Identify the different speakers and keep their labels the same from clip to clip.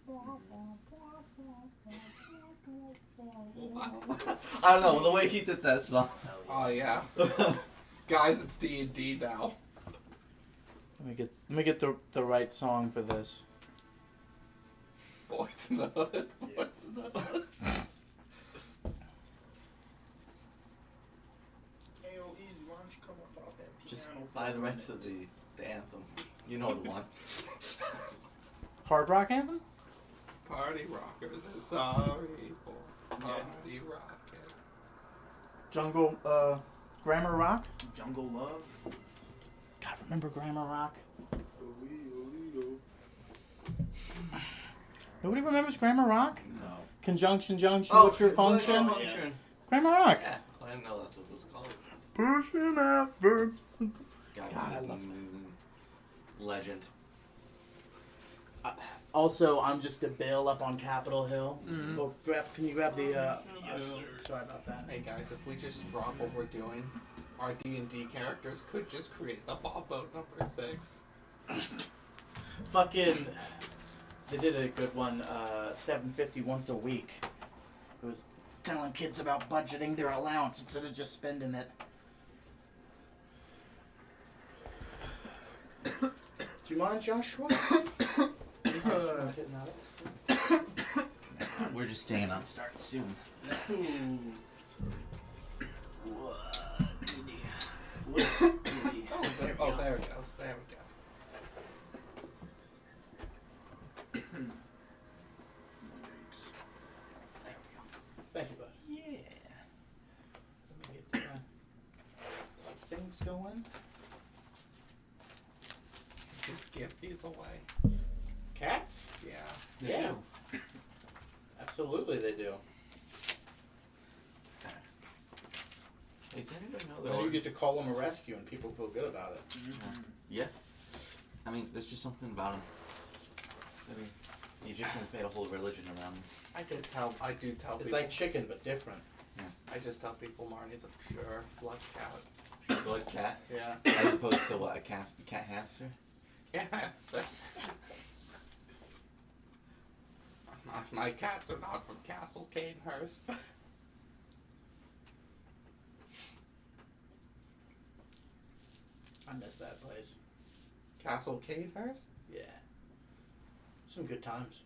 Speaker 1: I don't know, the way he did that song.
Speaker 2: Oh yeah. Guys, it's D&D now.
Speaker 3: Let me get the right song for this.
Speaker 2: Boys in the Hood. Boys in the Hood.
Speaker 4: Hey, yo, Easy, why don't you come up off that piano?
Speaker 1: Just buy the rights of the anthem. You know the one.
Speaker 3: Hard rock anthem?
Speaker 2: Party rockers are sorry for party rockers.
Speaker 3: Jungle, Grammar Rock?
Speaker 4: Jungle Love.
Speaker 3: God, remember Grammar Rock? Nobody remembers Grammar Rock?
Speaker 4: No.
Speaker 3: Conjunction, junction,
Speaker 1: Oh,
Speaker 3: what's your function?
Speaker 1: function?
Speaker 3: Grammar Rock.
Speaker 1: Yeah, I didn't know that's what it was called.
Speaker 3: Pushing out verbs.
Speaker 1: God,
Speaker 3: I love
Speaker 1: legend.
Speaker 3: Also, I'm just a bill up on Capitol Hill.
Speaker 2: Mhm.
Speaker 3: Well, can you grab the? Yes. Sorry about that.
Speaker 2: Hey guys, if we just drop what we're doing, our D&D characters could just create the Pop Out number 6.
Speaker 3: Fucking, they did a good one. $7.50 once a week. It was telling kids about budgeting their allowance instead of just spending it. Do you mind, Joshua?
Speaker 1: We're just staying on start soon.
Speaker 2: Oh, there it goes. There we go.
Speaker 3: Thank you, bud.
Speaker 1: Yeah.
Speaker 3: Let me get some things going.
Speaker 2: Just give these away.
Speaker 3: Cats?
Speaker 2: Yeah.
Speaker 3: Yeah. Absolutely, they do.
Speaker 1: Does anybody know
Speaker 3: Then you get to call them a rescue, and people feel good about it.
Speaker 1: Yeah. I mean, there's just something about him. I mean, the Egyptians made a whole religion around him.
Speaker 2: I do tell
Speaker 3: It's
Speaker 2: people.
Speaker 3: like chicken, but different.
Speaker 2: I just tell people Marnie's a pure blood cat.
Speaker 1: Pure blood cat,
Speaker 2: Yeah.
Speaker 1: as opposed to what, a cat hamster?
Speaker 2: Yeah. My cats are not from Castle Canehurst.
Speaker 3: I miss that place.
Speaker 2: Castle Canehurst?
Speaker 3: Yeah. Some good times.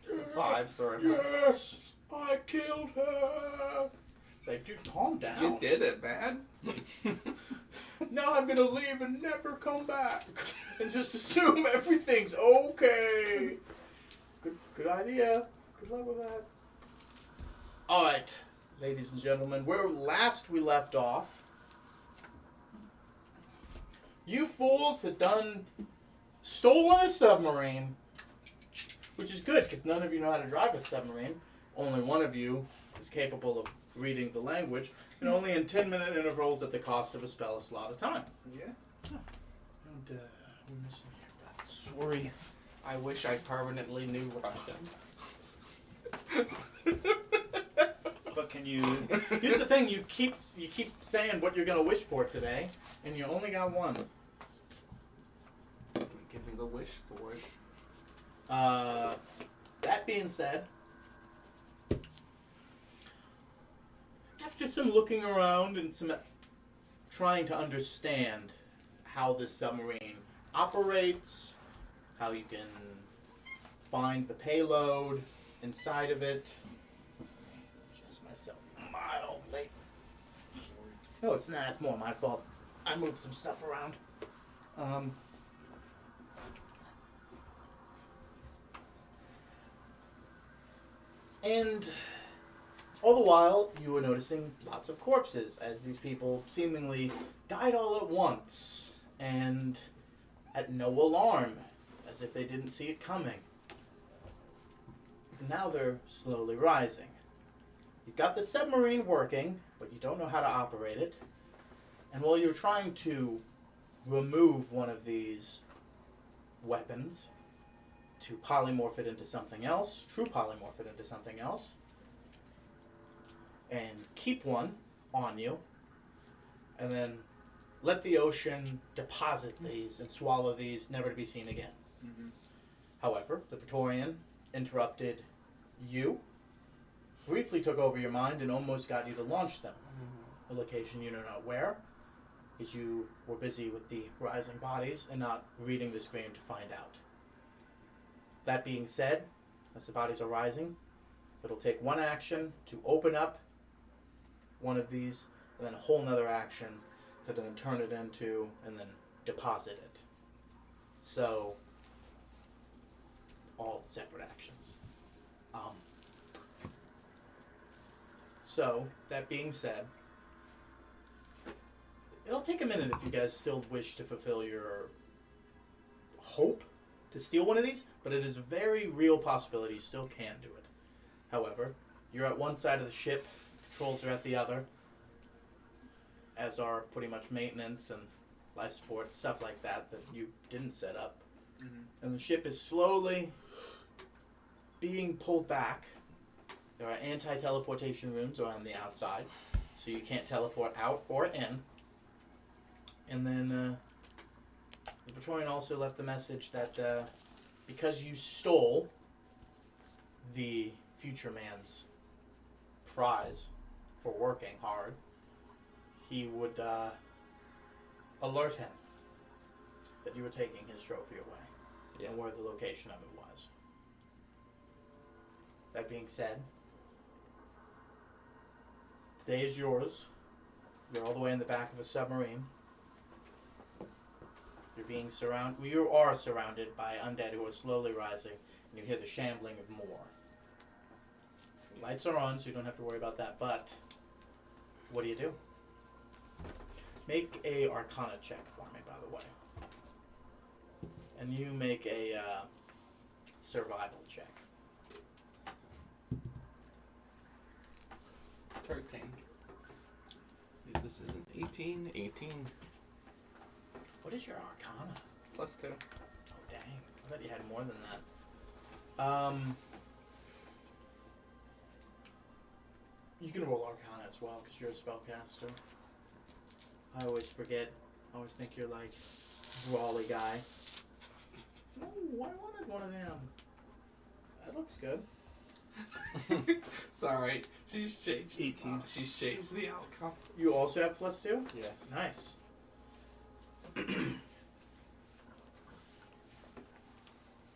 Speaker 2: The vibes are.
Speaker 3: Yes, I killed her. It's like, dude, calm down.
Speaker 2: You did it, man.
Speaker 3: Now I'm gonna leave and never come back, and just assume everything's okay. Good idea. Good luck with that. All right, ladies and gentlemen, where last we left off, you fools had stolen a submarine, which is good because none of you know how to drive a submarine. Only one of you is capable of reading the language, and only in 10-minute intervals at the cost of a spell slot at a time.
Speaker 4: Yeah.
Speaker 3: Don't miss that. Sorry.
Speaker 2: I wish I permanently knew Russian.
Speaker 4: But can you?
Speaker 3: Here's the thing: you keep saying what you're gonna wish for today, and you only got one.
Speaker 2: Give me the wish sword.
Speaker 3: That being said, after some looking around and some trying to understand how this submarine operates, how you can find the payload inside of it. Just myself mildly. No, it's not. It's more my fault. I moved some stuff around. And all the while, you were noticing lots of corpses as these people seemingly died all at once and at no alarm, as if they didn't see it coming. And now they're slowly rising. You've got the submarine working, but you don't know how to operate it. And while you're trying to remove one of these weapons to polymorph it into something else, true polymorph it into something else, and keep one on you, and then let the ocean deposit these and swallow these, never to be seen again.
Speaker 4: Mm-hmm.
Speaker 3: However, the Praetorian interrupted you, briefly took over your mind, and almost got you to launch them. A location you know not where, because you were busy with the rising bodies and not reading the screen to find out. That being said, as the bodies are rising, it'll take one action to open up one of these, and then a whole nother action to then turn it into, and then deposit it. So, all separate actions. So, that being said, it'll take a minute if you guys still wish to fulfill your hope to steal one of these, but it is a very real possibility you still can do it. However, you're at one side of the ship, patrols are at the other, as are pretty much maintenance and life support, stuff like that you didn't set up. And the ship is slowly being pulled back. There are anti-teleportation rooms on the outside, so you can't teleport out or in. And then the Praetorian also left the message that because you stole the future man's prize for working hard, he would alert him that you were taking his trophy away and where the location of it was. That being said, today is yours. You're all the way in the back of a submarine. You're being surrounded. You are surrounded by undead who are slowly rising, and you hear the shambling of more. Lights are on, so you don't have to worry about that. But what do you do? Make a Arcana check for me, by the way, and you make a survival check.
Speaker 2: 13.
Speaker 1: This is an 18. 18.
Speaker 3: What is your Arcana?
Speaker 2: +2.
Speaker 3: Oh dang! I thought you had more than that. You can roll Arcana as well because you're a spellcaster. I always forget. I always think you're like brawly guy. No, I wanted one of them. That looks good.
Speaker 2: Sorry, she's changed.
Speaker 4: 18.
Speaker 2: She's changed the outcome.
Speaker 3: You also have +2?
Speaker 4: Yeah.
Speaker 3: Nice.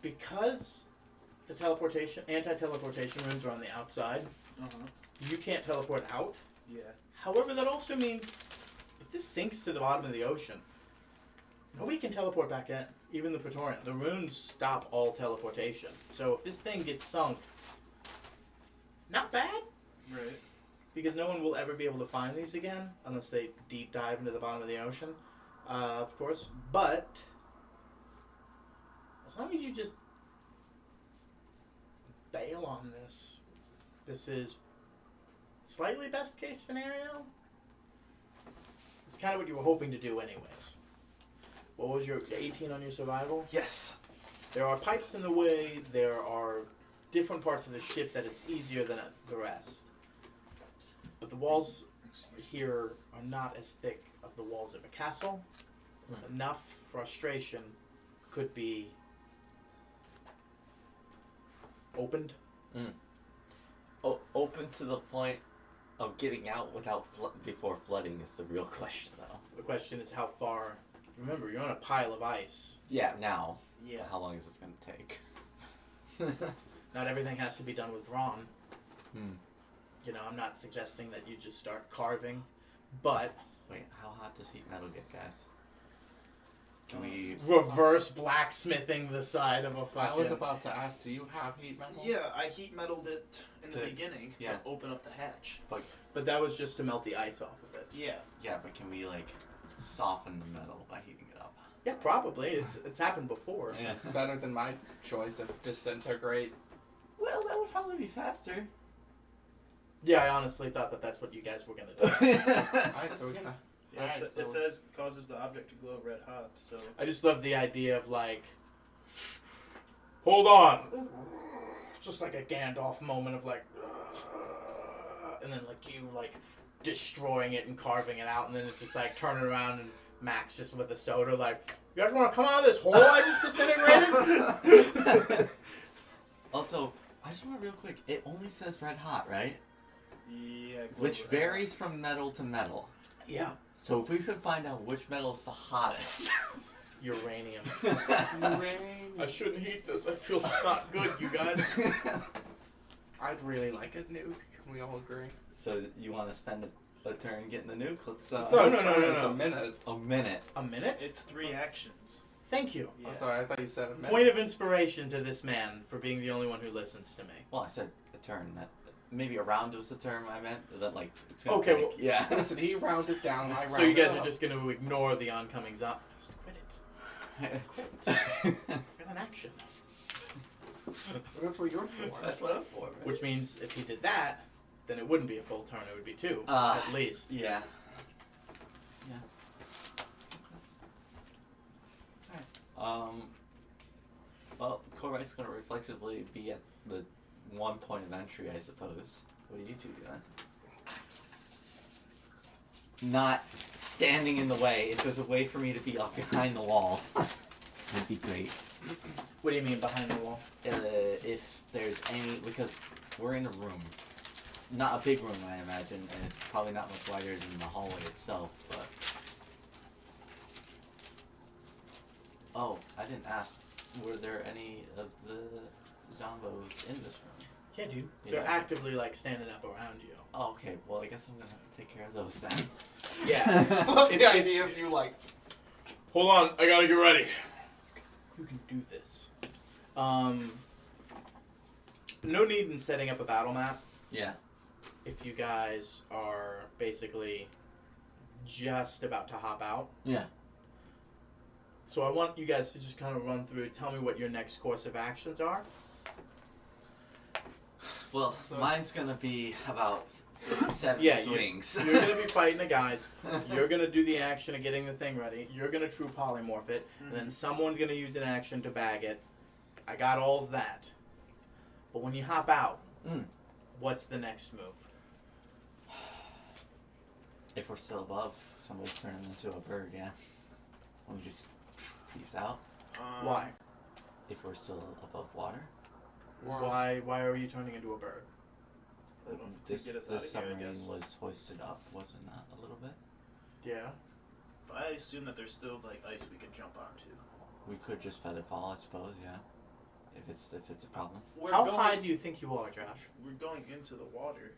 Speaker 3: Because the anti-teleportation rooms are on the outside, you can't teleport out.
Speaker 4: Yeah.
Speaker 3: However, that also means if this sinks to the bottom of the ocean, nobody can teleport back in, even the Praetorian. The runes stop all teleportation. So if this thing gets sunk, not bad,
Speaker 4: Right.
Speaker 3: because no one will ever be able to find these again unless they deep dive into the bottom of the ocean, of course. But as long as you just bail on this, this is slightly best case scenario. It's kind of what you were hoping to do anyways. What was your 18 on your survival?
Speaker 4: Yes.
Speaker 3: There are pipes in the way. There are different parts of the ship that it's easier than the rest. But the walls here are not as thick of the walls of a castle. Enough frustration could be opened.
Speaker 1: Open to the point of getting out without before flooding is the real question, though.
Speaker 3: The question is how far. Remember, you're on a pile of ice.
Speaker 1: Yeah, now.
Speaker 3: Yeah.
Speaker 1: How long is this going to take?
Speaker 3: Not everything has to be done with brawn.
Speaker 1: Hmm.
Speaker 3: You know, I'm not suggesting that you just start carving, but
Speaker 1: Wait, how hot does heat metal get, guys? Can we...
Speaker 3: reverse blacksmithing the side of a fucking...
Speaker 2: I was about to ask, do you have heat metal?
Speaker 4: Yeah, I heat metaled it in the
Speaker 1: To-
Speaker 4: beginning
Speaker 1: yeah.
Speaker 4: to open up the hatch.
Speaker 3: But that was just to melt the ice off of it.
Speaker 4: Yeah.
Speaker 1: Yeah, but can we, like, soften metal by heating it up?
Speaker 3: Yeah, probably. It's happened before.
Speaker 1: Yeah.
Speaker 2: It's better than my choice of disintegrate.
Speaker 1: Well, that would probably be faster.
Speaker 3: Yeah, I honestly thought that that's what you guys were gonna do.
Speaker 2: Alright, so we're gonna...
Speaker 4: Yeah,
Speaker 2: Alright,
Speaker 4: it
Speaker 2: so-
Speaker 4: says causes the object to glow red hot, so...
Speaker 3: I just love the idea of like, hold on, just like a Gandalf moment of like, and then like you like destroying it and carving it out, and then it's just like turning around and Max just with a soda, like, you guys want to come out of this hole I just disintegrated?
Speaker 1: Also, I just want real quick. It only says red hot, right?
Speaker 4: Yeah.
Speaker 1: Which varies from metal to metal.
Speaker 3: Yeah.
Speaker 1: So if we could find out which metal's the hottest.
Speaker 3: Uranium. I shouldn't heat this. I feel not good, you guys.
Speaker 2: I'd really like a nuke. Can we all agree?
Speaker 1: So you want to spend a turn getting the nuke? Let's
Speaker 2: It's
Speaker 3: No,
Speaker 2: not
Speaker 3: no,
Speaker 2: a
Speaker 3: no,
Speaker 2: turn,
Speaker 3: no,
Speaker 2: it's
Speaker 3: no.
Speaker 2: a minute.
Speaker 1: a minute.
Speaker 3: A minute?
Speaker 4: It's 3 actions.
Speaker 3: Thank you.
Speaker 4: Yeah.
Speaker 2: I'm sorry, I thought you said a minute.
Speaker 3: Point of inspiration to this man for being the only one who listens to me.
Speaker 1: Well, I said a turn. That maybe a round was the term I meant. That like it's gonna
Speaker 3: Okay,
Speaker 1: take-
Speaker 3: well-
Speaker 1: yeah.
Speaker 2: Listen, he rounded down, I rounded
Speaker 3: So you guys
Speaker 2: up.
Speaker 3: are just going to ignore the oncoming zombie. Just quit it. Get an action.
Speaker 2: That's what you're for.
Speaker 1: That's what I'm for, man.
Speaker 3: Which means if he did that, then it wouldn't be a full turn. It would be 2, at least.
Speaker 1: Yeah. Well, Korvax's gonna reflexively be at the one point of entry, I suppose. What are you two doing? Not standing in the way. If there's a way for me to be off behind the wall, would be great.
Speaker 3: What do you mean behind the wall?
Speaker 1: If there's any, because we're in a room, not a big room, I imagine, and it's probably not much wider than the hallway itself, but. Oh, I didn't ask. Were there any of the zombos in this room?
Speaker 3: Yeah, dude.
Speaker 1: Yeah.
Speaker 3: They're actively, like, standing up around you.
Speaker 1: Oh, okay. Well, I guess I'm gonna have to take care of those then.
Speaker 3: Yeah.
Speaker 2: I love the idea of you, like,
Speaker 3: Hold on, I gotta get ready. You can do this. No need in setting up a battle map
Speaker 1: Yeah.
Speaker 3: if you guys are basically just about to hop out.
Speaker 1: Yeah.
Speaker 3: So I want you guys to just kind of run through, tell me what your next course of actions are.
Speaker 1: Well,
Speaker 2: So-
Speaker 1: mine's gonna be about 7
Speaker 3: Yeah,
Speaker 1: swings.
Speaker 3: You're gonna be fighting the guys. You're gonna do the action of getting the thing ready. You're gonna true polymorph it, and then someone's gonna use an action to bag it. I got all of that. But when you hop out,
Speaker 1: Mm.
Speaker 3: what's the next move?
Speaker 1: If we're still above, somebody's turning into a bird, yeah. We just peace out.
Speaker 3: Why?
Speaker 1: If we're still above water.
Speaker 3: Why are you turning into a bird?
Speaker 1: This
Speaker 4: get us out of here, I
Speaker 1: submarine
Speaker 4: guess.
Speaker 1: was hoisted up, wasn't that a little bit?
Speaker 3: Yeah.
Speaker 4: But I assume that there's still like ice we can jump onto.
Speaker 1: We could just feather fall, I suppose, yeah. If it's a problem.
Speaker 4: We're
Speaker 3: How
Speaker 4: going,
Speaker 3: high do you think you are, Josh?
Speaker 4: We're going into the water.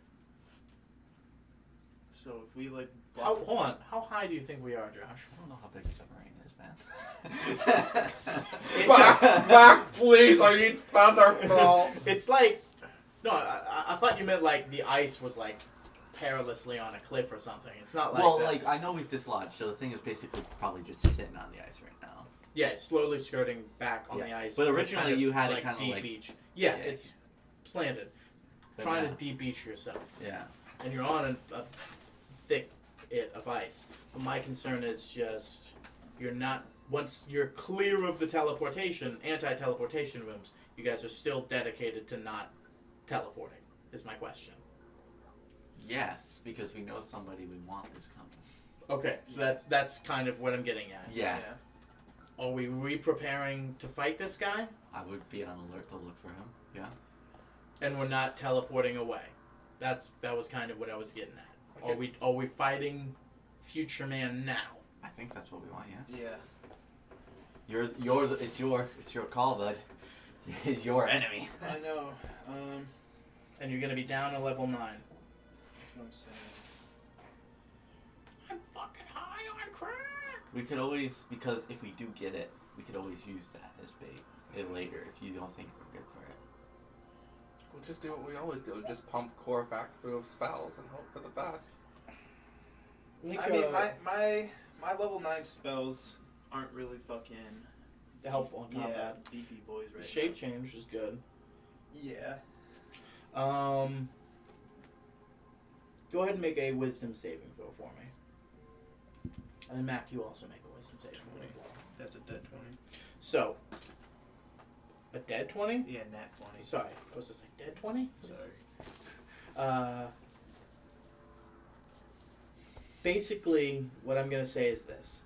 Speaker 4: So if we like
Speaker 3: Hold on. How high do you think we are, Josh?
Speaker 1: I don't know how big a submarine is, man.
Speaker 2: back, please, I need feather fall.
Speaker 3: It's like, no, I thought you meant like the ice was like perilously on a cliff or something. It's not like
Speaker 1: well,
Speaker 3: that.
Speaker 1: like I know we've dislodged, so the thing is basically probably just sitting on the ice right now.
Speaker 3: Yeah, slowly skirting back on
Speaker 1: Yeah.
Speaker 3: the ice.
Speaker 1: But
Speaker 3: to
Speaker 1: originally
Speaker 3: kind of,
Speaker 1: you had it
Speaker 3: like
Speaker 1: kinda
Speaker 3: deep
Speaker 1: like-
Speaker 3: beach. Yeah,
Speaker 1: Yeah.
Speaker 3: it's slanted.
Speaker 1: So
Speaker 3: Trying
Speaker 1: now-
Speaker 3: to deep beach yourself,
Speaker 1: Yeah.
Speaker 3: and you're on a thick it of ice. But my concern is just you're not. Once you're clear of the teleportation, anti-teleportation rooms, you guys are still dedicated to not teleporting. Is my question.
Speaker 1: Yes, because we know somebody we want is coming.
Speaker 3: Okay, so that's kind of what I'm getting at.
Speaker 1: Yeah.
Speaker 3: Are we re-preparing to fight this guy?
Speaker 1: I would be on alert to look for him. Yeah.
Speaker 3: And we're not teleporting away. That was kind of what I was getting at.
Speaker 2: Okay.
Speaker 3: Are we fighting Future Man now?
Speaker 1: I think that's what we want, yeah.
Speaker 4: Yeah.
Speaker 1: It's your call, bud. It's your enemy.
Speaker 4: I know.
Speaker 3: And you're gonna be down to level 9.
Speaker 4: That's what I'm saying.
Speaker 3: I'm fucking high on crack.
Speaker 1: We could always, because if we do get it, we could always use that as bait later if you don't think we're good for it.
Speaker 2: We'll just do what we always do, just pump core back through of spells and hope for the best.
Speaker 4: I mean, my level 9 spells aren't really fucking
Speaker 3: helpful in combat.
Speaker 4: beefy boys right
Speaker 3: Shape change is good.
Speaker 4: now. Yeah.
Speaker 3: Go ahead and make a wisdom saving throw for me. And then Mac, you also make a wisdom saving throw.
Speaker 4: That's a dead 20.
Speaker 3: So, a dead 20?
Speaker 4: Yeah, nat 20.
Speaker 3: Sorry, I was just like, dead 20?
Speaker 4: Sorry.
Speaker 3: Basically, what I'm going to say is this.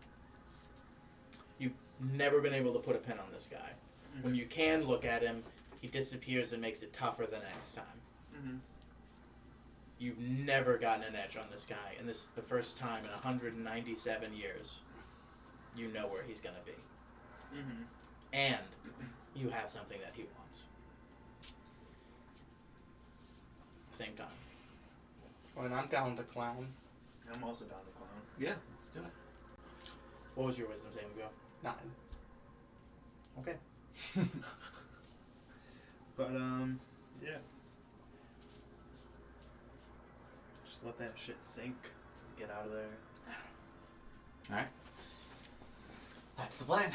Speaker 3: You've never been able to put a pin on this guy. When you can look at him, he disappears and makes it tougher the next time.
Speaker 4: Mm-hmm.
Speaker 3: You've never gotten an edge on this guy, and this is the first time in 197 years you know where he's going to be.
Speaker 4: Mm-hmm.
Speaker 3: And you have something that he wants. Same time.
Speaker 2: When I'm down to clown,
Speaker 4: I'm also down to clown.
Speaker 1: Yeah, let's do it.
Speaker 3: What was your wisdom saving throw?
Speaker 2: 9.
Speaker 3: Okay.
Speaker 4: But yeah. Just let that shit sink. Get out of there.
Speaker 1: Alright. That's the plan.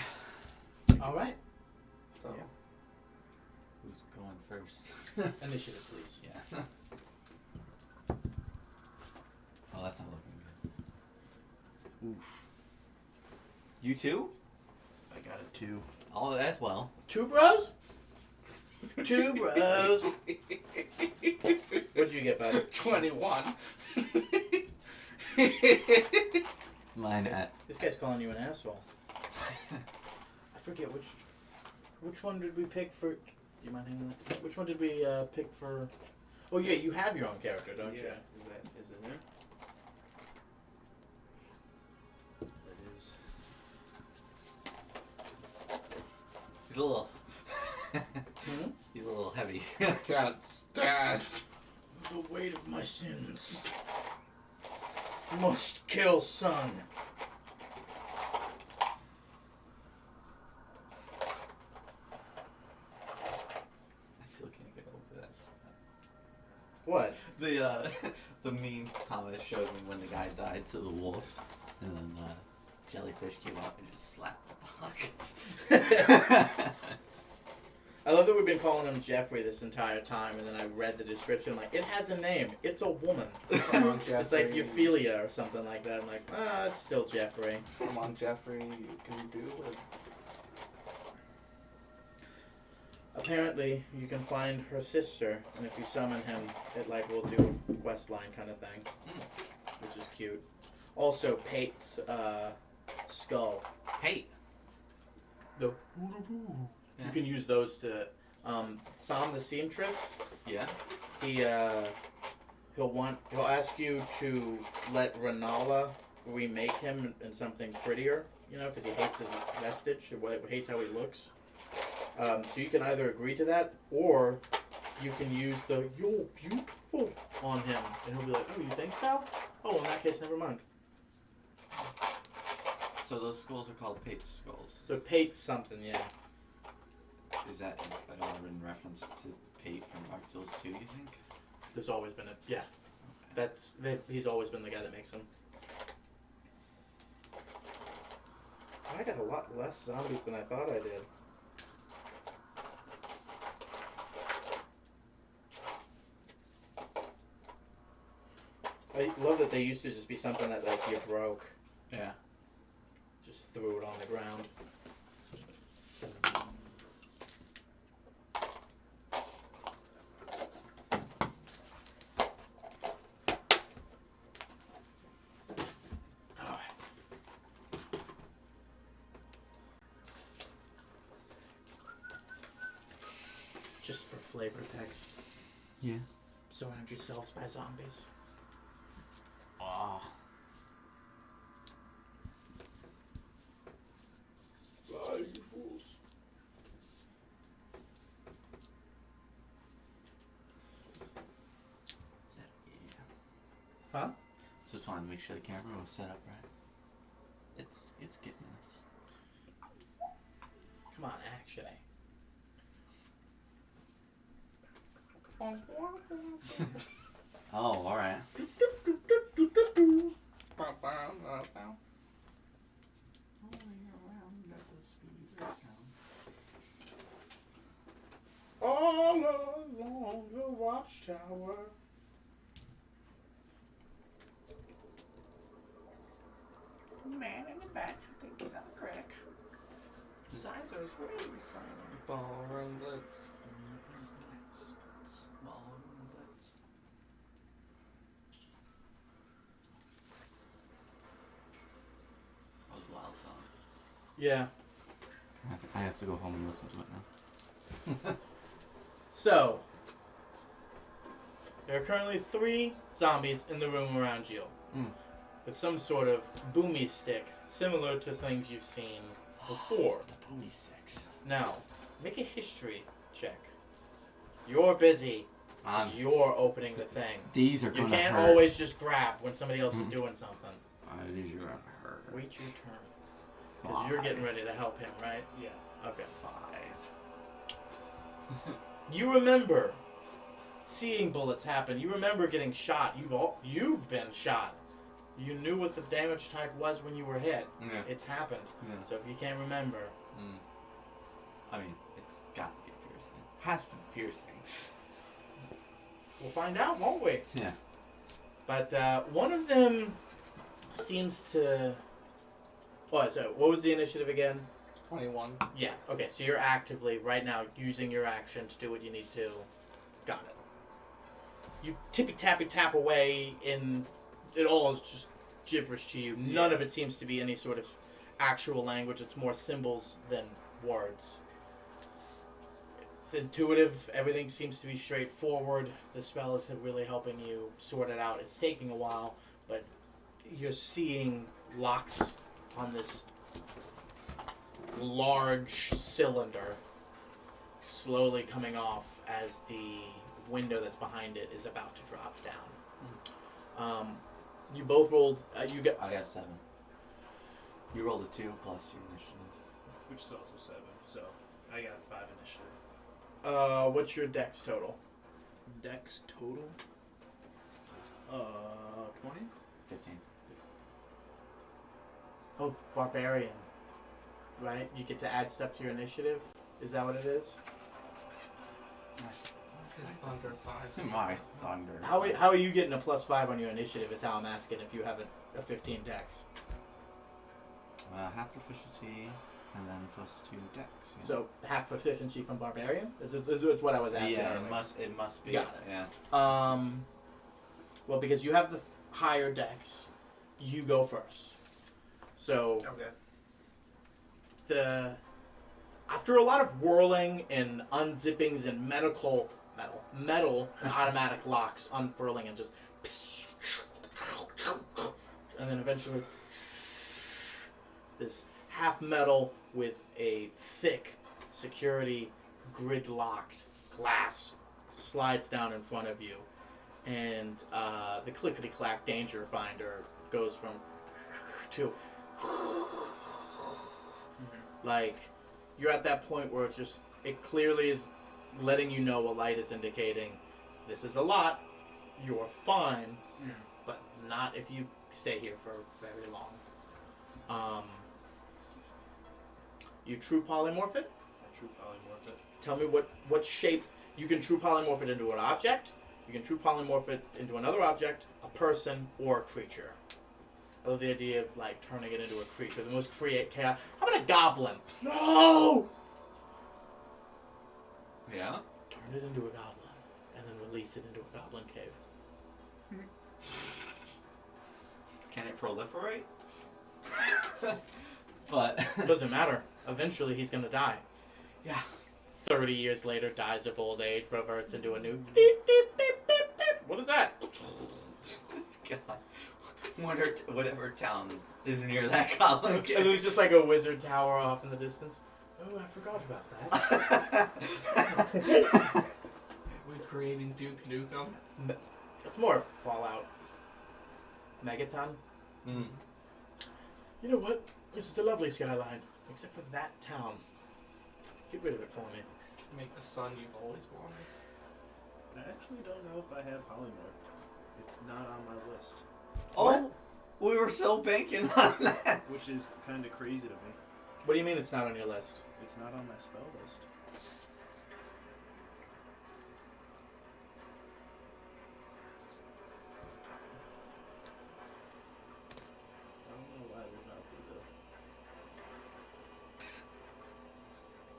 Speaker 3: All right.
Speaker 2: So,
Speaker 3: Yeah.
Speaker 1: Who's going first?
Speaker 3: Initiative, please.
Speaker 1: Yeah. Oh, that's not looking good. Oof. You too?
Speaker 4: I got a 2.
Speaker 1: Oh, as well.
Speaker 3: 2 bros? 2 bros. What'd you get, bud?
Speaker 2: 21.
Speaker 1: Mine at.
Speaker 3: This guy's calling you an asshole. I forget which one did we pick for. Do you mind handing that? Which one did we pick for? Oh yeah, you have your own character, don't you?
Speaker 4: Is it him? It is.
Speaker 1: He's a little.
Speaker 3: Hmm?
Speaker 1: He's a little heavy.
Speaker 2: Can't stand.
Speaker 3: The weight of my sins must kill son.
Speaker 1: I still can't get over this.
Speaker 3: What?
Speaker 1: The the meme Thomas showed me when the guy died to the wolf, and then jellyfish came up and just slapped the dog.
Speaker 3: I love that we've been calling him Jeffrey this entire time, and then I read the description. I'm like, it has a name. It's a woman.
Speaker 2: Come on, Jeffrey.
Speaker 3: It's like Euphilia or something like that. I'm like, it's still Jeffrey.
Speaker 2: Come on, Jeffrey. You can do it.
Speaker 3: Apparently, you can find her sister, and if you summon him, it like will do a quest line kind of thing, which is cute. Also, Pate's skull.
Speaker 1: Hey.
Speaker 3: The you can use those to Sam the seamstress.
Speaker 1: Yeah.
Speaker 3: He'll ask you to let Renala remake him in something prettier, because he hates his vestige, or hates how he looks. So you can either agree to that, or you can use the "you're beautiful" on him, and he'll be like, "Oh, you think so? Oh, in that case, never mind."
Speaker 1: So those skulls are called Pate's skulls.
Speaker 3: So Pate's something, yeah.
Speaker 1: Is that at all in reference to Pate from Dark Souls 2, you think?
Speaker 3: There's always been he's always been the guy that makes them. I got a lot less zombies than I thought I did. I love that they used to just be something that like you broke.
Speaker 1: Yeah.
Speaker 3: Just threw it on the ground. Just for flavor text.
Speaker 1: Yeah.
Speaker 3: Surround yourselves by zombies.
Speaker 1: Oh.
Speaker 3: Fly, you fools.
Speaker 1: Yeah.
Speaker 3: Huh?
Speaker 1: So just wanted to make sure the camera was set up right. It's getting this.
Speaker 3: Come on, actually.
Speaker 1: Oh, alright.
Speaker 3: All along the watchtower.
Speaker 1: Man in the back who thinks I'm a critic. His eyes are as red as the sun.
Speaker 2: Ballroom Blitz.
Speaker 1: Ballroom Blitz. That was a wild song.
Speaker 3: Yeah.
Speaker 1: I have to go home and listen to it now.
Speaker 3: So, there are currently 3 zombies in the room around you.
Speaker 1: Mm.
Speaker 3: With some sort of boomy stick, similar to things you've seen before.
Speaker 1: The boomy sticks.
Speaker 3: Now, make a history check. You're busy. 'Cause you're opening the thing.
Speaker 1: These are
Speaker 3: You
Speaker 1: gonna
Speaker 3: can't
Speaker 1: hurt.
Speaker 3: always just grab when somebody else is doing something.
Speaker 1: These are gonna hurt.
Speaker 3: Wait your turn. Because you're getting ready to help him, right?
Speaker 4: Yeah.
Speaker 3: Okay.
Speaker 1: 5.
Speaker 3: You remember seeing bullets happen. You remember getting shot. You've been shot. You knew what the damage type was when you were hit.
Speaker 1: Yeah.
Speaker 3: It's happened.
Speaker 1: Yeah.
Speaker 3: So if you can't remember,
Speaker 1: I mean, it's gotta be piercing. Has to be piercing.
Speaker 3: we'll find out, won't we?
Speaker 1: Yeah.
Speaker 3: But one of them seems to. Oh, so what was the initiative again?
Speaker 2: 21.
Speaker 3: Yeah. Okay. So you're actively right now using your action to do what you need to. Got it. You tippy tappy tap away, and it all is just gibberish to you. None of it seems to be any sort of actual language. It's more symbols than words. It's intuitive. Everything seems to be straightforward. The spell is really helping you sort it out. It's taking a while, but you're seeing locks on this large cylinder slowly coming off as the window that's behind it is about to drop down. You both rolled.
Speaker 1: I got 7. You rolled a 2 plus your initiative.
Speaker 4: Which is also 7. So I got a 5 initiative.
Speaker 3: What's your dex total?
Speaker 4: Dex total. 20.
Speaker 1: 15.
Speaker 3: Oh, barbarian. Right? You get to add stuff to your initiative? Is that what it is?
Speaker 2: His thunder 5.
Speaker 1: My thunder.
Speaker 3: How are you getting a +5 on your initiative is how I'm asking if you have a 15 dex.
Speaker 1: Half proficiency and then plus 2 dex. Yeah.
Speaker 3: So half proficiency from barbarian? Is what I was asking
Speaker 1: yeah,
Speaker 3: earlier.
Speaker 1: it must be.
Speaker 3: Got it.
Speaker 1: Yeah.
Speaker 3: Well, because you have the higher dex, you go first. So
Speaker 4: Okay.
Speaker 3: after a lot of whirling and unzippings and metal and automatic locks unfurling and just, and then eventually this half metal with a thick security grid locked glass slides down in front of you, and the clickety clack danger finder goes from to like you're at that point where it clearly is letting you know a light is indicating this is a lot, you're fine, but not if you stay here for very long. You true polymorph it?
Speaker 4: I true polymorph it.
Speaker 3: Tell me what shape you can true polymorph it into an object, you can true polymorph it into another object, a person, or a creature. I love the idea of like turning it into a creature. The most create chaos. How about a goblin? No!
Speaker 1: Yeah.
Speaker 3: Turn it into a goblin, and then release it into a goblin cave.
Speaker 1: Can it proliferate? But
Speaker 3: It doesn't matter. Eventually, he's gonna die.
Speaker 1: yeah.
Speaker 3: 30 years later, dies of old age, reverts into a new. Beep, beep, beep, beep, beep. What is that?
Speaker 1: God. Whatever town is near that goblin.
Speaker 3: And there's just like a wizard tower off in the distance. Oh, I forgot about that.
Speaker 2: We're creating Duke Nukem.
Speaker 3: That's more Fallout. Megaton.
Speaker 1: Mm.
Speaker 3: You know what? This is a lovely skyline, except for that town. Get rid of it for me.
Speaker 2: Make the sun you've always wanted.
Speaker 4: I actually don't know if I have polymorph. It's not on my list,
Speaker 1: Oh, we were so banking on that.
Speaker 4: which is kind of crazy to me.
Speaker 3: What do you mean it's not on your list?
Speaker 4: It's not on my spell list. I don't know why we're not going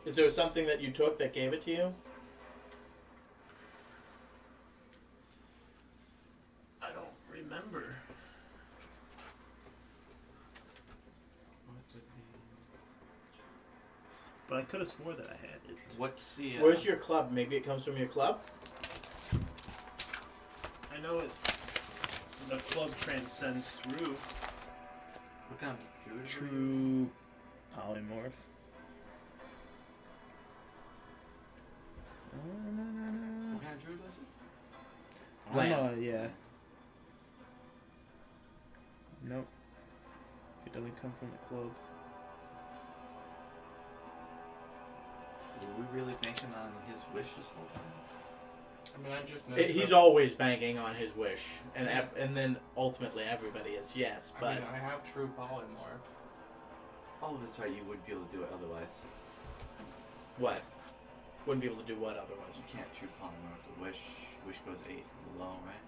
Speaker 4: to.
Speaker 3: Is there something that you took that gave it to you?
Speaker 4: I don't remember.
Speaker 5: but I could have swore that I had it.
Speaker 1: What's the?
Speaker 3: Where's your club? Maybe it comes from your club.
Speaker 5: I know it. The club transcends through
Speaker 1: What kind of druid?
Speaker 5: true polymorph.
Speaker 1: What kind of druid was it?
Speaker 3: Bland.
Speaker 5: Yeah. Nope. It doesn't come from the club.
Speaker 1: Were we really banking on his wish this whole time?
Speaker 2: I mean, I just noticed.
Speaker 3: He's
Speaker 2: that-
Speaker 3: always banking on his wish, and and then ultimately everybody is yes.
Speaker 2: I
Speaker 3: But
Speaker 2: mean, I have true polymorph.
Speaker 1: Oh, that's right. You wouldn't be able to do it otherwise.
Speaker 3: what? Wouldn't be able to do what otherwise?
Speaker 1: You can't true polymorph the wish. Wish goes 8th and below, right?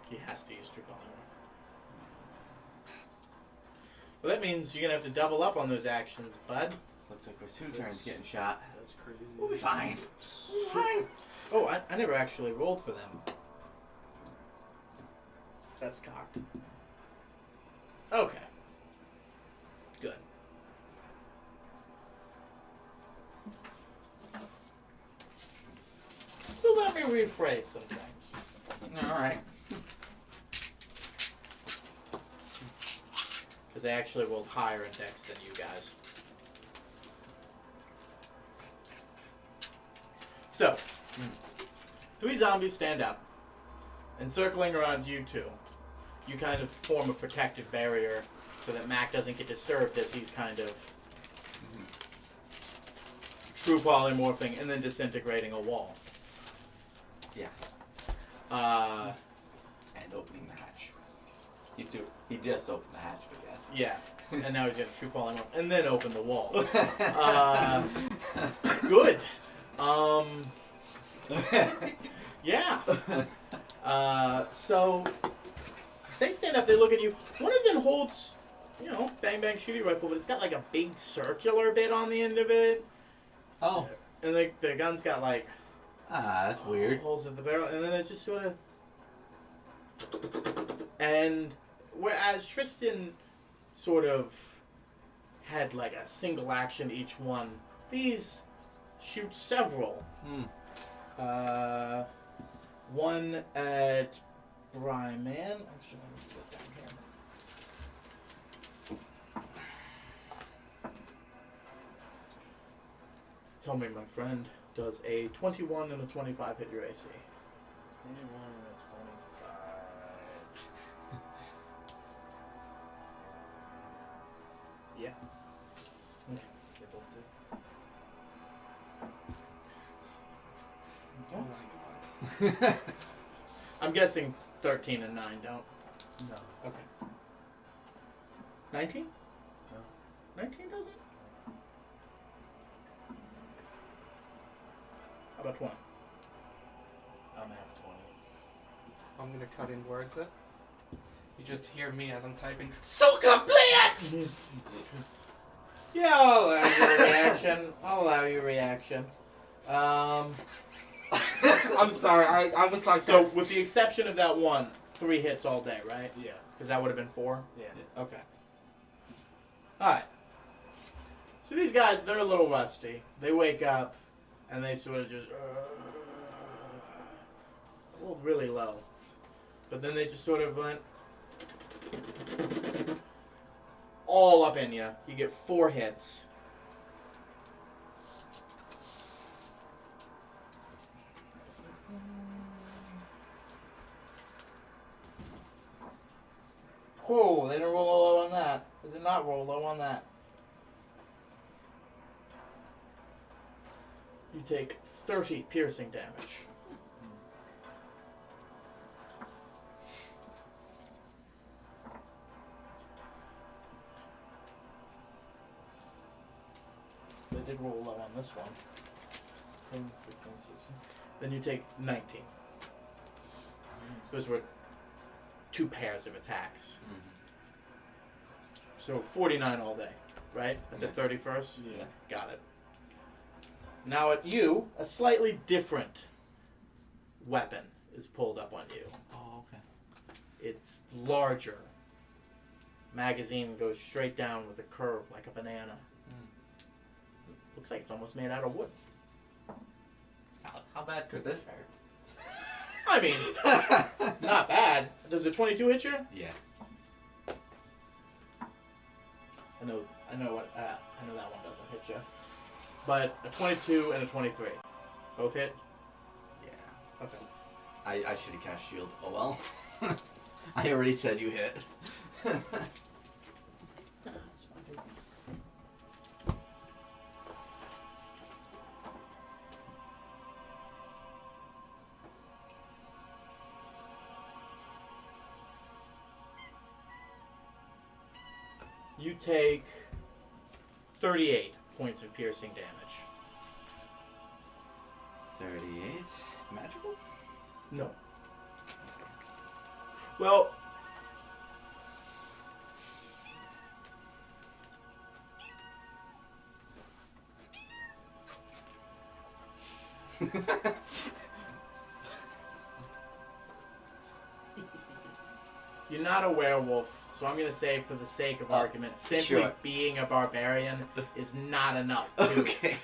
Speaker 3: He has to use true polymorph. Well, that means you're gonna have to double up on those actions, bud.
Speaker 1: Looks like there's 2 turns getting shot.
Speaker 5: That's crazy.
Speaker 1: We'll be fine. We'll be fine.
Speaker 3: Oh, I never actually rolled for them. That's cocked. Okay. Good. So let me rephrase some things.
Speaker 1: All right.
Speaker 3: Because they actually rolled higher in dex than you guys. So, 3 zombies stand up, and circling around you two, you kind of form a protective barrier so that Mac doesn't get disturbed as he's kind of true polymorphing and then disintegrating a wall.
Speaker 1: Yeah. And opening the hatch. He just opened the hatch, but yes.
Speaker 3: Yeah, and now he's going to true polymorph and then open the wall. Good. Yeah. So they stand up, they look at you. One of them holds, bang bang shooting rifle, but it's got like a big circular bit on the end of it.
Speaker 1: Oh.
Speaker 3: And the gun's got like
Speaker 1: That's weird.
Speaker 3: holes in the barrel, and then it's just sort of. And whereas Tristan sort of had like a single action each one, these shoot several. One at Bryman. Actually, let me put it down here. Tell me, my friend, does a 21 and a 25 hit your AC?
Speaker 5: 21 and 25. Yeah.
Speaker 3: Okay.
Speaker 5: They both do.
Speaker 2: Oh my god.
Speaker 3: I'm guessing 13 and 9 don't.
Speaker 5: No.
Speaker 3: Okay. 19?
Speaker 5: No.
Speaker 3: 19 doesn't? How about 20?
Speaker 5: I'm half 20.
Speaker 2: I'm gonna cut in words that you just hear me as I'm typing. So complete.
Speaker 3: Yeah, I'll allow you reaction. I'll allow you reaction.
Speaker 2: I'm sorry. I was like.
Speaker 3: So, with the exception of that one, 3 hits all day, right?
Speaker 5: Yeah.
Speaker 3: Because that would have been 4?
Speaker 5: Yeah.
Speaker 3: Okay. Alright. So these guys, they're a little rusty. They wake up, and they sort of just... rolled really low. But then they just sort of went... all up in you. You get 4 hits. Oh, they didn't roll low on that. They did not roll low on that. You take 30 piercing damage. They did roll low on this one. 10, 15, 16. Then you take 19. Those were 2 pairs of attacks. So 49 all day, right? I said 30 first?
Speaker 5: Yeah.
Speaker 3: Got it. Now at you, a slightly different weapon is pulled up on you.
Speaker 1: Oh, okay.
Speaker 3: It's larger. Magazine goes straight down with a curve like a banana. looks like it's almost made out of wood.
Speaker 1: How bad could this hurt?
Speaker 3: I mean, not bad. Does a 22 hit you?
Speaker 1: Yeah.
Speaker 3: I know that one doesn't hit you. But a 22 and a 23. Both hit?
Speaker 1: Yeah.
Speaker 3: Okay.
Speaker 1: I should have cast shield. Oh well. I already said you hit.
Speaker 3: That's fine. You take 38 points of piercing damage.
Speaker 1: 38. Magical?
Speaker 3: No. Well, you're not a werewolf, so I'm going to say, for the sake of argument, simply
Speaker 1: sure.
Speaker 3: being a barbarian is not enough to
Speaker 1: Okay.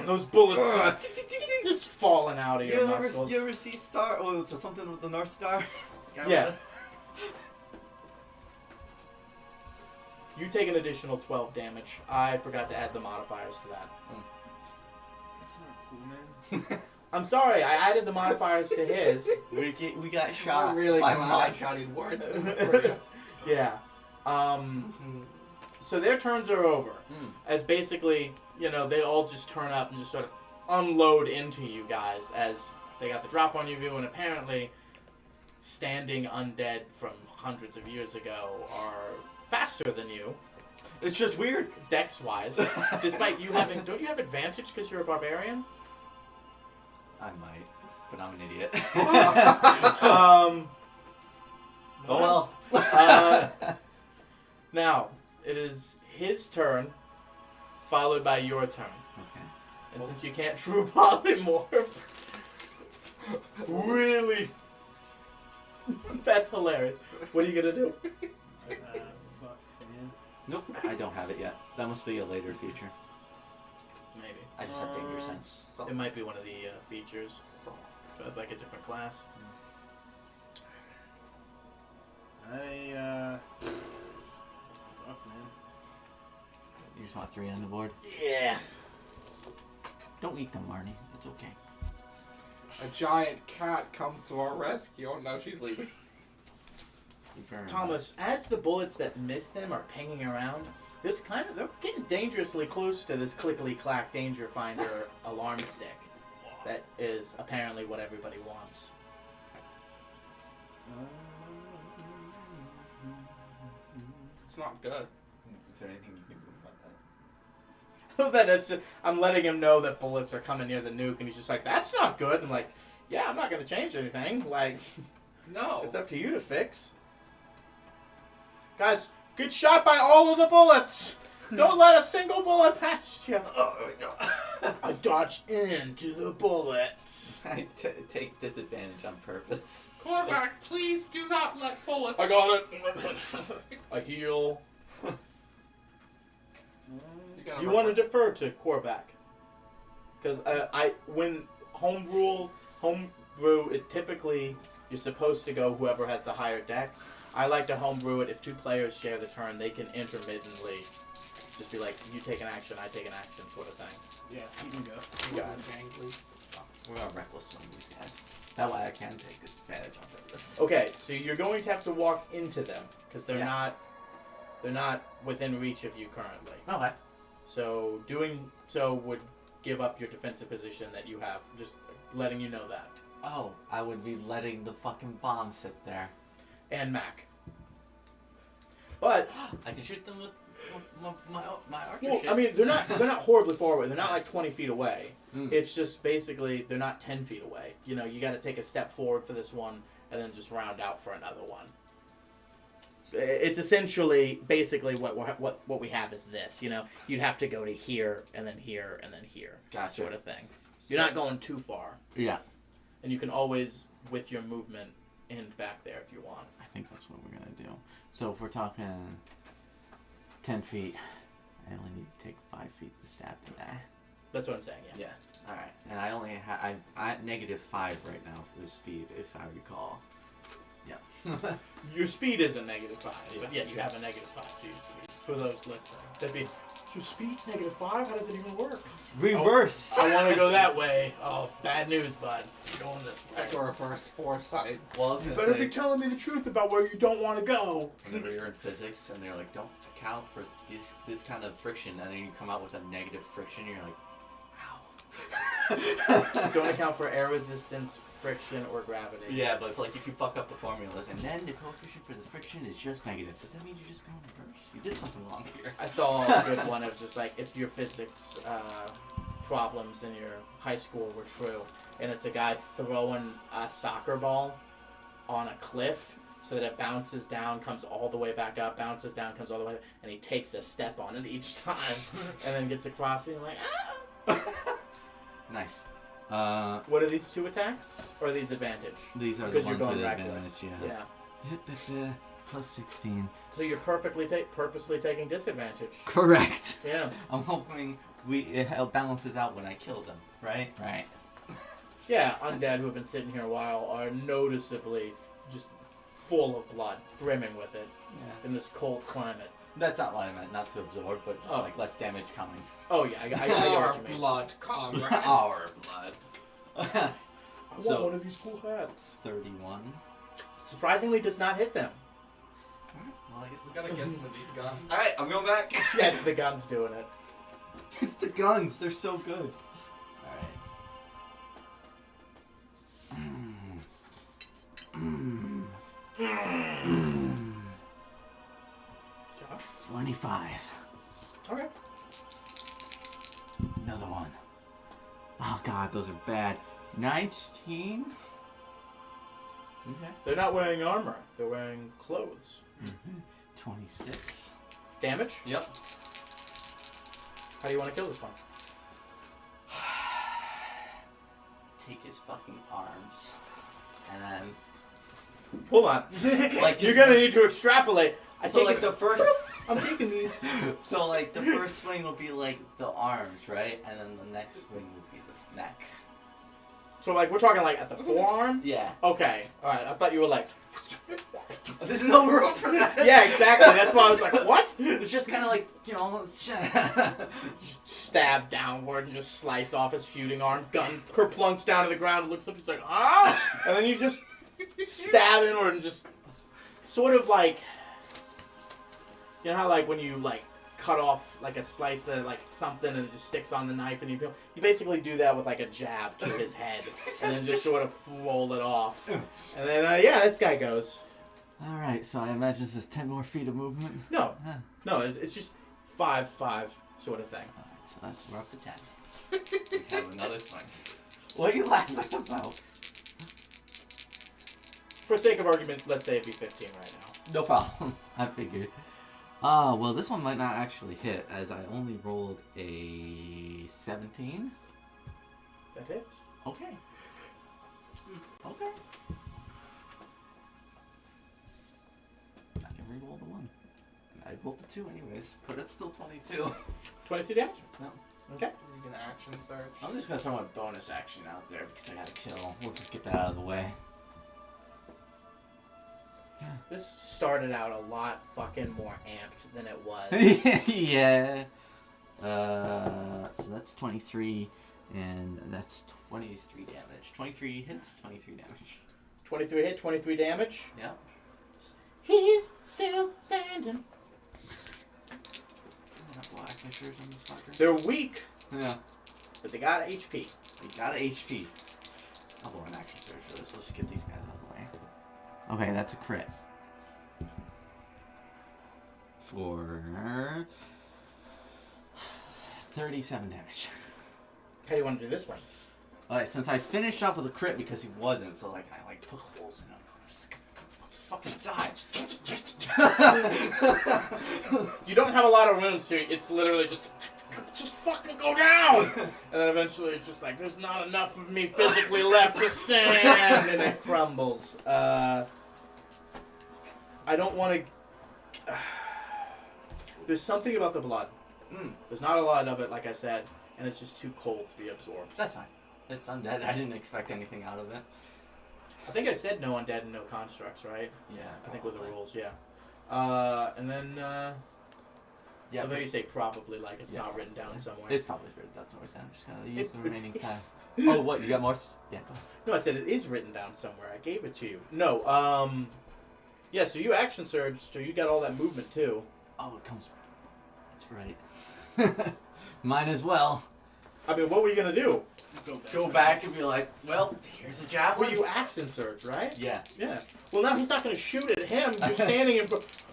Speaker 3: those bullets just falling out of your muscles.
Speaker 1: You ever see Star? Oh, so something with the North Star?
Speaker 3: Yeah. You take an additional 12 damage. I forgot to add the modifiers to that.
Speaker 4: That's not cool, man.
Speaker 3: I'm sorry, I added the modifiers to his.
Speaker 1: we got shot
Speaker 2: I'm really
Speaker 1: by
Speaker 2: glad I
Speaker 1: Mike.
Speaker 2: counted words for you.
Speaker 3: Yeah. So their turns are over. As basically, they all just turn up and just sort of unload into you guys as they got the drop on you, and apparently standing undead from hundreds of years ago are faster than you.
Speaker 1: It's just weird.
Speaker 3: Dex-wise. Despite you having... Don't you have advantage because you're a barbarian?
Speaker 1: I might, but I'm an idiot.
Speaker 3: Oh well. Now, it is his turn, followed by your turn.
Speaker 1: Okay.
Speaker 3: And since you can't true polymorph, really, that's hilarious. What are you gonna do?
Speaker 5: Fuck, man.
Speaker 1: Nope, I don't have it yet. That must be a later feature.
Speaker 3: Maybe
Speaker 1: I just have danger sense.
Speaker 3: it might be one of the features, like a different class.
Speaker 5: Fuck, man.
Speaker 1: You just want 3 on the board?
Speaker 3: Yeah.
Speaker 1: Don't eat them, Marnie. It's okay.
Speaker 2: A giant cat comes to our rescue. Oh no, she's leaving.
Speaker 3: Thomas, as the bullets that miss them are pinging around, they're getting dangerously close to this clickety clack danger finder alarm stick. That is apparently what everybody wants.
Speaker 2: It's not good.
Speaker 1: Is there anything you can do about that?
Speaker 3: That it's I'm letting him know that bullets are coming near the nuke, and he's just like, "That's not good." I'm like, "Yeah, I'm not going to change anything. Like,
Speaker 2: No.
Speaker 3: it's up to you to fix." Guys, good shot by all of the bullets. Don't let a single bullet past you.
Speaker 1: Oh, no.
Speaker 3: I dodged into the bullets.
Speaker 1: I take disadvantage on purpose.
Speaker 2: Korvac, please do not let bullets.
Speaker 3: I got it. I heal. Do you want to defer to Korvac? Because when homebrew, it typically you're supposed to go whoever has the higher dex. I like to homebrew it. If 2 players share the turn, they can intermittently just be like, you take an action, I take an action, sort of thing.
Speaker 5: Yeah, you can go.
Speaker 3: You got it.
Speaker 1: We're gonna reckless one of these guys. That way I can take disadvantage on purpose.
Speaker 3: Okay, so you're going to have to walk into them because they're
Speaker 1: Yes.
Speaker 3: not within reach of you currently.
Speaker 1: Okay.
Speaker 3: So doing so would give up your defensive position that you have. Just letting you know that.
Speaker 1: Oh, I would be letting the fucking bomb sit there.
Speaker 3: And Mac. But
Speaker 1: I can shoot them with my archer
Speaker 3: well,
Speaker 1: shit.
Speaker 3: I mean, they're not horribly far away. They're not like 20 feet away.
Speaker 1: Mm.
Speaker 3: It's just basically they're not 10 feet away. You got to take a step forward for this one and then just round out for another one. It's essentially basically what we have is this. You'd have to go to here and then here and then here,
Speaker 1: Gotcha.
Speaker 3: sort of thing. You're not going too far,
Speaker 1: Yeah.
Speaker 3: and you can always, with your movement, end back there if you want.
Speaker 1: I think that's what we're gonna do. So if we're talking 10 feet, I only need to take 5 5 feet to stab the guy.
Speaker 3: That's what I'm saying. Yeah.
Speaker 1: Yeah. All right. And I only I'm at -5 right now for the speed, if I recall. Yeah.
Speaker 3: Your speed isn't -5, but yeah, you have a -5 to your speed. For those listening, that'd be your speed's -5. How does it even work?
Speaker 1: Reverse.
Speaker 3: I want to go that way. Oh, bad news, bud. You're going this
Speaker 2: It's
Speaker 3: way.
Speaker 2: like a reverse foresight.
Speaker 1: Well, I was
Speaker 3: You
Speaker 1: gonna
Speaker 3: better
Speaker 1: say,
Speaker 3: be telling me the truth about where you don't want to go.
Speaker 1: whenever you're in physics and they're like, don't account for this kind of friction, and then you come out with a negative friction, you're like, wow.
Speaker 3: Don't account for air resistance, friction, or gravity.
Speaker 1: Yeah, but it's like if you fuck up the formulas and then the coefficient for the friction is just negative, does that mean you just go in reverse? You did something wrong here.
Speaker 3: I saw a good one of just like if your physics problems in your high school were true, and it's a guy throwing a soccer ball on a cliff so that it bounces down, comes all the way back up, bounces down, comes all the way, and he takes a step on it each time, and then gets across and you're like, ah!
Speaker 1: Nice.
Speaker 3: What are these 2 attacks? Or are these advantage?
Speaker 1: These are the
Speaker 3: Because you're
Speaker 1: ones
Speaker 3: going
Speaker 1: with
Speaker 3: reckless.
Speaker 1: advantage, yeah. Plus 16.
Speaker 3: So you're purposely taking disadvantage.
Speaker 1: Correct.
Speaker 3: Yeah.
Speaker 1: I'm hoping it balances out when I kill them, right? Right.
Speaker 3: Yeah, undead who have been sitting here a while are noticeably just full of blood, brimming with it
Speaker 1: Yeah.
Speaker 3: in this cold climate.
Speaker 1: That's not what I meant, not to absorb, but just
Speaker 3: Oh.
Speaker 1: like less damage coming.
Speaker 3: Oh yeah, I get
Speaker 2: Our
Speaker 3: what you mean.
Speaker 2: blood, comrade.
Speaker 1: Our blood.
Speaker 3: I
Speaker 1: So-
Speaker 3: want one of these cool hats.
Speaker 1: 31.
Speaker 3: Surprisingly, does not hit them.
Speaker 1: Well, I guess
Speaker 2: We gotta get some of these guns.
Speaker 1: Alright, I'm going back.
Speaker 3: Yeah, it's the guns doing it.
Speaker 1: It's the guns, they're so good. Alright.
Speaker 3: Josh?
Speaker 1: 25.
Speaker 3: Okay.
Speaker 1: Another one. Oh god, those are bad. 19? Okay.
Speaker 3: They're not wearing armor. They're wearing clothes.
Speaker 1: 26.
Speaker 3: Damage?
Speaker 1: Yep.
Speaker 3: How do you want to kill this one?
Speaker 1: Take his fucking arms. And then...
Speaker 3: Hold on.
Speaker 1: Like,
Speaker 3: You're
Speaker 1: just-
Speaker 3: gonna need to extrapolate.
Speaker 1: So like the first...
Speaker 3: I'm taking these.
Speaker 1: So like the first swing will be like the arms, right? And then the next swing will be the neck.
Speaker 3: So like we're talking like at the forearm.
Speaker 1: Yeah.
Speaker 3: Okay. All right. I thought you were like.
Speaker 1: There's no room for that.
Speaker 3: Yeah, exactly. That's why I was like, what?
Speaker 1: It's just kind of like, you know...
Speaker 3: Stab downward and just slice off his shooting arm. Gun kerplunks down to the ground. Looks up. He's like, ah! And then you just stab inward and just sort of like, you know how like when you like cut off like a slice of like something and it just sticks on the knife and you peel. You basically do that with like a jab to his head and then just sort of roll it off. And then yeah, this guy goes.
Speaker 1: Alright, so I imagine this is 10 more feet of movement.
Speaker 3: No,
Speaker 1: Huh.
Speaker 3: no, it's just 5 sort of thing.
Speaker 1: Alright, so we're up to 10. We have another swing. What are you laughing about?
Speaker 3: For sake of argument, let's say it'd be 15 right now.
Speaker 1: No problem. I figured. Well, this one might not actually hit, as I only rolled a 17.
Speaker 3: That hits.
Speaker 1: Okay. Okay. I can re-roll the 1. I rolled the 2 anyways, but it's still 22.
Speaker 3: 22 damage?
Speaker 1: No.
Speaker 3: Okay.
Speaker 2: You can action search.
Speaker 1: I'm just gonna throw my bonus action out there because I gotta kill. We'll just get that out of the way.
Speaker 3: This started out a lot fucking more amped than it was.
Speaker 1: Yeah. So that's 23, and that's 23 damage. 23 hits, 23 damage.
Speaker 3: 23 hit, 23 damage.
Speaker 1: Yeah.
Speaker 3: He's still standing.
Speaker 1: Black measures on this fucker.
Speaker 3: They're weak,
Speaker 1: Yeah.
Speaker 3: but they got HP.
Speaker 1: We got a HP. I'll roll an action search for this. Let's just get these guys out of the way. Okay, that's a crit. For 37 damage.
Speaker 3: How do you want to do this one?
Speaker 1: Alright, since I finished off with a crit because he wasn't, so like I like poke holes in him. I'm just like, fucking die.
Speaker 3: You don't have a lot of room, so it's literally just fucking go down! And then eventually it's just like, there's not enough of me physically left to stand! And it crumbles. I don't want to... There's something about the blood There's not a lot of it, like I said, and it's just too cold to be absorbed.
Speaker 1: That's fine. It's undead. I didn't expect anything out of it.
Speaker 3: I think I said no undead and no constructs, right?
Speaker 1: Yeah.
Speaker 3: I think with the
Speaker 1: probably.
Speaker 3: rules, yeah. And then,
Speaker 1: Yeah.
Speaker 3: although you say probably, like it's
Speaker 1: Yeah.
Speaker 3: not written down somewhere.
Speaker 1: It's probably written down somewhere. So I'm just gonna use the
Speaker 3: It-
Speaker 1: remaining time.
Speaker 3: it's-
Speaker 1: Oh, what? You got more? Yeah. Go ahead.
Speaker 3: No, I said it is written down somewhere. I gave it to you. No, yeah, so you action surged, so you got all that movement too.
Speaker 1: Oh, it comes. That's right. Mine as well.
Speaker 3: I mean, what were you gonna do?
Speaker 1: Go back and be like, well, here's a
Speaker 3: Well,
Speaker 1: javelin.
Speaker 3: you action surge, right?
Speaker 1: Yeah.
Speaker 3: Yeah. Well, now he's not gonna shoot at him. You're standing in front.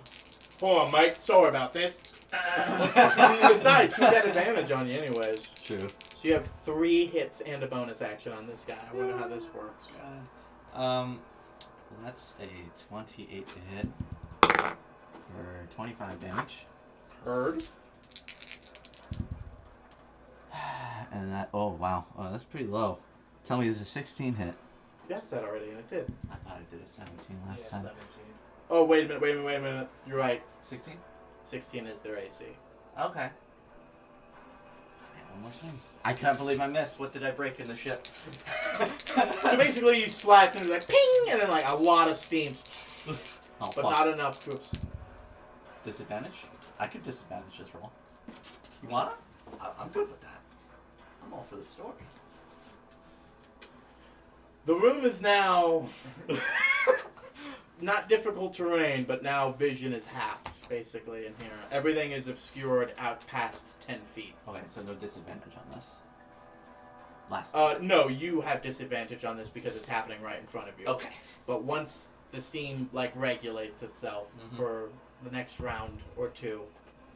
Speaker 3: Hold on, Mike. Sorry about this. Besides, he's got advantage on you anyways.
Speaker 1: True.
Speaker 3: So you have 3 hits and a bonus action on this guy. I wonder how this works.
Speaker 1: That's a 28 to hit for 25 damage.
Speaker 3: Heard.
Speaker 1: And that, oh wow, that's pretty low. Tell me, this is a 16 hit.
Speaker 3: Yes, that already, and it did.
Speaker 1: I thought I did a 17
Speaker 5: Yeah,
Speaker 1: last time.
Speaker 5: 17.
Speaker 3: Oh, wait a minute. You're right.
Speaker 1: 16?
Speaker 3: 16 is their AC.
Speaker 1: Okay. Yeah, one more swing. I can't believe I missed. What did I break in the ship?
Speaker 3: So basically, you slap and it's like ping, and then like a lot of steam,
Speaker 1: Oh,
Speaker 3: but
Speaker 1: fuck.
Speaker 3: not enough to.
Speaker 1: Disadvantage? I could disadvantage this roll. You wanna? I'm good with that. I'm all for the story.
Speaker 3: The room is now not difficult terrain, but now vision is halved, basically, in here. Everything is obscured out past 10 feet.
Speaker 1: Okay, so no disadvantage on this. Last.
Speaker 3: No, you have disadvantage on this because it's happening right in front of you.
Speaker 1: Okay.
Speaker 3: But once the steam, like, regulates itself
Speaker 1: Mhm.
Speaker 3: for the next round or two,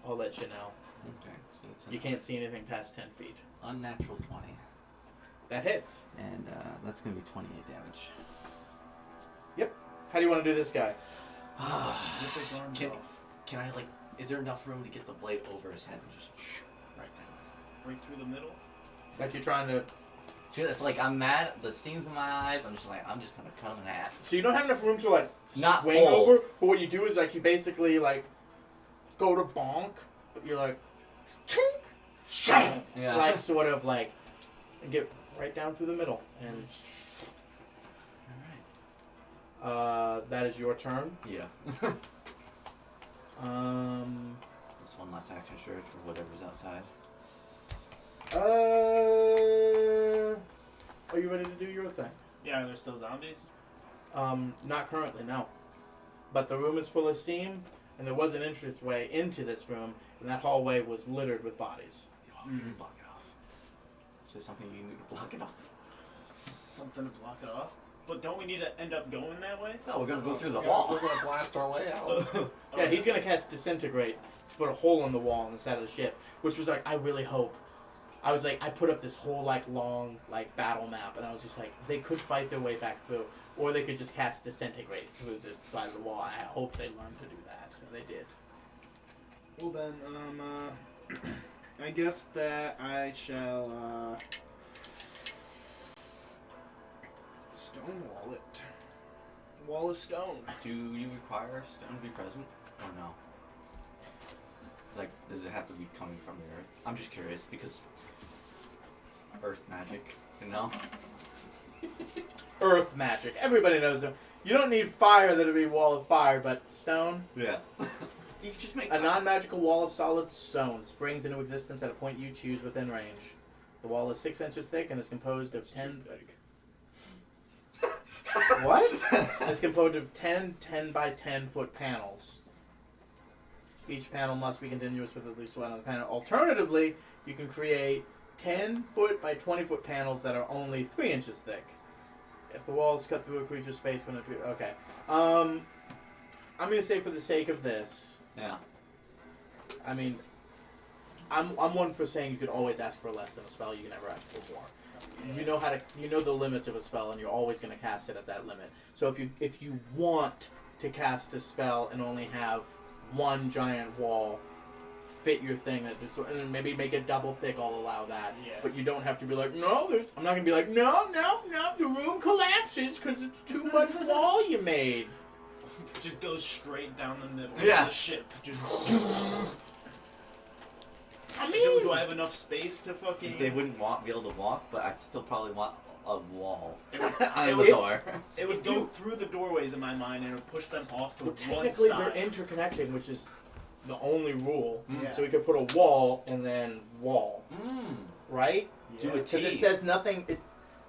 Speaker 3: I'll let you know.
Speaker 1: Okay, so it's
Speaker 3: You
Speaker 1: an
Speaker 3: can't see anything past 10 feet.
Speaker 1: unnatural 20.
Speaker 3: That hits.
Speaker 1: And that's going to be 28 damage.
Speaker 3: How do you want to do this guy?
Speaker 5: Rip his arms
Speaker 1: Can-
Speaker 5: off.
Speaker 1: Can I, like, is there enough room to get the blade over his head and just right there?
Speaker 5: Right through the middle.
Speaker 3: Like you're trying to...
Speaker 1: Dude, it's like I'm mad, the steam's in my eyes, I'm just like, I'm just going to cut him in half.
Speaker 3: So you don't have enough room to, like,
Speaker 1: Not
Speaker 3: swing
Speaker 1: full.
Speaker 3: over, but what you do is, like, you basically, like, go to bonk, but you're like, chink, shang,
Speaker 1: Yeah.
Speaker 3: like, sort of, like, and get right down through the middle. And
Speaker 1: Alright.
Speaker 3: that is your turn.
Speaker 1: Yeah. Just one last action surge for whatever's outside.
Speaker 3: Are you ready to do your thing?
Speaker 5: Yeah, there's still zombies.
Speaker 3: Not currently, no. But the room is full of steam, and there was an entranceway into this room, and that hallway was littered with bodies.
Speaker 1: You can block it off. Is there something you need to block it off?
Speaker 5: Something to block it off. But don't we need to end up going that way?
Speaker 1: No, we're gonna go through the
Speaker 2: Yeah,
Speaker 1: wall.
Speaker 2: We're gonna blast our way out.
Speaker 3: Yeah, he's gonna cast Disintegrate to put a hole in the wall on the side of the ship, which was like, I really hope. I was like, I put up this whole like long like battle map, and I was just like, they could fight their way back through, or they could just cast Disintegrate through this side of the wall. I hope they learned to do that, and they did.
Speaker 4: Well then, I guess that I shall stonewall it. Wall of stone.
Speaker 1: Do you require stone to be present, or no? Like, does it have to be coming from the earth? I'm just curious because earth magic, you know?
Speaker 3: Earth magic. Everybody knows them. You don't need fire that'll be wall of fire, but stone.
Speaker 1: Yeah. You can just make
Speaker 3: A non-magical wall of solid stone springs into existence at a point you choose within range. The wall is 6 inches thick and is composed of 10. What? It's composed of 10 by 10 foot panels. Each panel must be continuous with at least one other panel. Alternatively, you can create 10 foot by 20 foot panels that are only 3 inches thick. If the wall is cut through a creature's space when it... Okay. I'm going to say for the sake of this...
Speaker 1: Yeah.
Speaker 3: I mean, I'm one for saying you could always ask for less than a spell. You can never ask for more. You know the limits of a spell, and you're always going to cast it at that limit. So if you want to cast a spell and only have one giant wall fit your thing, and then maybe make it double thick, I'll allow that.
Speaker 5: Yeah.
Speaker 3: But you don't have to be like, no, I'm not going to be like, no, the room collapses because it's too much wall you made.
Speaker 5: Just goes straight down the middle
Speaker 1: Yeah.
Speaker 5: of the ship. Just
Speaker 3: I
Speaker 5: Do I have enough space to fucking?
Speaker 1: They wouldn't be able to walk, but I'd still probably want a wall
Speaker 5: it
Speaker 1: on the
Speaker 5: would-
Speaker 1: door.
Speaker 5: It would
Speaker 3: If
Speaker 5: go
Speaker 3: you-
Speaker 5: through the doorways in my mind and it would push them off to
Speaker 3: Well,
Speaker 5: one
Speaker 3: technically, they're
Speaker 5: side.
Speaker 3: interconnected, which is the only rule.
Speaker 5: Yeah.
Speaker 3: So we could put a wall and then wall, right?
Speaker 1: Do
Speaker 5: Yeah.
Speaker 1: a
Speaker 3: Because it
Speaker 1: T.
Speaker 3: says nothing.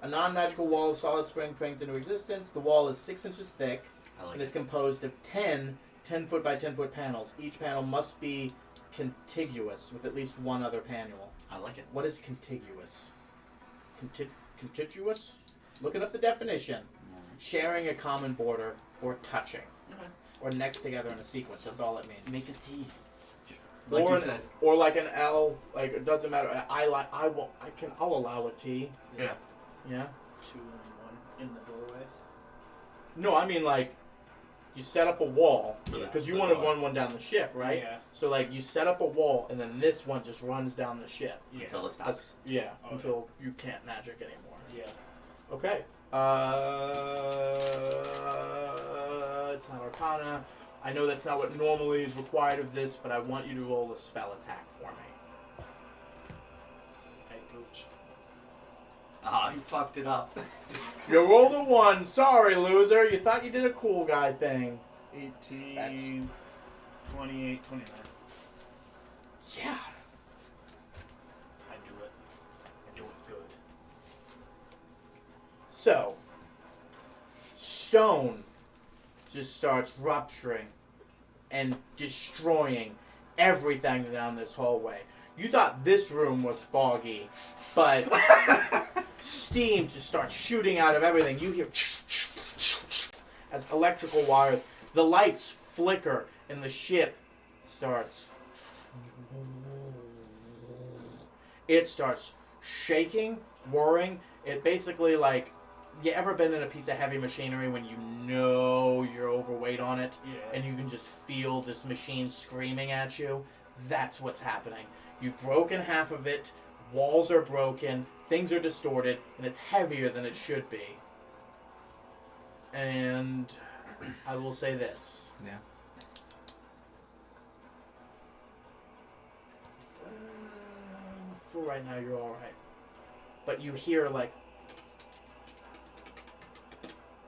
Speaker 3: A non-magical wall of solid spring springs into existence. The wall is 6 inches thick
Speaker 1: I like
Speaker 3: and is
Speaker 1: it.
Speaker 3: composed of 10 10-foot by 10-foot panels. Each panel must be contiguous with at least one other panel.
Speaker 1: I like it.
Speaker 3: What is contiguous? Contiguous? Looking up the definition. Sharing a common border or touching.
Speaker 1: Okay.
Speaker 3: Or next together in a sequence. That's all it means.
Speaker 1: Make a T. Just like
Speaker 3: or
Speaker 1: you
Speaker 3: an,
Speaker 1: said.
Speaker 3: or like an L. Like it doesn't matter. I'll allow a T.
Speaker 1: Yeah.
Speaker 3: Yeah.
Speaker 5: 2 and 1 in the doorway.
Speaker 3: No, I mean like you set up a wall
Speaker 1: For the-
Speaker 3: because you
Speaker 1: the
Speaker 3: want to
Speaker 1: door.
Speaker 3: run one down the ship, right?
Speaker 5: Yeah.
Speaker 3: So like you set up a wall and then this one just runs down the ship.
Speaker 5: Yeah.
Speaker 1: Until it stops.
Speaker 3: Yeah,
Speaker 5: Okay.
Speaker 3: until you can't magic anymore.
Speaker 5: Yeah.
Speaker 3: Okay. It's not Arcana. I know that's not what normally is required of this, but I want you to roll a spell attack for me.
Speaker 5: Hey, coach.
Speaker 1: Ah, you fucked it up.
Speaker 3: You rolled a 1. Sorry, loser. You thought you did a cool guy thing.
Speaker 5: 18,
Speaker 3: That's-
Speaker 5: 28, 29.
Speaker 3: Yeah.
Speaker 5: I do it. I do it good.
Speaker 3: So, stone just starts rupturing and destroying everything down this hallway. You thought this room was foggy, but steam just starts shooting out of everything. You hear as electrical wires, the lights flicker, and the ship starts. It starts shaking, whirring. It basically like, you ever been in a piece of heavy machinery when you know you're overweight on it
Speaker 5: Yeah.
Speaker 3: and you can just feel this machine screaming at you? That's what's happening. You've broken half of it, walls are broken, things are distorted, and it's heavier than it should be. And I will say this.
Speaker 1: Yeah.
Speaker 3: For right now, you're alright. But you hear, like,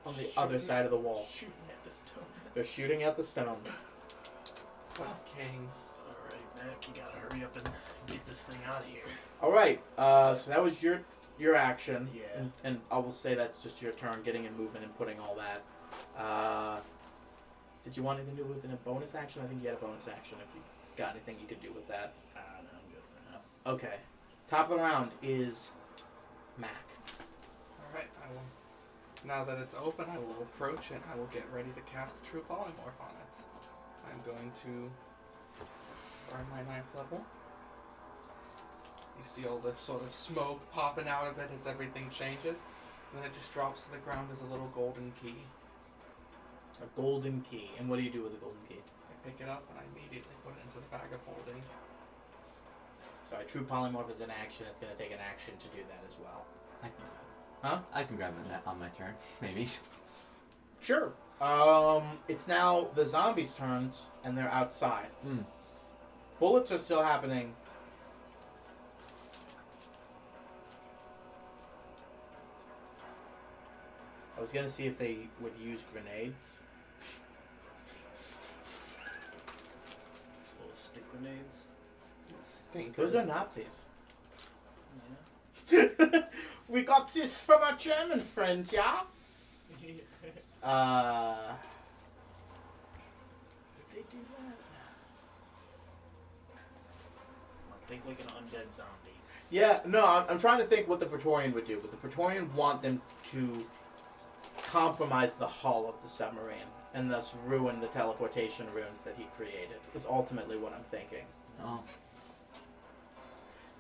Speaker 3: on the other side of the wall.
Speaker 5: Shooting at the stone.
Speaker 3: They're shooting at the stone.
Speaker 2: Well, kings.
Speaker 5: Alright, Mac, you gotta hurry up and get this thing out of here.
Speaker 3: Alright, so that was your action.
Speaker 5: Yeah.
Speaker 3: And I will say that's just your turn, getting in movement and putting all that. Did you want anything to do with a bonus action? I think you had a bonus action if you got anything you could do with that.
Speaker 5: No, I'm good for now.
Speaker 3: Okay. Top of the round is Mac.
Speaker 2: Alright, I will. Now that it's open, I will approach and I will get ready to cast a true polymorph on it. I'm going to burn my 9th level. You see all the sort of smoke popping out of it as everything changes. And then it just drops to the ground as a little golden key.
Speaker 3: A golden key. And what do you do with the golden key?
Speaker 2: I pick it up and I immediately put it into the bag of holding.
Speaker 3: Sorry, true polymorph is an action. It's going to take an action to do that as well.
Speaker 1: I can grab it.
Speaker 3: Huh?
Speaker 1: I can grab it on my turn, maybe.
Speaker 3: Sure. It's now the zombies' turns, and they're outside.
Speaker 1: Hmm.
Speaker 3: Bullets are still happening. I was gonna see if they would use grenades.
Speaker 5: Just little stick grenades.
Speaker 2: Stinkers.
Speaker 3: Those are Nazis.
Speaker 5: Yeah.
Speaker 3: We got this from our German friends, yeah?
Speaker 5: Would they do that? I think like an undead zombie.
Speaker 3: Yeah, no, I'm trying to think what the Praetorian would do. Would the Praetorian want them to compromise the hull of the submarine and thus ruin the teleportation runes that he created? Is ultimately what I'm thinking.
Speaker 1: Oh.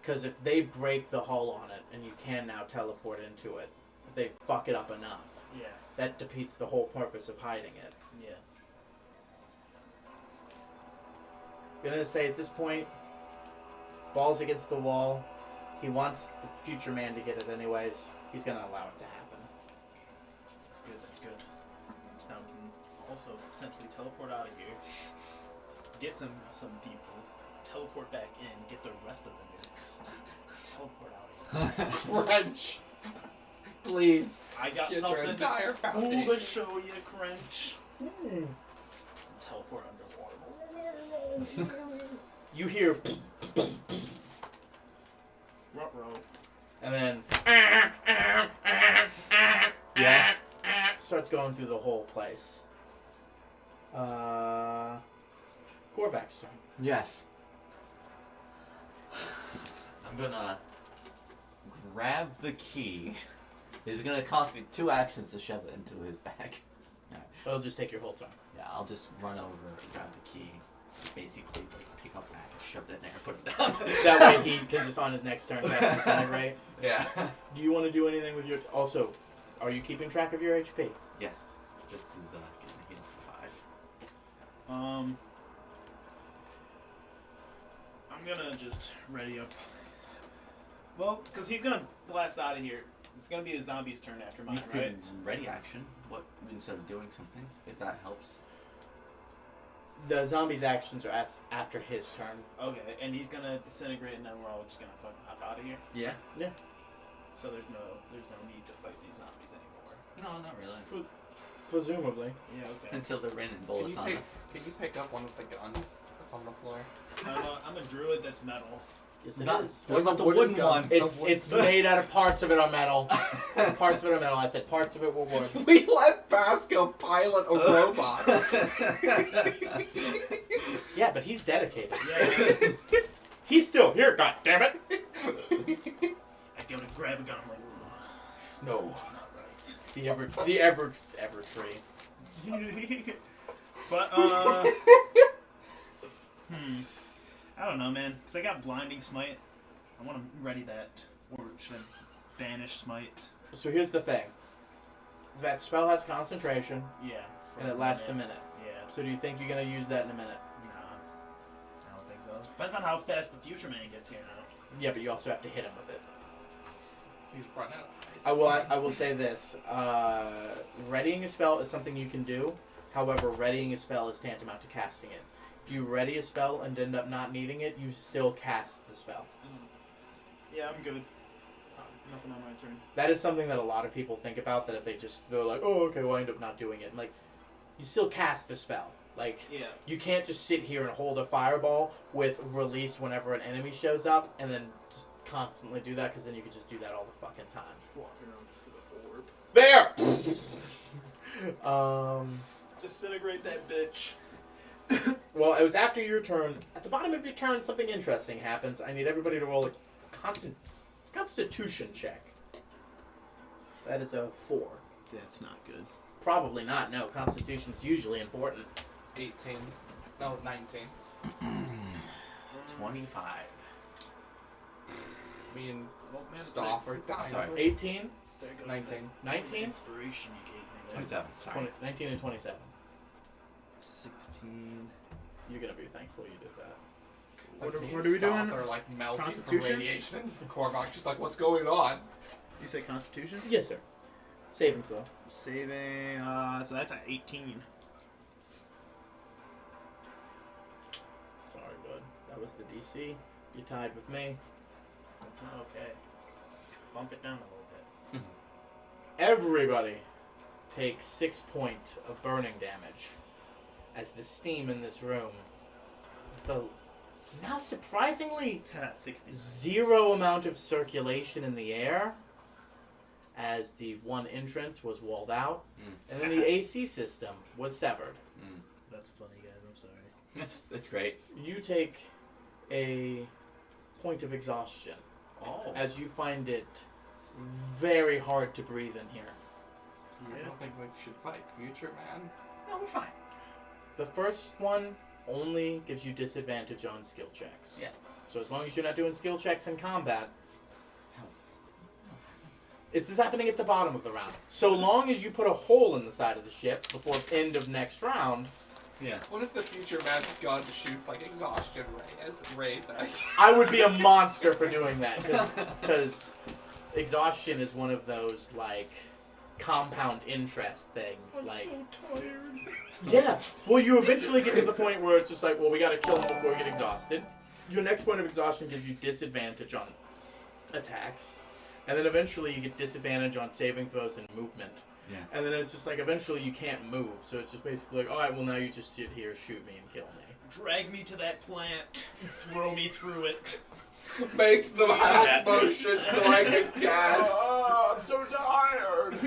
Speaker 3: Because if they break the hull on it and you can now teleport into it, if they fuck it up enough,
Speaker 5: Yeah.
Speaker 3: that defeats the whole purpose of hiding it.
Speaker 5: Yeah.
Speaker 3: I'm gonna say at this point, ball's against the wall. He wants the future man to get it anyways. He's gonna allow it to happen.
Speaker 5: That's good, that's good. So now we can also potentially teleport out of here. Get some people. teleport back in, get the rest of the nukes, teleport out of here.
Speaker 2: Wrench. Please.
Speaker 5: I got
Speaker 2: Get your
Speaker 5: something
Speaker 2: entire
Speaker 5: cool
Speaker 2: foundation.
Speaker 5: to show you, Crunch. Teleport underwater.
Speaker 3: You hear,
Speaker 5: Ruh-roh.
Speaker 3: and then
Speaker 1: Yeah.
Speaker 3: starts going through the whole place. Korvac's turn.
Speaker 1: Yes. I'm gonna grab the key. It's gonna cost me 2 actions to shove it into his bag.
Speaker 3: It'll just take your whole turn.
Speaker 1: Yeah, I'll just run over, grab the key, basically like pick up bag and shove it in there and put it down.
Speaker 3: That way he can just on his next turn cast Disintegrate.
Speaker 1: Yeah.
Speaker 3: Do you want to do anything with your... Also, are you keeping track of your HP?
Speaker 1: Yes. This is getting a heal for 5.
Speaker 5: I'm gonna just ready up. Well, because he's gonna blast out of here. It's gonna be the zombie's turn after mine,
Speaker 1: You could
Speaker 5: right?
Speaker 1: ready action. What instead of doing something, if that helps.
Speaker 3: The zombie's actions are after his turn.
Speaker 5: Okay, and he's gonna disintegrate, and then we're all just gonna fucking hop out of here.
Speaker 1: Yeah.
Speaker 5: So there's no need to fight these zombies anymore.
Speaker 1: No, not really.
Speaker 3: Presumably.
Speaker 5: Yeah, okay.
Speaker 1: Until they're raining
Speaker 2: Can
Speaker 1: bullets
Speaker 2: you,
Speaker 1: on
Speaker 2: pick,
Speaker 1: us.
Speaker 2: can you pick up one of the guns that's on the floor?
Speaker 5: I'm a druid that's metal.
Speaker 3: Yes, it
Speaker 1: Not-
Speaker 3: is.
Speaker 1: What about the
Speaker 2: wooden
Speaker 1: wooden
Speaker 2: gun?
Speaker 1: one?
Speaker 3: It's made out of parts of it are metal. Parts of it are metal. I said parts of it were wood.
Speaker 2: We let Basco pilot a robot.
Speaker 3: Yeah, but he's dedicated.
Speaker 5: Yeah.
Speaker 3: He's still here, God damn it!
Speaker 5: I go to grab a gun. I'm like,
Speaker 3: No.
Speaker 5: not right.
Speaker 3: The ever tree.
Speaker 5: But I don't know, man. Cause I got blinding smite. I want to ready that, or should I banish smite?
Speaker 3: So here's the thing. That spell has concentration,
Speaker 5: Yeah. for
Speaker 3: and it lasts a minute.
Speaker 5: Yeah.
Speaker 3: So do you think you're gonna use that in a minute?
Speaker 5: Nah. I don't think so. Depends on how fast the future man gets here now.
Speaker 3: Yeah, but you also have to hit him with it.
Speaker 2: He's running out of ice.
Speaker 3: I will say this. Readying a spell is something you can do. However, readying a spell is tantamount to casting it. If you ready a spell and end up not needing it, you still cast the spell.
Speaker 5: Yeah, I'm good. Nothing on my turn.
Speaker 3: That is something that a lot of people think about, that if they're like, oh, okay, well, I end up not doing it. And, like, you still cast the spell. Like,
Speaker 5: Yeah.
Speaker 3: you can't just sit here and hold a fireball with release whenever an enemy shows up and then just constantly do that, because then you could just do that all the fucking time.
Speaker 5: Walking around just with an orb.
Speaker 3: There!
Speaker 5: Disintegrate that bitch.
Speaker 3: Well, it was after your turn. At the bottom of your turn, something interesting happens. I need everybody to roll a Constitution check. That is a 4.
Speaker 5: That's not good.
Speaker 3: Probably not. No, Constitution's usually important.
Speaker 2: 18. No, 19.
Speaker 1: 25.
Speaker 2: Me and
Speaker 5: Well, man,
Speaker 2: Stoff are dying.
Speaker 1: sorry.
Speaker 3: 18,
Speaker 5: There goes
Speaker 2: 19.
Speaker 3: 19,
Speaker 5: inspiration you gave me there.
Speaker 1: 27. Sorry.
Speaker 3: 20, 19 and 27.
Speaker 1: 16.
Speaker 3: You're going to be thankful you did that.
Speaker 2: Like,
Speaker 5: What
Speaker 2: me
Speaker 5: are
Speaker 2: and
Speaker 5: we
Speaker 2: Stoff
Speaker 5: doing?
Speaker 2: are like melting from
Speaker 5: Constitution?
Speaker 2: radiation. And Korvac's just like, what's going on?
Speaker 5: You say Constitution?
Speaker 3: Yes, sir. Save and throw.
Speaker 5: Saving, so that's an 18.
Speaker 3: Sorry, bud. That was the DC. You tied with me.
Speaker 5: That's not okay. Bump it down a little bit.
Speaker 3: Everybody takes 6 points of burning damage as the steam in this room, the now surprisingly
Speaker 5: 60.
Speaker 3: 0 amount of circulation in the air, as the one entrance was walled out, and then the AC system was severed.
Speaker 5: That's funny, guys. I'm sorry.
Speaker 1: It's great.
Speaker 3: You take a point of exhaustion
Speaker 1: Oh.
Speaker 3: as you find it very hard to breathe in here.
Speaker 2: I don't think we should fight Future Man.
Speaker 1: No, we're fine.
Speaker 3: The first one only gives you disadvantage on skill checks.
Speaker 1: Yeah.
Speaker 3: So as long as you're not doing skill checks in combat, this is happening at the bottom of the round. So long as you put a hole in the side of the ship before end of next round,
Speaker 1: Yeah.
Speaker 2: What if the Future Man's gun shoots like exhaustion rays at you?
Speaker 3: I would be a monster for doing that, because exhaustion is one of those like compound interest things.
Speaker 5: I'm
Speaker 3: like,
Speaker 5: so tired.
Speaker 3: yeah. Well, you eventually get to the point where it's just like, well, we got to kill him before we get exhausted. your next point of exhaustion gives you disadvantage on attacks, and then eventually you get disadvantage on saving throws and movement.
Speaker 1: Yeah.
Speaker 3: And then it's just like eventually you can't move, so it's just basically like, all right, well now you just sit here, shoot me, and kill me.
Speaker 5: Drag me to that plant. Throw me through it.
Speaker 2: Make the last motion so I can cast.
Speaker 3: Oh, I'm so tired.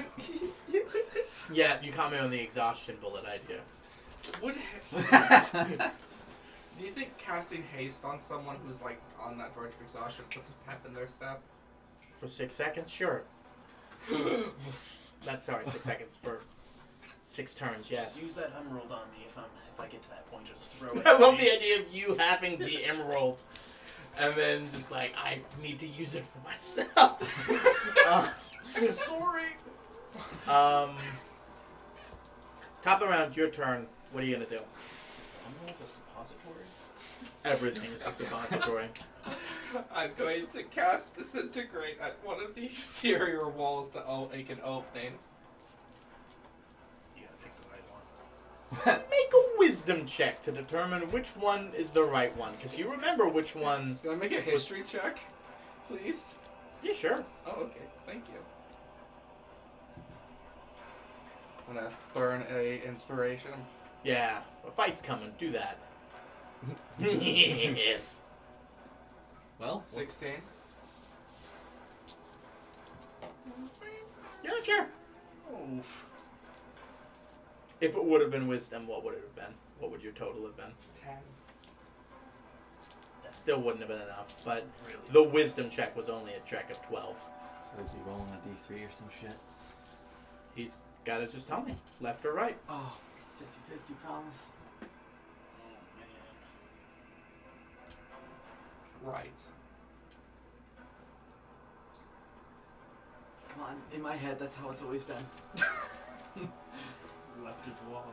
Speaker 3: Yeah, you caught me on the exhaustion bullet idea.
Speaker 2: Would do you think casting haste on someone who's like on that verge of exhaustion puts a pep in their step?
Speaker 3: For 6 seconds, sure. That's 6 seconds for 6 turns. Yes.
Speaker 5: Just use that emerald on me if I get to that point. Just throw it.
Speaker 3: I
Speaker 5: at
Speaker 3: love
Speaker 5: me.
Speaker 3: the idea of you having the emerald, and then just like I need to use it for myself.
Speaker 5: Sorry.
Speaker 3: Top of the round, your turn. What are you gonna do?
Speaker 5: Is the emerald a suppository?
Speaker 3: Everything is a suppository.
Speaker 2: I'm going to cast Disintegrate at one of the exterior walls to make an opening.
Speaker 5: You gotta pick the right one.
Speaker 3: Make a wisdom check to determine which one is the right one, because you remember which one.
Speaker 2: Can I make a history check, please?
Speaker 3: Yeah, sure.
Speaker 2: Oh, okay. Thank you. I'm gonna burn a inspiration.
Speaker 3: Yeah, a fight's coming. Do that. Yes.
Speaker 1: Well,
Speaker 2: 16.
Speaker 3: Yeah, sure.
Speaker 5: Oof.
Speaker 3: If it would have been wisdom, what would it have been? What would your total have been?
Speaker 2: 10.
Speaker 3: That still wouldn't have been enough, but
Speaker 5: Really?
Speaker 3: the wisdom check was only a check of 12.
Speaker 1: so is he rolling a D3 or some shit?
Speaker 3: He's gotta just tell me, left or right.
Speaker 1: Oh, 50-50 promise.
Speaker 5: Oh man.
Speaker 2: Right.
Speaker 1: Come on, in my head, that's how it's always been.
Speaker 5: Left as well.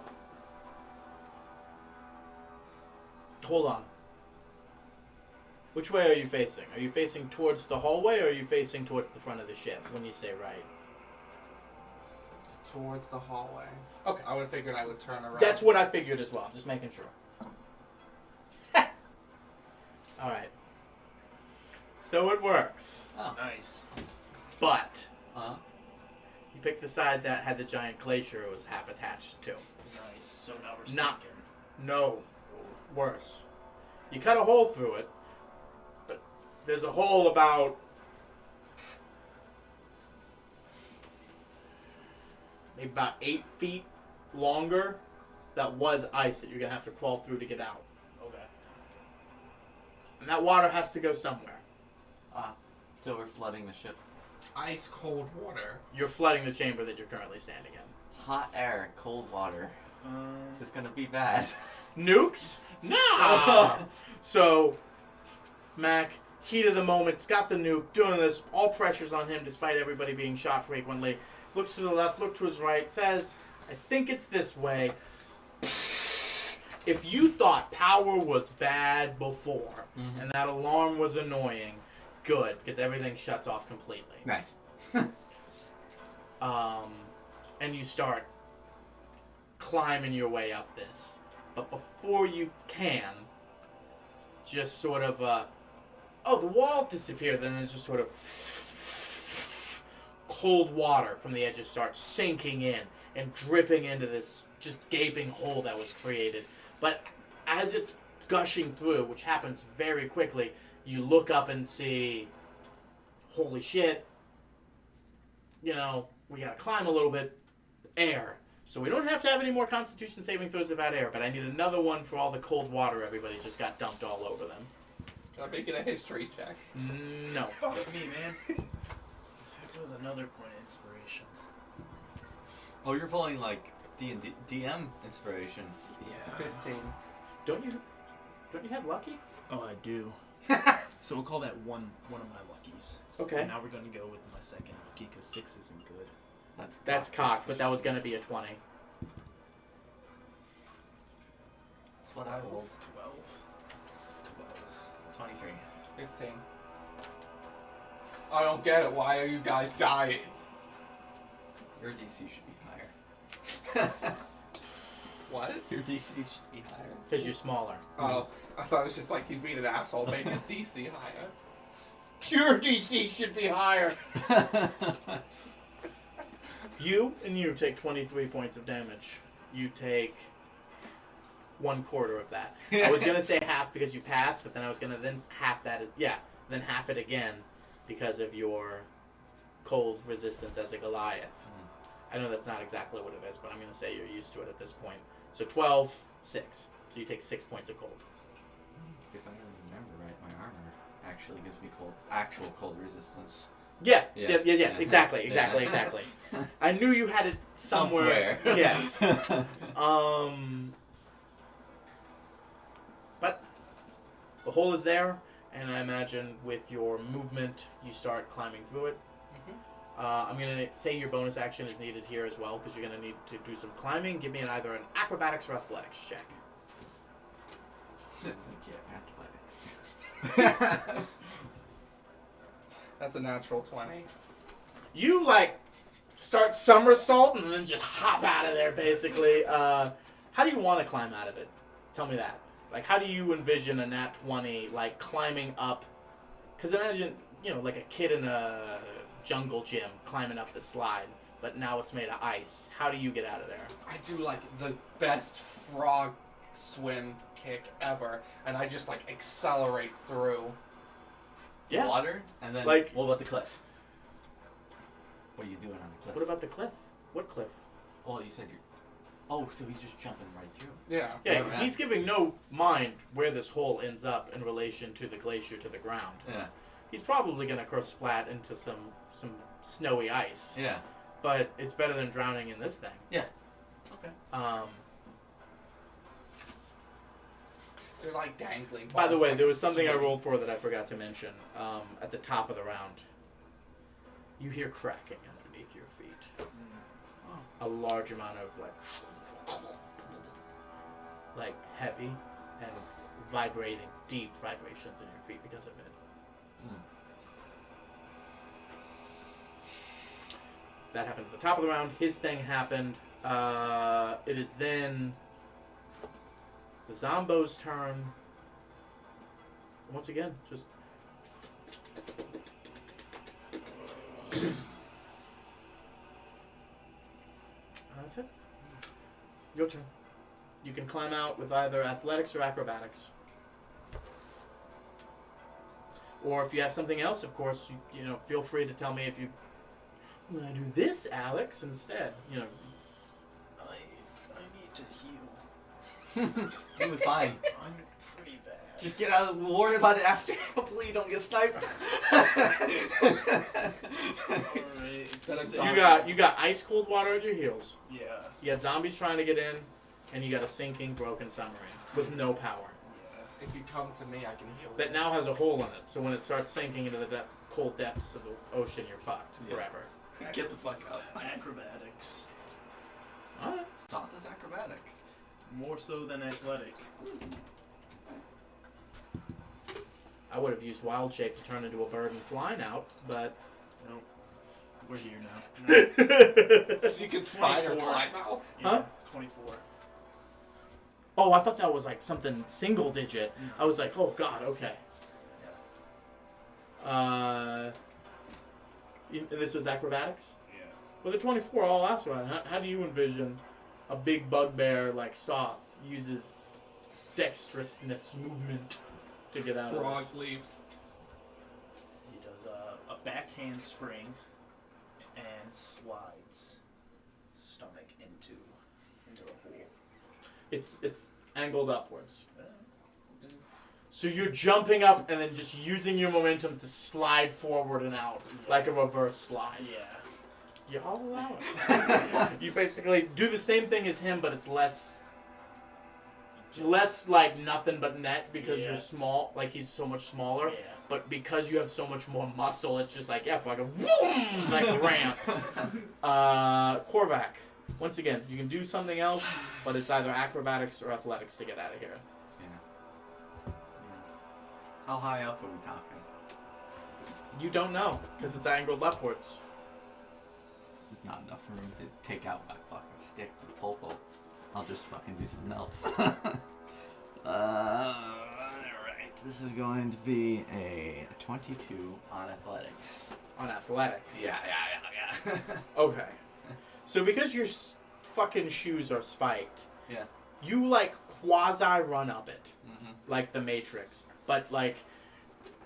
Speaker 3: Hold on. Which way are you facing? Are you facing towards the hallway, or are you facing towards the front of the ship when you say right?
Speaker 2: Towards the hallway. Okay. I would have figured I would turn around.
Speaker 3: That's what I figured as well, just making sure. Alright. So it works.
Speaker 1: Oh.
Speaker 5: Nice.
Speaker 3: But
Speaker 1: Uh-huh.
Speaker 3: you picked the side that had the giant glacier it was half attached to.
Speaker 5: Nice. So now we're
Speaker 3: Not-
Speaker 5: sinking.
Speaker 3: No. Worse. You cut a hole through it, but there's a hole about maybe about 8 feet longer that was ice that you're gonna have to crawl through to get out.
Speaker 5: Okay.
Speaker 3: And that water has to go somewhere.
Speaker 1: So we're flooding the ship.
Speaker 2: Ice cold water.
Speaker 3: You're flooding the chamber that you're currently standing in.
Speaker 1: Hot air, cold water. This is gonna be bad.
Speaker 3: Nukes? Nah! So, Mac, heat of the moment's got the nuke, doing this, all pressure's on him despite everybody being shot frequently. Looks to the left, look to his right, says, I think it's this way. If you thought power was bad before, and that alarm was annoying, good, because everything shuts off completely.
Speaker 1: Nice.
Speaker 3: And you start climbing your way up this. But before you can, just sort of, the wall disappeared, then there's just sort of cold water from the edges starts sinking in and dripping into this just gaping hole that was created. But as it's gushing through, which happens very quickly, you look up and see, holy shit, we gotta climb a little bit, air. So we don't have to have any more Constitution saving throws about air, but I need another one for all the cold water everybody just got dumped all over them.
Speaker 2: Can I make it a history check?
Speaker 3: No.
Speaker 5: Fuck me, man. There goes another point of inspiration.
Speaker 1: Oh, you're pulling like DM inspirations.
Speaker 5: Yeah.
Speaker 2: 15.
Speaker 3: Don't you have lucky?
Speaker 5: Oh, I do. So we'll call that one of my luckies.
Speaker 3: Okay.
Speaker 5: And now we're gonna go with my second lucky because 6 isn't good.
Speaker 3: That's cocked, but that was gonna be a 20.
Speaker 1: That's what I rolled.
Speaker 5: 12.
Speaker 1: 23.
Speaker 2: 15. I don't get it. Why are you guys dying?
Speaker 1: Your DC should be higher.
Speaker 2: What?
Speaker 1: Your DC should be higher.
Speaker 3: Because you're smaller.
Speaker 2: Oh, I thought it was just like he's being an asshole, making his DC higher.
Speaker 3: Your DC should be higher. You and you take 23 points of damage. You take 1/4 of that. I was gonna say half because you passed, but then I was gonna then half that. Then half it again because of your cold resistance as a Goliath. I know that's not exactly what it is, but I'm gonna say you're used to it at this point. So 12, 6. So you take 6 points of cold.
Speaker 1: If I remember right, my armor actually gives me actual cold resistance.
Speaker 3: Yes,
Speaker 1: Yeah.
Speaker 3: exactly. I knew you had it somewhere. Yes. But the hole is there, and I imagine with your movement, you start climbing through it. I'm going to say your bonus action is needed here as well, because you're going to need to do some climbing. Give me either an acrobatics or athletics check.
Speaker 1: Athletics.
Speaker 2: That's a natural 20.
Speaker 3: You, start somersaulting and then just hop out of there, basically. How do you want to climb out of it? Tell me that. How do you envision a nat 20, climbing up? Because imagine, like a kid in a jungle gym climbing up the slide, but now it's made of ice. How do you get out of there?
Speaker 2: I do the best frog swim kick ever, and I just accelerate through.
Speaker 3: Yeah.
Speaker 1: Water, and then what about the cliff? What are you doing on the cliff?
Speaker 3: What about the cliff? What cliff?
Speaker 1: Oh, you said you're... Oh, so he's just jumping right through.
Speaker 2: Yeah.
Speaker 3: Yeah,
Speaker 1: right.
Speaker 3: he's giving no mind where this hole ends up in relation to the glacier to the ground.
Speaker 1: Yeah.
Speaker 3: He's probably going to cross splat into some snowy ice.
Speaker 1: Yeah.
Speaker 3: But it's better than drowning in this thing.
Speaker 1: Yeah. Okay.
Speaker 2: They're dangling.
Speaker 3: By the way,
Speaker 2: balls,
Speaker 3: there was something I
Speaker 2: swimming.
Speaker 3: rolled for that I forgot to mention. At the top of the round, you hear cracking underneath your feet. A large amount of heavy and vibrating, deep vibrations in your feet because of it. That happened at the top of the round. His thing happened. It is then the Zombo's turn. Once again, just that's it. Your turn. You can climb out with either athletics or acrobatics. Or if you have something else, of course, you feel free to tell me if you want to do this, Alex, instead.
Speaker 5: I need to heal.
Speaker 1: You'll be fine.
Speaker 5: I'm pretty bad.
Speaker 1: Just get out of We'll worry about it after. Hopefully you don't get sniped.
Speaker 5: Alright.
Speaker 3: You got ice cold water at your heels.
Speaker 5: Yeah.
Speaker 3: You got zombies trying to get in, and you got a sinking, broken submarine with no power.
Speaker 2: If you come to me, I can heal.
Speaker 3: That now has a hole in it, so when it starts sinking into the cold depths of the ocean, you're fucked forever.
Speaker 1: Get the fuck out.
Speaker 5: Acrobatics.
Speaker 3: Alright.
Speaker 1: Toss is acrobatic.
Speaker 5: More so than athletic.
Speaker 3: I would have used wild shape to turn into a bird and fly out, but
Speaker 5: Nope. We're here now.
Speaker 2: So you can spider
Speaker 5: 24.
Speaker 2: climb out.
Speaker 5: Yeah,
Speaker 3: Huh?
Speaker 5: 24.
Speaker 3: oh, I thought that was something single digit. I was like, oh god, okay. And this was acrobatics?
Speaker 5: Yeah.
Speaker 3: With a 24, I'll ask about it. How do you envision a big bugbear like Soth uses dexterousness movement to get out
Speaker 2: Frog
Speaker 3: of this?
Speaker 2: leaps.
Speaker 5: He does a backhand spring and slides stomach into the hole.
Speaker 3: It's angled upwards. So you're jumping up and then just using your momentum to slide forward and out like a reverse slide.
Speaker 5: Yeah.
Speaker 3: Y'all allow it. You basically do the same thing as him, but it's less like nothing but net because
Speaker 5: Yeah.
Speaker 3: you're small. Like he's so much smaller.
Speaker 5: Yeah.
Speaker 3: But because you have so much more muscle, it's just fucking whoom, like a ramp. Korvac. Once again, you can do something else, but it's either acrobatics or athletics to get out of here.
Speaker 1: Yeah. How high up are we talking?
Speaker 3: You don't know because it's angled upwards.
Speaker 1: There's not enough room to take out my fucking stick to Popo. I'll just fucking do something else. Alright, this is going to be a 22 on athletics.
Speaker 3: On athletics.
Speaker 1: Yeah.
Speaker 3: Okay. So because your fucking shoes are spiked,
Speaker 1: Yeah.
Speaker 3: you like quasi run up it,
Speaker 1: Mm-hmm.
Speaker 3: like the Matrix. But like,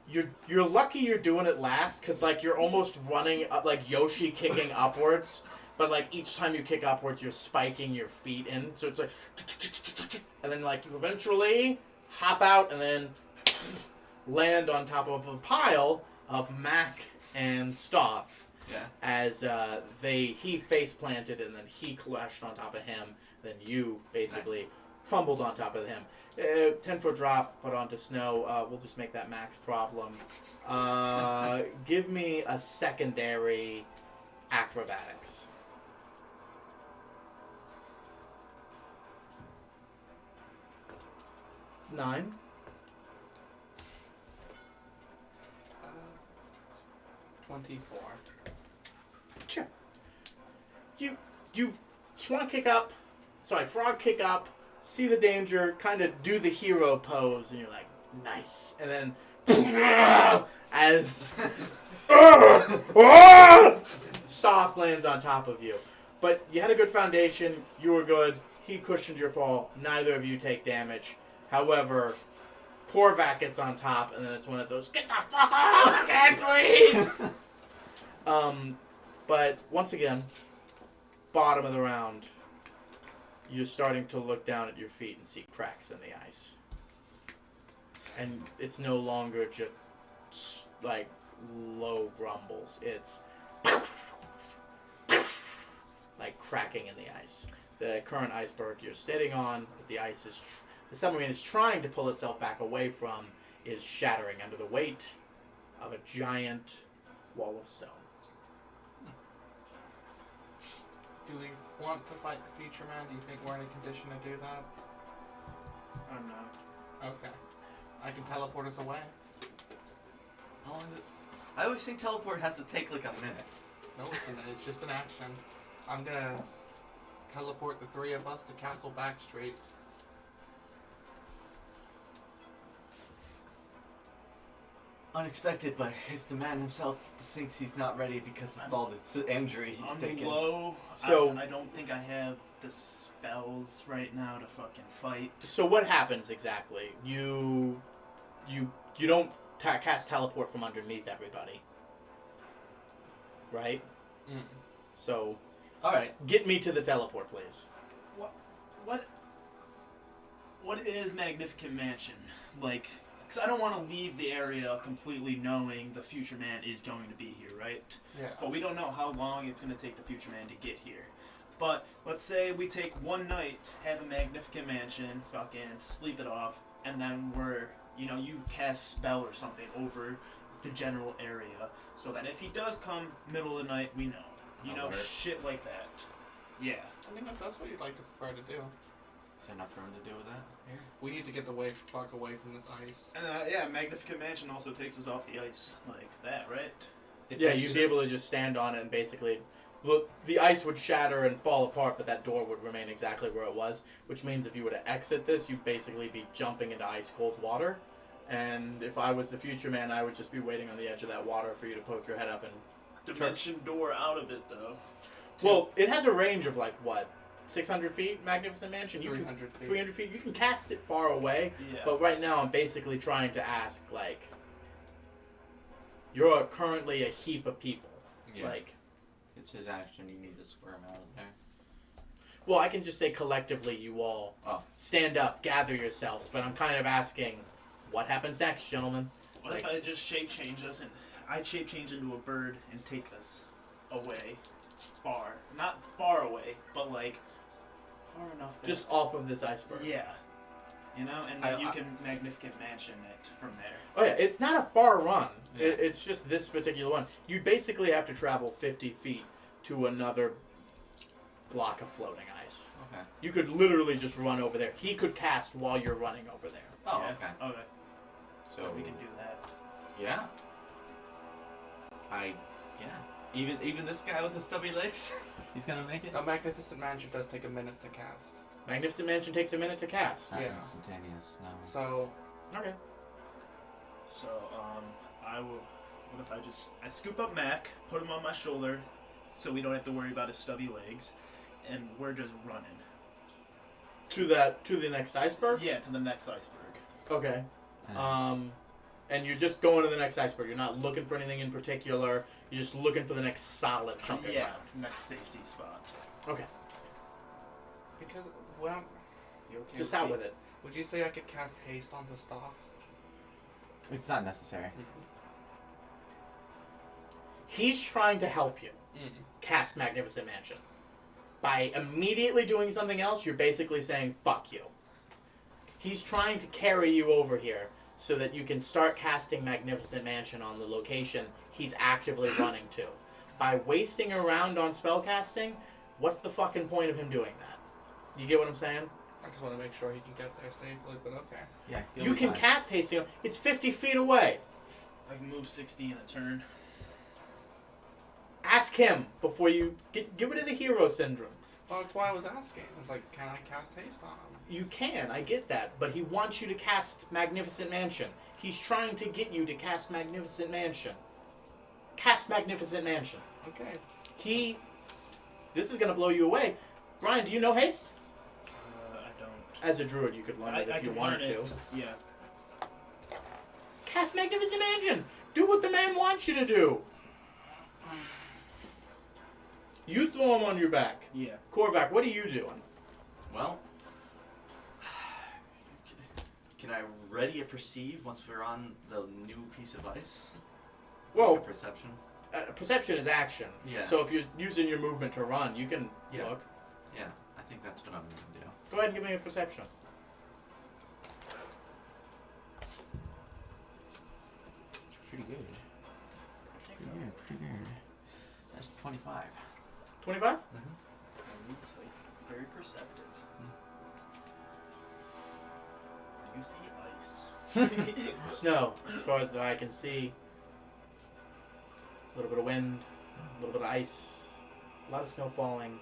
Speaker 3: you're lucky you're doing it last, cause like you're almost running up like Yoshi kicking upwards. But like each time you kick upwards, you're spiking your feet in. So it's like, and then like you eventually hop out and then land on top of a pile of Mac and Stoff.
Speaker 1: Yeah.
Speaker 3: As he face planted and then he clashed on top of him. Then you basically fumbled on top of him. 10-foot drop, put onto snow. We'll just make that Mac's problem. Give me a secondary acrobatics. 9.
Speaker 2: 24.
Speaker 3: Sure. You frog kick up, see the danger, kind of do the hero pose, and you're like, nice. And then, as Soft lands on top of you. But you had a good foundation, you were good, he cushioned your fall, neither of you take damage. However, Korvac gets on top, and then it's one of those, get the fuck off, I can't breathe! But once again, bottom of the round, you're starting to look down at your feet and see cracks in the ice. And it's no longer just like low grumbles. It's like cracking in the ice. The current iceberg you're sitting on, the submarine is trying to pull itself back away from, is shattering under the weight of a giant wall of stone.
Speaker 2: Do we want to fight the Future Man? Do you think we're in a condition to do that?
Speaker 5: I'm not.
Speaker 2: Okay. I can teleport us away.
Speaker 1: How long is it? I always think teleport has to take like a minute.
Speaker 2: No, it's just an action. I'm gonna teleport the three of us to Castle Backstreet.
Speaker 1: Unexpected, but if the man himself thinks he's not ready because of all the injury he's
Speaker 5: I'm
Speaker 1: taken.
Speaker 5: low.
Speaker 3: So-
Speaker 5: I don't think I have the spells right now to fucking fight.
Speaker 3: So what happens exactly? You don't cast teleport from underneath everybody, right?
Speaker 2: Mm.
Speaker 3: So
Speaker 1: Alright.
Speaker 3: get me to the teleport, please.
Speaker 5: What is Magnificent Mansion? Like, because I don't want to leave the area completely knowing the Future Man is going to be here, right?
Speaker 2: Yeah.
Speaker 5: But we don't know how long it's going to take the Future Man to get here. But let's say we take one night, have a Magnificent Mansion, fucking sleep it off, and then you cast spell or something over the general area, so that if he does come middle of the night, we know.
Speaker 1: Alert.
Speaker 5: Shit like that. Yeah.
Speaker 2: I mean, if that's what you'd like to prefer to do.
Speaker 1: Is there enough room to do with that here?
Speaker 2: We need to get the fuck away from this ice.
Speaker 5: And Magnificent Mansion also takes us off the ice like that, right?
Speaker 3: Yeah, you'd be able to just stand on it and basically, the ice would shatter and fall apart, but that door would remain exactly where it was, which means if you were to exit this, you'd basically be jumping into ice cold water. And if I was the Future Man, I would just be waiting on the edge of that water for you to poke your head up and...
Speaker 5: Dimension door out of it, though.
Speaker 3: Well, it has a range of 600 feet, Magnificent Mansion?
Speaker 2: 300 feet.
Speaker 3: 300 feet. You can cast it far away,
Speaker 5: Yeah.
Speaker 3: but right now I'm basically trying to ask, you're currently a heap of people.
Speaker 1: Yeah. It's his action, you need to square him out of there.
Speaker 3: Well, I can just say collectively you all stand up, gather yourselves, but I'm kind of asking, what happens next, gentlemen?
Speaker 5: What if I just shape change us and I shape change into a bird and take us away, far, not far away, but far enough that
Speaker 3: Just off of this iceberg.
Speaker 5: yeah, and then you can Magnificent Mansion it from there.
Speaker 3: Oh yeah, it's not a far run.
Speaker 1: Yeah.
Speaker 3: It's just this particular one. You basically have to travel 50 feet to another block of floating ice.
Speaker 1: Okay.
Speaker 3: You could literally just run over there. He could cast while you're running over there.
Speaker 1: Oh,
Speaker 5: Yeah,
Speaker 1: okay.
Speaker 5: Okay.
Speaker 1: So
Speaker 5: So we can do that.
Speaker 1: Yeah. Even this guy with the stubby legs, he's gonna make it.
Speaker 2: A Magnificent Mansion does take a minute to cast.
Speaker 3: Magnificent Mansion takes a minute to cast.
Speaker 1: Not
Speaker 2: Yeah.
Speaker 1: instantaneous. No.
Speaker 2: So
Speaker 3: Okay.
Speaker 5: So, I will. What if I scoop up Mac, put him on my shoulder, so we don't have to worry about his stubby legs, and we're just running.
Speaker 3: To the next iceberg?
Speaker 5: Yeah, to the next iceberg.
Speaker 3: Okay.
Speaker 1: Uh,
Speaker 3: And you're just going to the next iceberg. You're not looking for anything in particular. You're just looking for the next solid chunk of
Speaker 5: Yeah,
Speaker 3: ground.
Speaker 5: next safety spot.
Speaker 3: Okay.
Speaker 2: because well, you okay
Speaker 3: Just
Speaker 2: with
Speaker 3: out
Speaker 2: me?
Speaker 3: with it.
Speaker 2: Would you say I could cast haste onto Staff?
Speaker 1: it's not necessary.
Speaker 3: He's trying to help you cast Magnificent Mansion. By immediately doing something else, you're basically saying, fuck you. He's trying to carry you over here so that you can start casting Magnificent Mansion on the location he's actively running to. By wasting around on spellcasting, what's the fucking point of him doing that? You get what I'm saying?
Speaker 2: I just want to make sure he can get there safely, but okay.
Speaker 1: Yeah. you'll
Speaker 3: You
Speaker 1: be
Speaker 3: can
Speaker 1: fine.
Speaker 3: cast Hasting. It's 50 feet away.
Speaker 5: I can move 60 in a turn.
Speaker 3: Ask him before you get rid of the hero syndrome.
Speaker 2: Well, that's why I was asking. I was like, can I cast haste on him?
Speaker 3: You can, I get that, but he wants you to cast Magnificent Mansion. He's trying to get you to cast Magnificent Mansion. Cast Magnificent Mansion.
Speaker 2: Okay.
Speaker 3: This is gonna blow you away. Brian, do you know haste?
Speaker 5: I don't.
Speaker 3: As a druid, you could learn it if
Speaker 5: I
Speaker 3: you
Speaker 5: can
Speaker 3: wanted
Speaker 5: learn
Speaker 3: to.
Speaker 5: it. Yeah.
Speaker 3: Cast Magnificent Mansion. Do what the man wants you to do. You throw him on your back.
Speaker 5: Yeah.
Speaker 3: Korvac, what are you doing?
Speaker 1: Well, can I ready a perceive once we're on the new piece of ice?
Speaker 3: Whoa.
Speaker 1: Like a perception.
Speaker 3: Perception is action.
Speaker 1: Yeah.
Speaker 3: So if you're using your movement to run, you can
Speaker 1: Yeah.
Speaker 3: look.
Speaker 1: Yeah, I think that's what I'm gonna do.
Speaker 3: Go ahead and give me a perception.
Speaker 1: Pretty good. Pretty good. That's 25.
Speaker 3: 25?
Speaker 5: It's like very perceptive. You see ice.
Speaker 3: Snow, as far as the eye can see. A little bit of wind, a little bit of ice, a lot of snow falling.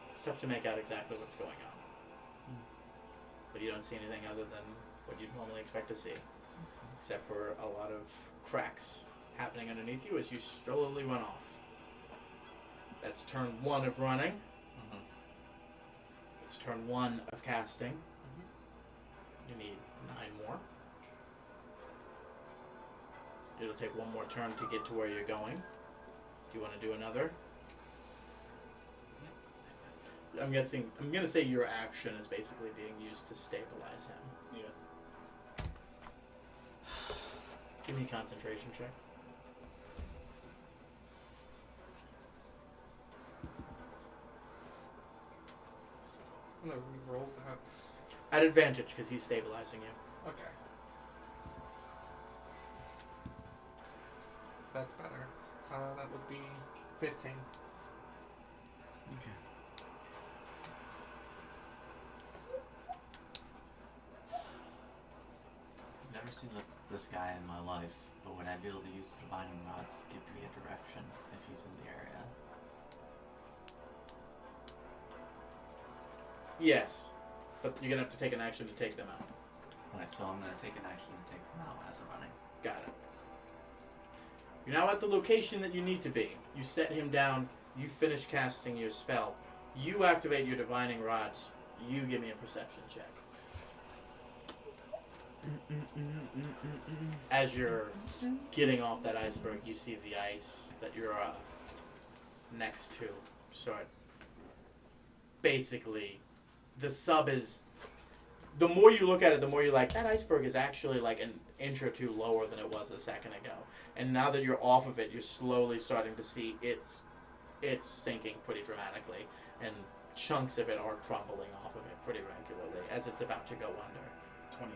Speaker 3: It's tough to make out exactly what's going on. But you don't see anything other than what you'd normally expect to see. Except for a lot of cracks happening underneath you as you slowly run off. That's turn 1 of running.
Speaker 1: Mm-hmm.
Speaker 3: It's turn 1 of casting. You need 9 more. It'll take 1 more turn to get to where you're going. Do you want to do another? I'm gonna say your action is basically being used to stabilize him.
Speaker 5: Yeah.
Speaker 3: Give me a concentration check.
Speaker 2: I'm gonna re-roll that.
Speaker 3: At advantage, because he's stabilizing you.
Speaker 2: Okay. That's better. That would be 15.
Speaker 1: Okay. Never seen this guy in my life, but would I be able to use the divining rods to give me a direction if he's in the area?
Speaker 3: Yes, but you're gonna have to take an action to take them out.
Speaker 1: Okay, so I'm gonna take an action to take them out as I'm running.
Speaker 3: Got it. You're now at the location that you need to be. You set him down. You finish casting your spell. You activate your divining rods. You give me a perception check. As you're getting off that iceberg, you see the ice that you're next to start. Basically, the sub is. The more you look at it, the more you're like, that iceberg is actually like an inch or two lower than it was a second ago. And now that you're off of it, you're slowly starting to see it's sinking pretty dramatically, and chunks of it are crumbling off of it pretty regularly as it's about to go under.
Speaker 5: 28.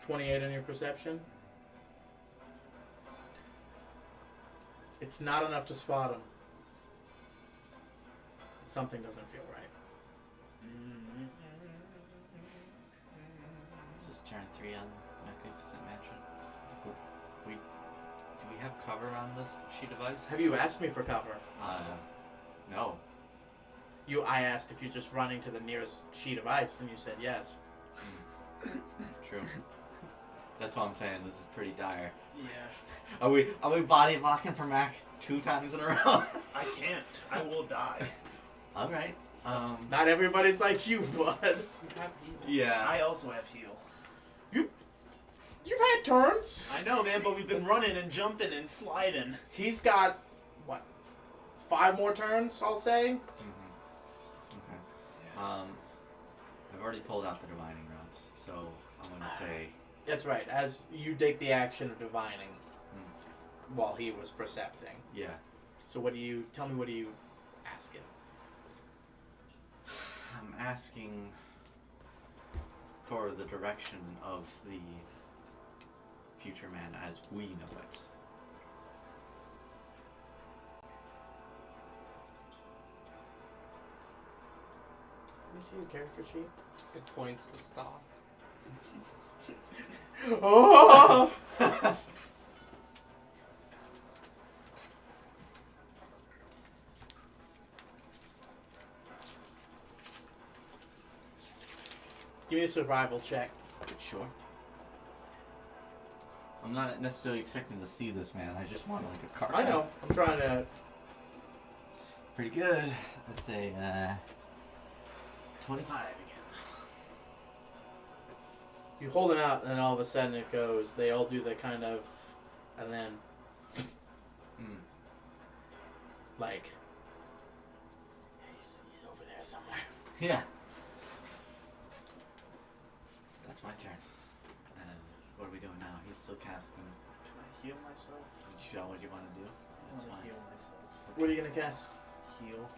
Speaker 3: 28 in your perception? It's not enough to spot him. Something doesn't feel right.
Speaker 1: This is turn 3 on Magnificent Mansion. Do we have cover on this sheet of ice?
Speaker 3: Have you asked me for cover?
Speaker 1: No.
Speaker 3: I asked if you're just running to the nearest sheet of ice, and you said yes.
Speaker 1: True. That's what I'm saying. This is pretty dire.
Speaker 5: Yeah.
Speaker 1: Are we body blocking for Mac 2 times in a row?
Speaker 5: I can't. I will die.
Speaker 1: All right.
Speaker 3: Not everybody's like you, bud.
Speaker 2: You have heal.
Speaker 1: Yeah.
Speaker 5: I also have heal.
Speaker 3: You've had turns.
Speaker 5: I know, man, but we've been running and jumping and sliding.
Speaker 3: He's got, what, 5 more turns, I'll say?
Speaker 1: Okay. I've already pulled out the divining rods, so I'm gonna say.
Speaker 3: That's right, as you take the action of divining while he was percepting.
Speaker 1: Yeah.
Speaker 3: So tell me what are you asking?
Speaker 1: I'm asking for the direction of the future man as we know it.
Speaker 3: Let me see his character sheet.
Speaker 2: It points to stop.
Speaker 3: Oh! Give me a survival check.
Speaker 1: Sure. I'm not necessarily expecting to see this man. I just want like a card.
Speaker 3: I know. I'm trying to.
Speaker 1: Pretty good. Let's say 25 again.
Speaker 3: You hold him out, and then all of a sudden it goes. They all do the kind of, and then like. He's over there somewhere.
Speaker 1: Yeah. That's my turn. And what are we doing now? He's still casting.
Speaker 5: Can I heal myself?
Speaker 1: Is that what you want to do? That's
Speaker 5: I want
Speaker 1: fine.
Speaker 5: to heal myself.
Speaker 3: What are you gonna cast?
Speaker 5: Heal.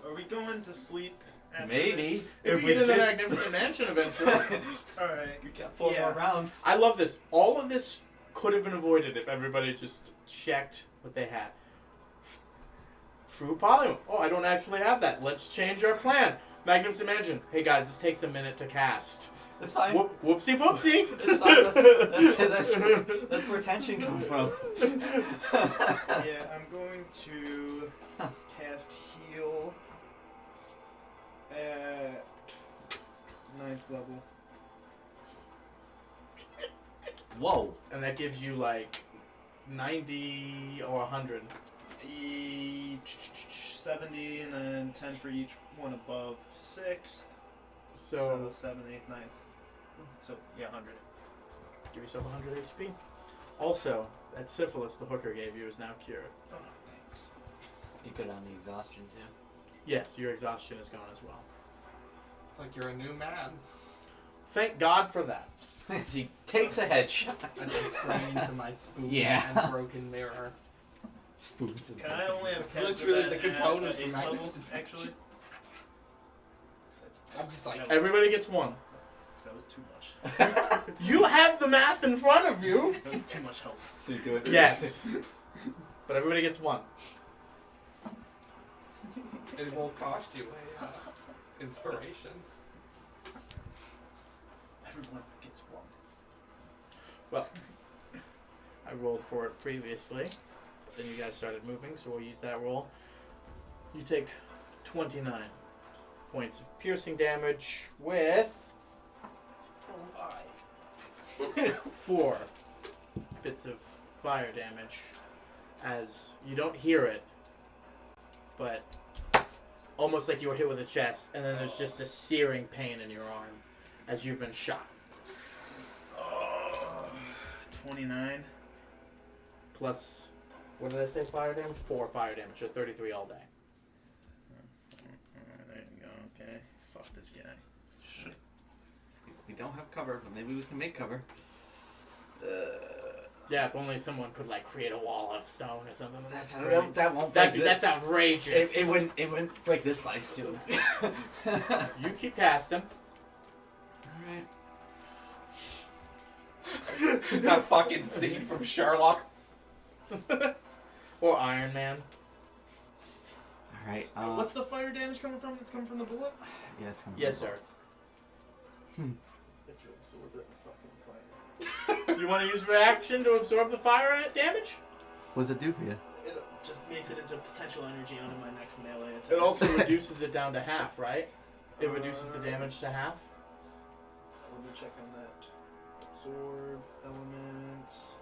Speaker 5: Are we going to sleep after
Speaker 1: Maybe.
Speaker 5: this?
Speaker 3: If we get in the Magnificent Mansion eventually.
Speaker 5: Alright.
Speaker 1: We got 4 more rounds.
Speaker 3: I love this. All of this could have been avoided if everybody just checked what they had. True polymorph. Oh, I don't actually have that. Let's change our plan. Magnificent Mansion. Hey guys, this takes a minute to cast.
Speaker 1: That's fine.
Speaker 3: Whoopsie poopsie.
Speaker 1: It's fine. That's where tension comes from.
Speaker 5: Yeah, I'm going to cast heal at 9th level.
Speaker 1: Whoa.
Speaker 3: And that gives you like 90 or 100.
Speaker 5: 70 and then 10 for each one above 6th.
Speaker 3: So
Speaker 5: 7, 8, 9th. So, yeah, 100.
Speaker 3: give yourself 100 HP. Also, that syphilis the hooker gave you is now cured.
Speaker 5: Oh, thanks.
Speaker 1: You go down the exhaustion too.
Speaker 3: Yes, your exhaustion is gone as well.
Speaker 2: It's like you're a new man.
Speaker 3: Thank God for that.
Speaker 1: As he takes a headshot.
Speaker 2: As I praying to my spoons
Speaker 1: Yeah.
Speaker 2: and broken mirror.
Speaker 1: Spoons.
Speaker 5: Can I only have
Speaker 2: It's
Speaker 5: tested
Speaker 2: literally
Speaker 5: that
Speaker 2: the components
Speaker 5: at
Speaker 2: from
Speaker 5: 8th level,
Speaker 2: Magnificent
Speaker 5: actually?
Speaker 2: I'm just like,
Speaker 3: Everybody gets one.
Speaker 5: That was too much.
Speaker 3: You have the math in front of you.
Speaker 5: That was too much health.
Speaker 1: So you do it.
Speaker 3: Yes. But everybody gets one.
Speaker 2: it will cost you a inspiration.
Speaker 5: Everyone gets one.
Speaker 3: Well, I rolled for it previously. Then you guys started moving, so we'll use that roll. You take 29 points of piercing damage with 4 bits of fire damage. As you don't hear it, but almost like you were hit with a chest, and then there's just a searing pain in your arm as you've been shot.
Speaker 5: 29.
Speaker 3: Plus, what did I say, fire damage? 4 fire damage, so 33 all day.
Speaker 5: There you go, okay. Fuck this guy.
Speaker 1: Shit. We don't have cover, but maybe we can make cover.
Speaker 3: Yeah, if only someone could like create a wall of stone or something.
Speaker 1: That won't break
Speaker 3: That's outrageous.
Speaker 1: it wouldn't break this ice too.
Speaker 3: You keep casting.
Speaker 1: Alright.
Speaker 2: That fucking scene from Sherlock.
Speaker 3: Or Iron Man.
Speaker 1: Alright.
Speaker 5: What's the fire damage coming from? That's coming from the bullet?
Speaker 1: Yeah, it's coming.
Speaker 3: Yes, sir.
Speaker 5: Fucking fire.
Speaker 3: You want to use reaction to absorb the fire damage?
Speaker 1: What's it do for you?
Speaker 5: just makes it into potential energy onto my next melee attack.
Speaker 3: It also reduces it down to half, right? It reduces the damage to half.
Speaker 5: Let me check on that. Absorb elements.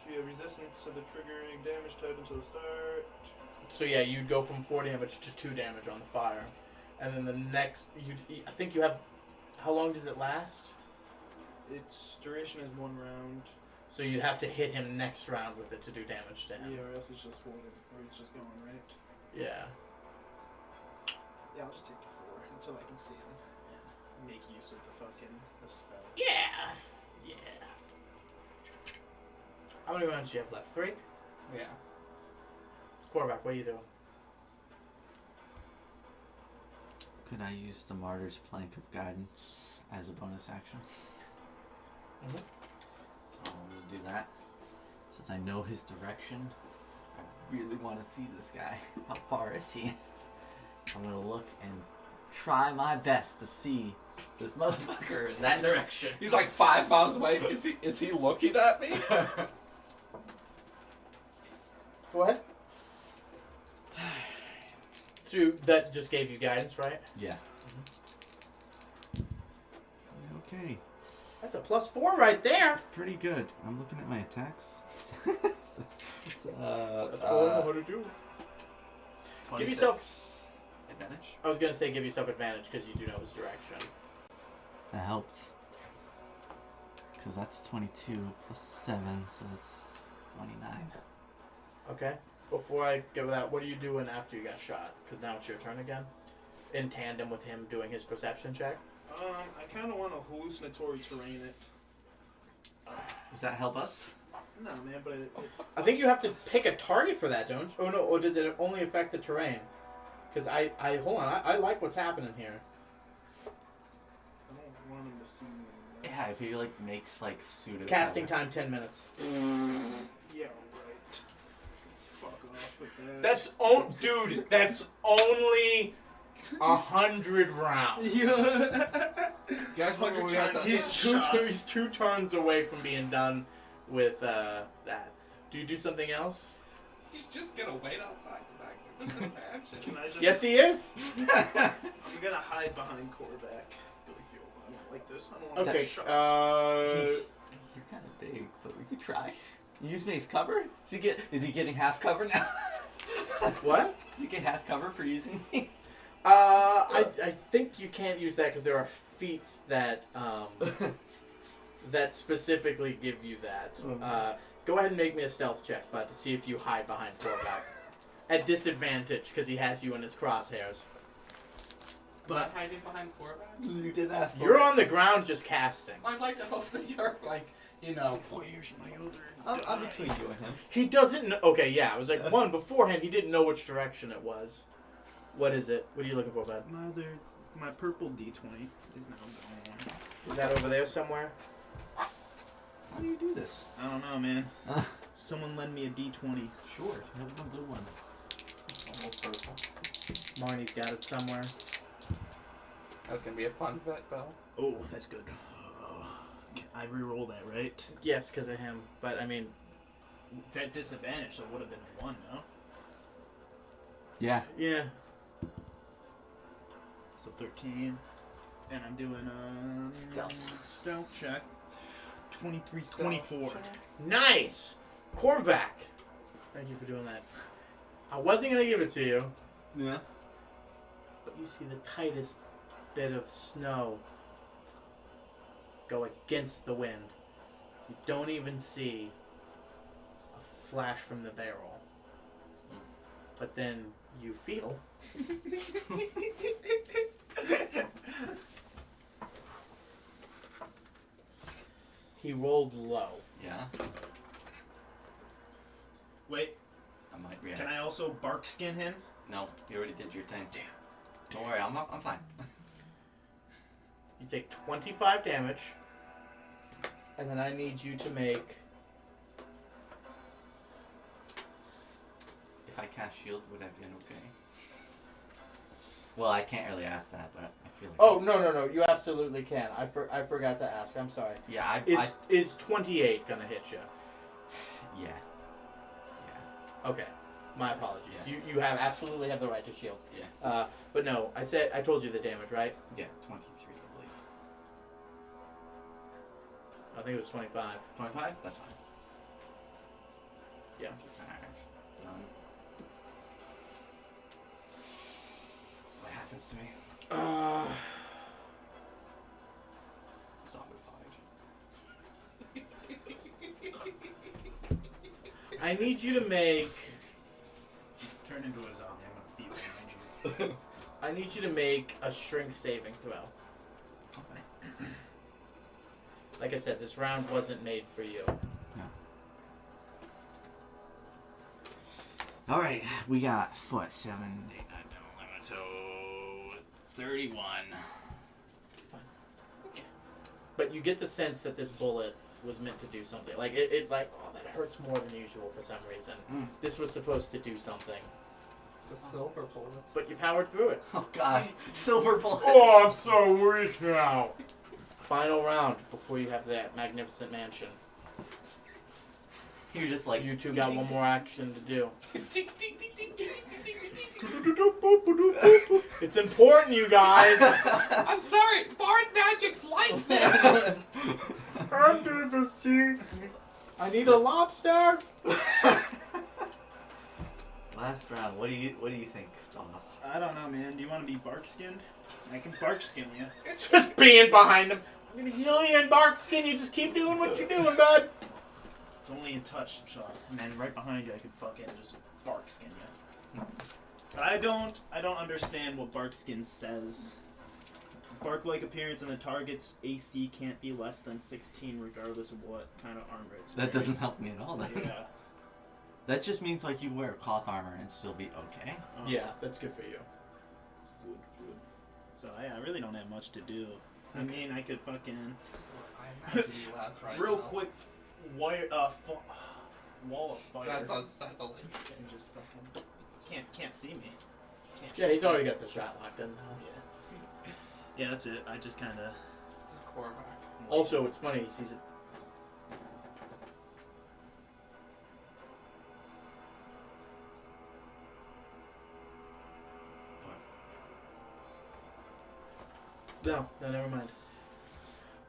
Speaker 5: You have resistance to the triggering damage type until the start.
Speaker 3: So yeah, you'd go from 4 damage to 2 damage on the fire, and then the next, I think you have. How long does it last?
Speaker 5: Its duration is 1 round.
Speaker 3: So you'd have to hit him next round with it to do damage to him.
Speaker 5: Yeah, or else it's just holding, or it's just going, right?
Speaker 3: Yeah.
Speaker 5: Yeah, I'll just take the 4 until I can see him and make use of the spell.
Speaker 3: Yeah. Yeah. How many rounds do you have left? 3?
Speaker 2: Yeah.
Speaker 3: Quarterback, what are you doing?
Speaker 1: Could I use the Martyr's Plank of Guidance as a bonus action?
Speaker 3: Mhm.
Speaker 1: So I'm going to do that. Since I know his direction, I really want to see this guy. How far is he? I'm going to look and try my best to see this motherfucker in that direction.
Speaker 2: He's like 5 miles away. Is he looking at me?
Speaker 3: Go ahead. So that just gave you guidance, right?
Speaker 1: Yeah. Okay.
Speaker 3: That's a +4 right there.
Speaker 1: That's pretty good. I'm looking at my attacks.
Speaker 3: That's all I know how to do. Give yourself
Speaker 1: advantage.
Speaker 3: I was gonna say give yourself advantage because you do know his direction.
Speaker 1: That helps. Because that's 22 plus 7, so that's 29.
Speaker 3: Okay. Before I go with that, what are you doing after you got shot? Because now it's your turn again. In tandem with him doing his perception check.
Speaker 5: I kind of want to hallucinatory terrain it.
Speaker 1: Does that help us?
Speaker 5: No, man, but it
Speaker 3: I think you have to pick a target for that, don't you? Oh no, or does it only affect the terrain? Because I hold on, I like what's happening here.
Speaker 5: I don't want him to see me.
Speaker 1: Yeah, if he like makes like pseudo
Speaker 3: Casting time 10 minutes.
Speaker 5: Yeah, right. Fuck off with that.
Speaker 3: Dude, that's only 100 rounds.
Speaker 2: Guys,
Speaker 5: Hundred
Speaker 2: we have
Speaker 5: times.
Speaker 2: to.
Speaker 3: He's two turns away from being done with that. Do you do something else?
Speaker 2: He's just gonna wait outside the back of this mansion.
Speaker 5: Can I just?
Speaker 3: Yes, he is.
Speaker 5: You're gonna hide behind Korvac. Be like, yo, I don't like this. I don't want
Speaker 3: Okay.
Speaker 5: that shot.
Speaker 1: You're kind of big, but we could try. Use me as cover. Is he getting half cover now?
Speaker 3: What?
Speaker 1: Does he get half cover for using me?
Speaker 3: I think you can't use that because there are feats that that specifically give you that. Go ahead and make me a stealth check, bud, to see if you hide behind Korvac. At disadvantage because he has you in his crosshairs.
Speaker 2: But hiding behind Korvac?
Speaker 1: You did ask for
Speaker 3: You're
Speaker 1: it.
Speaker 3: on the ground just casting.
Speaker 2: I'd like to hope that you're like, you know.
Speaker 5: Boy, here's my other.
Speaker 1: I'm between you and him.
Speaker 3: He doesn't know. Okay, yeah, I was like, one, beforehand, he didn't know which direction it was. What is it? What are you looking for, bud?
Speaker 5: My purple D20 is now gone.
Speaker 3: Is that over there somewhere?
Speaker 1: How do you do this?
Speaker 5: I don't know, man. Someone lend me a D20.
Speaker 1: Sure, you have one blue one. Almost purple.
Speaker 3: Marnie's got it somewhere.
Speaker 2: That's gonna be a fun bet, Bell.
Speaker 5: Oh, that's good. I re-roll that, right?
Speaker 3: Yes, because of him. But, I mean...
Speaker 5: It's at disadvantage, so it would have been 1, no?
Speaker 1: Yeah.
Speaker 3: Yeah.
Speaker 5: So 13. And I'm doing a... Stealth check. 23, 24.
Speaker 3: Nice! Korvac! Thank you for doing that. I wasn't going to give it to you,
Speaker 1: Yeah.
Speaker 3: but you see the tightest bit of snow go against the wind. You don't even see a flash from the barrel. But then you feel... He rolled low.
Speaker 1: Yeah.
Speaker 5: Wait,
Speaker 1: I might react.
Speaker 5: can I also bark skin him?
Speaker 1: No, you already did your thing. Damn. Don't worry, I'm fine.
Speaker 3: You take 25 damage, and then I need you to make...
Speaker 1: If I cast shield, would I be okay? Well, I can't really ask that, but I feel like.
Speaker 3: Oh, no, you absolutely can. I forgot to ask, I'm sorry.
Speaker 1: Yeah,
Speaker 3: Is 28 gonna hit you?
Speaker 1: Yeah.
Speaker 3: Okay. My apologies.
Speaker 1: Yeah.
Speaker 3: You have absolutely have the right to shield.
Speaker 1: Yeah.
Speaker 3: But no, I told you the damage, right?
Speaker 1: Yeah, 23, I believe.
Speaker 3: I think it was 25.
Speaker 1: 25? That's fine.
Speaker 3: Yeah.
Speaker 1: Alright. Done. What happens to me? Zombified.
Speaker 3: I need you to make.
Speaker 5: Turn into a zombie. I'm gonna feed behind you.
Speaker 3: I need you to make a strength saving throw.
Speaker 1: Okay.
Speaker 3: Like I said, this round wasn't made for you.
Speaker 1: Alright, we got foot 7, 8, 9, 10, 11, so 31.
Speaker 3: But you get the sense that this bullet was meant to do something. Like it's like, oh, that hurts more than usual for some reason.
Speaker 1: Mm.
Speaker 3: This was supposed to do something,
Speaker 2: It's a silver bullet.
Speaker 3: but you powered through it.
Speaker 1: Oh god, silver bullet.
Speaker 3: Oh, I'm so weak now. Final round before you have that magnificent mansion.
Speaker 1: You're just like,
Speaker 3: You two got one more action to do. It's important, you guys.
Speaker 2: I'm sorry, Bard Magic's like this!
Speaker 3: Under the sea. I need a lobster.
Speaker 1: Last round. What do you think, Stoth?
Speaker 5: I don't know, man. Do you want to be bark skinned? I can bark skin you.
Speaker 3: It's just being behind him. I'm gonna heal you in bark skin. You just keep doing what you're doing, bud.
Speaker 5: It's only in touch shot, and then right behind you, I could fucking just bark skin you. But I don't understand what bark skin says. Bark-like appearance and the target's AC can't be less than 16, regardless of what kind of armor it's
Speaker 1: That
Speaker 5: wearing.
Speaker 1: doesn't help me at all, then.
Speaker 5: Yeah.
Speaker 1: That just means like you wear cloth armor and still be okay.
Speaker 3: Yeah, that's good for you.
Speaker 5: Good. So I really don't have much to do. I mean, I could fucking
Speaker 2: This is what I imagine you as right
Speaker 5: real
Speaker 2: now.
Speaker 5: quick wire wall of fire.
Speaker 2: That's unsettling.
Speaker 5: And just fucking can't see me. Can't
Speaker 3: Yeah, he's
Speaker 5: shoot me.
Speaker 3: already got the shot locked in now.
Speaker 5: Yeah, that's it. I just kind of.
Speaker 2: This is Korvac.
Speaker 3: Also, it's funny. He sees it. No, never mind.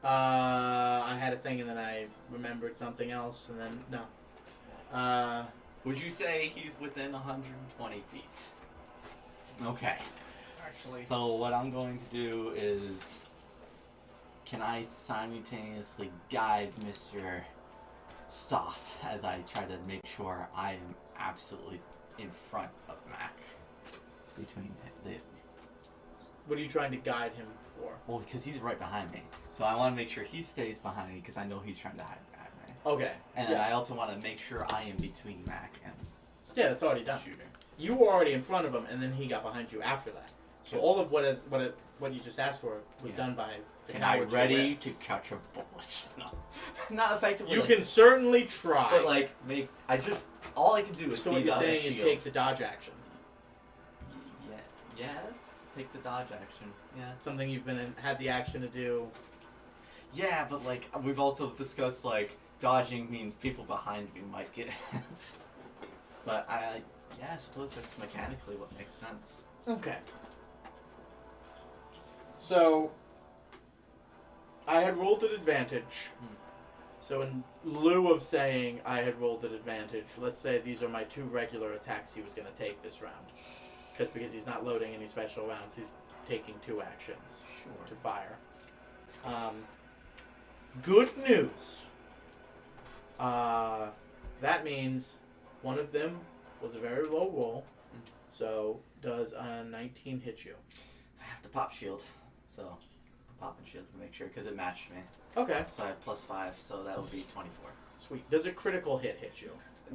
Speaker 3: I had a thing and then I remembered something else and then no.
Speaker 1: Would you say he's within 120 feet? Okay.
Speaker 2: Actually,
Speaker 1: So what I'm going to do is, can I simultaneously guide Mr. Stoth as I try to make sure I am absolutely in front of Mac? Between the
Speaker 3: What are you trying to guide him for?
Speaker 1: well, because he's right behind me, so I want to make sure he stays behind me because I know he's trying to hide behind me,
Speaker 3: Okay.
Speaker 1: and
Speaker 3: yeah.
Speaker 1: I also want to make sure I am between Mac and
Speaker 3: Yeah, that's already done.
Speaker 1: shooter.
Speaker 3: You were already in front of him, and then he got behind you after that. So all of what you just asked for was
Speaker 1: Yeah.
Speaker 3: done by the
Speaker 1: Can I
Speaker 3: coward you're
Speaker 1: ready
Speaker 3: with.
Speaker 1: to catch a bullet? No, not effectively.
Speaker 3: You
Speaker 1: like,
Speaker 3: can certainly try.
Speaker 1: but like make all I can do is
Speaker 3: so
Speaker 1: be
Speaker 3: what you're
Speaker 1: the
Speaker 3: saying is
Speaker 1: shield.
Speaker 3: take the dodge action.
Speaker 1: Yeah. Yes. Take the dodge action. Yeah.
Speaker 3: Something you've had the action to do.
Speaker 1: Yeah, but like we've also discussed, like dodging means people behind me might get hit. But I suppose that's mechanically what makes sense.
Speaker 3: Okay. So I had rolled at advantage. So in lieu of saying I had rolled at advantage, let's say these are my 2 regular attacks he was going to take this round. Because he's not loading any special rounds, he's taking 2 actions
Speaker 1: Sure.
Speaker 3: to fire. Good news. That means one of them was a very low roll. So does a 19 hit you?
Speaker 1: I have to pop shield, so I'm popping shield to make sure because it matched me.
Speaker 3: Okay.
Speaker 1: So I have +5, so that would be 24.
Speaker 3: Sweet. Does a critical hit you?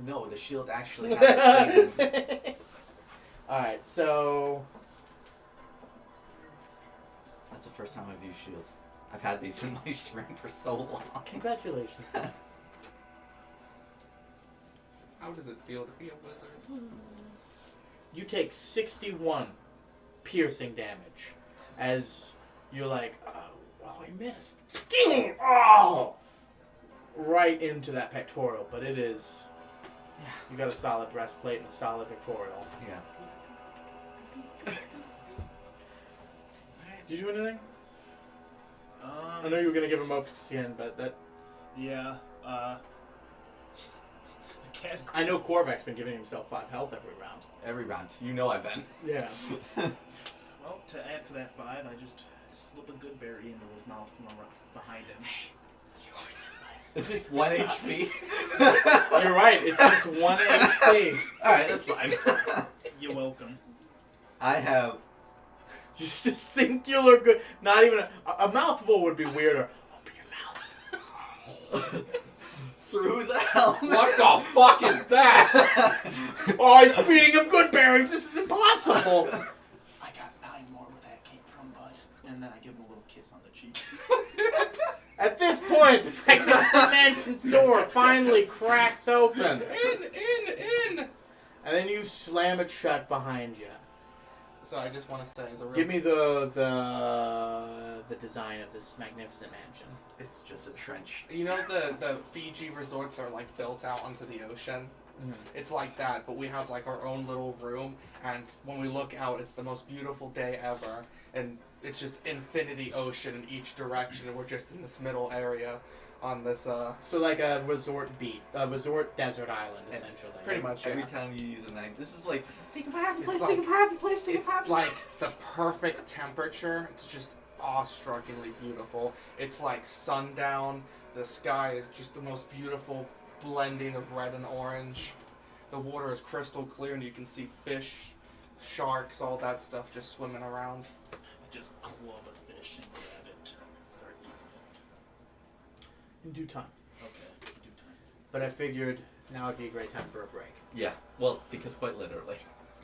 Speaker 1: No, the shield actually has saving.
Speaker 3: Alright, so
Speaker 1: That's the first time I've used shield. I've had these in my string for so long.
Speaker 3: congratulations.
Speaker 2: how does it feel to be a wizard?
Speaker 3: You take 61 piercing damage as you're like, oh, well, I missed. Oh! Right into that pectoral, but it is
Speaker 1: Yeah.
Speaker 3: You got a solid breastplate and a solid pectoral.
Speaker 1: Yeah.
Speaker 3: Did you do anything? I know
Speaker 5: Um,
Speaker 3: you were gonna give him up skin, but that
Speaker 5: yeah. Cast
Speaker 3: I know Korvac's been giving himself 5 health every round.
Speaker 1: Every round. You know I've been.
Speaker 3: Yeah.
Speaker 5: Well, to add to that 5, I just slip a good berry into his mouth from behind him.
Speaker 1: Is this 1 HP?
Speaker 3: You're right. It's just 1 HP.
Speaker 1: Alright, that's fine.
Speaker 5: You're welcome.
Speaker 1: I have.
Speaker 3: Just a singular good. Not even a mouthful would be weirder. Open your mouth.
Speaker 1: Through the helmet.
Speaker 2: What the fuck is that?
Speaker 3: Oh, he's feeding him good berries. This is impossible.
Speaker 5: I got 9 more where that came from, bud. And then I give him a little kiss on the cheek.
Speaker 3: At this point, the Magnificent Mansion's door finally cracks open.
Speaker 2: In.
Speaker 3: And then you slam it shut behind you.
Speaker 2: So I just want to say, as a real
Speaker 3: Give me the design of this magnificent mansion.
Speaker 1: It's just a trench.
Speaker 2: You know the Fiji resorts are like built out onto the ocean?
Speaker 3: Mm-hmm.
Speaker 2: It's like that, but we have like our own little room, and when we look out, it's the most beautiful day ever, and it's just infinity ocean in each direction, and we're just in this middle area on this,
Speaker 3: So like a resort beach, a resort desert island, essentially.
Speaker 2: pretty much,
Speaker 1: Every
Speaker 2: yeah.
Speaker 1: time you use a mag, this is like, think of a happy
Speaker 2: It's
Speaker 1: place,
Speaker 2: like-
Speaker 1: think of a happy place, think of
Speaker 2: It's
Speaker 1: a happy
Speaker 2: like
Speaker 1: place.
Speaker 2: the perfect temperature. It's just awe-struckingly beautiful. It's like sundown. The sky is just the most beautiful blending of red and orange. The water is crystal clear, and you can see fish, sharks, all that stuff just swimming around.
Speaker 5: I just club a fish and grab it. Start eating it.
Speaker 3: In due time.
Speaker 5: Okay, do time.
Speaker 3: But I figured now would be a great time for a break.
Speaker 1: Yeah, well, because quite literally.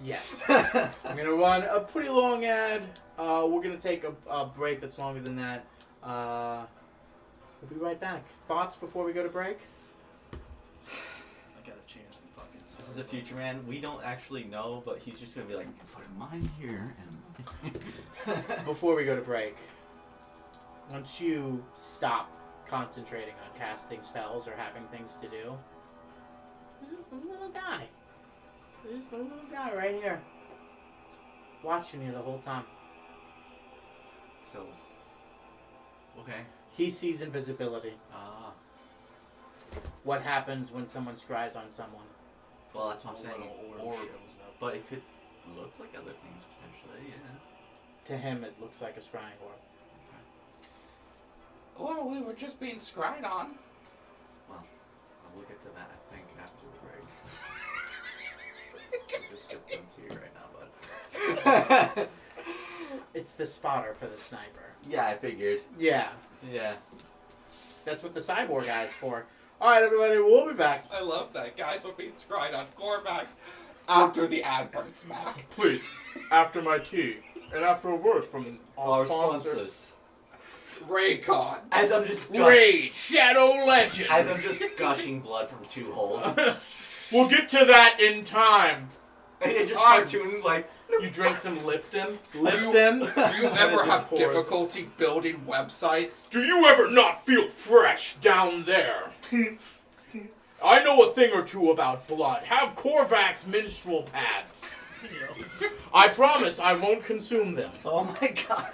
Speaker 3: Yes. I'm gonna run a pretty long ad. We're gonna take a break that's longer than that. We'll be right back. Thoughts before we go to break?
Speaker 5: I gotta change some fucking stuff.
Speaker 1: This is a future man. We don't actually know, but he's just gonna be like, put mine here and.
Speaker 3: Before we go to break, once you stop concentrating on casting spells or having things to do, there's just a little guy. There's a little guy right here. Watching you the whole time.
Speaker 1: So. Okay.
Speaker 3: He sees invisibility.
Speaker 1: Ah.
Speaker 3: What happens when someone scries on someone?
Speaker 1: Well, that's what I'm
Speaker 5: A
Speaker 1: saying.
Speaker 5: little
Speaker 1: Or,
Speaker 5: orb shows up.
Speaker 1: but it could look like other things potentially. Yeah.
Speaker 3: To him, it looks like a scrying orb.
Speaker 2: Well, we were just being scried on.
Speaker 1: Well, I'll look into that. I think after the break. I'll just sip some tea right now, bud.
Speaker 3: It's the spotter for the sniper.
Speaker 1: Yeah, I figured.
Speaker 3: Yeah,
Speaker 1: Yeah.
Speaker 3: that's what the cyborg guy's for. Alright, everybody, we'll be back.
Speaker 2: I love that. Guys, we're being scried on. Corvac. After the ad breaks, Mac.
Speaker 3: Please, after my tea, and after a word from
Speaker 1: Our sponsors.
Speaker 2: Raycon.
Speaker 1: As I'm just
Speaker 3: Raid Shadow Legends.
Speaker 1: as I'm just gushing blood from 2 holes.
Speaker 3: We'll get to that in time.
Speaker 1: It just
Speaker 3: I'm-
Speaker 1: cartoon like.
Speaker 3: You drink some Lipton?
Speaker 2: Do
Speaker 3: Lipton?
Speaker 2: you ever
Speaker 3: It
Speaker 2: have
Speaker 3: just pours.
Speaker 2: difficulty building websites?
Speaker 3: Do you ever not feel fresh down there? I know a thing or two about blood. Have Korvac's menstrual pads. I promise I won't consume them.
Speaker 1: Oh my god.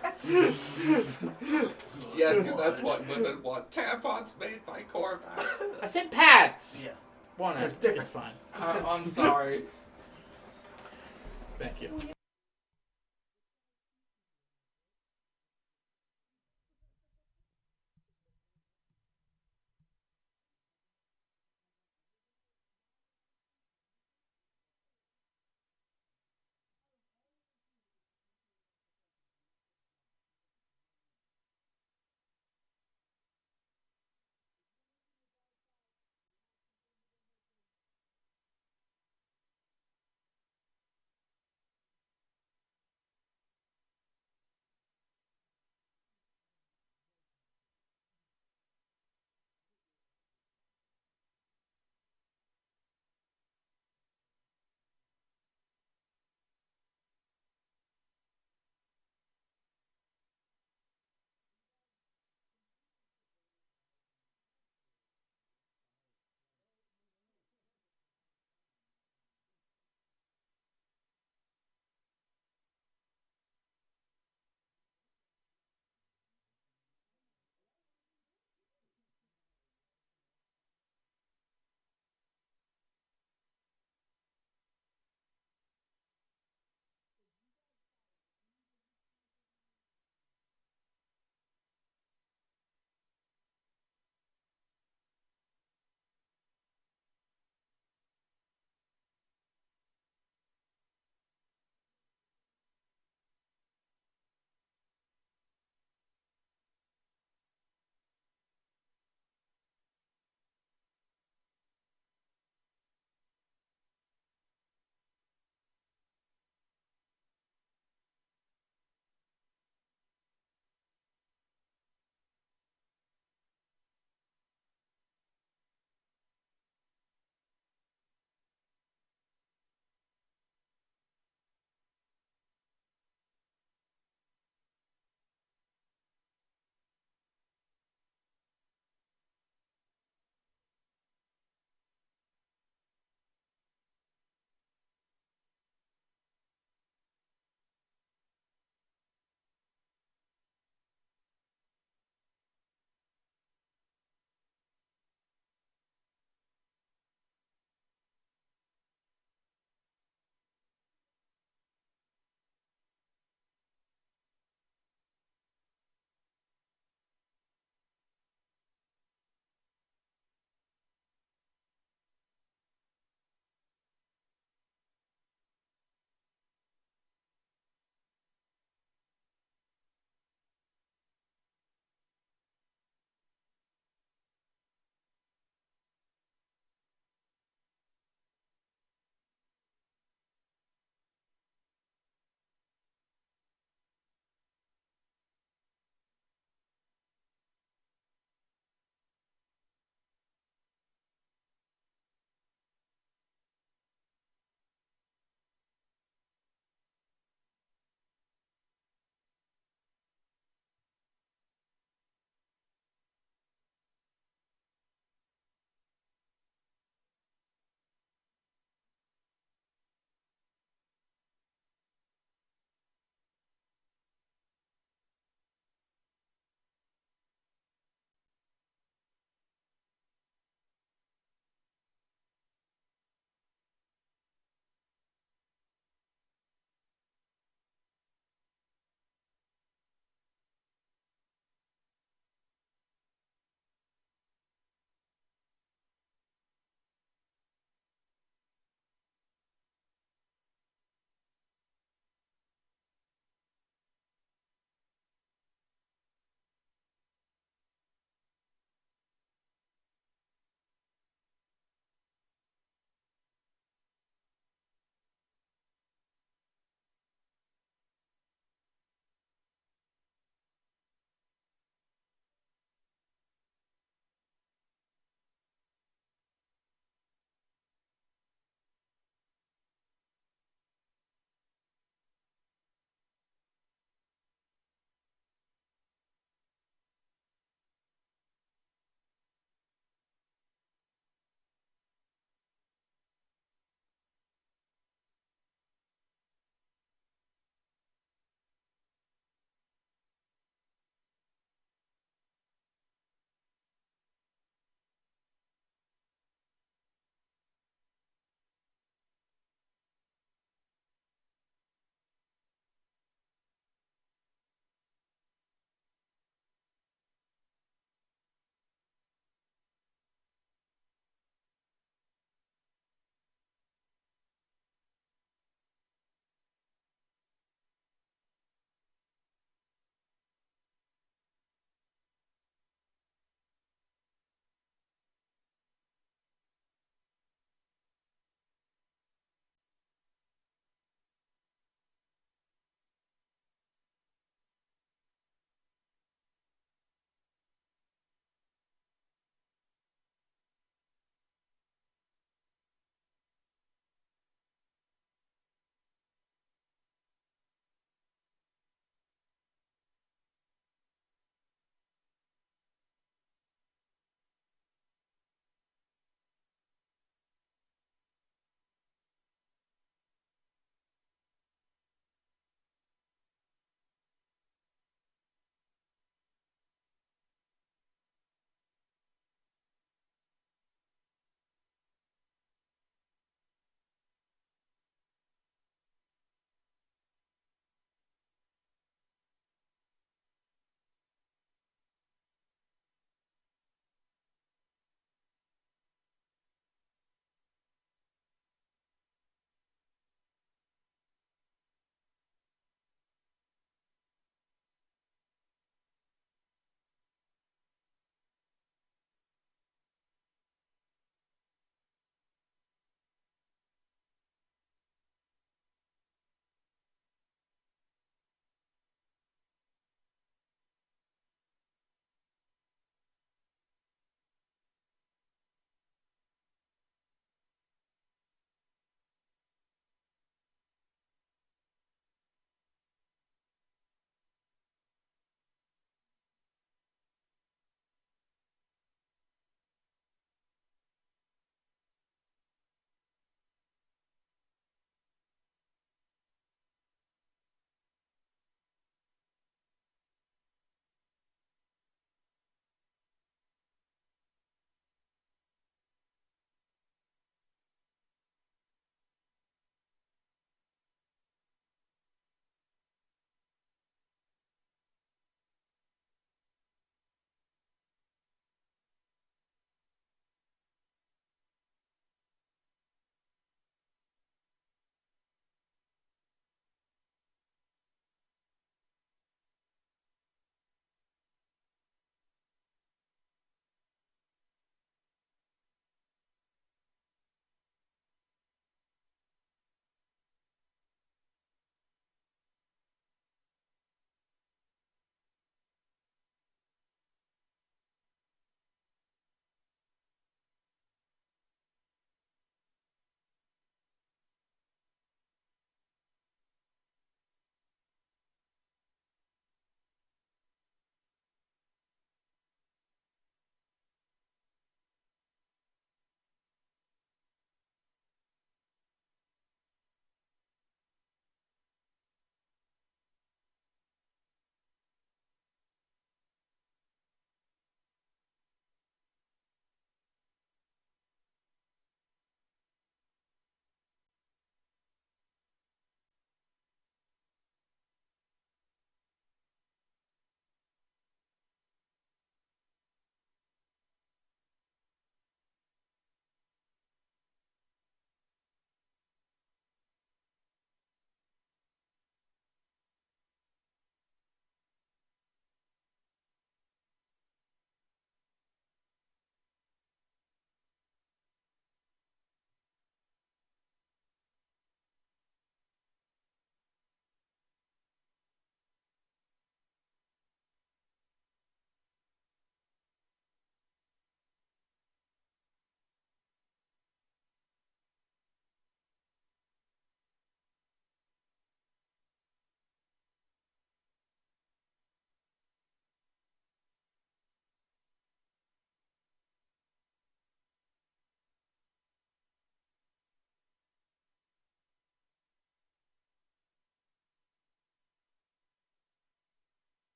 Speaker 2: Yes, because that's what women want. Tampons made by Corvac.
Speaker 3: I said pads.
Speaker 5: Yeah.
Speaker 3: One,
Speaker 1: There's
Speaker 3: it's
Speaker 1: difference.
Speaker 3: fine.
Speaker 2: I'm sorry.
Speaker 3: Thank you.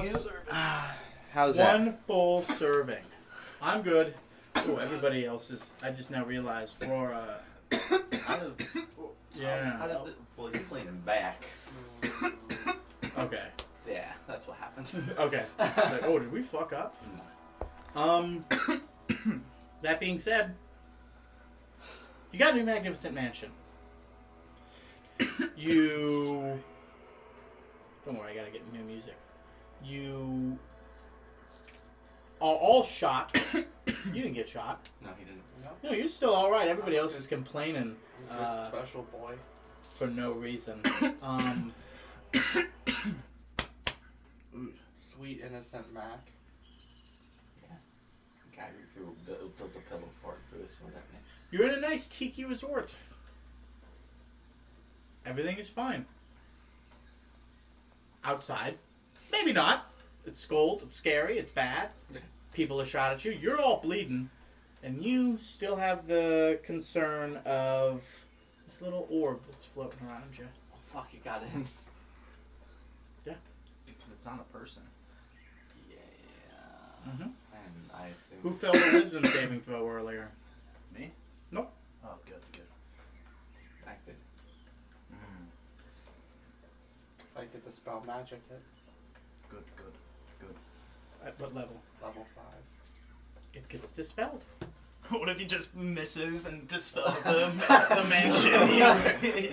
Speaker 4: you?
Speaker 5: serving.
Speaker 4: How's that?
Speaker 3: One full serving. I'm good. Oh, everybody else is. I just now realized Rora.
Speaker 1: How did,
Speaker 3: Yeah.
Speaker 1: how did well, he's leaning back.
Speaker 3: Okay.
Speaker 1: Yeah, that's what happened.
Speaker 3: Okay. It's like, oh, did we fuck up? That being said, you got a new magnificent mansion. You. Don't worry, I gotta get new music. You are all shot. You didn't get shot.
Speaker 1: No, he didn't.
Speaker 3: No, you're still all right. Everybody else is complaining
Speaker 2: I'm a good special boy.
Speaker 3: for no reason.
Speaker 2: Sweet innocent Mac.
Speaker 1: Yeah. The guy who built the pillow fort threw his sword at me.
Speaker 3: You're in a nice tiki resort. Everything is fine. Outside, maybe not. It's cold, it's scary, it's bad.
Speaker 1: Yeah.
Speaker 3: People are shot at you. You're all bleeding. And you still have the concern of this little orb that's floating around you.
Speaker 1: Oh, fuck, he got in.
Speaker 5: It's on a person.
Speaker 1: Yeah.
Speaker 3: Mm-hmm.
Speaker 1: And I assume.
Speaker 3: Who failed a wisdom saving throw earlier?
Speaker 5: Me?
Speaker 3: Nope.
Speaker 5: Oh, good, good.
Speaker 1: Acted.
Speaker 2: If I get the spell magic hit,
Speaker 5: Good, good, good.
Speaker 3: At what level?
Speaker 2: level 5.
Speaker 3: It gets dispelled.
Speaker 5: What if he just misses and dispels the mansion?
Speaker 2: Wait,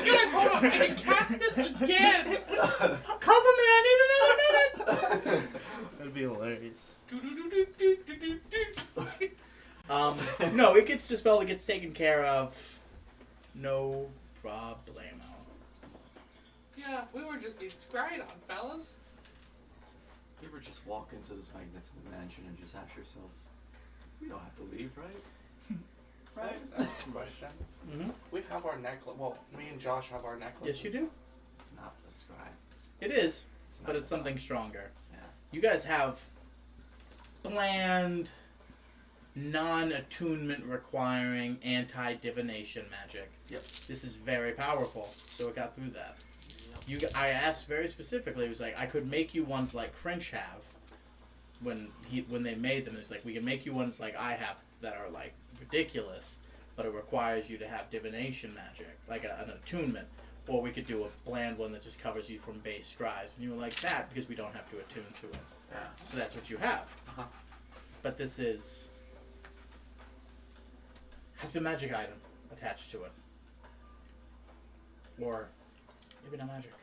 Speaker 2: guys, hold on! I can cast it again!
Speaker 3: Cover me! I need another minute!
Speaker 5: That'd be hilarious.
Speaker 3: No, it gets dispelled. It gets taken care of. No problemo.
Speaker 2: Yeah, we were just being scryed on, fellas.
Speaker 1: You ever just walk into this magnificent mansion and just ask yourself, we don't have to leave, right?
Speaker 2: Can I just ask a question?
Speaker 3: Mm-hmm.
Speaker 2: We have our necklace. Well, me and Josh have our necklace.
Speaker 3: Yes, you do.
Speaker 1: It's not a scribe.
Speaker 3: It is,
Speaker 1: Not
Speaker 3: but it's
Speaker 1: a
Speaker 3: something stronger.
Speaker 1: Yeah.
Speaker 3: You guys have bland, non-attunement requiring anti-divination magic.
Speaker 1: Yep.
Speaker 3: This is very powerful, so it got through that. I asked very specifically. It was like I could make you ones like Crinch have. When they made them, it's like we can make you ones like I have that are like ridiculous, but it requires you to have divination magic, like an attunement. Or we could do a bland one that just covers you from base scries, and you were like that because we don't have to attune to it.
Speaker 1: Yeah.
Speaker 3: So that's what you have.
Speaker 1: Uh-huh.
Speaker 3: But this has a magic item attached to it. Or maybe not magic.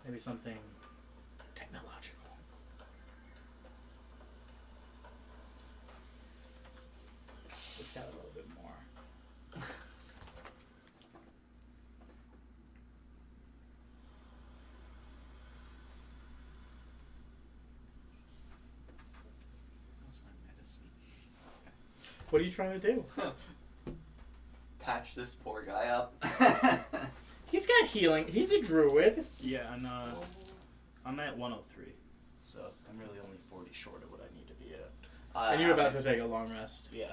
Speaker 3: Maybe something technological. It's got a little bit more.
Speaker 1: That's my medicine.
Speaker 3: What are you trying to do?
Speaker 1: Patch this poor guy up.
Speaker 3: He's got healing. He's a druid.
Speaker 5: Yeah, and I'm at 103, so I'm really only 40 short of what I need to be at.
Speaker 3: And you're about to take a long rest.
Speaker 5: Yeah.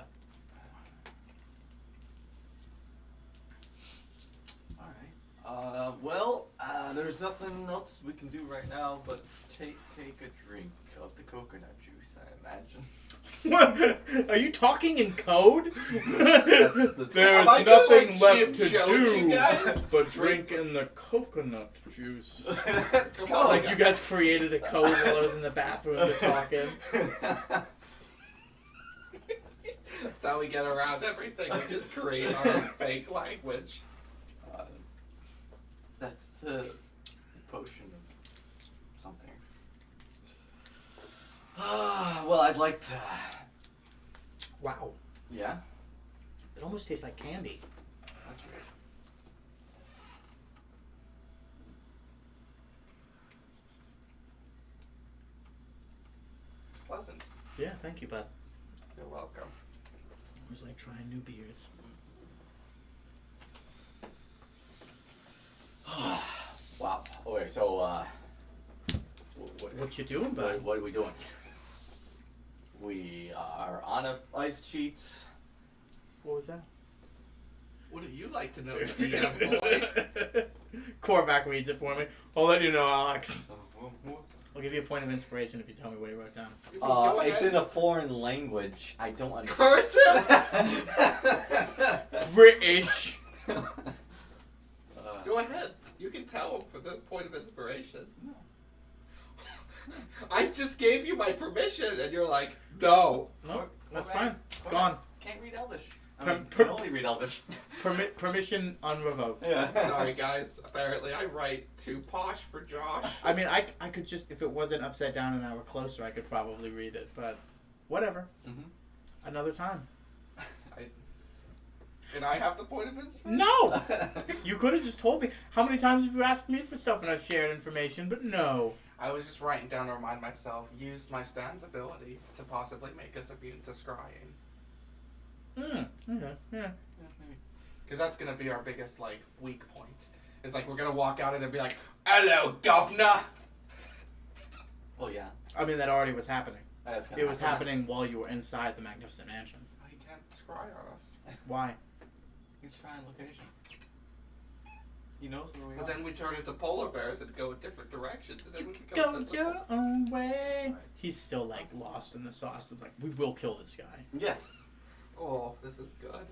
Speaker 1: Alright. Well, there's nothing else we can do right now but take a drink of the coconut juice, I imagine.
Speaker 3: Are you talking in code?
Speaker 1: That's the
Speaker 3: There's
Speaker 2: Am I
Speaker 3: nothing
Speaker 2: gonna, like,
Speaker 3: left
Speaker 2: Jim
Speaker 3: to
Speaker 2: Jones
Speaker 3: do
Speaker 2: you guys?
Speaker 3: but drink in the coconut juice.
Speaker 2: Come on,
Speaker 3: Like you guys created a code while I was in the bathroom to talking.
Speaker 2: That's how we get around everything. We just create our own fake language.
Speaker 1: That's the potion of something. Well, I'd like to.
Speaker 3: Wow.
Speaker 1: Yeah,
Speaker 3: It almost tastes like candy.
Speaker 1: that's weird.
Speaker 2: It's pleasant.
Speaker 3: Yeah, thank you, bud.
Speaker 2: You're welcome.
Speaker 3: It was like trying new beers.
Speaker 1: Wow. Okay, so
Speaker 3: What you doing, bud?
Speaker 1: what are we doing? We are on a ice cheats.
Speaker 3: What was that?
Speaker 2: What do you like to know, DM boy?
Speaker 3: Korvac reads it for me. I'll let you know, Alex.
Speaker 1: So
Speaker 3: I'll give you a point of inspiration if you tell me what you wrote down.
Speaker 2: Go
Speaker 1: It's
Speaker 2: ahead.
Speaker 1: in a foreign language. I don't understand.
Speaker 2: Cursive.
Speaker 3: British.
Speaker 2: Go ahead. You can tell him for the point of inspiration. I just gave you my permission, and you're like, no.
Speaker 3: No, that's
Speaker 1: What,
Speaker 3: fine.
Speaker 1: man?
Speaker 3: It's
Speaker 1: What,
Speaker 3: gone.
Speaker 1: man? Can't read Elvish. I
Speaker 3: Per-
Speaker 1: mean,
Speaker 3: per-
Speaker 1: can only read Elvish.
Speaker 3: Permission unrevoked.
Speaker 1: Yeah.
Speaker 2: Sorry, guys. Apparently, I write too posh for Josh.
Speaker 3: I mean, I could just, if it wasn't upside down and I were closer, I could probably read it, but whatever.
Speaker 1: Mhm.
Speaker 3: Another time.
Speaker 2: And I have the point of inspiration?
Speaker 3: No! You could have just told me. How many times have you asked me for stuff and I've shared information, but no.
Speaker 2: I was just writing down to remind myself, use my Stan's ability to possibly make us immune to scrying.
Speaker 3: Okay, yeah.
Speaker 2: Because that's going to be our biggest, like, weak point. It's like, we're going to walk out and they'll be like, hello, governor!
Speaker 1: Well, yeah.
Speaker 3: I mean, that already was happening.
Speaker 1: That's gonna
Speaker 3: It was
Speaker 1: happen.
Speaker 3: happening while you were inside the Magnificent Mansion.
Speaker 2: He can't scry on us.
Speaker 3: Why?
Speaker 1: He's trying location. He knows where we
Speaker 2: But
Speaker 1: are.
Speaker 2: then we turn into polar bears and go in different directions, and then we can
Speaker 3: Go
Speaker 2: go this
Speaker 3: your own way.
Speaker 2: Right.
Speaker 3: He's still, like, lost in the sauce of, like, we will kill this guy.
Speaker 1: Yes.
Speaker 2: Oh, this is good.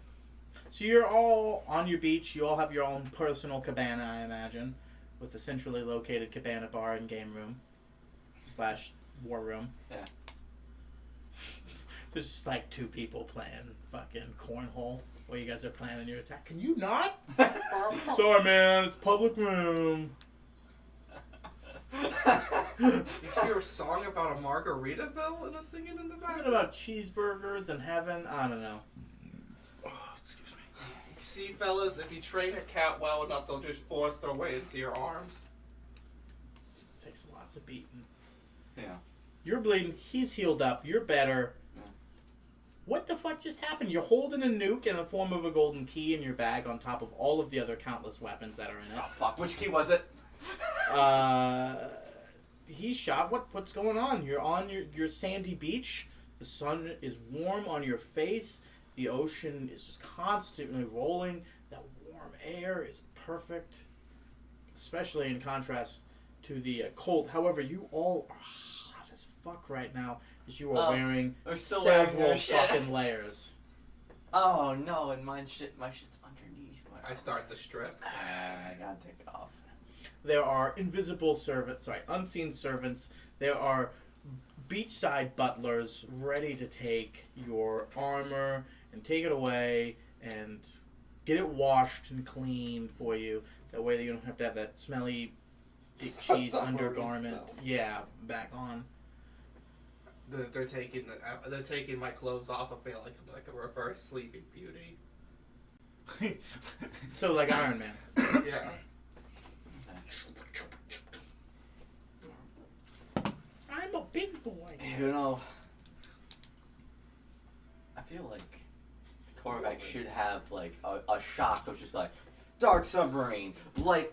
Speaker 3: So you're all on your beach. You all have your own personal cabana, I imagine, with the centrally located cabana bar and game room / war room.
Speaker 1: Yeah.
Speaker 3: There's just like 2 people playing fucking cornhole while you guys are planning your attack. Can you not? Sorry, man. It's public room.
Speaker 2: You hear a song about a Margaritaville and a singing in the back?
Speaker 3: Something about cheeseburgers and heaven. I don't know.
Speaker 1: Excuse me.
Speaker 2: See, fellas, if you train a cat well enough, they'll just force their way into your arms.
Speaker 3: It takes lots of beating.
Speaker 1: Yeah.
Speaker 3: You're bleeding. He's healed up. You're better.
Speaker 1: Yeah.
Speaker 3: What the fuck just happened? You're holding a nuke in the form of a golden key in your bag on top of all of the other countless weapons that are in
Speaker 1: Oh
Speaker 3: it.
Speaker 1: fuck! Which key was it?
Speaker 3: He's shot. What's going on? You're on your sandy beach. The sun is warm on your face. The ocean is just constantly rolling. That warm air is perfect, especially in contrast to the cold. However, you all are hot as fuck right now as you are wearing
Speaker 1: We're still wearing
Speaker 3: several
Speaker 1: our shit.
Speaker 3: fucking layers.
Speaker 1: Oh no! And my shit's underneath.
Speaker 2: I start to strip.
Speaker 1: I gotta take it off.
Speaker 3: There are unseen servants. There are beachside butlers ready to take your armor and take it away and get it washed and cleaned for you. That way you don't have to have that smelly dick cheese
Speaker 2: Submarine
Speaker 3: undergarment.
Speaker 2: smell.
Speaker 3: Yeah, back on.
Speaker 2: They're taking my clothes off of me like a reverse Sleeping Beauty.
Speaker 3: So like Iron Man.
Speaker 2: Yeah.
Speaker 3: I'm a big boy.
Speaker 1: You know, I feel like Korvac should have like a shock of just like dark submarine, light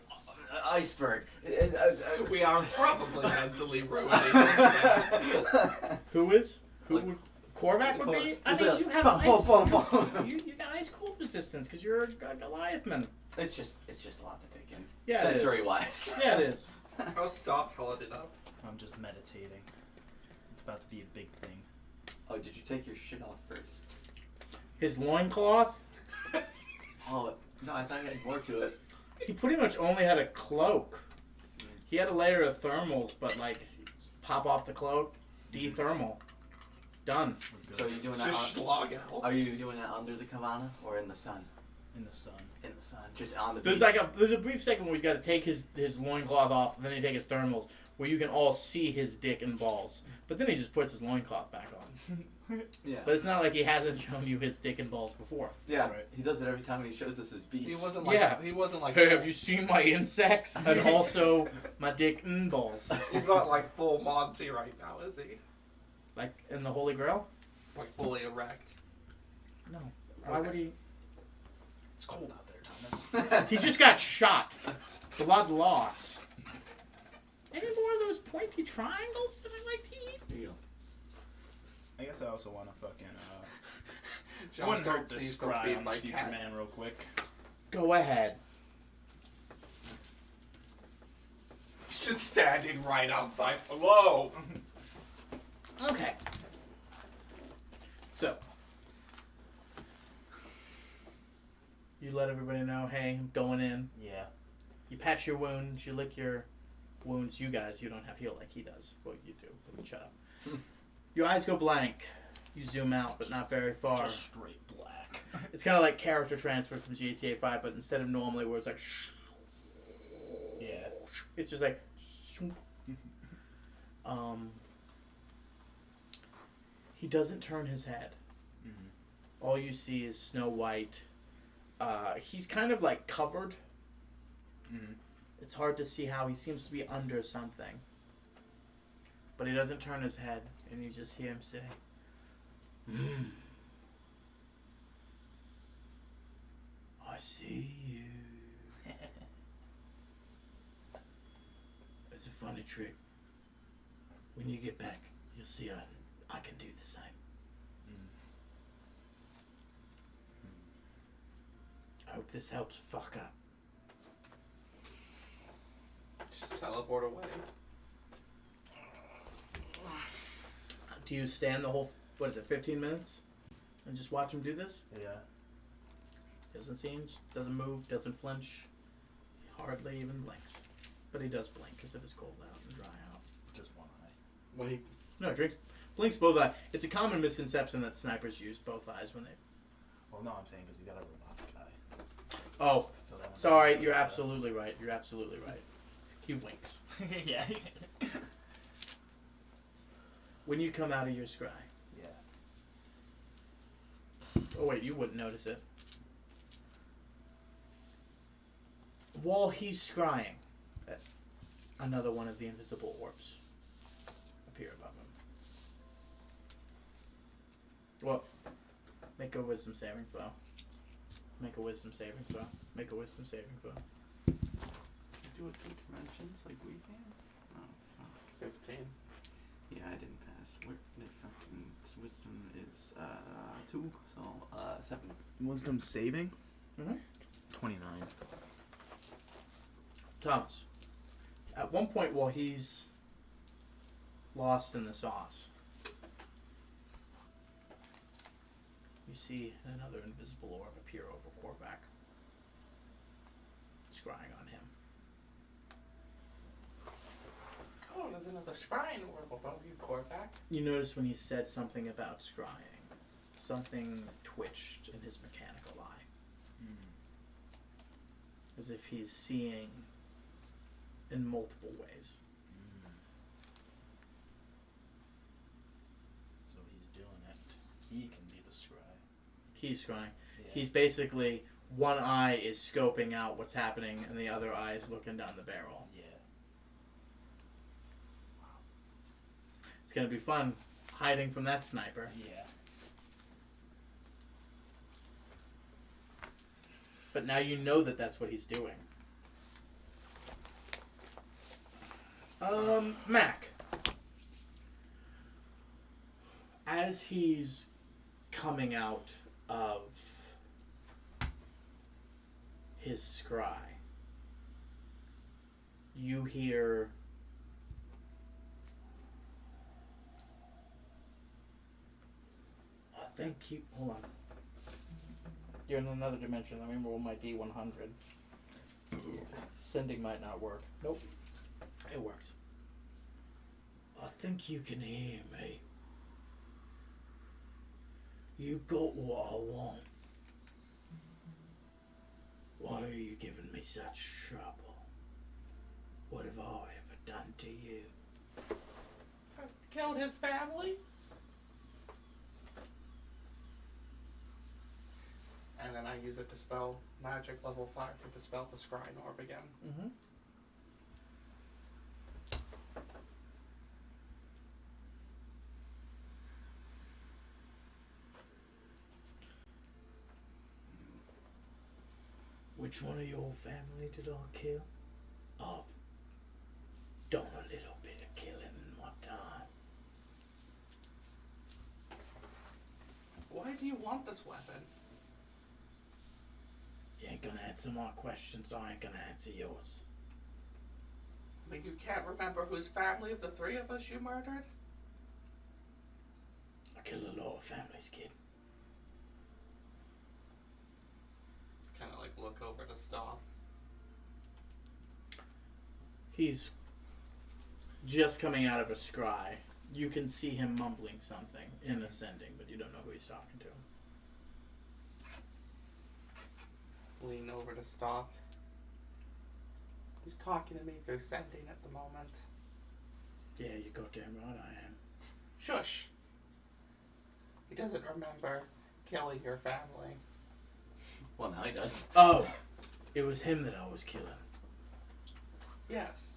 Speaker 1: iceberg.
Speaker 2: We are probably mentally ruining this.
Speaker 3: Who is? Who
Speaker 1: Like-
Speaker 3: would Korvac would be? I
Speaker 1: Just
Speaker 3: mean,
Speaker 1: like,
Speaker 3: you have
Speaker 1: boom,
Speaker 3: ice.
Speaker 1: boom, boom, boom.
Speaker 3: You got ice cold resistance because you're a Goliath man.
Speaker 1: It's just a lot to take in.
Speaker 3: Yeah, it is.
Speaker 1: sensory wise.
Speaker 3: Yeah, it is.
Speaker 2: I'll stop holding it up.
Speaker 5: I'm just meditating. It's about to be a big thing.
Speaker 1: Oh, did you take your shit off first?
Speaker 3: His loincloth,
Speaker 1: Oh no, I thought you had more to it.
Speaker 3: he pretty much only had a cloak. He had a layer of thermals, but like, pop off the cloak, de-thermal. Done.
Speaker 5: We're
Speaker 1: So are
Speaker 5: good.
Speaker 1: you doing that?
Speaker 2: Just slog out.
Speaker 1: Are you doing that under the cabana or in the sun?
Speaker 5: In the sun.
Speaker 1: In the sun, just on the
Speaker 3: There's
Speaker 1: beach.
Speaker 3: there's a brief second where he's got to take his loincloth off, and then he take his thermals, where you can all see his dick and balls. But then he just puts his loincloth back on.
Speaker 1: Yeah.
Speaker 3: But it's not like he hasn't shown you his dick and balls before.
Speaker 1: Yeah,
Speaker 5: Right.
Speaker 1: he does it every time he shows us his beast.
Speaker 2: He wasn't like.
Speaker 3: Yeah.
Speaker 2: He wasn't like.
Speaker 3: Hey, have you seen my insects? And also my dick and balls.
Speaker 2: He's not like full Monty right now, is he?
Speaker 3: Like in the Holy Grail?
Speaker 2: Like fully erect.
Speaker 3: No. Why would he?
Speaker 5: It's cold out there, Thomas.
Speaker 3: He just got shot. Blood loss. Any more of those pointy triangles that I like to eat?
Speaker 1: There you go.
Speaker 5: I guess I also want to fucking.
Speaker 2: Josh,
Speaker 5: Wouldn't
Speaker 2: don't
Speaker 5: hurt to
Speaker 2: please don't
Speaker 5: scry
Speaker 2: feed
Speaker 5: on
Speaker 2: my
Speaker 5: the future
Speaker 2: cat.
Speaker 5: man real quick.
Speaker 3: Go ahead.
Speaker 2: just standing right outside below.
Speaker 3: Okay. So, you let everybody know, hey, I'm going in.
Speaker 5: Yeah.
Speaker 3: You patch your wounds, you lick your wounds. You guys, you don't have heal like he does. Well, you do, but shut up. Your eyes go blank. You zoom out, but not very far.
Speaker 5: Just straight black.
Speaker 3: It's kind of like character transfer from GTA 5, but instead of normally where it's like,
Speaker 5: Yeah.
Speaker 3: it's just like, he doesn't turn his head.
Speaker 5: Mm-hmm.
Speaker 3: All you see is Snow White. He's kind of like covered.
Speaker 5: Mm-hmm.
Speaker 3: It's hard to see how he seems to be under something. But he doesn't turn his head, and you just hear him say, I see you. It's a funny trick. When you get back, you'll see I can do the same. I hope this helps, fucker.
Speaker 2: Just teleport away.
Speaker 3: Do you stand the whole, 15 minutes? And just watch him do this?
Speaker 5: Yeah.
Speaker 3: Doesn't change, doesn't move, doesn't flinch. Hardly even blinks. But he does blink because it is cold out and dry out.
Speaker 5: Just one eye.
Speaker 2: Well, he
Speaker 3: No, blinks both eyes. It's a common misconception that snipers use both eyes when they...
Speaker 5: Well, no, I'm saying because he got a robotic eye.
Speaker 3: Oh,
Speaker 5: So that one
Speaker 3: sorry,
Speaker 5: doesn't
Speaker 3: you're
Speaker 5: work.
Speaker 3: absolutely right. You're absolutely right. He winks.
Speaker 5: Yeah.
Speaker 3: When you come out of your scry.
Speaker 5: Yeah.
Speaker 3: Oh wait, you wouldn't notice it. While he's scrying, another one of the invisible orbs appear above him. Well, make a wisdom saving throw. Make a wisdom saving throw. Make a wisdom saving throw.
Speaker 1: Do it 2 dimensions like we can? Oh, fuck.
Speaker 2: 15.
Speaker 1: Yeah, I didn't pass. Where the fucking wisdom is 2, so 7.
Speaker 5: Wisdom saving?
Speaker 3: Mm-hmm.
Speaker 5: 29.
Speaker 3: Thomas, at one point while he's lost in the sauce, you see another invisible orb appear over Korvac, scrying on him.
Speaker 2: Oh, there's another shrine orb above you, Korvac.
Speaker 3: You notice when he said something about scrying, something twitched in his mechanical eye, as if he's seeing in multiple ways.
Speaker 5: So he's doing it. He can be the scribe.
Speaker 3: He's scrying.
Speaker 5: Yeah.
Speaker 3: He's basically, one eye is scoping out what's happening, and the other eye is looking down the barrel.
Speaker 5: Yeah.
Speaker 3: It's gonna be fun hiding from that sniper.
Speaker 5: Yeah.
Speaker 3: But now you know that that's what he's doing. Mac. As he's coming out of his scry, you hear hold on. You're in another dimension. Let me roll my D100. Sending might not work. Nope. It works. I think you can hear me. You got what I want. Why are you giving me such trouble? What have I ever done to you?
Speaker 2: Killed his family? And then I use it to spell magic level 5 to dispel the scrying orb again.
Speaker 3: Mm-hmm. Which one of your family did I kill? I've done a little bit of killing in my time.
Speaker 2: Why do you want this weapon?
Speaker 3: You ain't gonna answer my questions, I ain't gonna answer yours.
Speaker 2: I mean, you can't remember whose family of the three of us you murdered?
Speaker 3: I kill a lot of families, kid.
Speaker 2: Kind of like look over to Stoth.
Speaker 3: He's just coming out of a scry. You can see him mumbling something in Ascending, but you don't know who he's talking to.
Speaker 2: Lean over to Stoth. He's talking to me through Sending at the moment.
Speaker 3: Yeah, you goddamn right I am.
Speaker 2: Shush! He doesn't remember killing your family.
Speaker 1: Well, now he does.
Speaker 3: Oh! It was him that I was killing.
Speaker 2: Yes.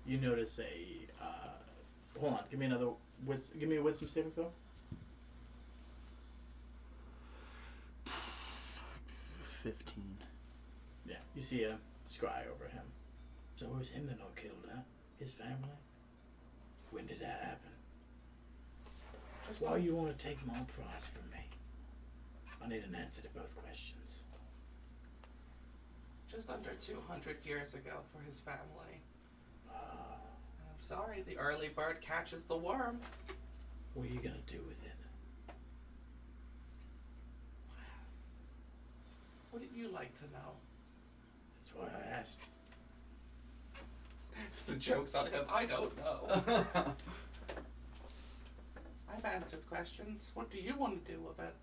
Speaker 3: You notice a, hold on, give me another, give me a wisdom saving throw.
Speaker 5: 15.
Speaker 3: Yeah, you see a scry over him. So it was him that I killed, huh? His family? When did that happen?
Speaker 2: Just
Speaker 3: Why you want to take more prize from me? I need an answer to both questions.
Speaker 2: just under 200 years ago for his family.
Speaker 3: Ah,
Speaker 2: I'm sorry, the early bird catches the worm.
Speaker 3: what are you gonna do with it?
Speaker 2: Wouldn't you like to know?
Speaker 3: That's why I asked.
Speaker 2: The joke's on him. I don't know. I've answered questions. What do you want to do with it?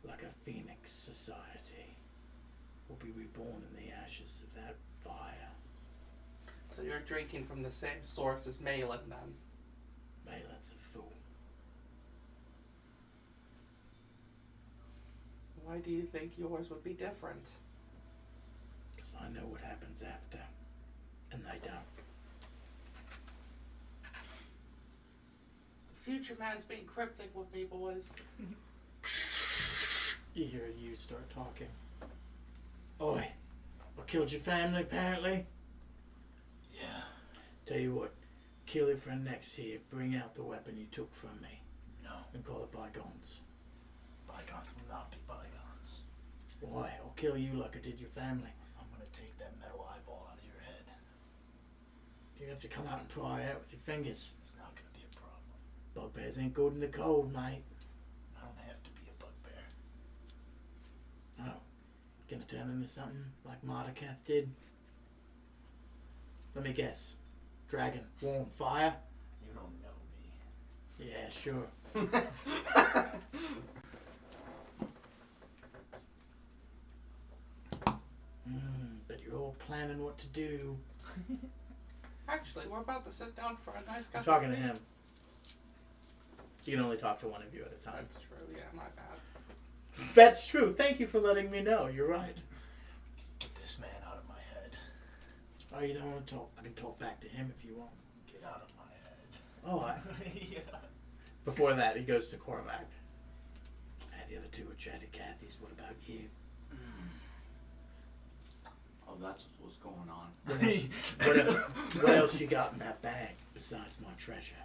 Speaker 3: Like a phoenix society will be reborn in the ashes of that fire.
Speaker 2: So you're drinking from the same source as Malin, then?
Speaker 3: Malin's a fool.
Speaker 2: Why do you think yours would be different?
Speaker 3: Because I know what happens after. And they don't.
Speaker 2: The future man's being cryptic with me, boys.
Speaker 3: You hear you start talking. Oi, I killed your family apparently.
Speaker 5: Yeah.
Speaker 3: Tell you what, kill your friend next to you, bring out the weapon you took from me,
Speaker 5: No.
Speaker 3: and call it bygones.
Speaker 5: Bygones will not be bygones.
Speaker 3: Why? I'll kill you like I did your family.
Speaker 5: I'm gonna take that metal eyeball out of your head.
Speaker 3: You have to come out and pry out with your fingers.
Speaker 5: It's not gonna be a problem.
Speaker 3: Bugbears ain't good in the cold, mate.
Speaker 5: I don't have to be a bugbear.
Speaker 3: Oh, gonna turn into something like Mordecai did? Let me guess. Dragon, warm, fire?
Speaker 5: You don't know me.
Speaker 3: Yeah, sure. But you're all planning what to do.
Speaker 2: Actually, we're about to sit down for a nice cup
Speaker 3: I'm talking
Speaker 2: of
Speaker 3: to
Speaker 2: tea.
Speaker 3: him. You can only talk to one of you at a time.
Speaker 2: That's true, yeah, my bad.
Speaker 3: That's true. Thank you for letting me know. You're right.
Speaker 5: Get this man out of my head.
Speaker 3: Oh, you don't want to talk? I can talk back to him if you want.
Speaker 5: Get out of my head.
Speaker 3: Oh,
Speaker 5: Yeah.
Speaker 3: Before that, he goes to Korvac. The other two are chatty Cathy's. What about you?
Speaker 1: Oh, that's what's going on.
Speaker 3: What else you got in that bag besides my treasure?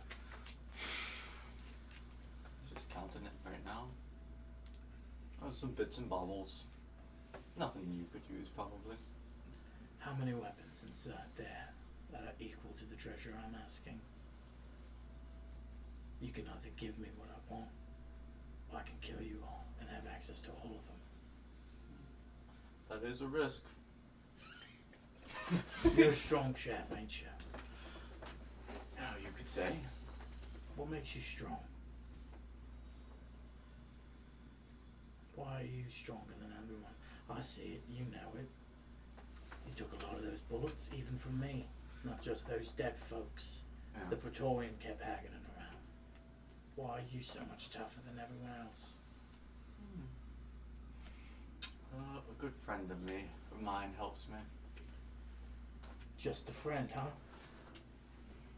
Speaker 1: Just counting it right now. Oh, some bits and bobbles. Nothing you could use, probably.
Speaker 3: How many weapons inside there that are equal to the treasure I'm asking? You can either give me what I want, or I can kill you all and have access to all of them.
Speaker 1: That is a risk.
Speaker 3: You're a strong chap, ain't you?
Speaker 1: Oh, you could say.
Speaker 3: What makes you strong? Why are you stronger than everyone? I see it, you know it. You took a lot of those bullets, even from me. Not just those dead folks.
Speaker 1: Yeah.
Speaker 3: The Praetorian kept haggling around. Why are you so much tougher than everyone else?
Speaker 1: A good friend of mine helps me.
Speaker 3: Just a friend, huh?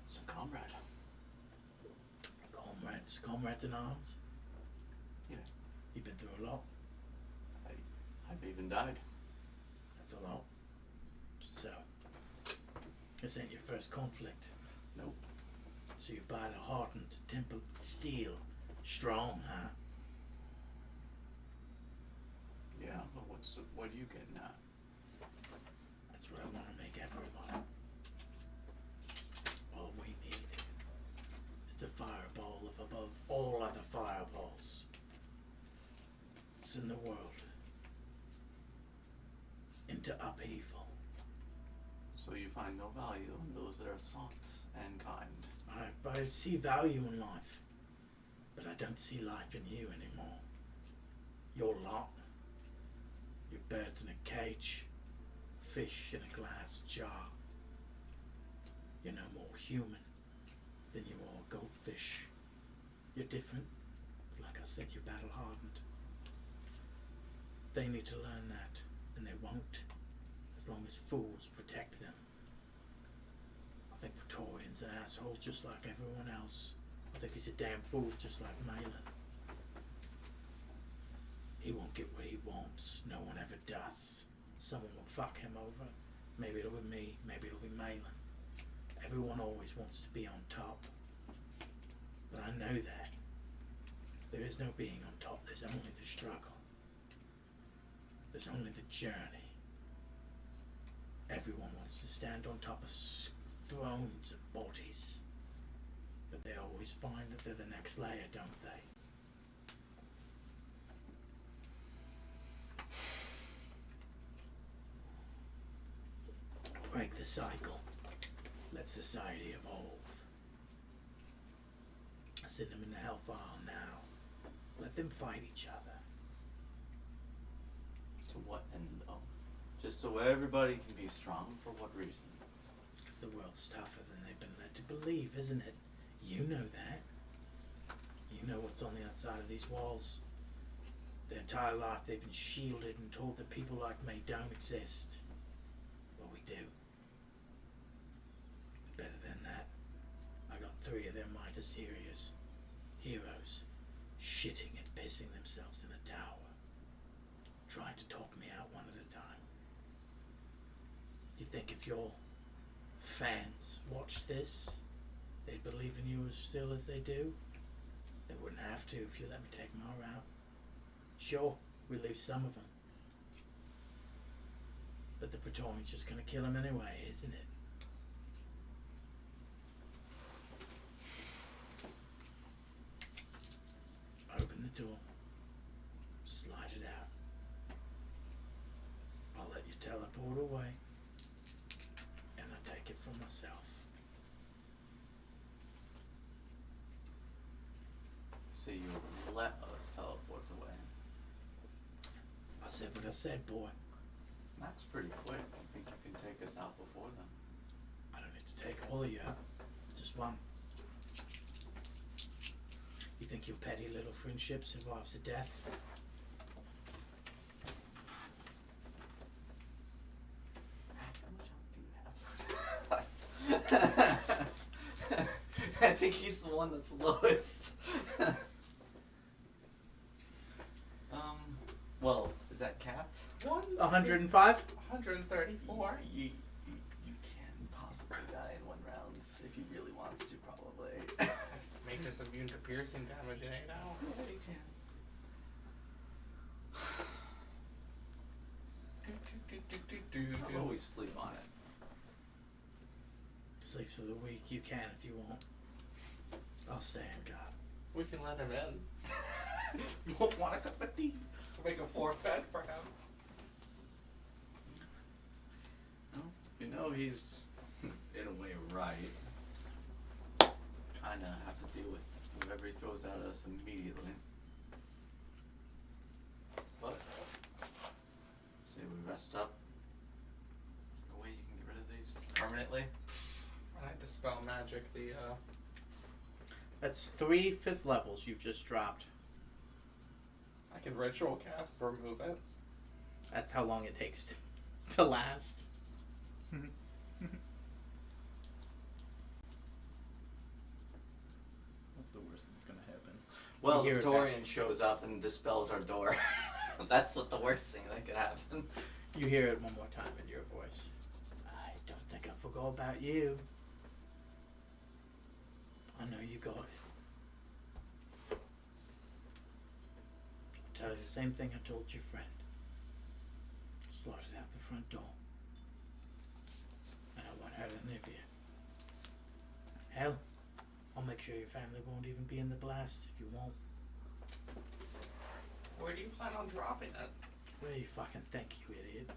Speaker 1: It's a comrade.
Speaker 3: Comrades in arms?
Speaker 1: Yeah.
Speaker 3: You've been through a lot.
Speaker 1: I've even died.
Speaker 3: That's a lot. So, this ain't your first conflict.
Speaker 1: Nope.
Speaker 3: So you buy the hardened, tempered steel. Strong, huh?
Speaker 1: Yeah, but what are you getting at?
Speaker 3: That's what I want to make everyone. All we need is a fireball of above all other fireballs in the world into upheaval.
Speaker 1: So you find no value in those that are soft and kind.
Speaker 3: I see value in life, but I don't see life in you anymore. Your lot, your birds in a cage, fish in a glass jar. You're no more human than you are a goldfish. You're different, but like I said, you're battle hardened. They need to learn that, and they won't, as long as fools protect them. I think Praetorian's an asshole just like everyone else. I think he's a damn fool just like Malin. He won't get what he wants. No one ever does. Someone will fuck him over. Maybe it'll be me, maybe it'll be Malin. Everyone always wants to be on top. But I know that. There is no being on top, there's only the struggle. There's only the journey. Everyone wants to stand on top of thrones of bodies. But they always find that they're the next layer, don't they? Break the cycle. Let society evolve. Send them into hellfire now. Let them fight each other.
Speaker 1: To what end, though? Just so everybody can be strong? For what reason?
Speaker 3: Because the world's tougher than they've been led to believe, isn't it? You know that. You know what's on the outside of these walls. Their entire life they've been shielded and told that people like me don't exist. Well, we do. Better than that. I got 3 of their Midas heroes shitting and pissing themselves in a tower, trying to talk me out one at a time. Do you think if your fans watch this, they'd believe in you as still as they do? They wouldn't have to if you let me take my route. Sure, we lose some of them, but the Praetorian's just gonna kill them anyway, isn't it? Open the door. Slide it out. I'll let you teleport away. And I take it for myself.
Speaker 1: So you let us teleport away.
Speaker 3: I said what I said, boy.
Speaker 1: That's pretty quick. I think you can take us out before then.
Speaker 3: I don't need to take all of you out. Just one. You think your petty little friendship survives a death?
Speaker 1: How much health do you have? I think he's the one that's lowest. Well, is that capped?
Speaker 3: 105?
Speaker 2: 134.
Speaker 1: You can possibly die in 1 round if he really wants to, probably.
Speaker 2: Make this immune to piercing damage in 8 hours.
Speaker 1: Yeah, you can. I'll always sleep on it.
Speaker 3: Sleep for the week. You can if you want. I'll stay in guard.
Speaker 2: We can let him in.
Speaker 1: You won't want a cup of tea.
Speaker 2: Make a 4th bed for him.
Speaker 1: No, you know he's in a way right. Kinda have to deal with whatever he throws at us immediately. But say we rest up. The way you can get rid of these permanently.
Speaker 2: And I dispel magic.
Speaker 3: That's 3 5th levels you've just dropped.
Speaker 2: I can ritual cast, remove it.
Speaker 3: That's how long it takes to last.
Speaker 5: What's the worst that's gonna happen?
Speaker 1: Well,
Speaker 3: You hear it
Speaker 1: Victorian shows up and dispels our door. That's what the worst thing that could happen.
Speaker 3: You hear it one more time in your voice. I don't think I forgot about you. I know you got it. I'll tell you the same thing I told your friend. Slide it out the front door. won't hurt any of you. Hell, I'll make sure your family won't even be in the blast if you won't.
Speaker 2: Where do you plan on dropping it?
Speaker 3: Where do you fucking think, you idiot?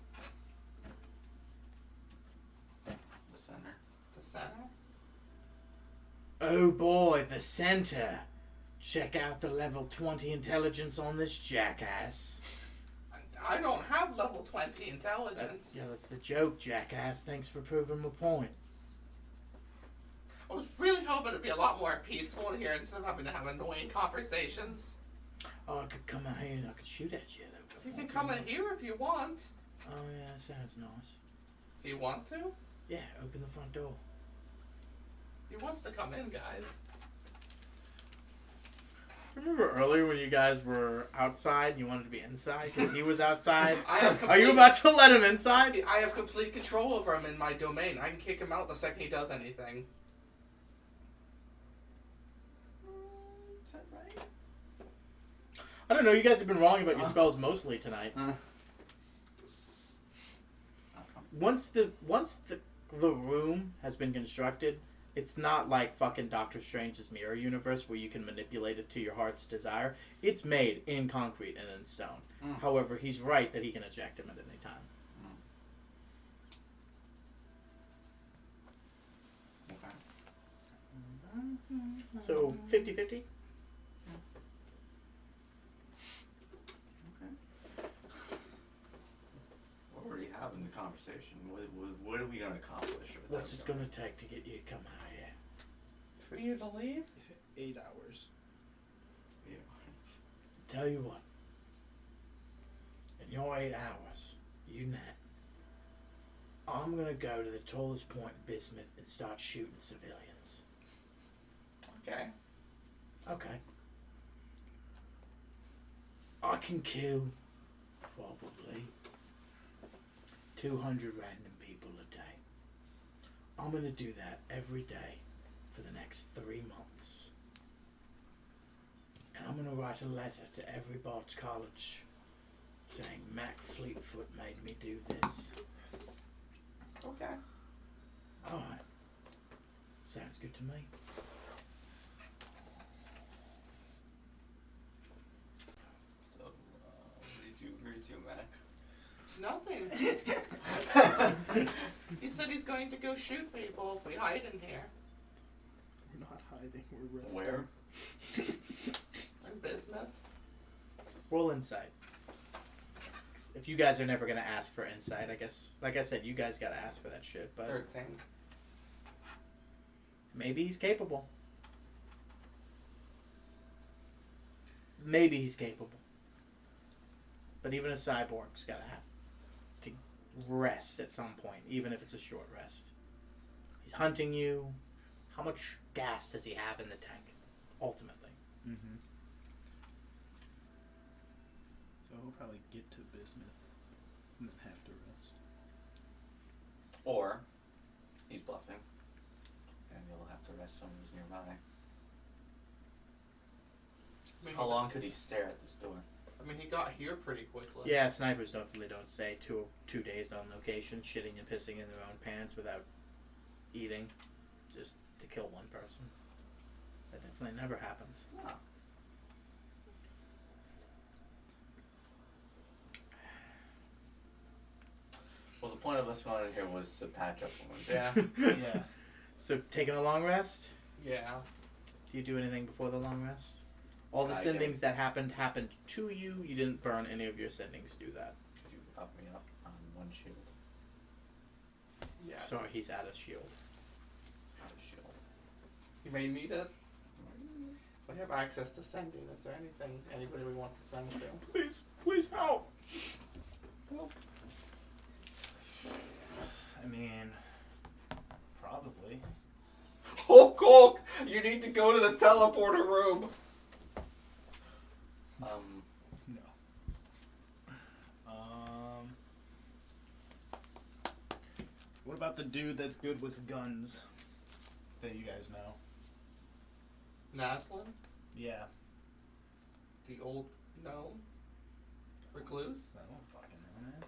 Speaker 1: The center.
Speaker 2: The center?
Speaker 3: Oh boy, the center. Check out the level 20 intelligence on this jackass.
Speaker 2: I don't have level 20 intelligence.
Speaker 3: That's the joke, jackass. Thanks for proving my point.
Speaker 2: I was really hoping it'd be a lot more peaceful in here instead of having to have annoying conversations.
Speaker 3: Oh, I could come out here and I could shoot at you.
Speaker 2: You can come in here if you want.
Speaker 3: Oh yeah, that sounds nice.
Speaker 2: Do you want to?
Speaker 3: Yeah, open the front door.
Speaker 2: He wants to come in, guys.
Speaker 3: Remember earlier when you guys were outside and you wanted to be inside because he was outside?
Speaker 2: I have
Speaker 3: Are you about to let him inside?
Speaker 2: I have complete control over him in my domain. I can kick him out the second he does anything.
Speaker 1: Is that right?
Speaker 3: I don't know, you guys have been wrong about your spells mostly tonight. Once the room has been constructed, it's not like fucking Doctor Strange's mirror universe where you can manipulate it to your heart's desire. It's made in concrete and in stone. However, he's right that he can eject him at any time.
Speaker 1: Okay.
Speaker 3: So, 50-50?
Speaker 1: What were you having the conversation? What are we going to accomplish? With
Speaker 3: What's
Speaker 1: that
Speaker 3: it gonna take to get you to come out here?
Speaker 2: For you to leave?
Speaker 4: 8 hours.
Speaker 3: Tell you what. In your 8 hours, you net, I'm gonna go to the tallest point in Bismuth and start shooting civilians.
Speaker 2: Okay.
Speaker 3: Okay. I can kill probably 200 random people a day. I'm gonna do that every day for the next 3 months. And I'm gonna write a letter to every Bart's College saying Mac Fleetfoot made me do this.
Speaker 2: Okay.
Speaker 3: Alright. Sounds good to me.
Speaker 1: So, what did you agree to, Mac?
Speaker 2: Nothing. He said he's going to go shoot people if we hide in here.
Speaker 4: We're not hiding, we're resting.
Speaker 1: Where?
Speaker 2: In Bismuth.
Speaker 3: Roll insight. If you guys are never gonna ask for insight, I guess, like I said, you guys gotta ask for that shit, but
Speaker 2: 13.
Speaker 3: maybe he's capable. Maybe he's capable. But even a cyborg's gotta have to rest at some point, even if it's a short rest. He's hunting you. How much gas does he have in the tank, ultimately?
Speaker 4: Mm-hmm. So he'll probably get to Bismuth and then have to rest.
Speaker 1: Or he's bluffing, and you'll have to rest someone who's nearby.
Speaker 2: I mean,
Speaker 1: How long could he stare at this door?
Speaker 2: I mean, he got here pretty quickly.
Speaker 3: Yeah, snipers definitely don't stay 2 days on location, shitting and pissing in their own pants without eating, just to kill one person. That definitely never happens.
Speaker 1: Oh. Well, the point of us going in here was to patch up wounds. Yeah.
Speaker 5: Yeah.
Speaker 3: So, taking a long rest?
Speaker 2: Yeah.
Speaker 3: Do you do anything before the long rest? All the
Speaker 1: I
Speaker 3: sendings that happened to you. You didn't burn any of your sendings to do that.
Speaker 1: Could you up me up on one shield?
Speaker 2: Yes.
Speaker 3: Sorry, he's out of shield.
Speaker 1: Out of shield.
Speaker 2: You may need it. We have access to sending. Is there anybody we want to send to?
Speaker 3: Please help.
Speaker 5: I mean, probably.
Speaker 2: Hulk, Hulk! You need to go to the teleporter room.
Speaker 5: No. What about the dude that's good with guns? That you guys know.
Speaker 2: Naslin?
Speaker 5: Yeah.
Speaker 2: The old gnome? Recluse?
Speaker 5: I don't fucking know, man.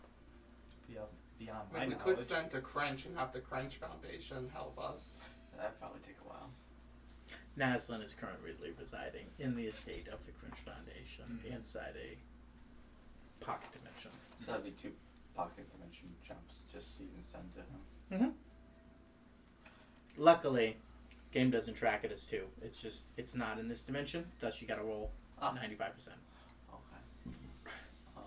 Speaker 5: Yep. beyond
Speaker 2: I
Speaker 5: my
Speaker 2: mean, we
Speaker 5: knowledge.
Speaker 2: could send to Crench and have the Crench Foundation help us.
Speaker 1: That'd probably take a while.
Speaker 3: Naslin is currently residing in the estate of the Cringe Foundation inside a pocket dimension.
Speaker 1: So that'd be 2 pocket dimension jumps just so you can send to him.
Speaker 3: Mm-hmm. Luckily, game doesn't track it as 2. It's just, it's not in this dimension, thus you gotta roll 95%.
Speaker 1: Okay. I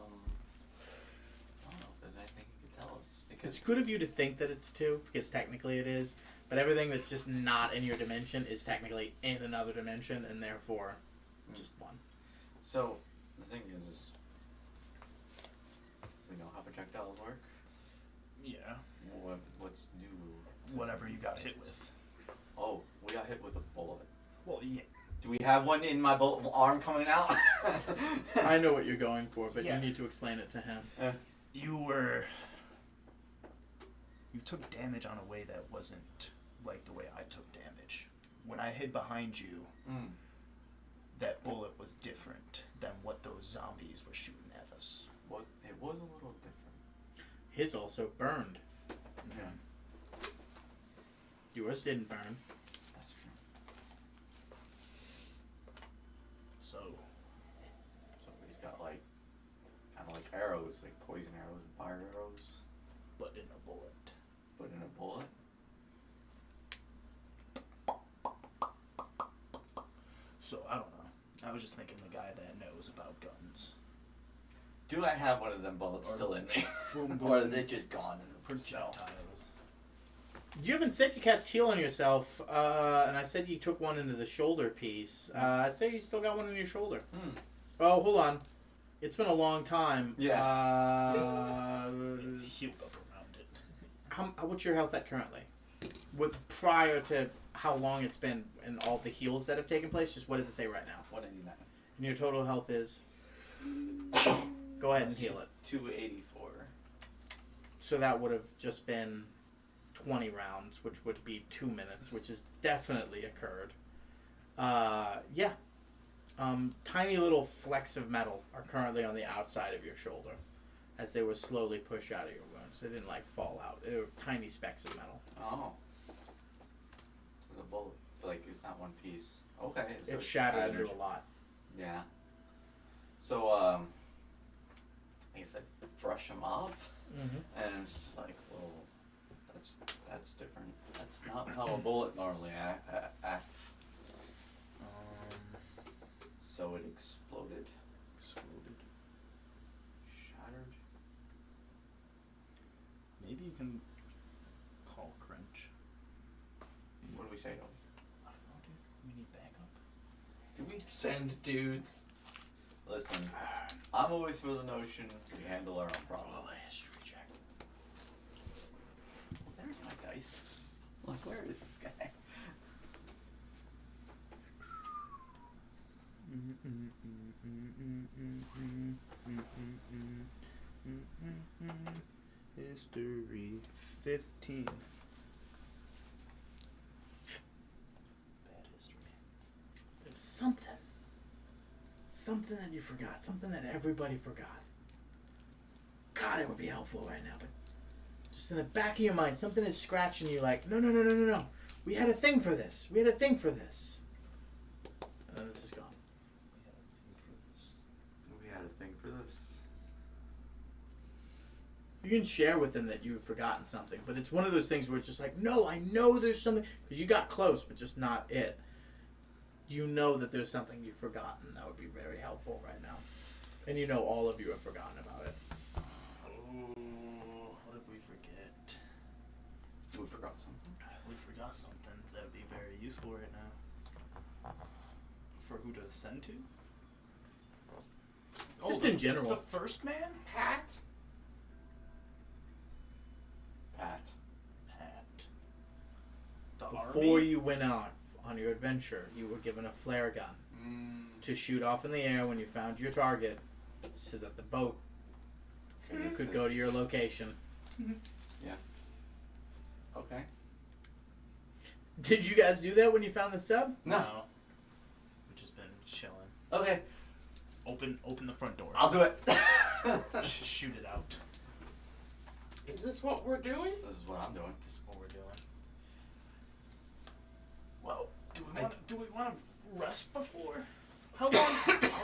Speaker 1: don't know if there's anything you could tell us. Because
Speaker 3: It's good of you to think that it's 2, because technically it is, but everything that's just not in your dimension is technically in another dimension, and therefore, just 1.
Speaker 1: So, the thing is we know how projectiles work.
Speaker 5: Yeah.
Speaker 1: What's new?
Speaker 5: Whatever you got hit with.
Speaker 1: Oh, we got hit with a bullet.
Speaker 5: Well, yeah.
Speaker 1: Do we have one in my arm coming out?
Speaker 3: I know what you're going for, but
Speaker 5: Yeah.
Speaker 3: you need to explain it to him.
Speaker 5: You took damage on a way that wasn't like the way I took damage. When I hid behind you, that bullet was different than what those zombies were shooting at us.
Speaker 1: What? It was a little different.
Speaker 3: His also burned.
Speaker 1: Yeah.
Speaker 3: Yours didn't burn.
Speaker 1: That's true.
Speaker 5: So,
Speaker 1: So he's got like, kind of like arrows, like poison arrows and fire arrows,
Speaker 5: but in a bullet.
Speaker 1: but in a bullet.
Speaker 5: So, I don't know. I was just thinking the guy that knows about guns.
Speaker 1: Do I have one of them bullets
Speaker 5: Or-
Speaker 1: still in me?
Speaker 5: Boom,
Speaker 1: Or
Speaker 5: boom.
Speaker 1: is it just gone in the snow?
Speaker 5: Projectiles.
Speaker 3: You haven't said you cast heal on yourself, and I said you took one into the shoulder piece. I'd say you still got one in your shoulder. Oh, hold on. It's been a long time.
Speaker 1: Yeah.
Speaker 5: Healed up around it.
Speaker 3: What's your health at currently? Prior to how long it's been and all the heals that have taken place, just what does it say right now?
Speaker 1: 189.
Speaker 3: And your total health is? Go ahead and heal it.
Speaker 1: 284.
Speaker 3: So that would have just been 20 rounds, which would be 2 minutes, which has definitely occurred. Yeah. Tiny little flecks of metal are currently on the outside of your shoulder as they were slowly pushed out of your wounds. They didn't like fall out. They were tiny specks of metal.
Speaker 1: Oh. So the bullet, like, it's not one piece. Okay. So
Speaker 3: It's shattered into a lot.
Speaker 1: Yeah. So, I guess I brush them off,
Speaker 3: Mm-hmm.
Speaker 1: and it's just like, well, that's different. That's not how a bullet normally acts. So it exploded. Shattered.
Speaker 5: Maybe you can call Crench.
Speaker 1: What do we say to him?
Speaker 5: I don't know, dude. We need backup.
Speaker 1: Do we?
Speaker 2: Send dudes.
Speaker 1: Listen, I'm always for the notion we handle our own problems.
Speaker 5: Roll a history check.
Speaker 1: There's my dice. Like, where is this guy?
Speaker 5: History 15. Bad history.
Speaker 3: It's something. Something that you forgot. Something that everybody forgot. God, it would be helpful right now, but just in the back of your mind, something is scratching you like, no. We had a thing for this. And then this is gone.
Speaker 1: We had a thing for this.
Speaker 3: You can share with them that you've forgotten something, but it's one of those things where it's just like, no, I know there's something, because you got close, but just not it. You know that there's something you've forgotten that would be very helpful right now. And you know all of you have forgotten about it.
Speaker 5: Oh, what did we forget?
Speaker 1: We forgot something.
Speaker 5: We forgot something that would be very useful right now. For who to send to?
Speaker 3: Just
Speaker 5: the,
Speaker 3: in general.
Speaker 5: The first man?
Speaker 2: Pat?
Speaker 1: Pat.
Speaker 5: The
Speaker 3: Before
Speaker 5: army?
Speaker 3: you went out on your adventure, you were given a flare gun to shoot off in the air when you found your target so that the boat could go to your location.
Speaker 1: Okay.
Speaker 3: Did you guys do that when you found the sub?
Speaker 1: No.
Speaker 5: We've just been chilling.
Speaker 1: Okay.
Speaker 5: Open the front door.
Speaker 1: I'll do it.
Speaker 5: Shoot it out.
Speaker 2: Is this what we're doing?
Speaker 1: This is what I'm doing.
Speaker 5: This is what we're doing. Well, do we want to rest before? How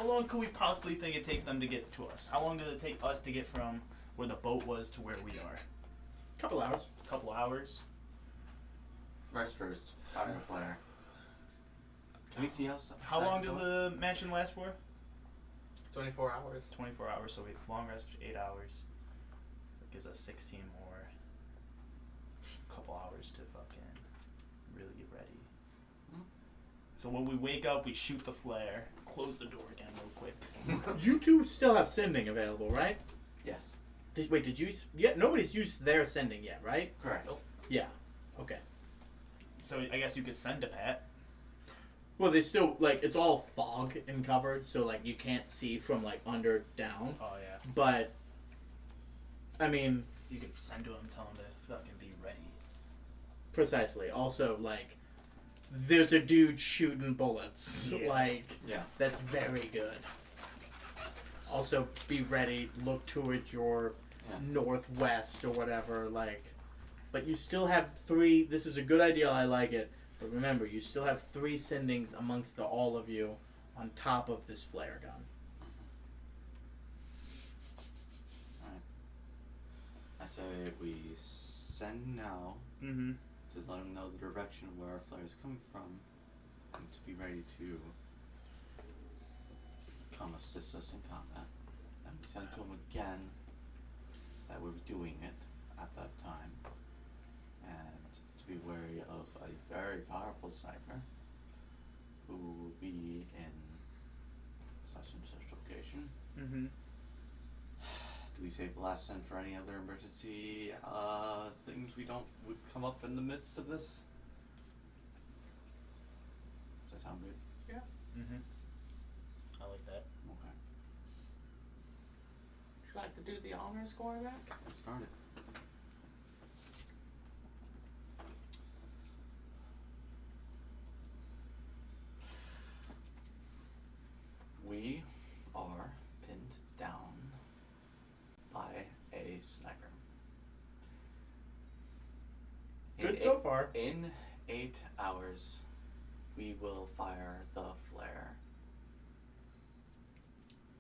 Speaker 5: long could we possibly think it takes them to get to us? How long did it take us to get from where the boat was to where we are?
Speaker 3: Couple hours.
Speaker 5: A couple hours.
Speaker 1: Rest first. Fire a flare. Can we see
Speaker 5: How long does the mansion last for?
Speaker 2: 24 hours.
Speaker 5: 24 hours, so we long rest 8 hours. That gives us 16 more. Couple hours to fucking really get ready. So when we wake up, we shoot the flare, close the door again real quick.
Speaker 3: You two still have sending available, right?
Speaker 1: Yes.
Speaker 3: Did you? Yeah, nobody's used their sending yet, right?
Speaker 1: Correct.
Speaker 3: Yeah. Okay.
Speaker 5: So I guess you could send to Pat.
Speaker 3: Well, they still like it's all fog and covered, so like you can't see from like under down.
Speaker 5: Oh yeah.
Speaker 3: But I mean,
Speaker 5: You could send to him and tell him to fucking be ready.
Speaker 3: precisely. Also, like there's a dude shooting bullets.
Speaker 5: Yeah.
Speaker 3: Like
Speaker 1: Yeah.
Speaker 3: that's very good. Also, be ready. Look towards your
Speaker 1: Yeah.
Speaker 3: northwest or whatever. Like, but you still have 3. This is a good idea. I like it. But remember, you still have 3 sendings amongst all of you on top of this flare gun.
Speaker 1: I say we send now
Speaker 5: Mm-hmm.
Speaker 1: to let them know the direction of where our flare is coming from, and to be ready to come assist us in combat. And we send to them again that we're doing it at that time, and to be wary of a very powerful sniper who will be in such and such location.
Speaker 5: Mm-hmm.
Speaker 1: Do we say blast send for any other emergency things would come up in the midst of this? Does that sound good?
Speaker 5: Mm-hmm. I like that.
Speaker 1: Okay.
Speaker 2: Would you like to do the honor score back?
Speaker 1: Let's start it. We are pinned down by a sniper.
Speaker 3: Good so far.
Speaker 1: In 8 hours, we will fire the flare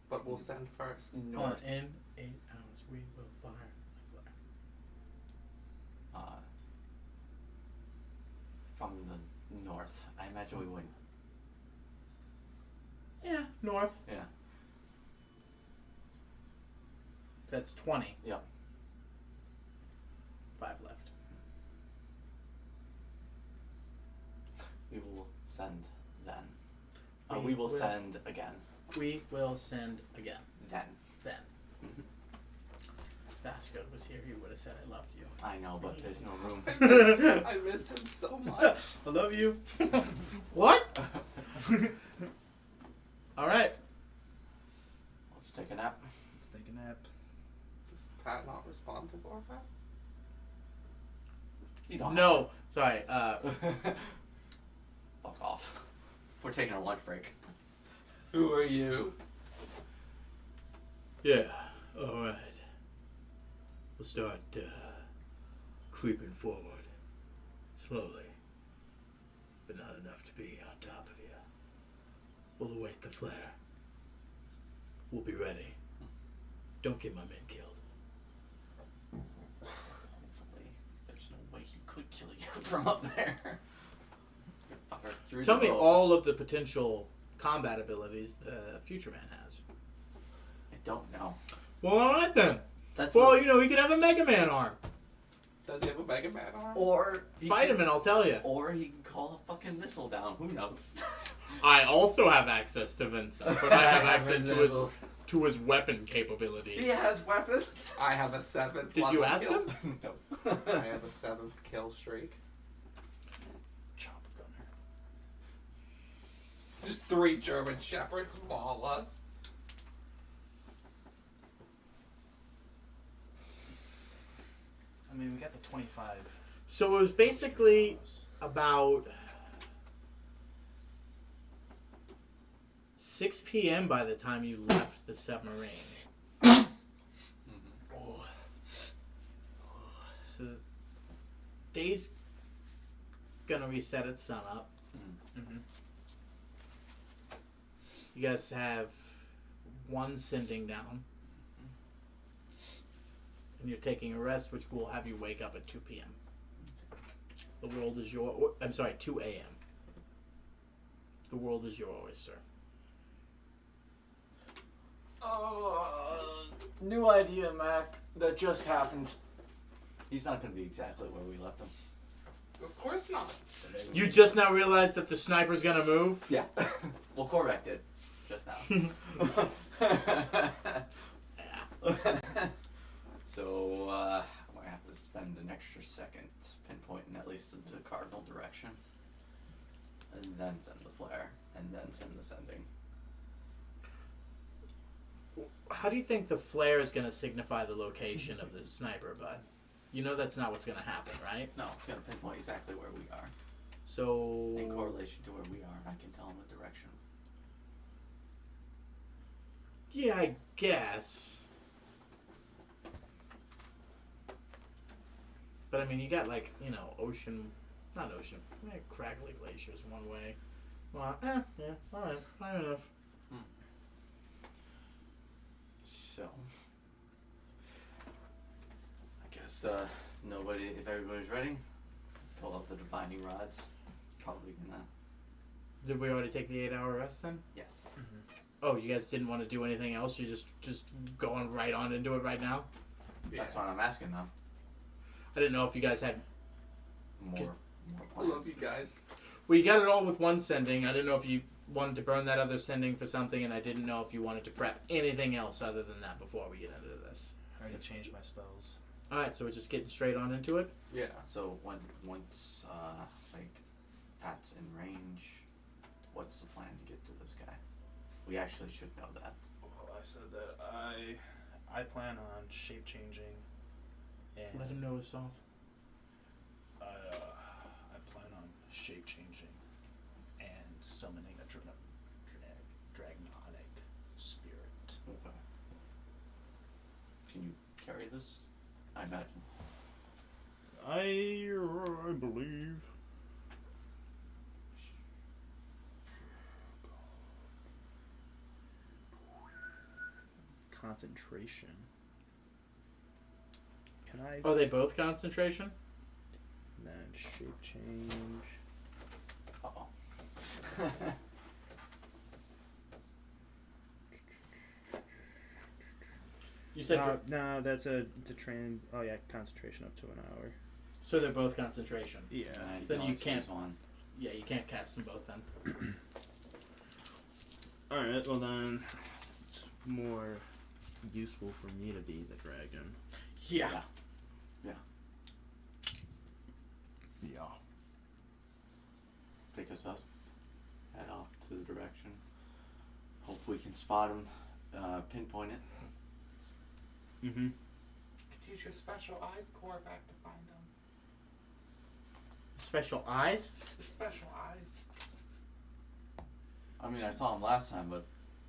Speaker 2: But we'll send first.
Speaker 1: north.
Speaker 3: In 8 hours, we will fire the flare.
Speaker 1: From the north. I imagine we wouldn't.
Speaker 3: Yeah, north.
Speaker 1: Yeah.
Speaker 3: That's 20.
Speaker 1: Yep.
Speaker 3: 5 left.
Speaker 1: We will send then.
Speaker 3: We
Speaker 1: We will
Speaker 3: will-
Speaker 1: send again.
Speaker 3: We will send again.
Speaker 1: Then.
Speaker 3: Then.
Speaker 1: Mhm.
Speaker 3: Vasco was here, he would have said I loved you.
Speaker 1: I know, but there's no room.
Speaker 2: I miss him so much.
Speaker 3: I love you. What? Alright.
Speaker 1: Let's take a nap.
Speaker 5: Let's take a nap.
Speaker 2: Does Pat not respond to Gorbat?
Speaker 1: You don't.
Speaker 3: No. Sorry.
Speaker 1: Fuck off. We're taking a lunch break.
Speaker 2: Who are you?
Speaker 3: Yeah. Alright. We'll start creeping forward. Slowly. But not enough to be on top of you. We'll await the flare. We'll be ready. Don't get my men killed.
Speaker 1: Hopefully, there's no way he could kill you from up there. Fire through
Speaker 3: Tell
Speaker 1: the
Speaker 3: me
Speaker 1: boat.
Speaker 3: all of the potential combat abilities the Future Man has.
Speaker 1: I don't know.
Speaker 3: Well, alright then.
Speaker 1: That's
Speaker 3: Well, you know, he could have a Mega Man arm.
Speaker 2: Does he have a Mega Man arm?
Speaker 1: or he
Speaker 3: Fight
Speaker 1: can-
Speaker 3: him and I'll tell you.
Speaker 1: Or he can call a fucking missile down. Who knows?
Speaker 3: I also have access to Vincent, but I have access to his weapon capabilities.
Speaker 1: He has weapons.
Speaker 2: I have a 7th.
Speaker 3: Did you
Speaker 2: level
Speaker 3: ask
Speaker 2: kill.
Speaker 3: him?
Speaker 1: No.
Speaker 2: I have a 7th kill streak.
Speaker 5: Chopper gunner.
Speaker 2: Just 3 German shepherds maul us.
Speaker 5: I mean, we got the 25.
Speaker 3: So it was basically about 6 p.m. by the time you left the submarine.
Speaker 5: Oh.
Speaker 3: so day's gonna reset at sunup.
Speaker 5: Mm-hmm.
Speaker 3: You guys have one sending down. And you're taking a rest, which will have you wake up at 2 p.m. The world is your... I'm sorry, 2 a.m. The world is your oyster.
Speaker 1: New idea, Mac. That just happened. He's not going to be exactly where we left him.
Speaker 2: Of course not.
Speaker 3: You just now realized that the sniper's gonna move?
Speaker 1: Yeah. Well, Korvac did. Just now. So, I'm going to have to spend an extra second pinpointing at least the cardinal direction. And then send the flare. And then send the sending.
Speaker 3: How do you think the flare is gonna signify the location of the sniper, bud? You know that's not what's gonna happen, right?
Speaker 1: No, it's going to pinpoint exactly where we are.
Speaker 3: So...
Speaker 1: In correlation to where we are, I can tell him the direction.
Speaker 3: Yeah, I guess. But I mean, you got like, you know, Craggly Glacier's one way. Well, yeah, alright, fine enough.
Speaker 1: So, I guess if everybody's ready, pull out the divining rods. Probably gonna.
Speaker 3: Did we already take the 8-hour rest then?
Speaker 1: Yes.
Speaker 3: Oh, you guys didn't want to do anything else? You're just going right on into it right now?
Speaker 2: Yeah.
Speaker 1: That's what I'm asking now.
Speaker 3: I didn't know if you guys had...
Speaker 1: More
Speaker 2: I
Speaker 1: plans.
Speaker 2: love you guys.
Speaker 3: Well, you got it all with one sending. I didn't know if you wanted to burn that other sending for something, and I didn't know if you wanted to prep anything else other than that before we get into this.
Speaker 5: I already changed my spells.
Speaker 3: Alright, so we're just getting straight on into it?
Speaker 2: Yeah.
Speaker 1: So once like Pat's in range, what's the plan to get to this guy? We actually should know that.
Speaker 5: Well, I said that I plan on shape changing, and
Speaker 3: Let him know it's off.
Speaker 5: I plan on shape changing and summoning a dragonic spirit.
Speaker 1: Okay. Can you carry this? I imagine.
Speaker 5: I believe. Concentration. Can I
Speaker 3: Are they both concentration?
Speaker 5: then shape change?
Speaker 1: Uh-oh.
Speaker 3: You said
Speaker 5: no, that's a train. Oh yeah, concentration up to an hour.
Speaker 3: so they're both concentration.
Speaker 5: Yeah.
Speaker 3: Then you
Speaker 1: choose
Speaker 3: can't-
Speaker 1: one.
Speaker 3: Yeah, you can't cast them both then.
Speaker 5: All right. Well then, it's more useful for me to be the dragon.
Speaker 3: Yeah.
Speaker 1: Yeah.
Speaker 5: Yeah.
Speaker 1: Pick us up. Head off to the direction. Hope we can spot him. Pinpoint it.
Speaker 5: Mm-hmm.
Speaker 2: Could use your special eyes, Korvac, to find them.
Speaker 3: Special eyes?
Speaker 2: The special eyes.
Speaker 1: I mean, I saw him last time, but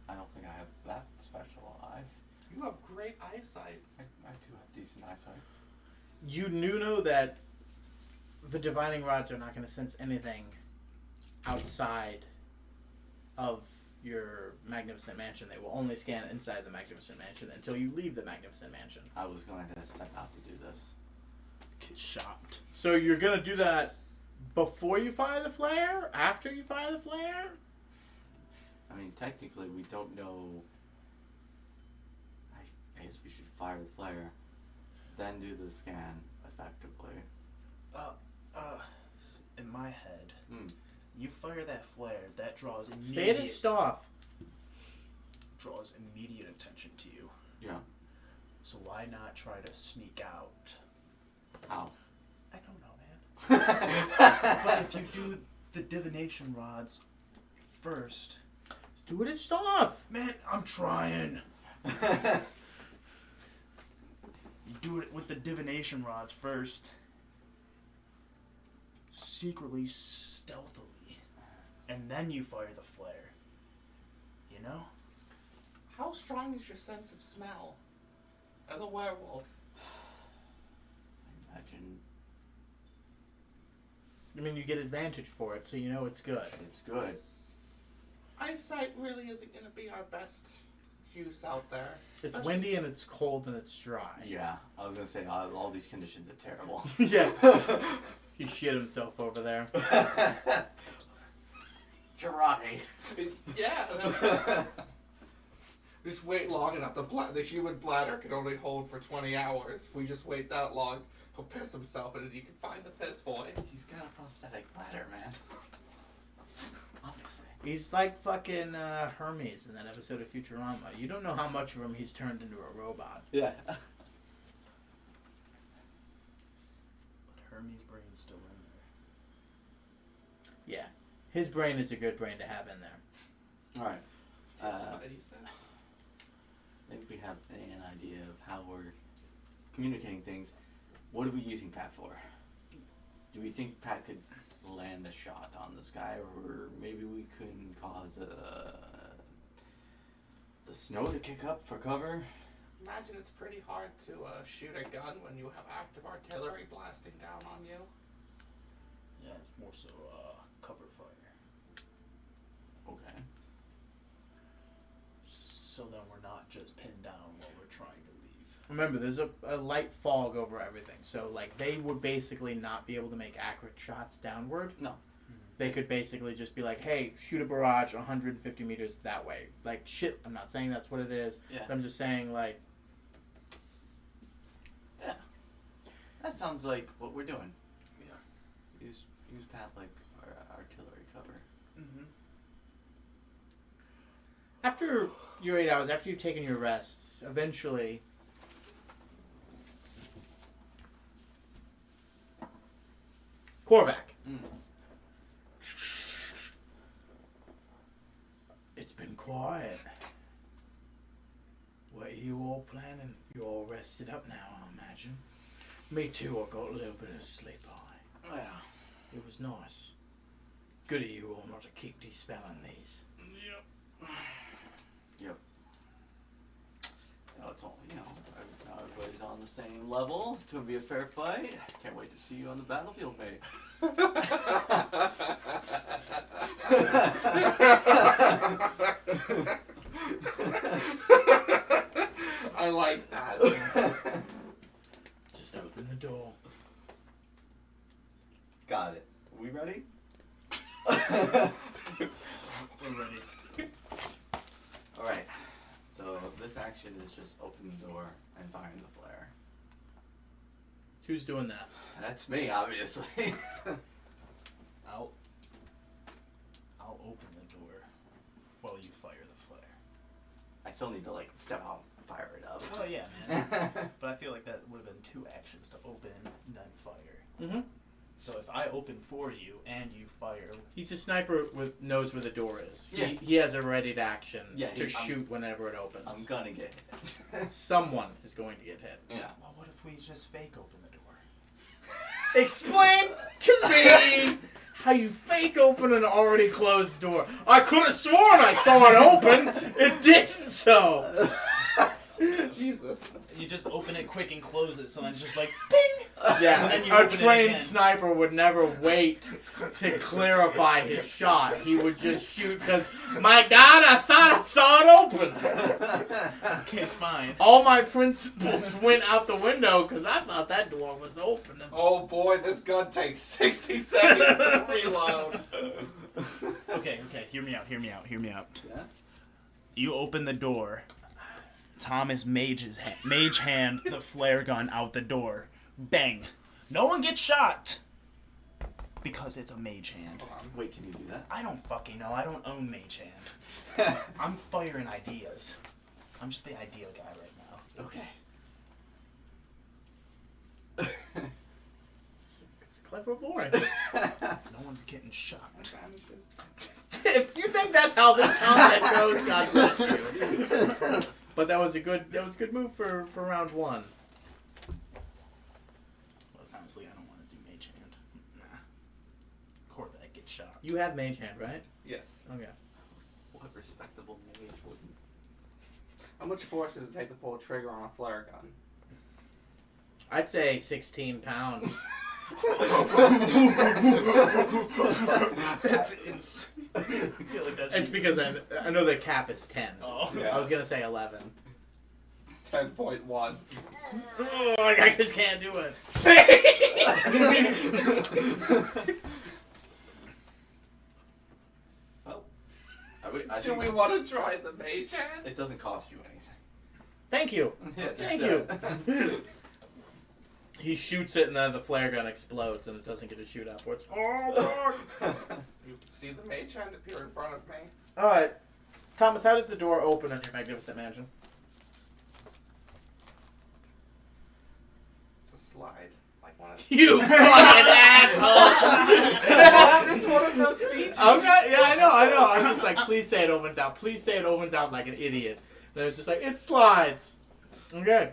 Speaker 1: I don't think I have that special eyes.
Speaker 2: You have great eyesight.
Speaker 1: I do have decent eyesight.
Speaker 3: You do know that the divining rods are not going to sense anything outside of your magnificent mansion. They will only scan inside the magnificent mansion until you leave the magnificent mansion.
Speaker 1: I was going to step out to do this.
Speaker 5: Get shocked.
Speaker 3: So you're going to do that before you fire the flare? After you fire the flare?
Speaker 1: I mean, technically, we don't know. I guess we should fire the flare, then do the scan effectively.
Speaker 5: In my head,
Speaker 1: Hmm.
Speaker 5: you fire that flare, that draws
Speaker 3: Stay at his staff.
Speaker 5: draws immediate attention to you.
Speaker 1: Yeah.
Speaker 5: So why not try to sneak out?
Speaker 1: How?
Speaker 5: I don't know, man. But if you do the divination rods first,
Speaker 3: Do it at staff.
Speaker 5: man, I'm trying. You do it with the divination rods first, secretly, stealthily, and then you fire the flare. You know?
Speaker 2: How strong is your sense of smell? As a werewolf.
Speaker 1: I and
Speaker 3: I mean, you get advantage for it, so you know it's good.
Speaker 1: it's good.
Speaker 2: Eyesight really isn't going to be our best use out there.
Speaker 3: It's
Speaker 2: Especially-
Speaker 3: windy and it's cold and it's dry.
Speaker 1: Yeah, I was gonna say all these conditions are terrible.
Speaker 3: Yeah. He shit himself over there.
Speaker 1: Karate.
Speaker 2: Yeah. Just wait long enough. The human bladder can only hold for 20 hours. If we just wait that long, he'll piss himself, and then you can find the piss boy.
Speaker 1: He's got a prosthetic bladder, man. Obviously.
Speaker 3: He's like fucking Hermes in that episode of Futurama. You don't know how much of him he's turned into a robot.
Speaker 1: Yeah.
Speaker 5: But Hermes' brain's still in there.
Speaker 3: Yeah. His brain is a good brain to have in there.
Speaker 1: All right.
Speaker 2: Spidey sense.
Speaker 1: I think we have an idea of how we're communicating things. What are we using Pat for? Do we think Pat could land a shot on this guy, or maybe we can cause the snow to kick up for cover?
Speaker 2: Imagine it's pretty hard to shoot a gun when you have active artillery blasting down on you.
Speaker 5: Yeah, it's more so cover fire.
Speaker 1: Okay.
Speaker 5: So then we're not just pinned down while we're trying to leave.
Speaker 3: Remember, there's a light fog over everything. So, like, they would basically not be able to make accurate shots downward.
Speaker 1: No.
Speaker 3: They could basically just be like, hey, shoot a barrage 150 meters that way. Like, shit, I'm not saying that's what it is.
Speaker 1: Yeah.
Speaker 3: But I'm just saying, like...
Speaker 1: Yeah. That sounds like what we're doing.
Speaker 5: Yeah.
Speaker 1: Use Pat like our artillery cover.
Speaker 5: Mm-hmm.
Speaker 3: After your 8 hours, after you've taken your rests, eventually... Korvac.
Speaker 1: Mm.
Speaker 3: It's been quiet. What are you all planning? You all rested up now, I imagine. Me too, I got a little bit of sleep eye.
Speaker 1: Well,
Speaker 3: It was nice. Good of you all not to keep dispelling these.
Speaker 1: yep. No, it's all, now everybody's on the same level. It's going to be a fair fight. Can't wait to see you on the battlefield, mate.
Speaker 2: I like that.
Speaker 3: Just open the door.
Speaker 1: Got it. We ready?
Speaker 5: We're ready.
Speaker 1: Alright. So this action is just opening the door and firing the flare.
Speaker 3: Who's doing that?
Speaker 1: That's me, obviously.
Speaker 5: I'll open the door while you fire the flare.
Speaker 1: I still need to like step out and fire it up.
Speaker 5: Oh yeah, man. But I feel like that would have been 2 actions to open and then fire.
Speaker 3: Mm-hmm.
Speaker 5: So if I open for you and you fire,
Speaker 3: He's a sniper with knows where the door is.
Speaker 1: Yeah.
Speaker 3: He has a ready to action
Speaker 1: Yeah,
Speaker 3: to
Speaker 1: I'm-
Speaker 3: shoot whenever it opens.
Speaker 1: I'm gonna get hit.
Speaker 3: Someone is going to get hit.
Speaker 1: Yeah.
Speaker 5: well, what if we just fake open the door?
Speaker 3: Explain to me how you fake open an already closed door. I could have sworn I saw it open. It didn't though.
Speaker 2: Jesus.
Speaker 5: You just open it quick and close it, so then it's just like ping.
Speaker 3: Yeah,
Speaker 5: And then you
Speaker 3: a
Speaker 5: open it
Speaker 3: trained
Speaker 5: again.
Speaker 3: sniper would never wait to clarify his shot. He would just shoot because, my God, I thought I saw it open.
Speaker 5: Okay, fine.
Speaker 3: All my principles went out the window because I thought that door was open.
Speaker 2: Oh boy, this gun takes 60 seconds to reload.
Speaker 5: Okay, hear me out.
Speaker 1: Yeah?
Speaker 5: You open the door. Thomas mage hand the flare gun out the door. Bang. No one gets shot. Because it's a mage hand.
Speaker 1: Wait, can you do that?
Speaker 5: I don't fucking know. I don't own mage hand. I'm firing ideas. I'm just the idea guy right now.
Speaker 1: Okay.
Speaker 3: It's a clever boy.
Speaker 5: No one's getting shot.
Speaker 3: If you think that's how this combat goes, God bless you. But that was a good move for round 1.
Speaker 5: Well, honestly, I don't want to do mage hand. Nah. Corvette gets shot.
Speaker 3: You have mage hand, right?
Speaker 2: Yes.
Speaker 3: Okay.
Speaker 1: What respectable mage wouldn't?
Speaker 2: How much force does it take to pull a trigger on a flare gun?
Speaker 3: I'd say 16 pounds.
Speaker 5: That's insane. I feel like that's
Speaker 3: It's because I know the cap is 10.
Speaker 5: Oh.
Speaker 4: Yeah.
Speaker 3: I was gonna say 11.
Speaker 2: 10.1.
Speaker 3: Oh, I just can't do it.
Speaker 1: Well, I
Speaker 2: Do
Speaker 1: think
Speaker 2: we want to try the mage hand?
Speaker 1: it doesn't cost you anything.
Speaker 3: Thank you.
Speaker 1: Yeah, just
Speaker 3: Thank
Speaker 1: do
Speaker 3: you.
Speaker 1: it.
Speaker 3: He shoots it and then the flare gun explodes and it doesn't get to shoot upwards. Oh, fuck.
Speaker 2: You see the mage hand appear in front of me?
Speaker 3: Alright. Thomas, how does the door open in your magnificent mansion?
Speaker 2: It's a slide. Like one of
Speaker 3: You fucking asshole!
Speaker 2: It's one of those features.
Speaker 3: Okay, yeah, I know. I was just like, please say it opens out. Please say it opens out like an idiot. And I was just like, it slides. Okay.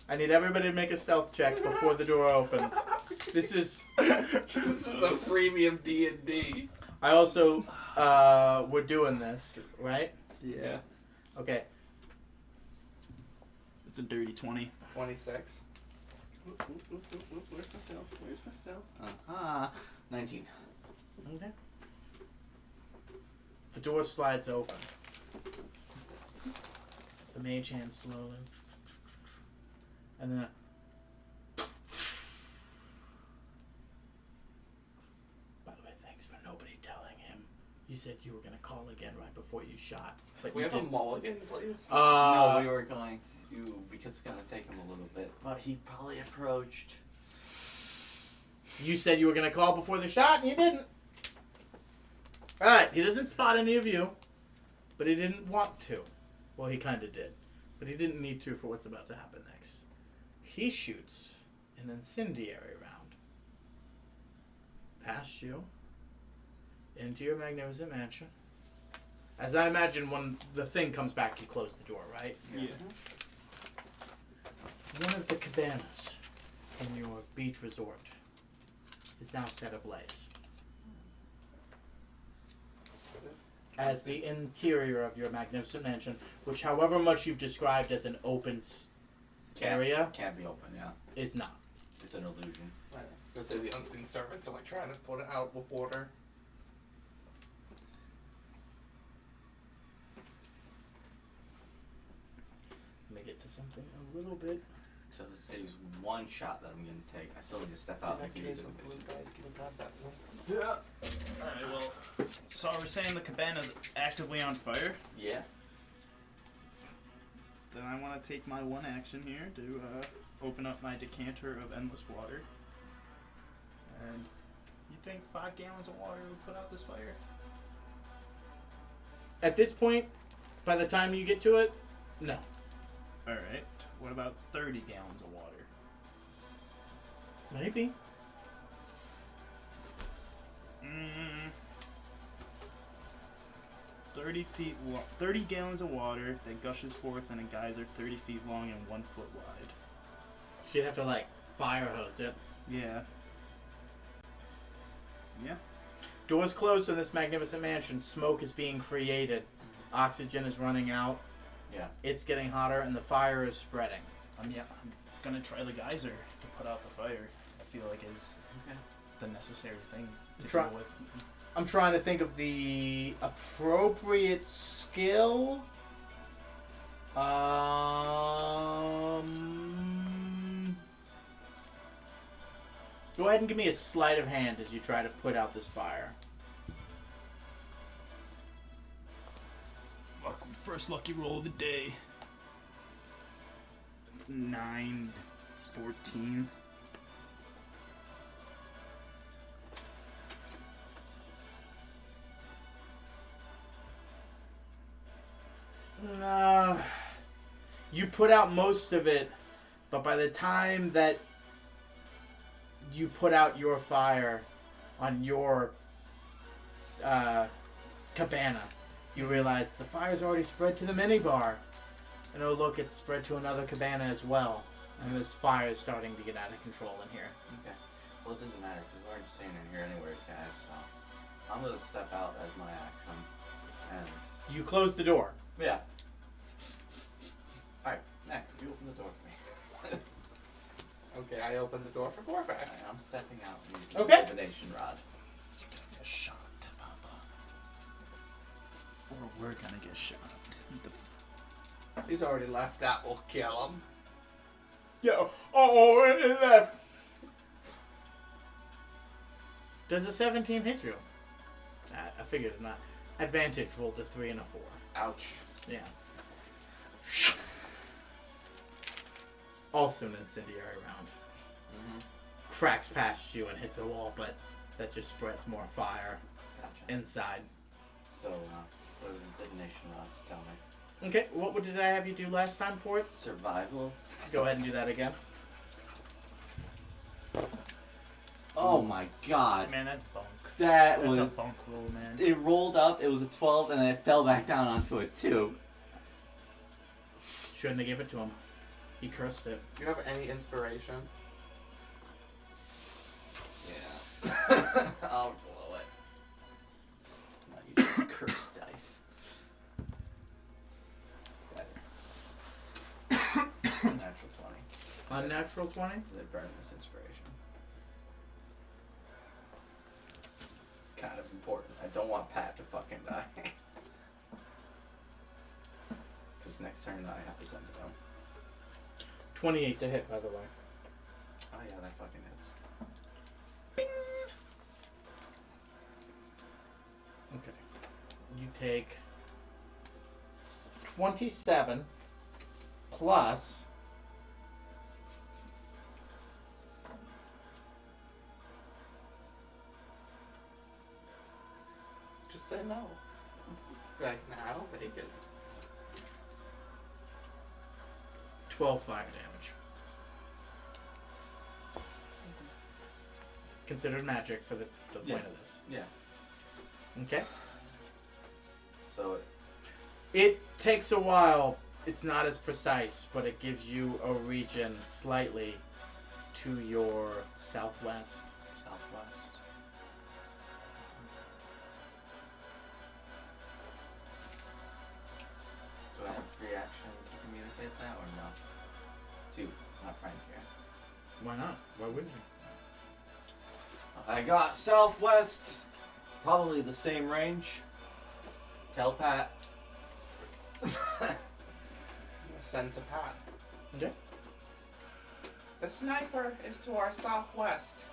Speaker 3: I need everybody to make a stealth check before the door opens. This is
Speaker 2: a premium D&D.
Speaker 3: I also, we're doing this, right?
Speaker 5: Yeah.
Speaker 3: Okay.
Speaker 5: It's a dirty 20.
Speaker 2: 26.
Speaker 1: Where's my stealth? Where's my stealth? 19.
Speaker 3: Okay. The door slides open. The mage hand slowly. And then by the way, thanks for nobody telling him. You said you were gonna call again right before you shot. But
Speaker 2: We
Speaker 3: you
Speaker 2: have a
Speaker 3: didn't.
Speaker 2: mulligan, please.
Speaker 1: No, we were going to, because it's going to take him a little bit, but he probably approached.
Speaker 3: You said you were gonna call before the shot, and you didn't. Alright, he doesn't spot any of you, but he didn't want to. Well, he kinda did. But he didn't need to for what's about to happen next. He shoots an incendiary round past you into your magnificent mansion. As I imagine when the thing comes back, you close the door, right?
Speaker 5: Yeah.
Speaker 3: One of the cabanas in your beach resort is now set ablaze. As the interior of your magnificent mansion, which however much you've described as an open area,
Speaker 1: Can't be open, yeah.
Speaker 3: is not.
Speaker 1: It's an illusion.
Speaker 2: I was gonna say the unseen servants are like trying to put it out with water.
Speaker 3: Let me get to something a little bit.
Speaker 1: So this saves one shot that I'm going to take. I still need to step
Speaker 2: See
Speaker 1: out
Speaker 2: that
Speaker 1: into the
Speaker 2: case of blue
Speaker 1: division.
Speaker 2: guys? Can you pass that to me?
Speaker 1: Yeah.
Speaker 5: Alright, well, so we're saying the cabana's actively on fire.
Speaker 1: Yeah.
Speaker 5: Then I want to take my one action here to open up my decanter of endless water. And you think 5 gallons of water would put out this fire?
Speaker 3: At this point, by the time you get to it, no.
Speaker 5: Alright, what about 30 gallons of water?
Speaker 3: Maybe.
Speaker 5: 30 gallons of water that gushes forth in a geyser 30 feet long and 1 foot wide.
Speaker 3: So you'd have to, like, fire hose it.
Speaker 5: Yeah. Yeah.
Speaker 3: Doors closed in this magnificent mansion. Smoke is being created. Oxygen is running out.
Speaker 1: Yeah.
Speaker 3: It's getting hotter, and the fire is spreading.
Speaker 5: I'm gonna try the geyser to put out the fire. I feel like is
Speaker 1: Okay.
Speaker 5: the necessary thing to
Speaker 3: Try-
Speaker 5: deal with.
Speaker 3: I'm trying to think of the appropriate skill. Go ahead and give me a sleight of hand as you try to put out this fire.
Speaker 5: First lucky roll of the day. It's 9, 14.
Speaker 3: You put out most of it, but by the time that you put out your fire on your cabana, you realize the fire's already spread to the minibar. And oh look, it's spread to another cabana as well. And this fire is starting to get out of control in here.
Speaker 1: Okay. Well, it doesn't matter because we're already staying in here anyways, guys. So I'm gonna step out as my action, and
Speaker 3: You close the door.
Speaker 1: yeah. All right, Nick, you open the door for me.
Speaker 2: I'll Okay, I open the door for Gorback.
Speaker 1: Alright, I'm stepping out and using
Speaker 3: Okay.
Speaker 1: the divination rod.
Speaker 5: Get shot, Papa. Or we're gonna get shot.
Speaker 2: He's already left. That will kill him.
Speaker 3: Yo, it left. Does a 17 hit you? I figured it not. Advantage rolled a 3 and a 4.
Speaker 1: Ouch.
Speaker 3: Yeah. Also an incendiary round.
Speaker 1: Mm-hmm.
Speaker 3: Cracks past you and hits a wall, but that just spreads more fire
Speaker 1: Gotcha.
Speaker 3: inside.
Speaker 1: So, what do the divination rods tell me?
Speaker 3: Okay, what did I have you do last time for it?
Speaker 1: Survival.
Speaker 3: Go ahead and do that again.
Speaker 1: Oh my god.
Speaker 5: Man, that's bunk.
Speaker 1: That
Speaker 5: That's a
Speaker 1: was...
Speaker 5: bunk roll, man.
Speaker 1: It rolled up, it was a 12, and then it fell back down onto a 2.
Speaker 3: Shouldn't have given it to him. He cursed it.
Speaker 2: Do you have any inspiration?
Speaker 1: Yeah. I'll blow it. I'm not using cursed dice. Natural 20.
Speaker 3: Unnatural 20?
Speaker 1: The brightness inspiration. It's kind of important. I don't want Pat to fucking die. Because next turn I have to send it home.
Speaker 3: 28 to hit, by the way.
Speaker 1: Oh yeah, that fucking hits.
Speaker 3: Okay. You take 27 plus
Speaker 2: Just say no. Like, nah, I'll take it.
Speaker 3: 12 fire damage. Considered magic for the
Speaker 1: Yeah.
Speaker 3: point of this.
Speaker 1: Yeah.
Speaker 3: Okay.
Speaker 1: So
Speaker 3: It takes a while. It's not as precise, but it gives you a region slightly to your southwest.
Speaker 1: southwest. Do I have free action to communicate that or no? Two, not Frank here.
Speaker 3: Why not? Why wouldn't you?
Speaker 1: I got southwest, probably the same range. Tell Pat.
Speaker 2: Send to Pat.
Speaker 3: Okay.
Speaker 2: The sniper is to our southwest.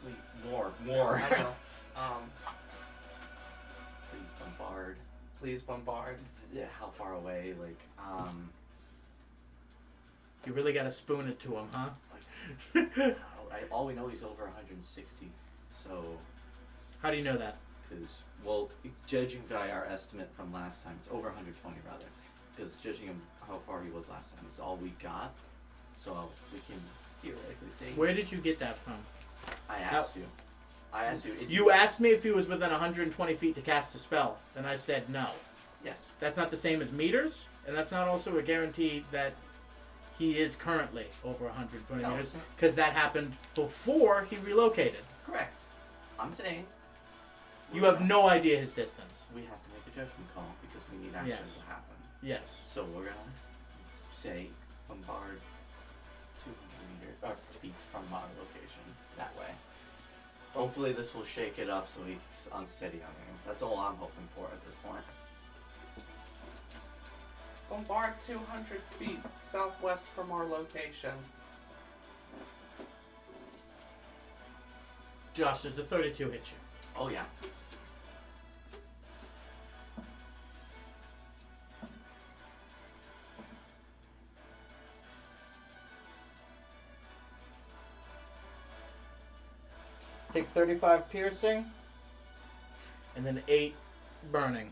Speaker 1: Please, more.
Speaker 2: I know.
Speaker 1: Please bombard.
Speaker 2: Please bombard.
Speaker 1: Yeah, how far away? Like,
Speaker 3: You really gotta spoon it to him, huh?
Speaker 1: all we know he's over 160. So,
Speaker 3: How do you know that?
Speaker 1: because, well, judging by our estimate from last time, it's over 120 rather. Because judging him how far he was last time, it's all we got. So we can theoretically say.
Speaker 3: Where did you get that from?
Speaker 1: I asked you? I asked you. Is
Speaker 3: You asked me if he was within 120 feet to cast a spell, and I said no.
Speaker 1: Yes.
Speaker 3: That's not the same as meters, and that's not also a guarantee that he is currently over 120
Speaker 1: No.
Speaker 3: meters, because that happened before he relocated.
Speaker 1: Correct. I'm saying.
Speaker 3: You have no idea his distance.
Speaker 1: We have to make a judgment call because we need action
Speaker 3: Yes.
Speaker 1: to happen.
Speaker 3: Yes.
Speaker 1: So we're gonna say bombard 200 feet from our location that way. Hopefully this will shake it up so he's unsteady on him. That's all I'm hoping for at this point.
Speaker 2: Bombard 200 feet southwest from our location.
Speaker 3: Josh, does a 32 hit you?
Speaker 1: Oh yeah.
Speaker 3: Take 35 piercing, and then 8 burning.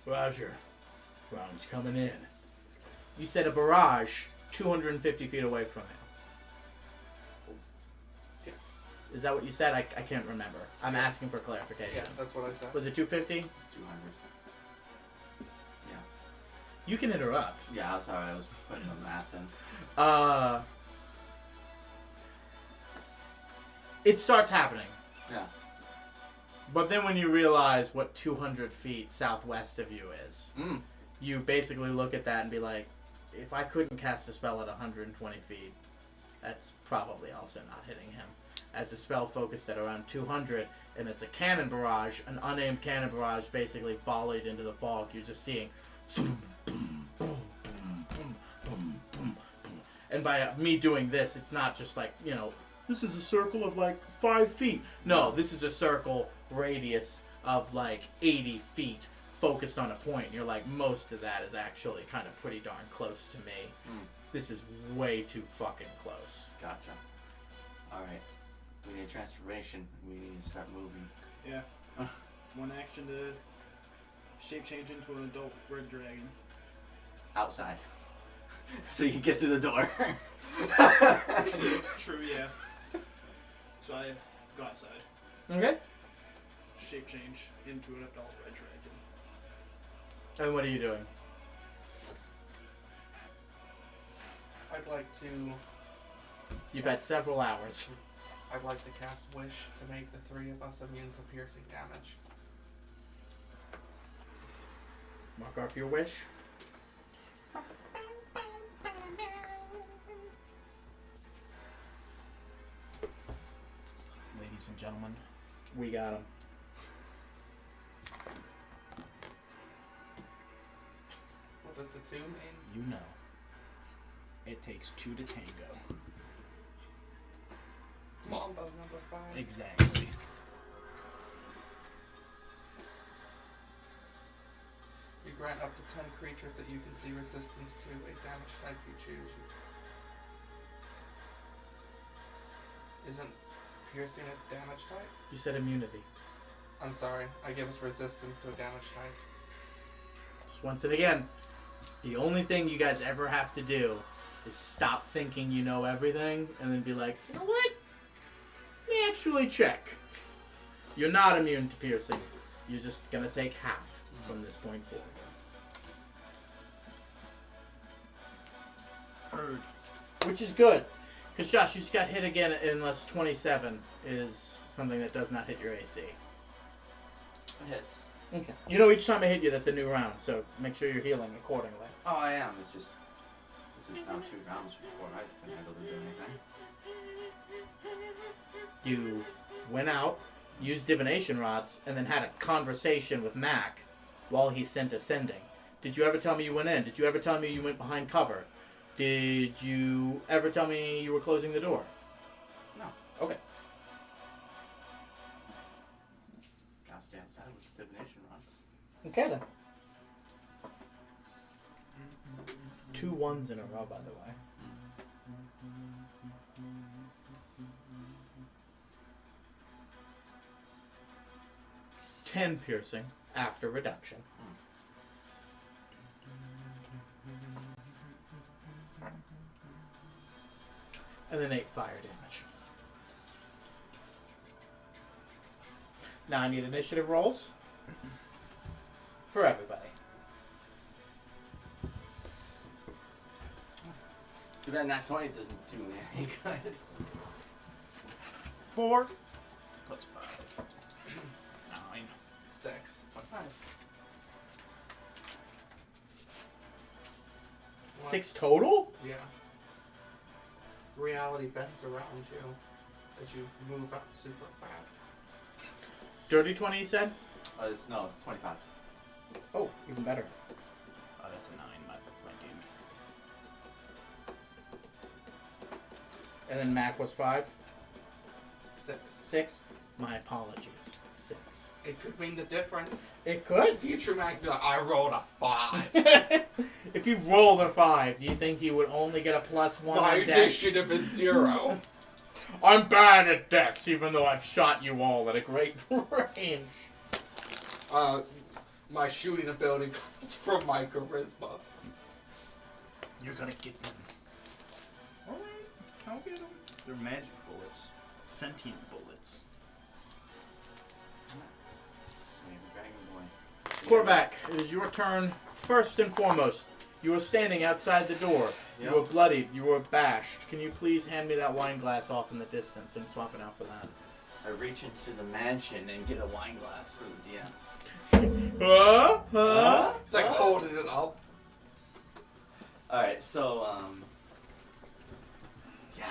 Speaker 3: Roger. Round's coming in. You said a barrage 250 feet away from it.
Speaker 2: Yes.
Speaker 3: Is that what you said? I can't remember. I'm asking for clarification.
Speaker 2: Yeah, that's what I said.
Speaker 3: Was it 250?
Speaker 1: It's 200.
Speaker 3: You can interrupt.
Speaker 1: Yeah, sorry, I was putting the math in.
Speaker 3: It starts happening.
Speaker 1: Yeah.
Speaker 3: But then when you realize what 200 feet southwest of you is,
Speaker 1: Mm.
Speaker 3: you basically look at that and be like, if I couldn't cast a spell at 120 feet, that's probably also not hitting him. As the spell focused at around 200, and it's a cannon barrage, an unaimed cannon barrage basically volleyed into the fog. You're just seeing and by me doing this, it's not just like, you know, this is a circle of like 5 feet. No, this is a circle radius of like 80 feet focused on a point. You're like, most of that is actually kind of pretty darn close to me. This is way too fucking close.
Speaker 1: Gotcha. Alright. We need transformation. We need to start moving.
Speaker 6: Yeah. One action to shape change into an adult red dragon.
Speaker 1: Outside. So you can get through the door.
Speaker 6: True, yeah. So I go outside.
Speaker 3: Okay.
Speaker 6: Shape change into an adult red dragon.
Speaker 3: And what are you doing?
Speaker 2: I'd like to.
Speaker 3: You've had several hours.
Speaker 2: I'd like to cast Wish to make the three of us immune to piercing damage.
Speaker 3: Mark off your wish.
Speaker 5: Ladies and gentlemen,
Speaker 3: We got him.
Speaker 2: What does the 2 mean?
Speaker 5: you know, it takes 2 to tango.
Speaker 2: Mambo number 5.
Speaker 5: Exactly.
Speaker 2: You grant up to 10 creatures that you can see resistance to a damage type you choose. Isn't piercing a damage type?
Speaker 3: You said immunity.
Speaker 2: I'm sorry, I give us resistance to a damage type.
Speaker 3: Just once and again, the only thing you guys ever have to do is stop thinking you know everything and then be like, you know what? Let me actually check. You're not immune to piercing. You're just going to take half from this point forward.
Speaker 5: Heard.
Speaker 3: Which is good. Because, Josh, you just got hit again unless 27 is something that does not hit your AC.
Speaker 1: Hits.
Speaker 3: Okay. You know, each time I hit you, that's a new round, so make sure you're healing accordingly.
Speaker 1: Oh, I am. It's just. This is now 2 rounds before I've been able to do anything.
Speaker 3: You went out, used divination rods, and then had a conversation with Mac while he sent ascending. Did you ever tell me you went in? Did you ever tell me you went behind cover? Did you ever tell me you were closing the door?
Speaker 1: No.
Speaker 3: Okay.
Speaker 1: Gotta stay outside with divination rods.
Speaker 3: Okay then. 2 1s in a row, by the way. 10 piercing after reduction. And then 8 fire damage. Now I need initiative rolls for everybody.
Speaker 1: Too bad Nat 20 doesn't do me any good.
Speaker 5: 4 plus 5. 9.
Speaker 2: 6. 5.
Speaker 3: 6 total?
Speaker 2: Yeah. Reality bends around you as you move up super fast.
Speaker 3: Dirty 20, you said?
Speaker 1: No, 25.
Speaker 3: Oh, even better.
Speaker 5: Oh, that's a 9, my game.
Speaker 3: And then Mac was 5?
Speaker 2: 6.
Speaker 3: 6? My apologies. 6.
Speaker 2: It could mean the difference.
Speaker 3: It could?
Speaker 2: Future Mac be like, I rolled a 5.
Speaker 3: If you roll the 5, do you think you would only get a +1
Speaker 2: My
Speaker 3: on dex?
Speaker 2: initiative is 0.
Speaker 3: I'm bad at dex, even though I've shot you all at a great range.
Speaker 2: My shooting ability comes from my charisma.
Speaker 5: You're gonna get them. Alright, I'll get them. They're magic bullets. Sentient bullets.
Speaker 1: Save the dragon boy.
Speaker 3: Korvac, it is your turn. First and foremost, you are standing outside the door. You are bloodied. You are bashed. Can you please hand me that wine glass off in the distance? I'm swapping out for that.
Speaker 1: I reach into the mansion and get a wine glass for the DM.
Speaker 3: Huh?
Speaker 2: It's like holding it up.
Speaker 1: Alright, so, yeah.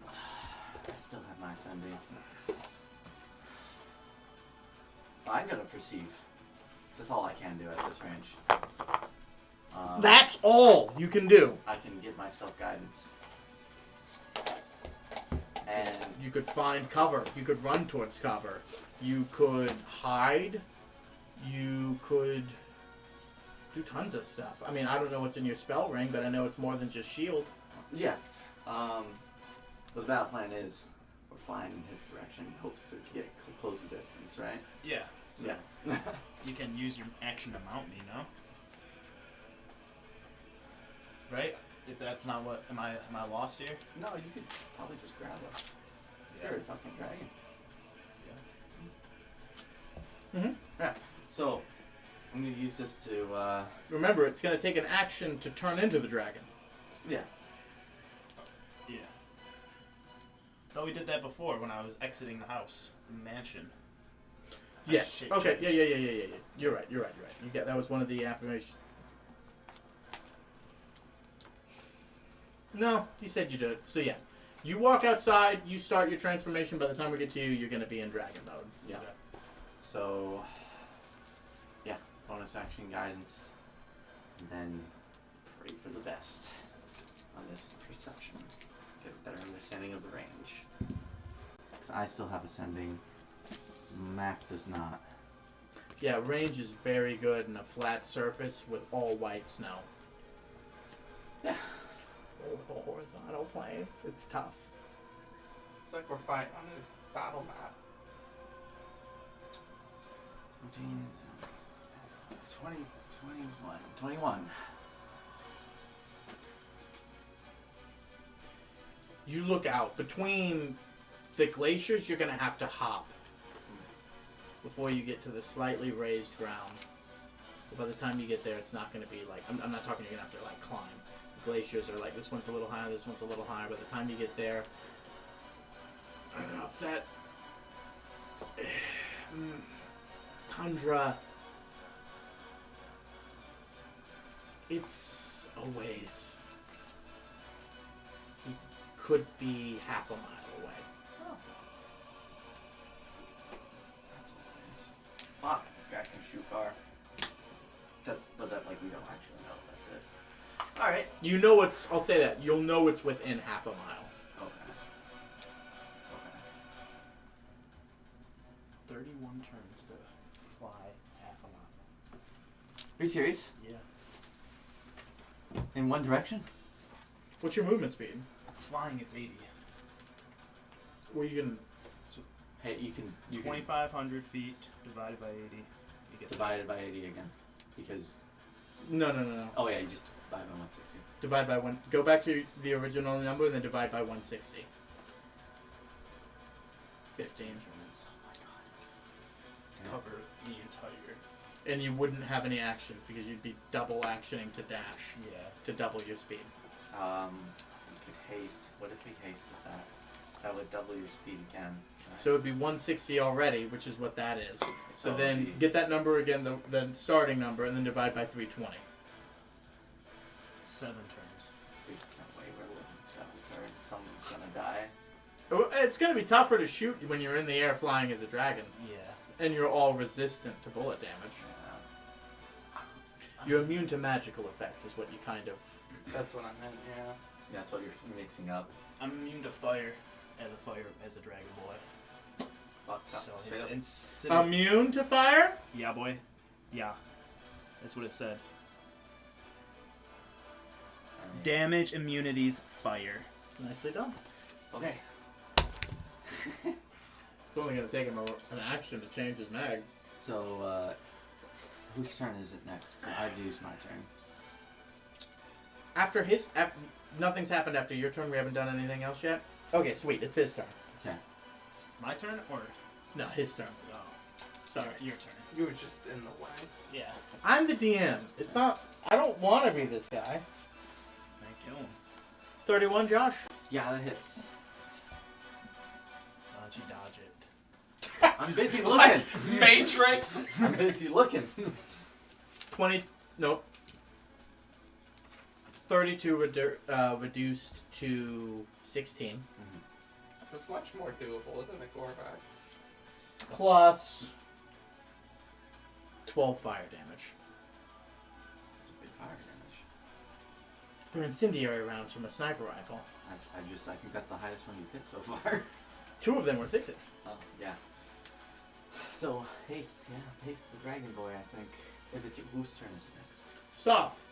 Speaker 1: I still have my ascending. I'm gonna perceive. This is all I can do at this range.
Speaker 3: That's all you can do.
Speaker 1: I can give myself guidance. And
Speaker 3: You could find cover. You could run towards cover. You could hide. You could do tons of stuff. I mean, I don't know what's in your spell ring, but I know it's more than just shield.
Speaker 1: yeah, the battle plan is we're flying in his direction, in hopes to get closer distance, right?
Speaker 5: Yeah. So
Speaker 1: Yeah.
Speaker 5: you can use your action to mount me, no? Right? If that's not what, am I lost here?
Speaker 1: No, you could probably just grab us. You're a fucking dragon.
Speaker 3: Mm-hmm.
Speaker 1: Yeah. So I'm gonna use this to.
Speaker 3: Remember, it's going to take an action to turn into the dragon.
Speaker 1: Yeah.
Speaker 5: Yeah. Thought we did that before when I was exiting the house, the mansion. I
Speaker 3: Yes.
Speaker 5: shape
Speaker 3: Okay.
Speaker 5: changed.
Speaker 3: Yeah. You're right. You get that was one of the affirmations. No, you said you did. So yeah, you walk outside. You start your transformation. By the time we get to you, you're going to be in dragon mode.
Speaker 1: Yeah. So. Yeah. Bonus action guidance, and then pray for the best on this perception. Get a better understanding of the range. Because I still have ascending. Mac does not.
Speaker 3: Yeah, range is very good in a flat surface with all white snow.
Speaker 1: Yeah.
Speaker 3: A horizontal plane. It's tough.
Speaker 2: It's like we're fighting on a battle map.
Speaker 1: 14, 20, 21.
Speaker 3: You look out. Between the glaciers, you're going to have to hop before you get to the slightly raised ground. But by the time you get there, it's not going to be like... I'm not talking you're going to have to, like, climb. The glaciers are like, this one's a little higher, this one's a little higher. By the time you get there, up that tundra, it's a ways. You could be half a mile away.
Speaker 1: Oh. That's nice. Fuck, this guy can shoot far. But that, like, we don't actually know if that's it. Alright.
Speaker 3: You know it's... I'll say that. You'll know it's within half a mile.
Speaker 1: Okay.
Speaker 5: 31 turns to fly half a mile.
Speaker 1: Are you serious?
Speaker 5: Yeah.
Speaker 1: In one direction?
Speaker 3: What's your movement speed?
Speaker 5: Flying, it's 80.
Speaker 3: Were you going
Speaker 1: Hey, you can
Speaker 5: 2,500 feet divided by 80. You get
Speaker 1: divide it by 80 again. Because...
Speaker 3: No. No.
Speaker 1: Oh yeah, you just divide by 160.
Speaker 3: Divide by one. Go back to the original number and then divide by 160. 15.
Speaker 1: Oh my god.
Speaker 5: to cover the entire.
Speaker 3: And you wouldn't have any action because you'd be double actioning to dash
Speaker 5: Yeah.
Speaker 3: to double your speed.
Speaker 1: We could haste. What if we hasted that? That would double your speed again.
Speaker 3: So it'd be 160 already, which is what that is. So
Speaker 1: it'd
Speaker 3: then
Speaker 1: be-
Speaker 3: get that number again, the starting number, and then divide by 320.
Speaker 5: 7 turns.
Speaker 1: There's no way we're living 7 turns. Someone's gonna die.
Speaker 3: It's going to be tougher to shoot when you're in the air flying as a dragon.
Speaker 5: Yeah.
Speaker 3: And you're all resistant to bullet damage. You're immune to magical effects is what you kind of...
Speaker 2: That's what I meant, yeah.
Speaker 1: That's what you're mixing up.
Speaker 5: I'm immune to fire as a dragon boy.
Speaker 1: Fucked up.
Speaker 5: So
Speaker 1: Straight
Speaker 5: his
Speaker 1: up.
Speaker 5: incident.
Speaker 3: Immune to fire?
Speaker 5: Yeah, boy. Yeah. That's what it said.
Speaker 1: Alright.
Speaker 5: Damage, immunities, fire.
Speaker 3: Nicely done.
Speaker 1: Okay.
Speaker 3: It's only going to take him an action to change his mag.
Speaker 1: So, whose turn is it next? 'Cause I've used my turn.
Speaker 3: After nothing's happened after your turn. We haven't done anything else yet. Okay, sweet. It's his turn.
Speaker 1: Okay.
Speaker 5: My turn or
Speaker 3: No, his turn.
Speaker 5: no?
Speaker 3: Sorry.
Speaker 5: Your turn.
Speaker 2: You were just in the way.
Speaker 5: Yeah.
Speaker 3: I'm the DM. It's not... I don't want to be this guy.
Speaker 5: I kill him.
Speaker 3: 31, Josh?
Speaker 1: Yeah, that hits.
Speaker 5: Why don't you dodge it?
Speaker 1: I'm busy looking.
Speaker 5: Matrix.
Speaker 1: I'm busy looking.
Speaker 3: 20. Nope. 32 reduced to 16.
Speaker 2: This is much more doable, isn't it, Gorback?
Speaker 3: Plus 12 fire damage.
Speaker 1: It's a big fire damage.
Speaker 3: For incendiary rounds from a sniper rifle.
Speaker 1: I think that's the highest one you've hit so far.
Speaker 3: 2 of them were 6s.
Speaker 1: Oh, yeah. So, haste the dragon boy, I think. If it's whose turn is it next?
Speaker 3: Stuff.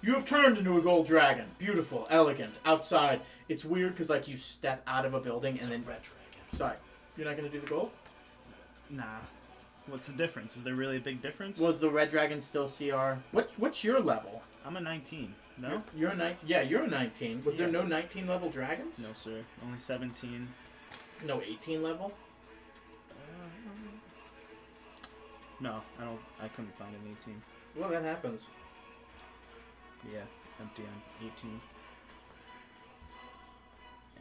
Speaker 3: You have turned into a gold dragon. Beautiful, elegant, outside. It's weird because like you step out of a building and then
Speaker 5: Red dragon.
Speaker 3: Sorry, you're not gonna do the gold?
Speaker 6: Nah. What's the difference? Is there really a big difference?
Speaker 3: Was the red dragon still CR? What's your level?
Speaker 6: I'm a 19. No?
Speaker 3: You're a 19. Yeah, you're a 19. Was there
Speaker 6: Yeah.
Speaker 3: no 19 level dragons?
Speaker 6: No, sir. Only 17.
Speaker 3: No 18 level?
Speaker 6: No, I couldn't find an 18.
Speaker 3: Well, that happens.
Speaker 6: Yeah, empty on 18.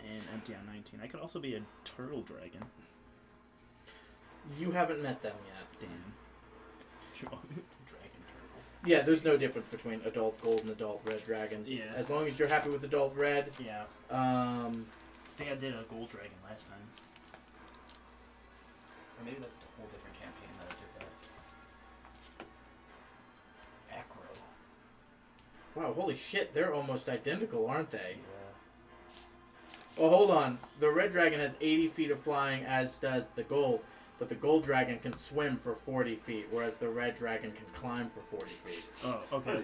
Speaker 6: And empty on 19. I could also be a turtle dragon.
Speaker 3: You haven't met them yet.
Speaker 6: Damn. Dragon turtle.
Speaker 3: Yeah, there's no difference between adult gold and adult red dragons.
Speaker 6: Yeah.
Speaker 3: As long as you're happy with adult red.
Speaker 6: Yeah. I think I did a gold dragon last time.
Speaker 5: Or maybe that's a whole different campaign that I did that. Acro.
Speaker 3: Wow, holy shit, they're almost identical, aren't they?
Speaker 5: Yeah.
Speaker 3: Well, hold on. The red dragon has 80 feet of flying, as does the gold. But the gold dragon can swim for 40 feet, whereas the red dragon can climb for 40 feet.
Speaker 6: Oh, okay.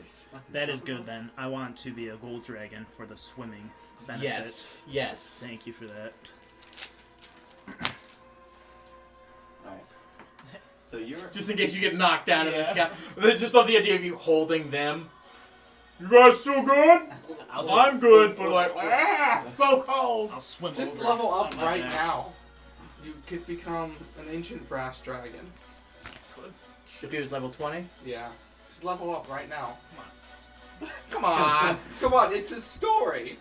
Speaker 6: That is good then. I want to be a gold dragon for the swimming benefit.
Speaker 3: Yes, yes.
Speaker 6: Thank you for that.
Speaker 1: Alright. So you're...
Speaker 3: Just in case you get knocked down in the
Speaker 6: Yeah.
Speaker 3: sky. I just love the idea of you holding them. You guys still good? I'm good, but like, so cold.
Speaker 6: I'll swim
Speaker 2: Just
Speaker 6: over
Speaker 2: level up
Speaker 6: on my
Speaker 2: right
Speaker 6: back.
Speaker 2: now. You could become an ancient brass dragon.
Speaker 3: If he was level 20?
Speaker 2: Yeah. Just level up right now.
Speaker 3: Come on.
Speaker 2: Come on, it's a story.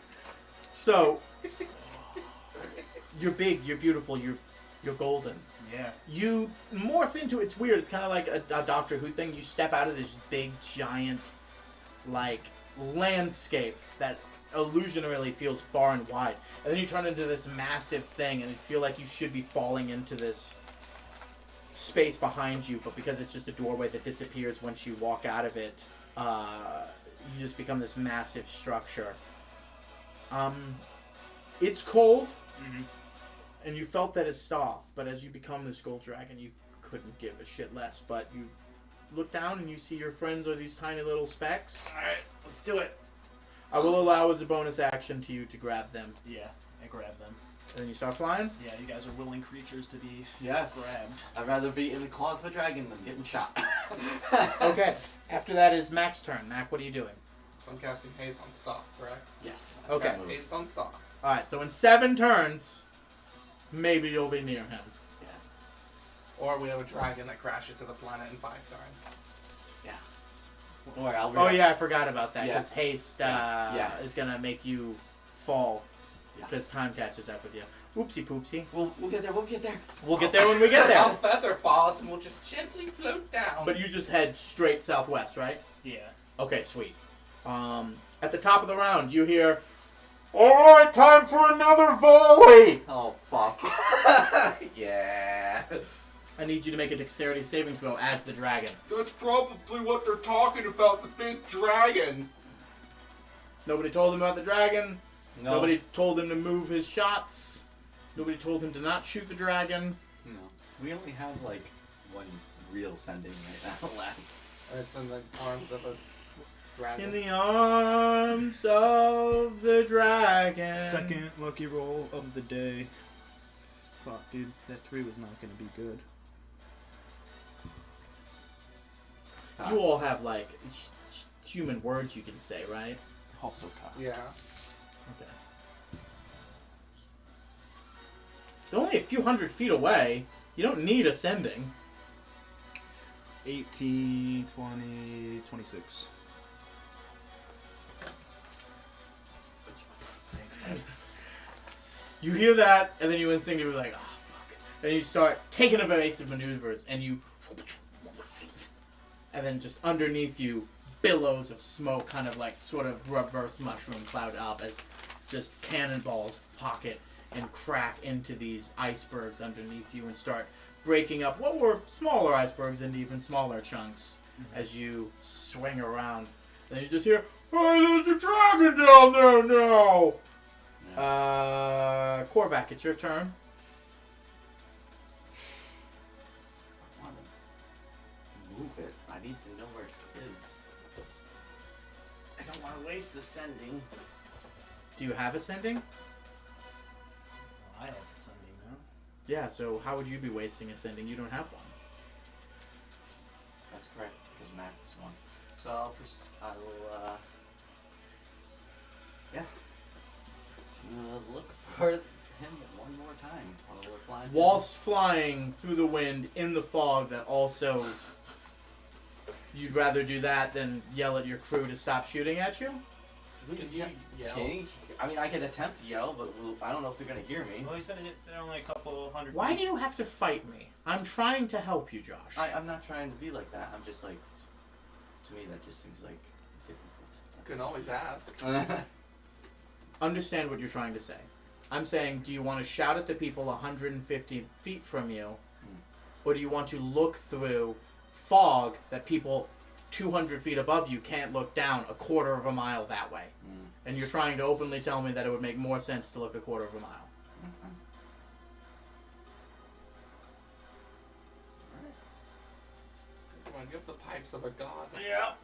Speaker 3: So, you're big, you're beautiful, you're golden.
Speaker 6: Yeah.
Speaker 3: You morph into it's weird. It's kind of like a Doctor Who thing. You step out of this big, giant, like landscape that illusionarily feels far and wide, and then you turn into this massive thing, and you feel like you should be falling into this space behind you, but because it's just a doorway that disappears once you walk out of it, you just become this massive structure. It's cold.
Speaker 6: Mm-hmm.
Speaker 3: And you felt that as soft, but as you become this gold dragon, you couldn't give a shit less. But you look down and you see your friends are these tiny little specks.
Speaker 6: Alright, let's do it.
Speaker 3: I will allow as a bonus action to you to grab them.
Speaker 6: Yeah, I grab them.
Speaker 3: And then you start flying.
Speaker 6: Yeah, you guys are willing creatures to be
Speaker 1: Yes.
Speaker 6: grabbed.
Speaker 1: I'd rather be in the claws of a dragon than getting shot.
Speaker 3: Okay. After that is Mac's turn. Mac, what are you doing?
Speaker 2: So I'm casting haste on stop, correct?
Speaker 1: Yes.
Speaker 3: Okay.
Speaker 2: Cast haste on stop.
Speaker 3: Alright, so in 7 turns, maybe you'll be near him.
Speaker 1: Yeah.
Speaker 2: Or we have a dragon that crashes to the planet in 5 turns.
Speaker 1: Don't worry, I'll
Speaker 3: Oh yeah, I forgot about that,
Speaker 1: Yeah.
Speaker 3: because haste
Speaker 1: Yeah.
Speaker 3: is going to make you fall,
Speaker 1: Yeah.
Speaker 3: because time catches up with you. Oopsie poopsie.
Speaker 1: We'll get there. We'll get there.
Speaker 3: We'll get there when we get
Speaker 2: I'll
Speaker 3: there.
Speaker 2: feather fall us and we'll just gently float down.
Speaker 3: But you just head straight southwest, right?
Speaker 6: Yeah.
Speaker 3: Okay, sweet. At the top of the round, you hear, "Alright, time for another volley!"
Speaker 1: Oh fuck. Yeah.
Speaker 3: I need you to make a dexterity saving throw as the dragon.
Speaker 2: That's probably what they're talking about, the big dragon.
Speaker 3: Nobody told him about the dragon.
Speaker 1: No.
Speaker 3: Nobody told him to move his shots. Nobody told him to not shoot the dragon.
Speaker 1: No. We only have like one real sending right now left.
Speaker 2: It's in the arms of a dragon.
Speaker 3: In the arms of the dragon.
Speaker 6: Second lucky roll of the day. Fuck, dude. That 3 was not going to be good.
Speaker 1: Scott.
Speaker 3: You all have like human words you can say, right?
Speaker 1: Also cock.
Speaker 2: Yeah.
Speaker 3: Okay. They're only a few hundred feet away. You don't need ascending.
Speaker 6: 18, 20, 26. Thanks, man.
Speaker 3: You hear that, and then you instinctively like, oh fuck. And you start taking evasive maneuvers, and and then just underneath you, billows of smoke kind of like sort of reverse mushroom cloud up as just cannonballs pocket and crack into these icebergs underneath you and start breaking up what were smaller icebergs into even smaller chunks as you swing around. Then you just hear, "Hey, there's a dragon down there now!" Korvac, it's your turn.
Speaker 1: I want to move it. I need to know where it is. I don't want to waste ascending.
Speaker 3: Do you have ascending?
Speaker 6: I have ascending now.
Speaker 3: Yeah, so how would you be wasting ascending? You don't have one.
Speaker 1: That's correct, because Max is one. So I will, yeah. Look for him one more time while we're flying.
Speaker 3: Whilst flying through the wind in the fog that also... You'd rather do that than yell at your crew to stop shooting at you?
Speaker 2: Can you yell?
Speaker 1: Can he? I mean, I could attempt to yell, but I don't know if they're going to hear me.
Speaker 5: Well, he said they're only a couple hundred
Speaker 3: Why
Speaker 5: feet.
Speaker 3: do you have to fight me? I'm trying to help you, Josh.
Speaker 1: I'm not trying to be like that. I'm just like, to me, that just seems like
Speaker 2: You can always ask.
Speaker 1: difficult.
Speaker 3: Understand what you're trying to say. I'm saying, do you want to shout at the people 150 feet from you, or do you want to look through fog that people 200 feet above you can't look down a quarter of a mile that way? And you're trying to openly tell me that it would make more sense to look a quarter of a mile.
Speaker 2: Come on, you have the pipes of a god.
Speaker 1: Yeah.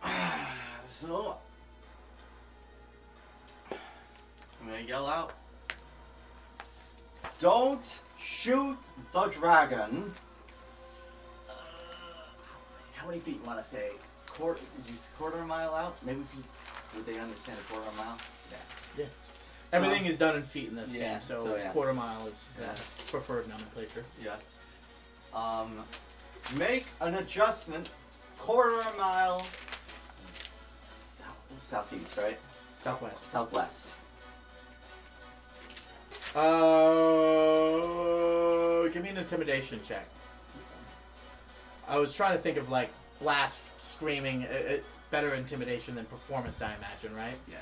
Speaker 1: So, I'm gonna yell out. Don't shoot the dragon. How many feet you want to say? Quarter mile out? Maybe would they understand a quarter mile? Yeah.
Speaker 3: Everything is done in feet in this
Speaker 1: Yeah,
Speaker 3: game, so,
Speaker 1: so yeah.
Speaker 3: quarter mile is the
Speaker 1: Yeah.
Speaker 3: preferred nomenclature.
Speaker 1: Yeah. Make an adjustment. Quarter mile. Southeast, right?
Speaker 3: Southwest.
Speaker 1: Southwest.
Speaker 3: Give me an intimidation check. I was trying to think of like blast, screaming. It's better intimidation than performance, I imagine, right?
Speaker 1: Yeah.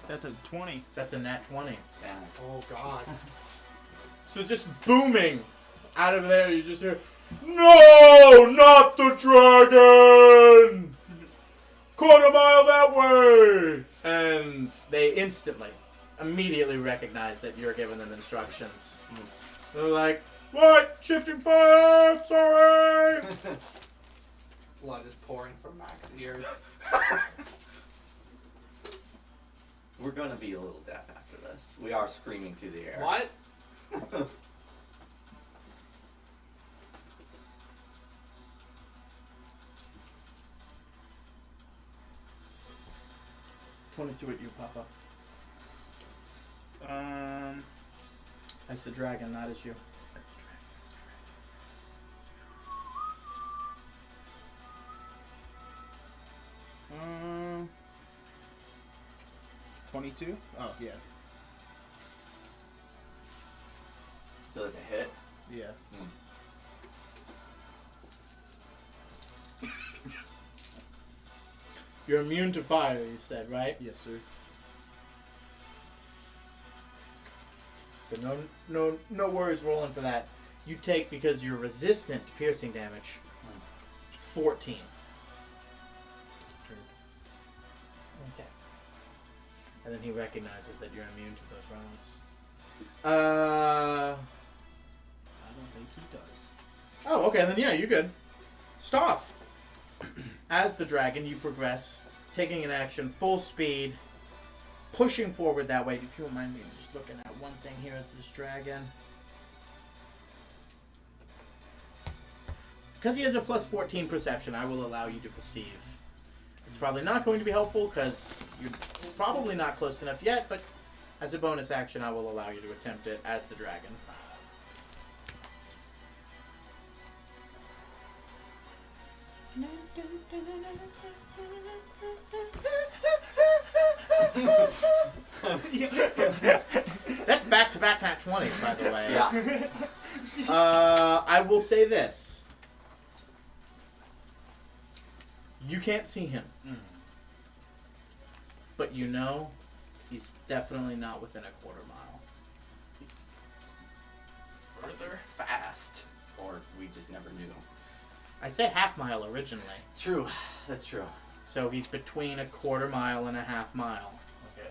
Speaker 5: That's a 20.
Speaker 3: That's a nat 20.
Speaker 1: Yeah.
Speaker 2: Oh god.
Speaker 3: So just booming out of there, you just hear, "No, not the dragon! Quarter mile that way!" And they immediately recognize that you're giving them instructions. They're like, "What? Shifting fire! Sorry!"
Speaker 2: Blood is pouring from Max's ears.
Speaker 1: We're gonna be a little deaf after this. We are screaming through the air.
Speaker 2: What?
Speaker 3: 22 at you, Papa. As the dragon, not as you.
Speaker 5: That's the dragon.
Speaker 6: 22? Oh, yes.
Speaker 1: So it's a hit.
Speaker 6: Yeah.
Speaker 3: You're immune to fire, you said, right?
Speaker 6: Yes, sir.
Speaker 3: So no worries rolling for that. You take, because you're resistant to piercing damage, 14. Okay. And then he recognizes that you're immune to those rounds.
Speaker 6: I don't think he does.
Speaker 3: Oh, okay, then yeah, you're good. Stoff. As the dragon, you progress, taking an action, full speed, pushing forward that way. If you don't mind me just looking at one thing here as this dragon. Because he has a plus 14 perception, I will allow you to perceive. It's probably not going to be helpful because you're probably not close enough yet, but as a bonus action, I will allow you to attempt it as the dragon. That's back-to-back nat 20s, by the way.
Speaker 1: Yeah.
Speaker 3: I will say this. can't see him,
Speaker 5: Mm.
Speaker 3: but you know he's definitely not within a quarter mile.
Speaker 5: Further.
Speaker 1: Fast. Or we just never knew.
Speaker 3: I said half mile originally,
Speaker 1: True. That's true.
Speaker 3: so he's between a quarter mile and a half mile.
Speaker 5: Okay.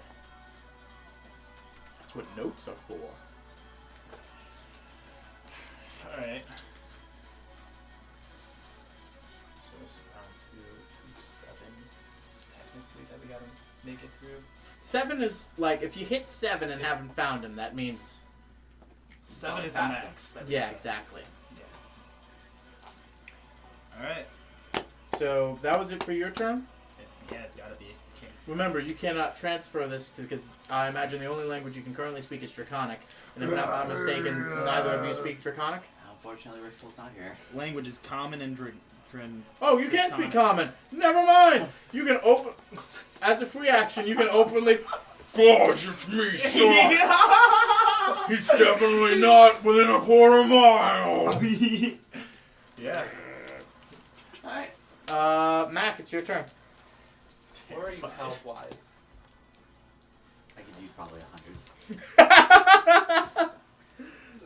Speaker 3: That's what notes are for.
Speaker 5: All right. So this is round 7, technically, that we gotta make it through.
Speaker 3: 7 is like if you hit 7 and haven't found him, that means
Speaker 5: 7 is the
Speaker 1: past him.
Speaker 5: max. that we
Speaker 3: yeah,
Speaker 5: gotta-
Speaker 3: exactly.
Speaker 5: Yeah. All right.
Speaker 3: So that was it for your turn.
Speaker 5: Yeah, it's gotta be. Can't.
Speaker 3: Remember, you cannot transfer this to because I imagine the only language you can currently speak is Draconic, and if I'm not mistaken, neither of you speak Draconic.
Speaker 1: Unfortunately, Rixel's not here.
Speaker 5: Language is common and
Speaker 3: Oh, you can speak Common. Never mind. You can open as a free action. You can openly. Gosh, it's me, son. He's definitely not within a quarter mile.
Speaker 5: Yeah.
Speaker 1: Alright.
Speaker 3: Mac, it's your turn.
Speaker 2: Where are you health wise?
Speaker 1: I could use probably 100.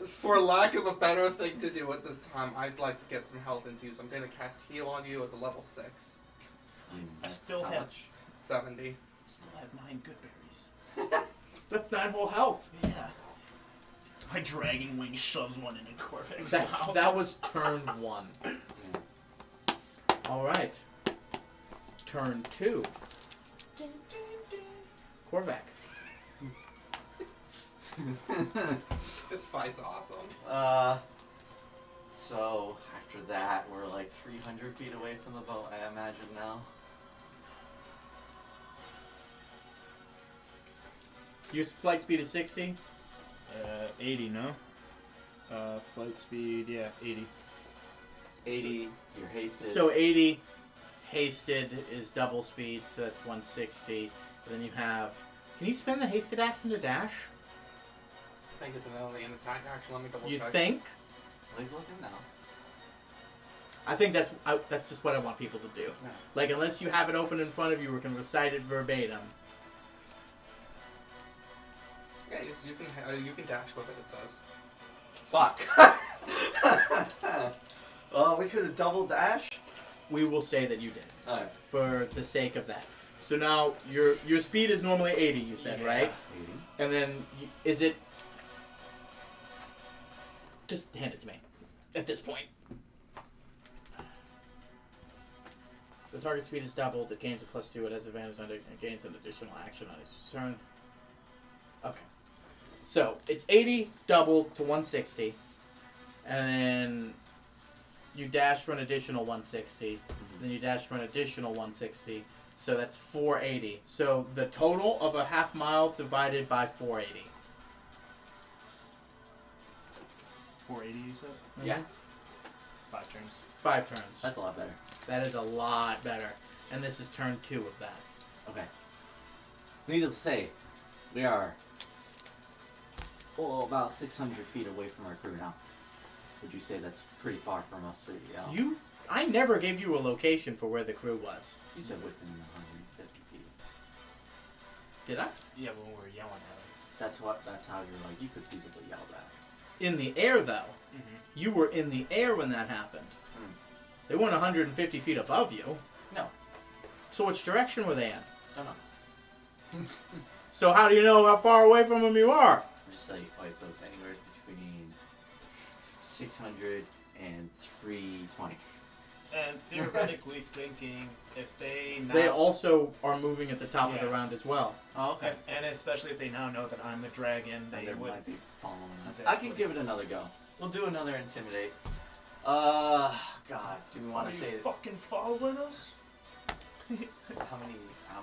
Speaker 2: For lack of a better thing to do at this time, I'd like to get some health into you, so I'm going to cast Heal on you as a level 6.
Speaker 1: That's
Speaker 5: still
Speaker 1: how
Speaker 5: have-
Speaker 1: much?
Speaker 2: 70.
Speaker 5: Still have 9 good berries.
Speaker 3: That's 9 whole health.
Speaker 5: Yeah. My dragging wing shoves one into Corvex's mouth.
Speaker 3: That was turn 1.
Speaker 1: Yeah.
Speaker 3: All right. Turn 2. Korvac.
Speaker 2: This fight's awesome.
Speaker 1: So after that, we're like 300 feet away from the boat, I imagine now.
Speaker 3: Your flight speed is 60.
Speaker 6: 80, no? Flight speed, yeah, 80.
Speaker 1: 80, you're hasted.
Speaker 3: So 80 hasted is double speed, so that's 160. And then you have. Can you spend the hasted action to dash?
Speaker 2: I think it's only an attack action. Let me double
Speaker 3: You
Speaker 2: check.
Speaker 3: think?
Speaker 1: Well, he's looking now.
Speaker 3: I think that's just what I want people to do.
Speaker 1: Yeah.
Speaker 3: Like, unless you have it open in front of you or can recite it verbatim.
Speaker 2: Yeah, you can dash with it, it says.
Speaker 1: Fuck. Well, we could have double dashed.
Speaker 3: We will say that you did,
Speaker 1: Alright.
Speaker 3: for the sake of that. So now, your speed is normally 80, you said, right?
Speaker 1: 80.
Speaker 3: And then, is it... Just hand it to me. At this point. The target speed is doubled. It gains a +2. It has advantage on it. It gains an additional action on its turn. Okay. So, it's 80 doubled to 160. And then you dash for an additional 160. Then you dash for an additional 160. So that's 480. So the total of a half mile divided by 480.
Speaker 5: 480, you said?
Speaker 1: Yeah,
Speaker 5: 5 turns.
Speaker 3: 5 turns.
Speaker 1: that's a lot better.
Speaker 3: That is a lot better. And this is turn 2 of that.
Speaker 1: Okay. Needless to say, we are about 600 feet away from our crew now. Would you say that's pretty far from us to yell?
Speaker 3: I never gave you a location for where the crew was.
Speaker 1: You said within 150 feet.
Speaker 3: Did I?
Speaker 5: Yeah, when we were yelling at
Speaker 1: That's how you're like, you could feasibly yell that.
Speaker 3: In the air, though.
Speaker 5: him.
Speaker 3: You were in the air when that happened.
Speaker 1: Hmm.
Speaker 3: They weren't 150 feet above you.
Speaker 1: No.
Speaker 3: So which direction were they in?
Speaker 1: Don't know.
Speaker 3: So how do you know how far away from them you are?
Speaker 1: I'm just like, okay, so it's anywhere between 600 and 320.
Speaker 5: And theoretically thinking, if they now...
Speaker 3: They also are moving at the top of the
Speaker 5: Yeah.
Speaker 3: round as well.
Speaker 1: Oh, okay.
Speaker 5: And especially if they now know that I'm the dragon,
Speaker 1: Then
Speaker 5: they
Speaker 1: there
Speaker 5: would...
Speaker 1: might be following us.
Speaker 5: Exactly.
Speaker 1: I can give it another go. We'll do another intimidate. God, do we want
Speaker 5: Are
Speaker 1: to
Speaker 5: you
Speaker 1: say
Speaker 5: fucking following us?
Speaker 1: how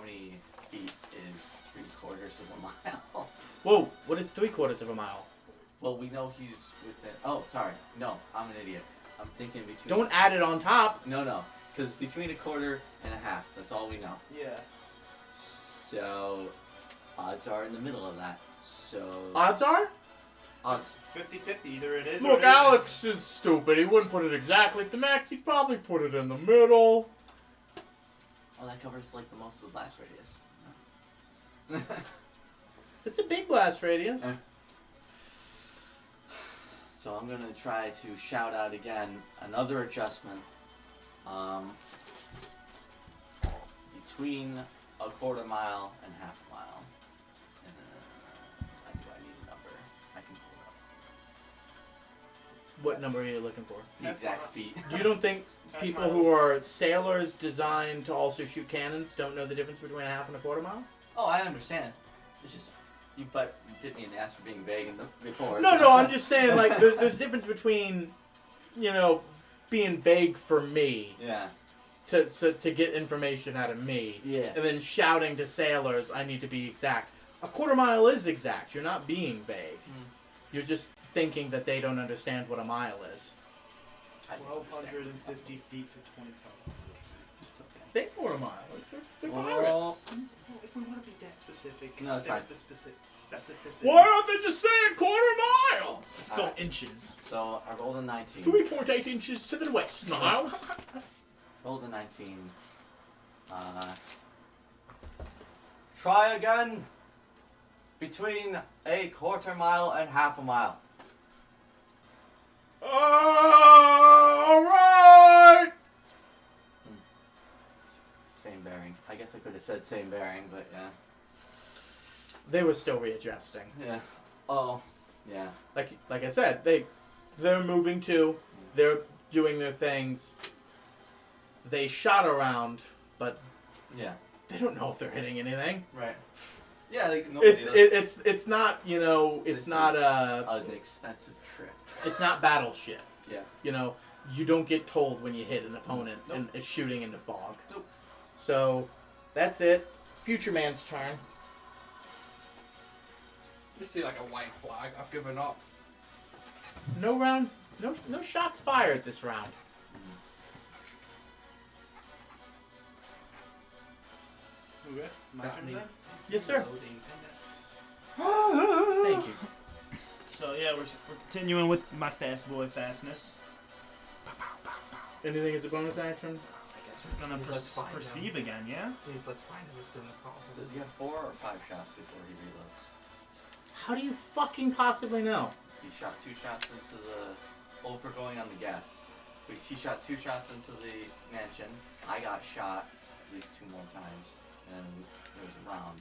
Speaker 1: many feet is 3/4 of a mile?
Speaker 3: Whoa, what is 3/4 of a mile?
Speaker 1: Well, we know he's within. Oh, sorry. No, I'm an idiot. I'm thinking between.
Speaker 3: Don't add it on top.
Speaker 1: No, because between 1/4 and a half. That's all we know.
Speaker 5: Yeah.
Speaker 1: So, odds are in the middle of that. So
Speaker 3: Odds are?
Speaker 1: odds.
Speaker 5: 50-50, either it is or
Speaker 3: Look,
Speaker 5: it isn't.
Speaker 3: Alex is stupid. He wouldn't put it exactly at the max. He'd probably put it in the middle.
Speaker 1: Oh, that covers like the most of the blast radius.
Speaker 3: It's a big blast radius.
Speaker 1: So I'm gonna try to shout out again another adjustment. Between a quarter mile and half a mile. Do I need a number? I can pull it up.
Speaker 3: What number are you looking for?
Speaker 1: The exact feet.
Speaker 3: You don't think people who are sailors designed to also shoot cannons don't know the difference between a half and a quarter mile?
Speaker 1: Oh, I understand. It's just you bit me in the ass for being vague before.
Speaker 3: No,
Speaker 1: so-
Speaker 3: no, I'm just saying, like, there's a difference between, being vague for me
Speaker 1: Yeah.
Speaker 3: to get information out of me,
Speaker 1: Yeah.
Speaker 3: and then shouting to sailors, I need to be exact. A quarter mile is exact. You're not being vague. You're just thinking that they don't understand what a mile is.
Speaker 1: I don't understand.
Speaker 6: 1,250 feet to 2,500 feet.
Speaker 1: It's okay.
Speaker 3: They know what a mile is. They're
Speaker 1: Well,
Speaker 3: pirates.
Speaker 6: Well, if we want to be that specific,
Speaker 1: No, it's
Speaker 6: there's
Speaker 1: fine.
Speaker 6: the specificity.
Speaker 3: Why don't they just say a quarter mile?
Speaker 6: Let's go
Speaker 1: Alright.
Speaker 6: inches.
Speaker 1: So I rolled a 19.
Speaker 3: 3.8 inches to the west, Niles.
Speaker 1: Rolled a 19. Try again. Between a quarter mile and half a mile.
Speaker 3: Alright!
Speaker 1: Same bearing. I guess I could have said same bearing, but yeah.
Speaker 3: They were still readjusting.
Speaker 1: Yeah. Oh. Yeah.
Speaker 3: Like I said, they're moving too. They're doing their things. They shot around, but
Speaker 1: Yeah.
Speaker 3: they don't know if they're hitting anything.
Speaker 1: Right. Yeah. Like nobody does.
Speaker 3: It's not it's
Speaker 1: This
Speaker 3: not
Speaker 1: is
Speaker 3: a
Speaker 1: an expensive trip.
Speaker 3: it's not battleship.
Speaker 1: Yeah.
Speaker 3: You don't get told when you hit an opponent
Speaker 1: Nope.
Speaker 3: and it's shooting into fog.
Speaker 1: Nope.
Speaker 3: So that's it. Future Man's turn.
Speaker 2: You see like a white flag. I've given up.
Speaker 3: No rounds. No shots fired this round.
Speaker 6: Okay. My
Speaker 2: That
Speaker 6: turn then?
Speaker 2: means
Speaker 3: Yes, sir.
Speaker 2: loading.
Speaker 3: Thank you.
Speaker 6: So yeah, we're continuing with my fast boy fastness.
Speaker 3: Anything as a bonus action?
Speaker 6: I guess we're gonna
Speaker 2: Please, let's find
Speaker 6: perceive
Speaker 2: out.
Speaker 6: again, yeah?
Speaker 2: Please, let's find it as soon as possible.
Speaker 1: Does he have 4 or 5 shots before he reloads?
Speaker 3: How do you fucking possibly know?
Speaker 1: He shot 2 shots into the. Well, if we're going on the guess, he shot 2 shots into the mansion. I got shot at least 2 more times, and there was a round.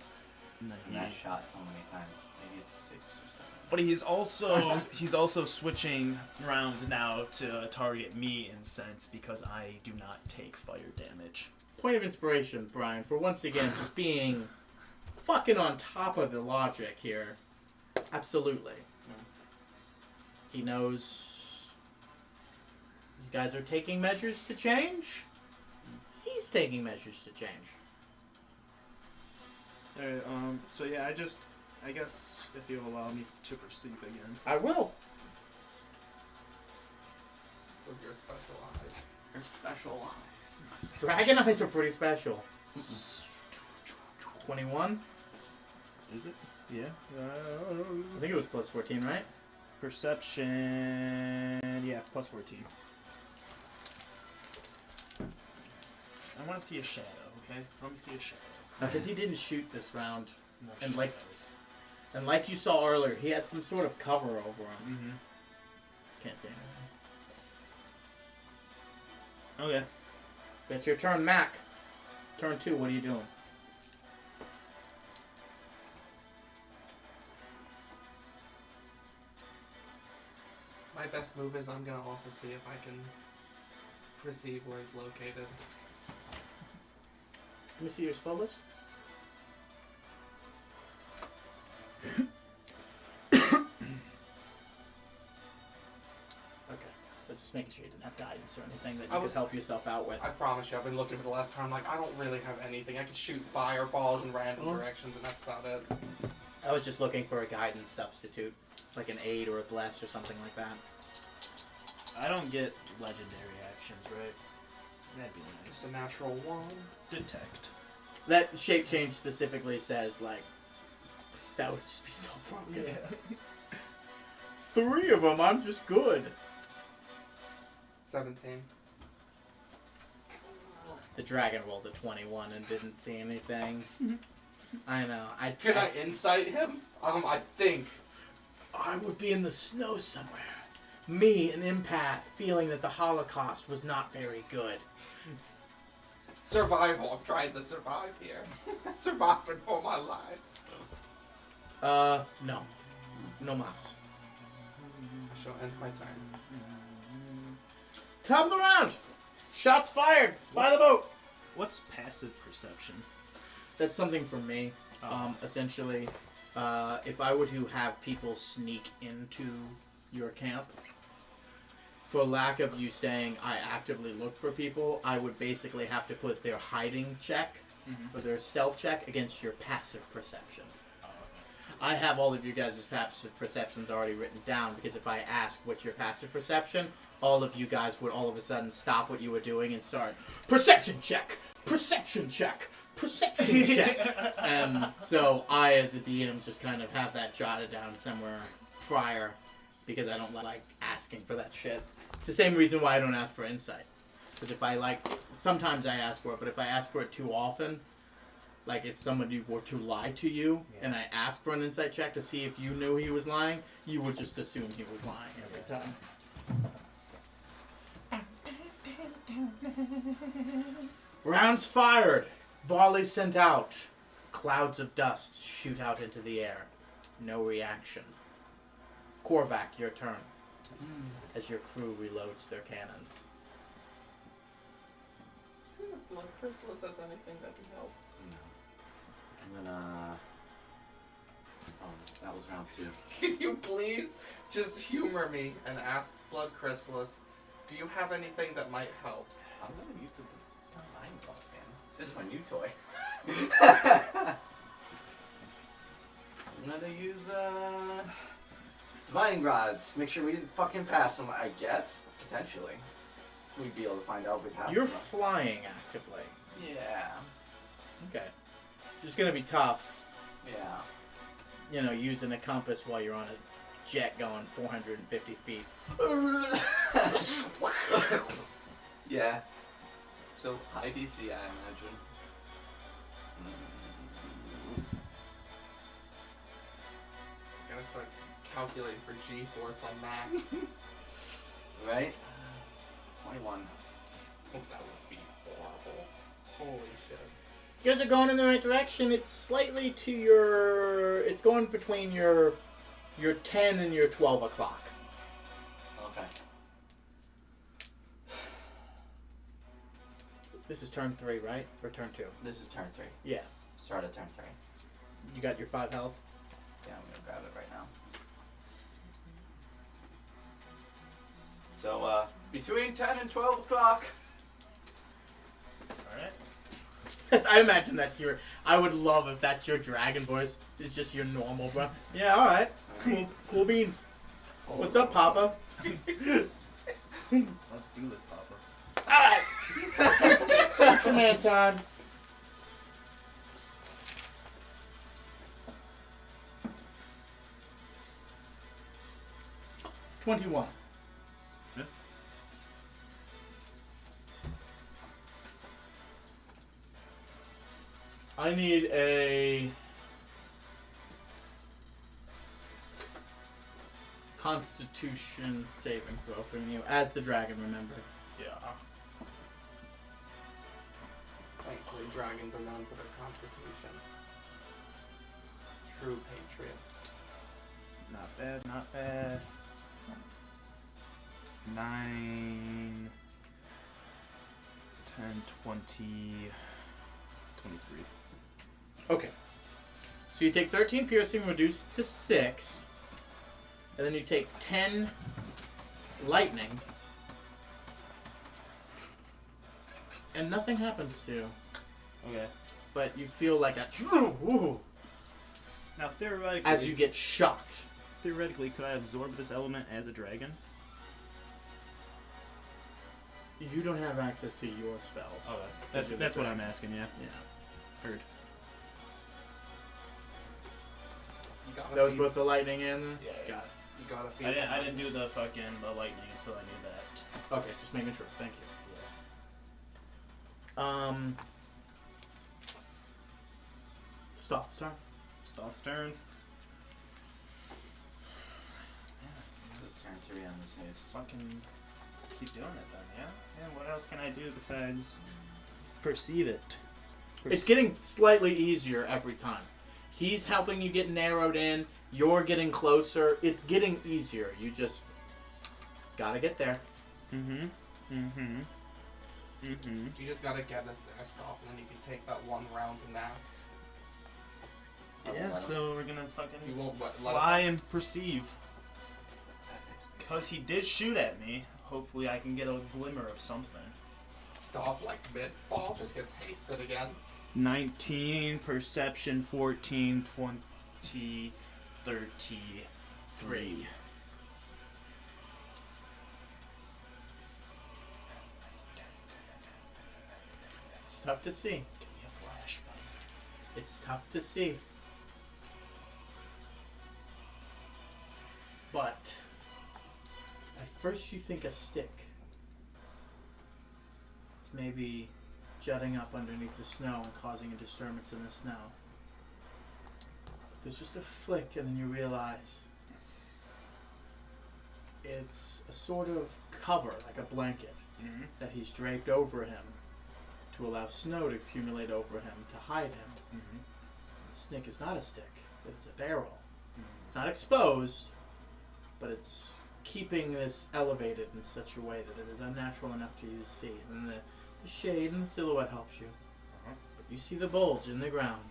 Speaker 1: And that shot so many times. Maybe it's 6 or 7.
Speaker 6: But he's also switching rounds now to target me in sense because I do not take fire damage.
Speaker 3: Point of inspiration, Brian, for once again just being fucking on top of the logic here. Absolutely. He knows you guys are taking measures to change. He's taking measures to change.
Speaker 6: Alright, so yeah, I guess if you'll allow me to perceive again.
Speaker 3: I will.
Speaker 2: With your special eyes.
Speaker 1: Your special eyes.
Speaker 3: Dragon eyes are pretty special. 21?
Speaker 6: Is it? Yeah.
Speaker 3: I think it was plus 14, right?
Speaker 6: Perception. Yeah, plus 14. I want to see a shadow, okay? Let me see a shadow.
Speaker 3: Because he didn't shoot this round.
Speaker 6: No
Speaker 3: And
Speaker 6: shadows.
Speaker 3: like you saw earlier, he had some sort of cover over him.
Speaker 6: Mm-hmm.
Speaker 3: Can't see anything.
Speaker 6: Okay.
Speaker 3: That's your turn, Mac. Turn 2, what are you doing?
Speaker 2: My best move is I'm gonna also see if I can perceive where he's located.
Speaker 3: Let me see your spell list. Okay. Let's just making sure you didn't have guidance or anything that
Speaker 2: I
Speaker 3: you
Speaker 2: was-
Speaker 3: could help yourself out with.
Speaker 2: I promise you, I've been looking for the last time. Like, I don't really have anything. I can shoot fireballs in random
Speaker 3: Oh.
Speaker 2: directions, and that's about it.
Speaker 3: I was just looking for a guidance substitute, like an aid or a bless or something like that.
Speaker 6: I don't get legendary actions, right? That'd be
Speaker 2: It's
Speaker 6: nice.
Speaker 2: a natural one.
Speaker 6: Detect.
Speaker 3: That shape change specifically says, like, that would just be so broken. 3 of them, I'm just good.
Speaker 2: 17.
Speaker 3: The dragon rolled a 21 and didn't see anything. I know.
Speaker 2: Can I insight him? I think.
Speaker 3: I would be in the snow somewhere. Me, an empath, feeling that the Holocaust was not very good.
Speaker 2: Survival. I'm trying to survive here. Surviving for my life.
Speaker 3: No. No mas.
Speaker 2: I shall end my turn.
Speaker 3: Top of the round! Shots fired! By the boat!
Speaker 6: What's passive perception?
Speaker 3: That's something for me. Essentially, if I were to have people sneak into your camp, for lack of you saying I actively look for people, I would basically have to put their hiding check or their stealth check against your passive perception. I have all of you guys' passive perceptions already written down because if I ask what's your passive perception, all of you guys would all of a sudden stop what you were doing and start perception check, perception check, perception check. So I, as a DM, just kind of have that jotted down somewhere prior because I don't like asking for that shit. It's the same reason why I don't ask for insight. Because if I sometimes I ask for it, but if I ask for it too often, like if somebody were to lie to you and I asked for an insight check to see if you knew he was lying, you would just assume he was lying every time. Rounds fired. Volley sent out. Clouds of dust shoot out into the air. No reaction. Korvac, your turn. As your crew reloads their cannons.
Speaker 2: I think the blood chrysalis has anything that can help.
Speaker 1: No. I'm gonna... Oh, that was round 2.
Speaker 2: Can you please just humor me and ask Blood Chrysalis, do you have anything that might help?
Speaker 1: I'm gonna use the Divine Buff, man. This is my new toy. I'm gonna use, Divining Rods. Make sure we didn't fucking pass them, I guess. Potentially. We'd be able to find out if we passed
Speaker 3: You're
Speaker 1: them.
Speaker 3: flying actively.
Speaker 1: Yeah.
Speaker 3: Okay. It's just gonna be tough,
Speaker 1: Yeah.
Speaker 3: you know, using a compass while you're on a jet going 450 feet.
Speaker 1: Yeah. So, high DC, I imagine.
Speaker 2: Gotta start calculating for G-force on that.
Speaker 1: Right? 21.
Speaker 2: Oh, that would be horrible. Holy shit.
Speaker 3: You guys are going in the right direction. It's slightly to your... It's going between your 10 and your 12 o'clock.
Speaker 1: Okay.
Speaker 3: This is turn 3, right? Or turn 2?
Speaker 1: This is turn 3.
Speaker 3: Yeah.
Speaker 1: Start at turn 3.
Speaker 3: You got your 5 health?
Speaker 1: Yeah, I'm gonna grab it right now. So, between 10 and 12 o'clock.
Speaker 6: Alright.
Speaker 3: I imagine that's your... I would love if that's your dragon voice. It's just your normal, bro. Yeah, alright. Cool beans. What's up, Papa?
Speaker 6: Let's do this, Papa.
Speaker 3: Alright! Future man time. $21.
Speaker 6: Yeah.
Speaker 3: I need a Constitution saving throw from you, as the dragon, remember.
Speaker 6: Yeah.
Speaker 2: Thankfully, dragons are known for their constitution. True patriots.
Speaker 6: Not bad, not bad. 9, 10, 20, 23.
Speaker 3: Okay. So you take 13 piercing, reduced to 6, and then you take 10 lightning, and nothing happens to you,
Speaker 6: Okay.
Speaker 3: but you feel like a woo,
Speaker 6: Now, theoretically,
Speaker 3: as you get shocked.
Speaker 6: could I absorb this element as a dragon?
Speaker 3: You don't have access to your spells.
Speaker 6: Okay. That's what I'm asking, yeah.
Speaker 3: Yeah.
Speaker 6: Heard.
Speaker 2: You gotta
Speaker 3: That was
Speaker 2: feed-
Speaker 3: both the lightning and...
Speaker 6: Yeah, yeah.
Speaker 3: Got it.
Speaker 2: You gotta feed
Speaker 6: I didn't do the fucking the lightning until I knew that.
Speaker 3: Okay, just making sure. Thank you. Stoth's turn.
Speaker 6: Stoth's turn.
Speaker 1: Just turn 3 on this haste.
Speaker 6: Fucking keep doing it then, yeah? Yeah, what else can I do besides perceive it?
Speaker 3: It's getting slightly easier every time. He's helping you get narrowed in. You're getting closer. It's getting easier. You just gotta get there.
Speaker 6: Mm-hmm. Mm-hmm. Mm-hmm.
Speaker 2: You just gotta get us there, stop, and then you can take that one round to nap.
Speaker 6: Yeah, so we're gonna
Speaker 2: You
Speaker 6: fucking
Speaker 2: won't
Speaker 6: fly and perceive. Because he did shoot at me, hopefully I can get a glimmer of something.
Speaker 2: Stop like mid-fall, just gets hasted again.
Speaker 6: 19, perception 14, 20, 33.
Speaker 3: It's tough to see.
Speaker 6: Give me a flash, buddy.
Speaker 3: It's tough to see. But at first you think a stick. It's maybe jutting up underneath the snow and causing a disturbance in the snow. There's just a flick and then you realize it's a sort of cover, like a blanket,
Speaker 6: Mm-hmm.
Speaker 3: that he's draped over him to allow snow to accumulate over him to hide him.
Speaker 6: Mm-hmm.
Speaker 3: The snake is not a stick, it's a barrel. It's not exposed, but it's keeping this elevated in such a way that it is unnatural enough to you to see. And then the shade and the silhouette helps you. But you see the bulge in the ground.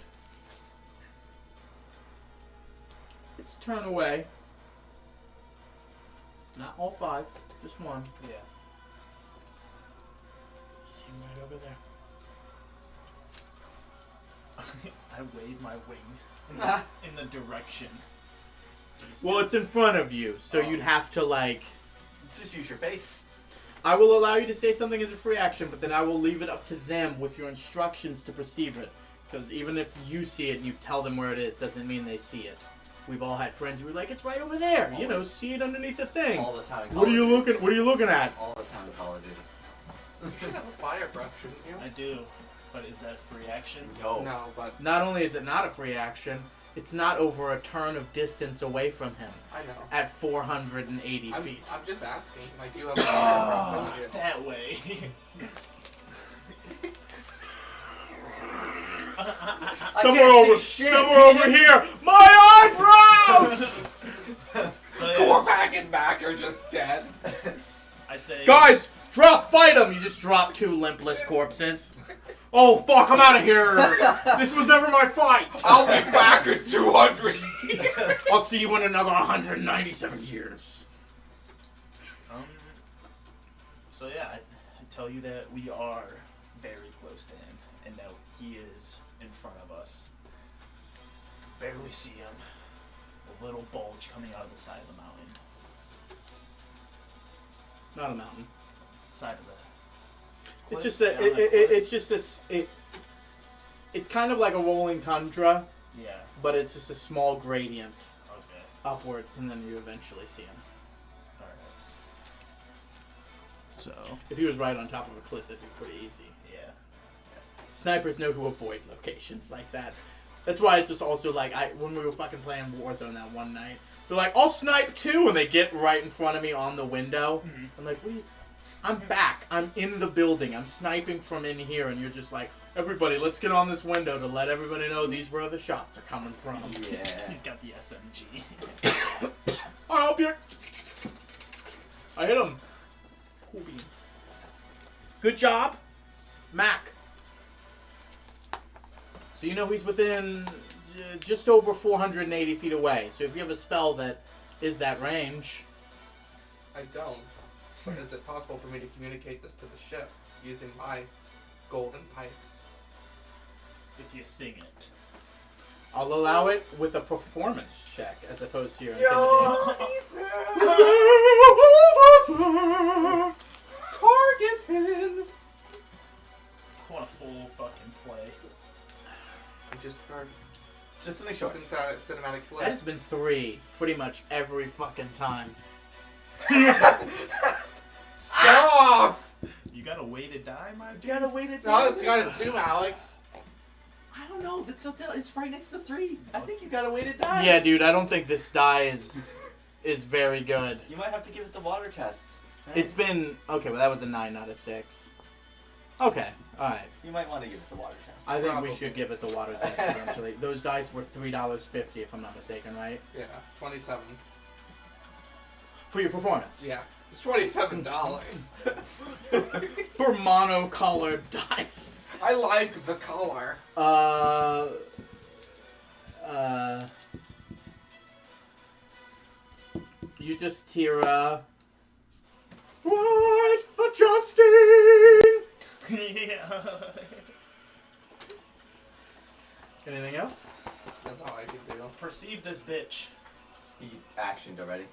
Speaker 3: It's a turn away. Not all 5, just one.
Speaker 6: Yeah.
Speaker 3: You see him right over there.
Speaker 6: I wave my wing in the direction.
Speaker 3: Well, it's in front of you, so you'd have to, like...
Speaker 1: Just use your face.
Speaker 3: I will allow you to say something as a free action, but then I will leave it up to them with your instructions to perceive it. Because even if you see it and you tell them where it is, doesn't mean they see it. We've all had friends who were like, "It's right over there." You know,
Speaker 1: Always.
Speaker 3: see it underneath the thing.
Speaker 1: All the time. in
Speaker 3: What are you
Speaker 1: Call of
Speaker 3: looking? What are you looking at?
Speaker 1: Duty. All the time in Call of Duty.
Speaker 2: You should have a fire breath, shouldn't you?
Speaker 6: I do, but is that a free action?
Speaker 1: Yo.
Speaker 2: No, but
Speaker 3: Not only is it not a free action, it's not over a turn of distance away from him
Speaker 2: I know.
Speaker 3: at 480
Speaker 2: I'm
Speaker 3: feet.
Speaker 2: just asking. Like, you have a fire breath, don't you?
Speaker 6: That way.
Speaker 3: Somewhere over here. My eyebrows.
Speaker 6: So, yeah,
Speaker 2: Korvac and Mac are just dead.
Speaker 6: I say,
Speaker 3: Guys, drop, fight him. You just drop 2 limpless corpses. Oh fuck! I'm out of here. This was never my fight.
Speaker 2: I'll be back in 200.
Speaker 3: I'll see you in another 197 years.
Speaker 6: So yeah, I tell you that we are very close to him, and that he is in front of us. Barely see him. A little bulge coming out of the side of the mountain.
Speaker 3: Not a mountain.
Speaker 6: The side of the.
Speaker 3: It's
Speaker 6: cliff,
Speaker 3: just a.
Speaker 6: down the cliff.
Speaker 3: It's just a. It's kind of like a rolling tundra,
Speaker 6: Yeah.
Speaker 3: but it's just a small gradient
Speaker 6: Okay.
Speaker 3: upwards, and then you eventually see him.
Speaker 6: All right. So
Speaker 3: If he was right on top of a cliff, it'd be pretty easy.
Speaker 6: yeah.
Speaker 3: Snipers know to avoid locations like that. That's why it's just also like when we were fucking playing Warzone that one night, they're like, "I'll snipe too," and they get right in front of me on the window.
Speaker 6: Mhm.
Speaker 3: I'm like, "What are you? I'm back. I'm in the building. I'm sniping from in here," and you're just like, "Everybody, let's get on this window to let everybody know these where the shots are coming from."
Speaker 1: Yeah.
Speaker 6: He's got the SMG.
Speaker 3: I'll help you. I hit him. Cool beans. Good job, Mac. So you know he's within just over 480 feet away. So if you have a spell that is that range,
Speaker 2: I don't. But is it possible for me to communicate this to the ship using my golden pipes?
Speaker 6: If you sing it.
Speaker 3: I'll allow it with a performance check as opposed to your intimidation.
Speaker 2: Target him!
Speaker 6: I want a full fucking play.
Speaker 2: Just for
Speaker 1: Just to make sure.
Speaker 2: cinematic flip.
Speaker 3: That has been 3 pretty much every fucking time.
Speaker 2: Stop!
Speaker 6: You got
Speaker 5: got a weighted die, my
Speaker 1: You
Speaker 5: dude?
Speaker 1: got a weighted
Speaker 2: No,
Speaker 1: die.
Speaker 2: it's got a 2, Alex.
Speaker 1: I don't know. It's right next to 3. I think you got a weighted die.
Speaker 3: Yeah, dude, I don't think this die is very good.
Speaker 1: You might have to give it the water test.
Speaker 3: It's been okay. Well, that was a 9, not a 6. Okay, all right.
Speaker 1: You might want to give it the water test.
Speaker 3: I think
Speaker 2: Probably.
Speaker 3: we should give it the water test eventually. Those dice were $3.50, if I'm not mistaken, right?
Speaker 2: Yeah, 27.
Speaker 3: For your performance.
Speaker 2: Yeah, it's $27.
Speaker 3: For monocolored dice.
Speaker 2: I like the color.
Speaker 3: You just hear right adjusting.
Speaker 5: Yeah.
Speaker 3: Anything else?
Speaker 2: That's all I can do.
Speaker 5: Perceive this bitch.
Speaker 1: He actioned already.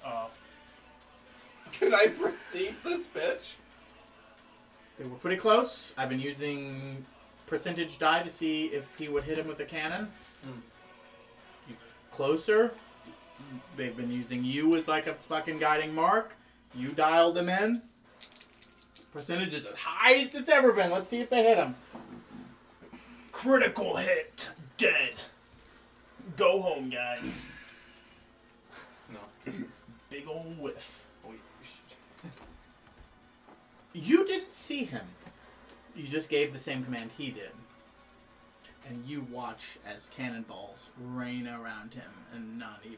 Speaker 2: Can I perceive this bitch?
Speaker 3: They were pretty close. I've been using percentage die to see if he would hit him with a cannon. You closer. They've been using you as like a fucking guiding mark. You dialed him in. Percentage is as high as it's ever been. Let's see if they hit him.
Speaker 5: Critical hit. Dead. Go home, guys.
Speaker 1: No.
Speaker 5: Big old whiff.
Speaker 3: You didn't see him. You just gave the same command he did. And you watch as cannonballs rain around him and not even...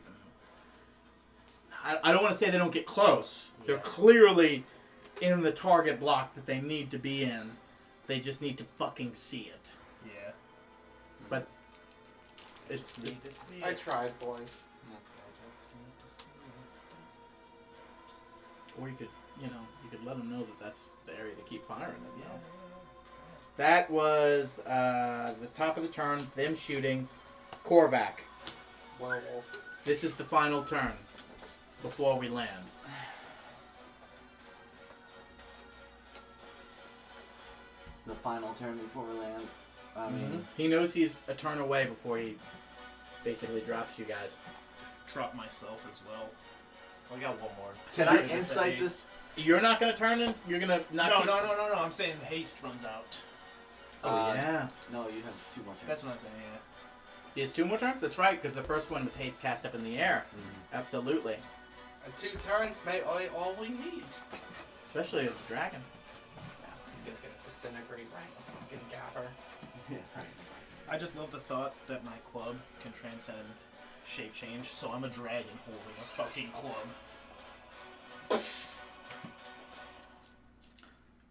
Speaker 3: I don't want to say they don't get close. They're clearly in the target block that they need to be in. They just need to fucking see it.
Speaker 5: Yeah.
Speaker 3: But it's...
Speaker 5: Need to see
Speaker 2: I
Speaker 5: it.
Speaker 2: tried, boys.
Speaker 3: Or you could, you could let them know that that's the area to keep firing at, you know. That was the top of the turn, them shooting. Korvac,
Speaker 2: Werewolf.
Speaker 3: this is the final turn before we land.
Speaker 1: The final turn before we land. I mean,
Speaker 3: He knows he's a turn away before he basically drops you guys.
Speaker 5: Drop myself as well. I got one more.
Speaker 1: can I
Speaker 5: Is this
Speaker 1: insight
Speaker 5: haste?
Speaker 1: this?
Speaker 3: You're not going to turn in? You're going to not...
Speaker 5: No. I'm saying haste runs out.
Speaker 3: Oh, yeah.
Speaker 1: No, you have 2 more turns.
Speaker 5: That's what I'm saying, yeah.
Speaker 3: He has 2 more turns? That's right, because the first one was haste cast up in the air. Absolutely.
Speaker 2: And 2 turns may all we need.
Speaker 3: Especially as a dragon.
Speaker 2: He's gonna get disintegrate right in the fucking gapper.
Speaker 1: Yeah, right.
Speaker 5: I just love the thought that my club can transcend shape change, so I'm a dragon holding a fucking club.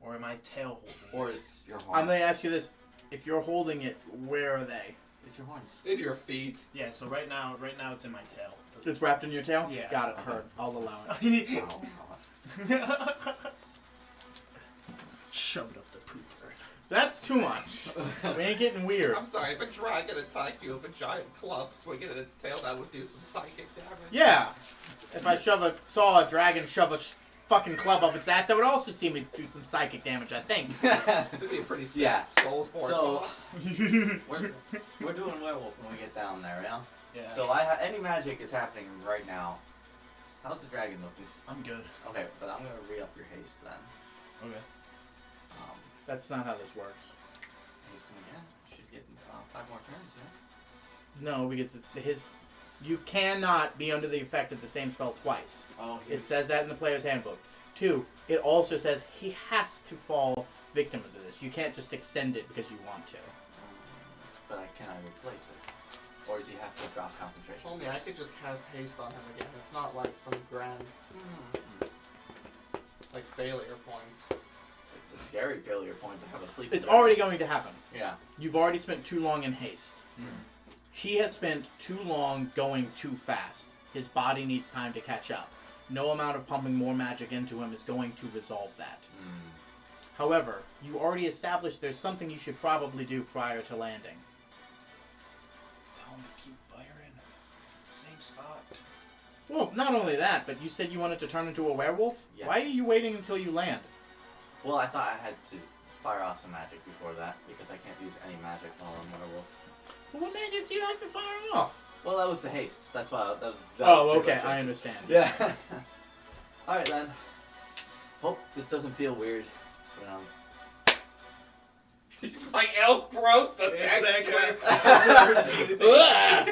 Speaker 5: Or am I tail holding
Speaker 1: Or
Speaker 5: it?
Speaker 1: it's your horns.
Speaker 3: I'm going to ask you this. If you're holding it, where are they?
Speaker 1: It's your horns.
Speaker 2: In your feet.
Speaker 5: Yeah, so right now it's in my tail.
Speaker 3: It's wrapped in your tail?
Speaker 5: Yeah.
Speaker 3: Got it. Heard. I'll allow it.
Speaker 1: Oh, God.
Speaker 5: Shove it up the pooper.
Speaker 3: That's too much. We ain't getting weird.
Speaker 2: I'm sorry, if a dragon attacked you with a giant club swinging at its tail, that would do some psychic damage.
Speaker 3: Yeah. If I saw a dragon shove a fucking club up its ass, that would also see me do some psychic damage, I think.
Speaker 2: That'd be a pretty sick
Speaker 1: Yeah.
Speaker 2: Soulsborne
Speaker 1: So-
Speaker 2: boss.
Speaker 1: we're doing werewolf when we get down there, yeah?
Speaker 5: Yeah.
Speaker 1: So any magic is happening right now. How's the dragon looking?
Speaker 5: I'm good.
Speaker 1: Okay, but I'm gonna re-up your haste then.
Speaker 5: Okay.
Speaker 3: That's not how this works.
Speaker 1: Haste him again. Should get 5 more turns, yeah?
Speaker 3: No, because you cannot be under the effect of the same spell twice.
Speaker 1: Oh,
Speaker 3: It says that in the player's handbook. 2, it also says he has to fall victim to this. You can't just extend it because you want to.
Speaker 1: But can I replace it? Or does he have to drop concentration?
Speaker 2: Only I could just cast haste on him again. It's not like some grand, like, failure points.
Speaker 1: It's a scary failure point to have a sleep.
Speaker 3: It's already going to happen.
Speaker 1: Yeah.
Speaker 3: You've already spent too long in haste. He has spent too long going too fast. His body needs time to catch up. No amount of pumping more magic into him is going to resolve that. However, you already established there's something you should probably do prior to landing.
Speaker 5: Tell him to keep firing. Same spot.
Speaker 3: Well, not only that, but you said you wanted to turn into a werewolf?
Speaker 1: Yeah.
Speaker 3: Why are you waiting until you land?
Speaker 1: Well, I thought I had to fire off some magic before that because I can't use any magic while I'm werewolf.
Speaker 3: Well, what magic do you have to fire off?
Speaker 1: Well, that was the haste. That's why. That
Speaker 3: Oh,
Speaker 1: was pretty
Speaker 3: okay,
Speaker 1: much
Speaker 3: I
Speaker 1: it.
Speaker 3: understand.
Speaker 1: Yeah. All right then. Hope this doesn't feel weird. You know,
Speaker 4: It's like, oh, gross, the texture.
Speaker 3: Ugh.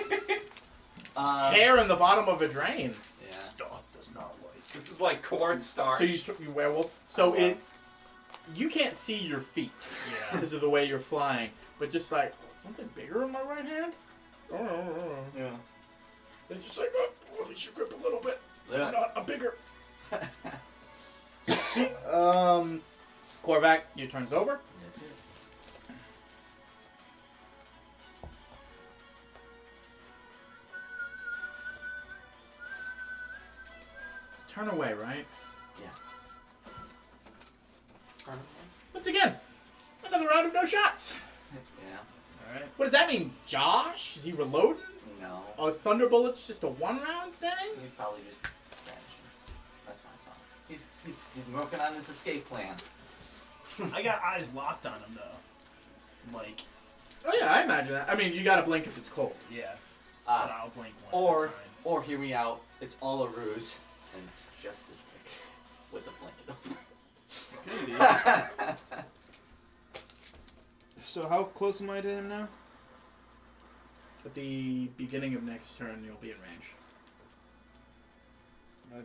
Speaker 3: Hair in the bottom of a drain.
Speaker 1: Yeah.
Speaker 5: Stock does not like.
Speaker 4: This is like cornstarch.
Speaker 3: So you werewolf. So you can't see your feet
Speaker 5: Yeah.
Speaker 3: because of the way you're flying, but just like something bigger in my right hand.
Speaker 4: Yeah.
Speaker 3: It's just like, release your grip a little bit.
Speaker 1: Yeah.
Speaker 3: Not a bigger. Korvac, your turn's over.
Speaker 1: That's it.
Speaker 3: Turn away, right?
Speaker 2: Turn
Speaker 3: Once again, another round of no shots.
Speaker 1: Yeah.
Speaker 5: All right.
Speaker 3: What does that mean? Josh? Is he reloading?
Speaker 1: No.
Speaker 3: Oh, is Thunder Bullets just a one-round thing?
Speaker 1: He's probably just vanishing. That's my thought. He's working on this escape plan.
Speaker 5: I got eyes locked on him though. Like,
Speaker 3: Oh yeah, I imagine that. I mean, you gotta blink if it's cold.
Speaker 5: yeah. But
Speaker 1: Uh,
Speaker 5: I'll blink one.
Speaker 1: or hear me out. It's all a ruse, and it's just a stick with a blanket over.
Speaker 4: So how close am I to him now?
Speaker 3: At the beginning of next turn, you'll be in range.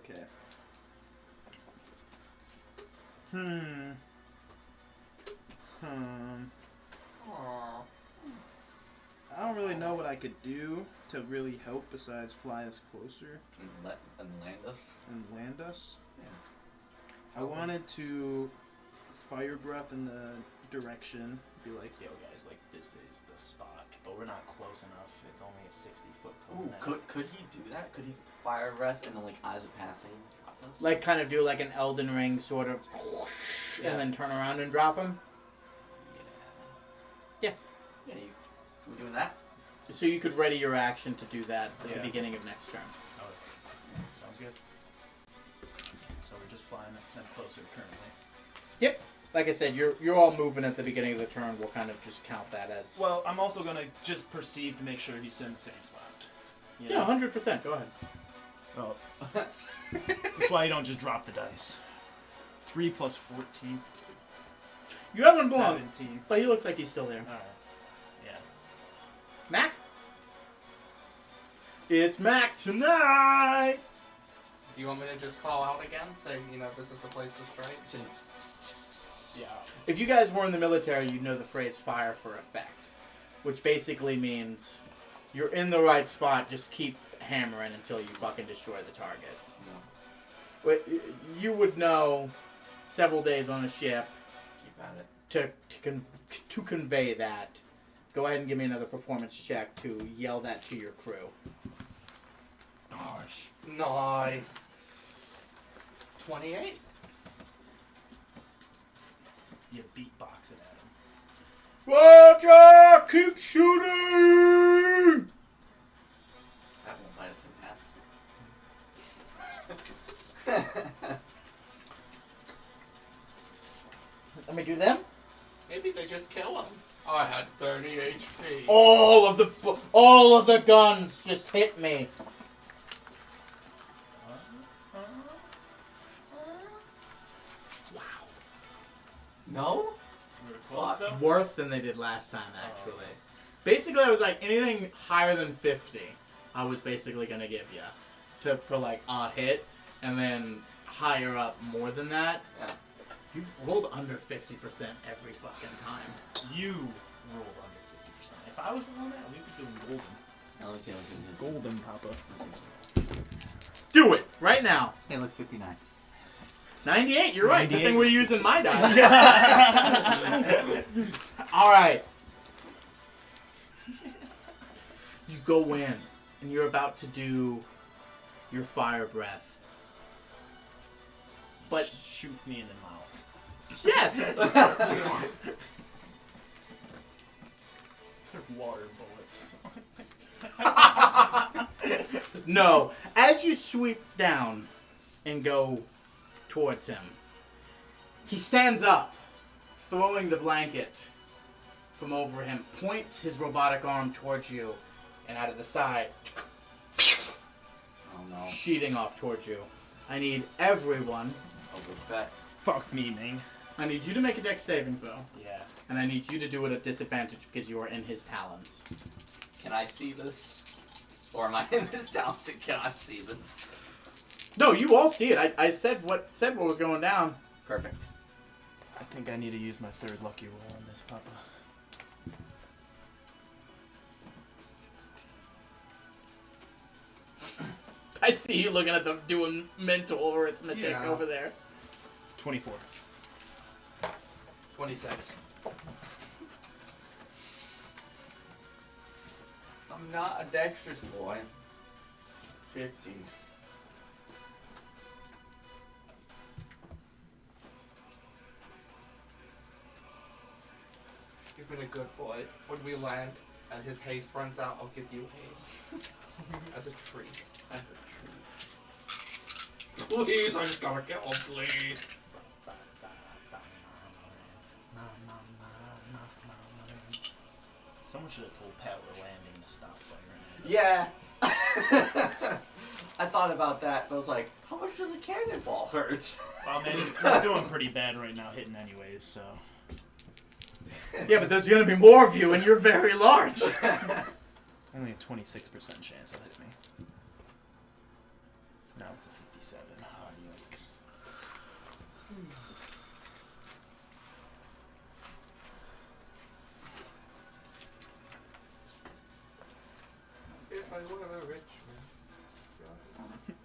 Speaker 4: Okay.
Speaker 2: Aww.
Speaker 4: I don't really know what I could do to really help besides fly us closer
Speaker 1: and land us.
Speaker 4: and land us.
Speaker 1: Yeah.
Speaker 4: I wanted to fire breath in the direction. Be like,
Speaker 5: Yo, guys, like this is the spot, but we're not close enough. It's only a 60-foot cone.
Speaker 1: Ooh, could he do that? Could he fire breath and then like eyes of passing drop us?
Speaker 3: Like, kind of do like an Elden Ring sort of,
Speaker 1: Yeah.
Speaker 3: and then turn around and drop him.
Speaker 1: Yeah.
Speaker 3: Yeah.
Speaker 1: Yeah. We doing that?
Speaker 3: So you could ready your action to do that at the
Speaker 5: Yeah.
Speaker 3: beginning of next turn.
Speaker 5: Oh, sounds good. So we're just flying them closer currently.
Speaker 3: Like I said, you're all moving at the beginning of the turn. We'll kind of just count that as.
Speaker 5: Well, I'm also gonna just perceive to make sure he's in the same spot. You
Speaker 3: yeah,
Speaker 5: know?
Speaker 3: 100%. Go ahead.
Speaker 5: Oh. That's why you don't just drop the dice. 3 plus 14.
Speaker 3: You haven't blown,
Speaker 5: 17.
Speaker 3: but he looks like he's still there.
Speaker 5: Alright. Yeah.
Speaker 3: Mac? It's Mac tonight!
Speaker 2: Do you want me to just call out again? Say, this is the place to strike?
Speaker 5: Yeah.
Speaker 3: If you guys were in the military, you'd know the phrase fire for effect, which basically means you're in the right spot, just keep hammering until you fucking destroy the target.
Speaker 1: No.
Speaker 3: But you would know several days on a ship
Speaker 1: Keep at it.
Speaker 3: to convey that. Go ahead and give me another performance check to yell that to your crew.
Speaker 5: Nice.
Speaker 2: Nice. 28?
Speaker 5: You beatbox it at him.
Speaker 3: Roger! Keep shooting!
Speaker 1: That won't bite us in the ass.
Speaker 3: Let me do them.
Speaker 2: Maybe they just kill him. I had 30 HP.
Speaker 3: All of the guns just hit me.
Speaker 1: No?
Speaker 5: We were close though?
Speaker 3: Worse than they did last time, actually. Basically, I was like, anything higher than 50, I was basically gonna give you for like a hit, and then higher up more than that.
Speaker 1: Yeah.
Speaker 3: You've rolled under 50% every fucking time.
Speaker 5: You rolled under 50%. If I was rolling that, we'd be doing golden.
Speaker 1: Now let me see how it's in here.
Speaker 6: Golden, Papa.
Speaker 3: Do it right now.
Speaker 1: Hey, look, 59.
Speaker 3: 98. You're right. Good
Speaker 5: 98.
Speaker 3: thing we're using my die. All right. You go in, and you're about to do your fire breath. But
Speaker 5: Shoots me in the mouth.
Speaker 3: yes.
Speaker 5: They're water bullets.
Speaker 3: No. As you sweep down and go towards him, he stands up, throwing the blanket from over him, points his robotic arm towards you, and out of the side,
Speaker 1: Oh no.
Speaker 3: sheeting off towards you. I need everyone
Speaker 1: Overfed.
Speaker 5: Fuck me, Ming.
Speaker 3: I need you to make a dex saving throw,
Speaker 5: Yeah.
Speaker 3: and I need you to do it at disadvantage because you are in his talons.
Speaker 1: Can I see this? Or am I in this talent? Can I see this?
Speaker 3: No, you all see it. I said what was going down.
Speaker 1: Perfect.
Speaker 5: I think I need to use my third lucky roll on this, Papa.
Speaker 3: I see you looking at them doing mental arithmetic
Speaker 2: Yeah.
Speaker 3: over there.
Speaker 5: 24.
Speaker 2: 26.
Speaker 1: I'm not a dexterous boy. 15.
Speaker 2: You've been a good boy. When we land and his haste runs out, I'll give you haste. As a treat.
Speaker 1: That's a treat.
Speaker 2: Please, I just gotta kill him, please.
Speaker 5: Someone should have told Pat we're landing to stop firing at us.
Speaker 1: Yeah. I thought about that, but I was like, how much does a cannonball hurt?
Speaker 5: Well, man, he's doing pretty bad right now, hitting anyways, so.
Speaker 3: Yeah, but there's going to be more of you, and you're very large.
Speaker 5: Only a 26% chance he'll hit me. Now it's a 57. Oh, yikes.
Speaker 2: If I were a rich man.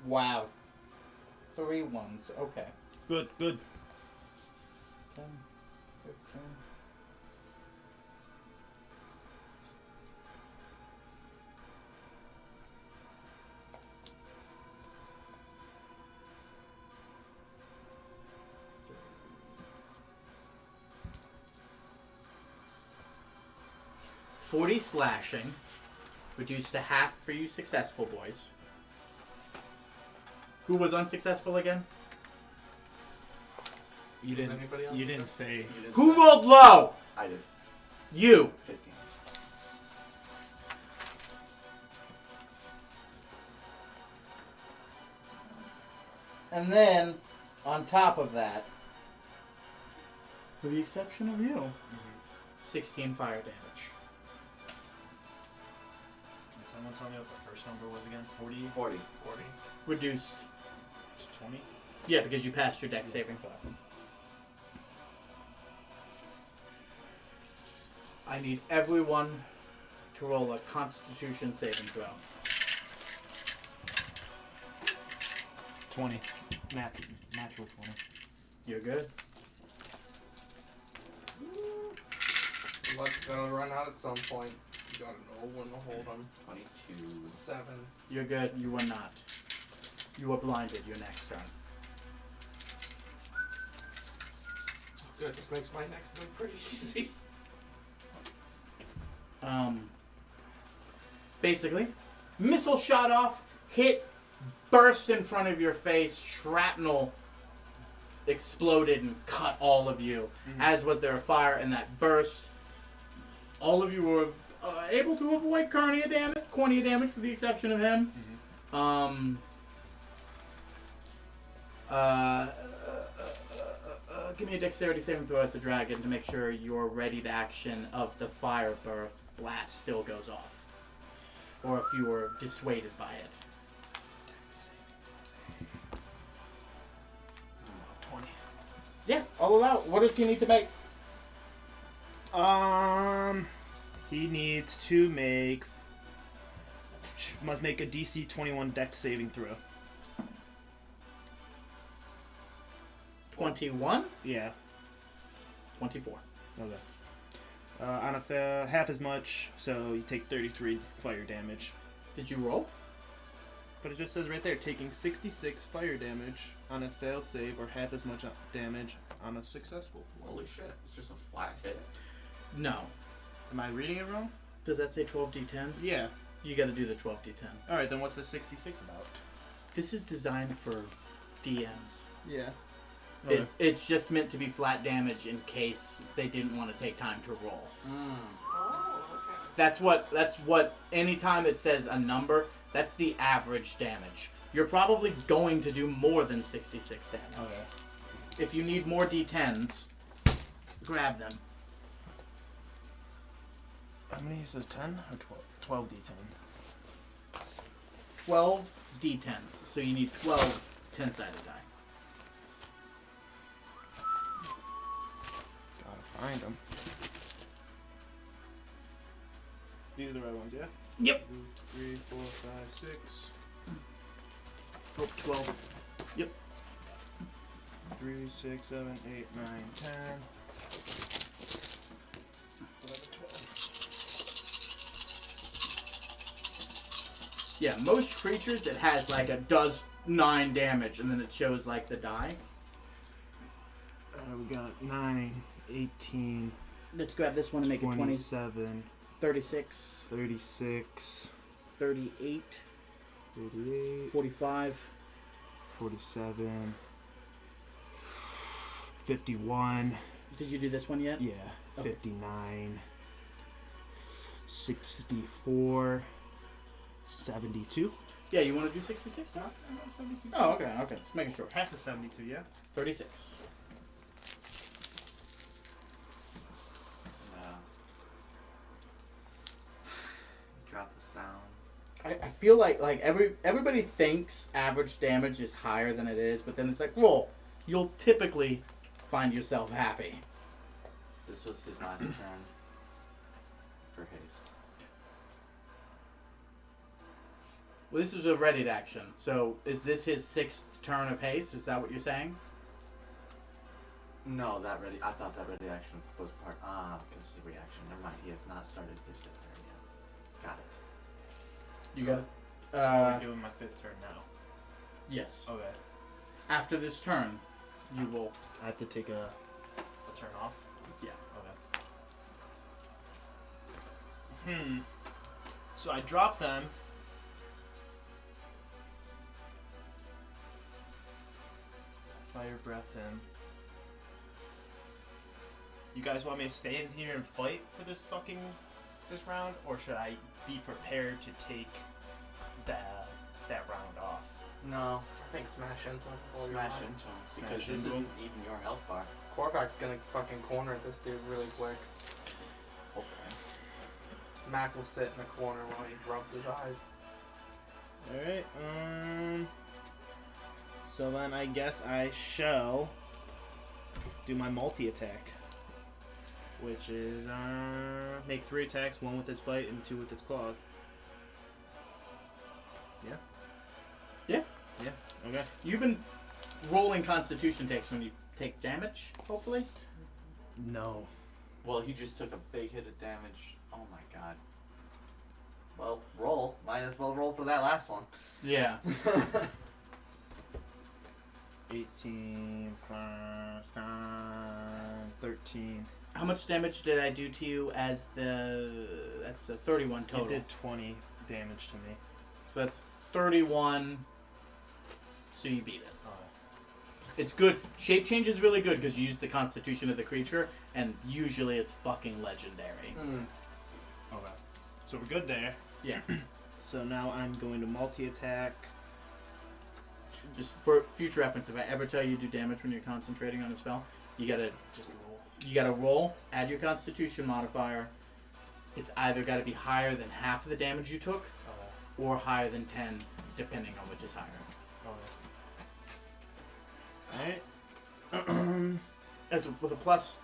Speaker 3: Wow. 3 ones. Okay.
Speaker 5: Good, good.
Speaker 3: 10, 15. $40 slashing, reduced to half for you successful boys. Who was unsuccessful again?
Speaker 5: You didn't.
Speaker 2: Anybody else?
Speaker 5: You didn't say.
Speaker 1: You did
Speaker 3: Who
Speaker 1: say-
Speaker 3: rolled low?
Speaker 1: I did.
Speaker 3: You.
Speaker 1: 15.
Speaker 3: And then, on top of that, with the exception of you, 16 fire damage.
Speaker 5: Can someone tell me what the first number was again? 40
Speaker 1: 40.
Speaker 2: 40.
Speaker 3: Reduced.
Speaker 5: to 20?
Speaker 3: Yeah, because you passed your dex saving throw. I need everyone to roll a Constitution saving throw.
Speaker 5: 20. Natural 20.
Speaker 3: You're good.
Speaker 2: Luck's gonna run out at some point. You gotta know when to hold him.
Speaker 1: 22.
Speaker 2: 7.
Speaker 3: You're good. You are not. You are blinded. Your next turn.
Speaker 2: Good, this makes my next move pretty easy.
Speaker 3: Basically, missile shot off, hit, burst in front of your face, shrapnel exploded and cut all of you, as was there a fire in that burst. All of you were able to avoid cornea damage with the exception of him. Give me a dexterity saving throw as the dragon to make sure your ready to action of the fire blast still goes off. Or if you were dissuaded by it.
Speaker 5: 20.
Speaker 3: Yeah, I'll allow it. What does he need to make?
Speaker 5: He needs to must make a DC 21 Dex saving throw.
Speaker 3: 21?
Speaker 5: Yeah.
Speaker 3: 24.
Speaker 5: Okay. On a half as much, so you take 33 fire damage.
Speaker 3: Did you roll?
Speaker 5: But it just says right there, taking 66 fire damage on a failed save, or half as much damage on a successful.
Speaker 1: Holy shit. It's just a flat hit.
Speaker 3: No.
Speaker 5: Am I reading it wrong?
Speaker 3: Does that say 12d10?
Speaker 5: Yeah.
Speaker 3: You gotta do the 12d10.
Speaker 5: Alright, then what's the 66 about?
Speaker 3: This is designed for DMs.
Speaker 5: Yeah.
Speaker 3: It's just meant to be flat damage in case they didn't want to take time to roll.
Speaker 2: Oh, okay.
Speaker 3: That's what anytime it says a number, that's the average damage. You're probably going to do more than 66 damage.
Speaker 5: Okay.
Speaker 3: If you need more d10s, grab them.
Speaker 5: How many is this? 10 or 12? 12 d10.
Speaker 3: 12 d10s, so you need 12 10-sided die.
Speaker 5: Gotta find them. These are the right ones, yeah?
Speaker 3: Yep.
Speaker 5: 2, 3, 4, 5, 6.
Speaker 3: Oh, 12.
Speaker 5: 3, 6, 7, 8, 9, 10. 11, 12.
Speaker 3: Yeah, most creatures that has like a does 9 damage and then it shows like the die.
Speaker 5: We got 9, 18,
Speaker 3: Let's grab this one and make it 20,
Speaker 5: 27,
Speaker 3: 36,
Speaker 5: 36,
Speaker 3: 38,
Speaker 5: 38,
Speaker 3: 45,
Speaker 5: 47, 51.
Speaker 3: Did you do this one yet?
Speaker 5: Yeah,
Speaker 3: Okay.
Speaker 5: 59, 64, 72.
Speaker 3: Yeah, you want to do 66 now?
Speaker 5: 72.
Speaker 3: Oh, okay, okay. Just making sure.
Speaker 5: Half of 72, yeah?
Speaker 3: 36.
Speaker 1: Drop this down.
Speaker 3: I feel like everybody thinks average damage is higher than it is, but then it's like, roll. You'll typically find yourself happy.
Speaker 1: This was his last turn for haste.
Speaker 3: Well, this was a readied action, so is this his 6th turn of haste? Is that what you're saying?
Speaker 1: No, that ready. I thought that ready action was part. Because it's a reaction. Never mind. He has not started his 5th turn yet. Got it.
Speaker 3: You got.
Speaker 5: So we're doing my 5th turn now.
Speaker 3: Yes.
Speaker 5: Okay.
Speaker 3: After this turn, you will.
Speaker 5: I have to take a turn off?
Speaker 3: Yeah.
Speaker 5: Okay. So I drop them. Fire breath him. You guys want me to stay in here and fight for this round, or should I be prepared to take that round off?
Speaker 2: No, I think smash into him before
Speaker 1: Smash
Speaker 2: you
Speaker 1: into him.
Speaker 5: Smash
Speaker 1: Because this
Speaker 5: into him.
Speaker 1: isn't even your health bar.
Speaker 2: Korvac's gonna fucking corner this dude really quick.
Speaker 1: Hopefully.
Speaker 2: Mac will sit in the corner while he rubs his eyes.
Speaker 5: Alright, so then I guess I shall do my multi-attack. Which is, make 3 attacks, 1 with its bite and 2 with its claw. Yeah?
Speaker 3: Yeah.
Speaker 5: Yeah, okay.
Speaker 3: You've been rolling Constitution takes when you take damage, hopefully?
Speaker 5: No.
Speaker 1: Well, he just took a big hit of damage. Oh my god. Well, roll. Might as well roll for that last one.
Speaker 3: Yeah.
Speaker 5: 18 plus 13.
Speaker 3: How much damage did I do to you as the... That's a 31 total.
Speaker 5: It did 20 damage to me.
Speaker 3: So that's 31. So you beat it.
Speaker 5: Alright.
Speaker 3: It's good. Shape change is really good because you use the constitution of the creature, and usually it's fucking legendary.
Speaker 5: Okay. So we're good there.
Speaker 3: Yeah.
Speaker 5: So now I'm going to multi-attack.
Speaker 3: Just for future reference, if I ever tell you to do damage when you're concentrating on a spell, you gotta
Speaker 5: Just roll.
Speaker 3: roll, add your constitution modifier. It's either gotta be higher than half of the damage you took, or higher than 10, depending on which is higher.
Speaker 5: Alright.
Speaker 3: As with a plus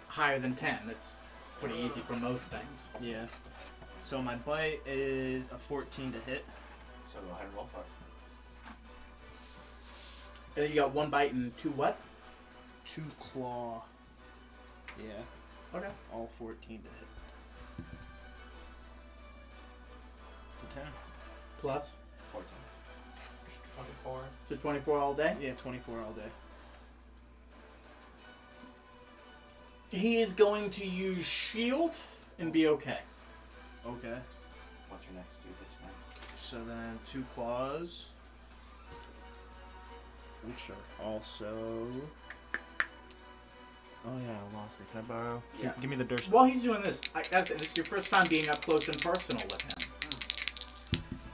Speaker 3: higher than 10, that's pretty easy for most things.
Speaker 5: Yeah. So my bite is a 14 to hit.
Speaker 1: So go ahead and roll for it.
Speaker 3: And then you got 1 bite and 2 what?
Speaker 5: 2 claw. Yeah.
Speaker 3: Okay.
Speaker 5: All 14 to hit. It's a 10.
Speaker 3: Plus,
Speaker 1: 14.
Speaker 2: 24.
Speaker 3: so 24 all day.
Speaker 5: Yeah, 24 all day.
Speaker 3: He is going to use shield and be okay.
Speaker 5: Okay.
Speaker 1: What's your next 2 hits, man?
Speaker 5: So then 2 claws. Which are also... Oh yeah, I lost it. Can I borrow?
Speaker 3: Yeah.
Speaker 5: Give me the dirt.
Speaker 3: While he's doing this, this is your first time being up close and personal with him.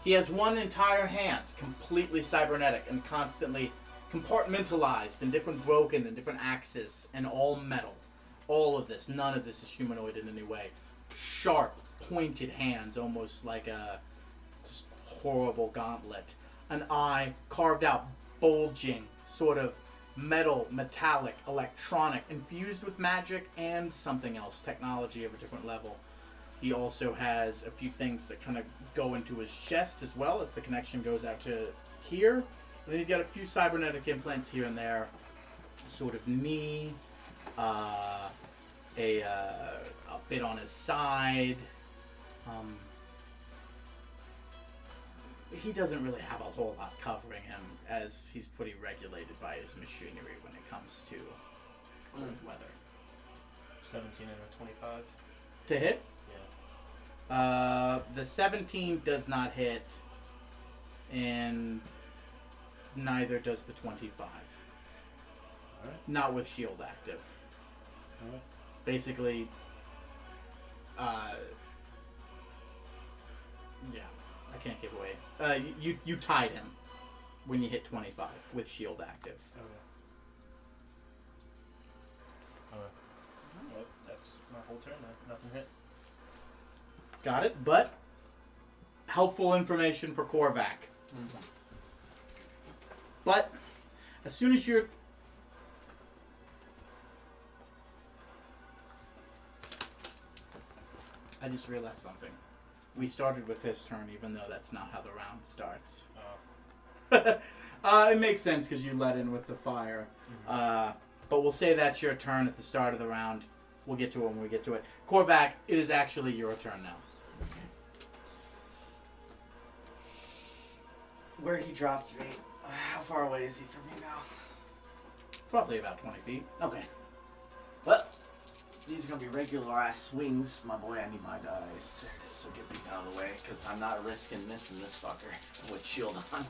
Speaker 3: He has one entire hand, completely cybernetic and constantly compartmentalized and different broken and different axes and all metal. All of this, none of this is humanoid in any way. Sharp, pointed hands, almost like a just horrible gauntlet. An eye carved out, bulging, sort of metal, metallic, electronic, infused with magic and something else, technology of a different level. He also has a few things that kind of go into his chest as well, as the connection goes out to here. And then he's got a few cybernetic implants here and there, sort of knee, a bit on his side. He doesn't really have a whole lot covering him, as he's pretty regulated by his machinery when it comes to cold weather.
Speaker 6: 17 and a 25.
Speaker 3: To hit?
Speaker 6: Yeah.
Speaker 3: The 17 does not hit, and neither does the 25.
Speaker 6: Alright.
Speaker 3: Not with shield active.
Speaker 6: Alright.
Speaker 3: Basically, yeah, I can't give away. You tied him when you hit 25 with shield active.
Speaker 6: Okay. Alright. Well, that's my whole turn then. Nothing hit.
Speaker 3: Got it, but helpful information for Korvac. But as soon as you're I just realized something. We started with his turn, even though that's not how the round starts. It makes sense because you let in with the fire. But we'll say that's your turn at the start of the round. We'll get to it when we get to it. Korvac, it is actually your turn now.
Speaker 1: Where he dropped me, how far away is he from me now?
Speaker 3: Probably about 20 feet.
Speaker 1: Okay. Well, these are gonna be regular ass swings. My boy, I need my dice. There it is. So get these out of the way, because I'm not risking missing this fucker with shield on.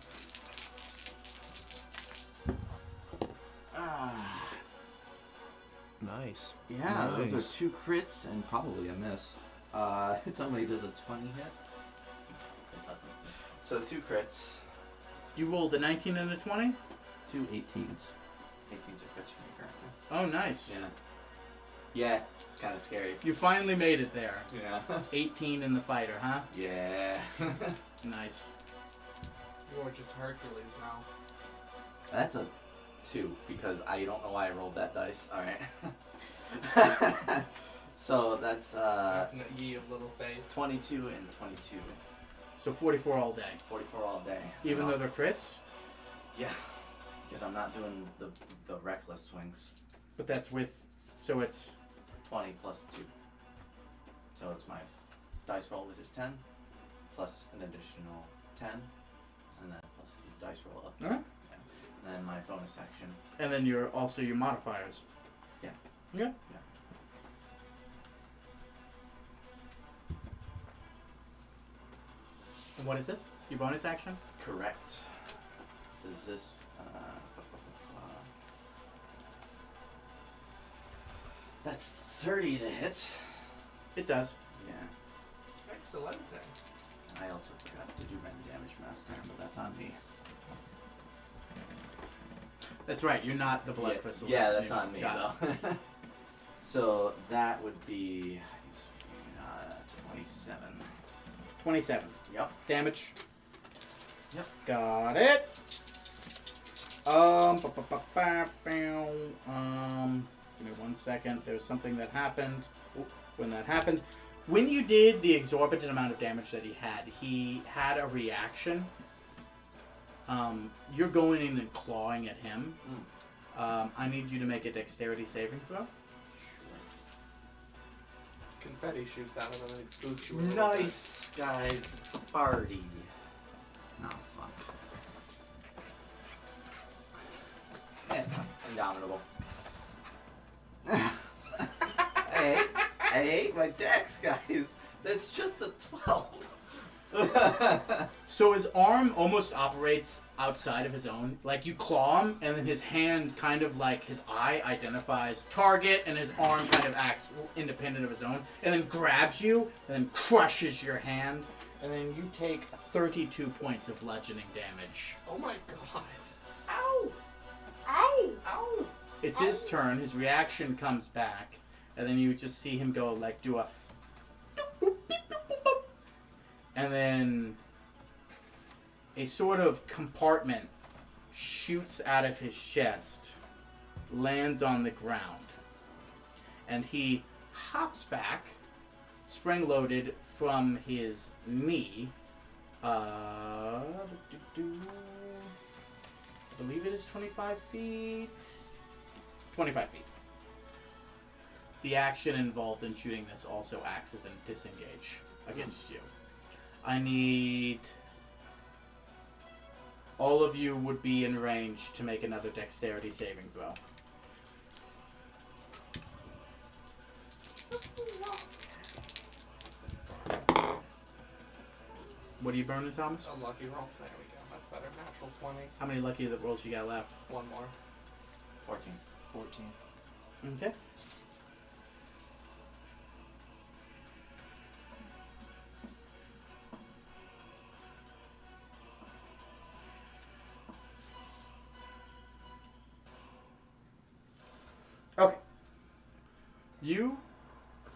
Speaker 6: Nice.
Speaker 1: Yeah, those
Speaker 6: Nice.
Speaker 1: are 2 crits and probably a miss. Tell me, does a 20 hit? It doesn't. So 2 crits.
Speaker 3: You rolled a 19 and a 20?
Speaker 1: 2 18s. 18s are crits for me currently.
Speaker 3: Oh, nice.
Speaker 1: Yeah. Yeah, it's kind of scary.
Speaker 3: You finally made it there.
Speaker 1: Yeah.
Speaker 3: 18 in the fighter, huh?
Speaker 1: Yeah.
Speaker 3: Nice.
Speaker 2: You're just Hercules now.
Speaker 1: That's a 2 because I don't know why I rolled that dice. All right. So that's
Speaker 2: Ye of little faith.
Speaker 1: 22 and 22.
Speaker 3: So 44 all day.
Speaker 1: 44 all day.
Speaker 3: Even
Speaker 1: No.
Speaker 3: though they're crits?
Speaker 1: Yeah, because I'm not doing the reckless swings.
Speaker 3: But that's with... So it's...
Speaker 1: 20 plus 2. So it's my dice roll, which is 10, plus an additional 10, and then plus the dice roll up.
Speaker 3: Alright.
Speaker 1: Yeah. And then my bonus action.
Speaker 3: And then you're also your modifiers.
Speaker 1: Yeah.
Speaker 3: Yeah.
Speaker 1: Yeah.
Speaker 3: And what is this? Your bonus action?
Speaker 1: Correct. Does this... That's 30 to hit.
Speaker 3: It does.
Speaker 1: Yeah.
Speaker 2: Excellent.
Speaker 1: I also forgot to do random damage master, but that's on me.
Speaker 3: That's right, you're not the blood crystal.
Speaker 1: Yeah, that's on me
Speaker 3: Got
Speaker 1: though. So that would be 27.
Speaker 3: 27.
Speaker 1: Yep.
Speaker 3: Damage.
Speaker 1: Yep.
Speaker 3: Got it. Give me 1 second. There's something that happened. When that happened, when you did the exorbitant amount of damage that he had a reaction. You're going in and clawing at him. I need you to make a dexterity saving throw.
Speaker 2: Confetti shoots out of him and it spooks you a little bit.
Speaker 1: Nice, guys. It's a party. No, fuck. Fuck. Indomitable. I hate my dex, guys. That's just a 12.
Speaker 3: So his arm almost operates outside of his own. Like you claw him, and then his hand kind of like his eye identifies target, and his arm kind of acts independent of his own, and then grabs you, and then crushes your hand, And then you take 32 points of bludgeoning damage.
Speaker 2: Oh my god.
Speaker 3: Ow!
Speaker 2: Ow! Ow!
Speaker 3: It's his turn. His reaction comes back. And then you just see him go, like, do a... And then a sort of compartment shoots out of his chest, lands on the ground. And he hops back, spring-loaded from his knee. I believe it is 25 feet. 25 feet. The action involved in shooting this also acts as a disengage against you. I need... All of you would be in range to make another dexterity saving throw. What are you burning, Thomas?
Speaker 2: A lucky roll. There we go. That's better. Natural 20.
Speaker 3: How many lucky rolls you got left?
Speaker 2: One more.
Speaker 1: 14.
Speaker 5: 14.
Speaker 3: Okay. Okay. You,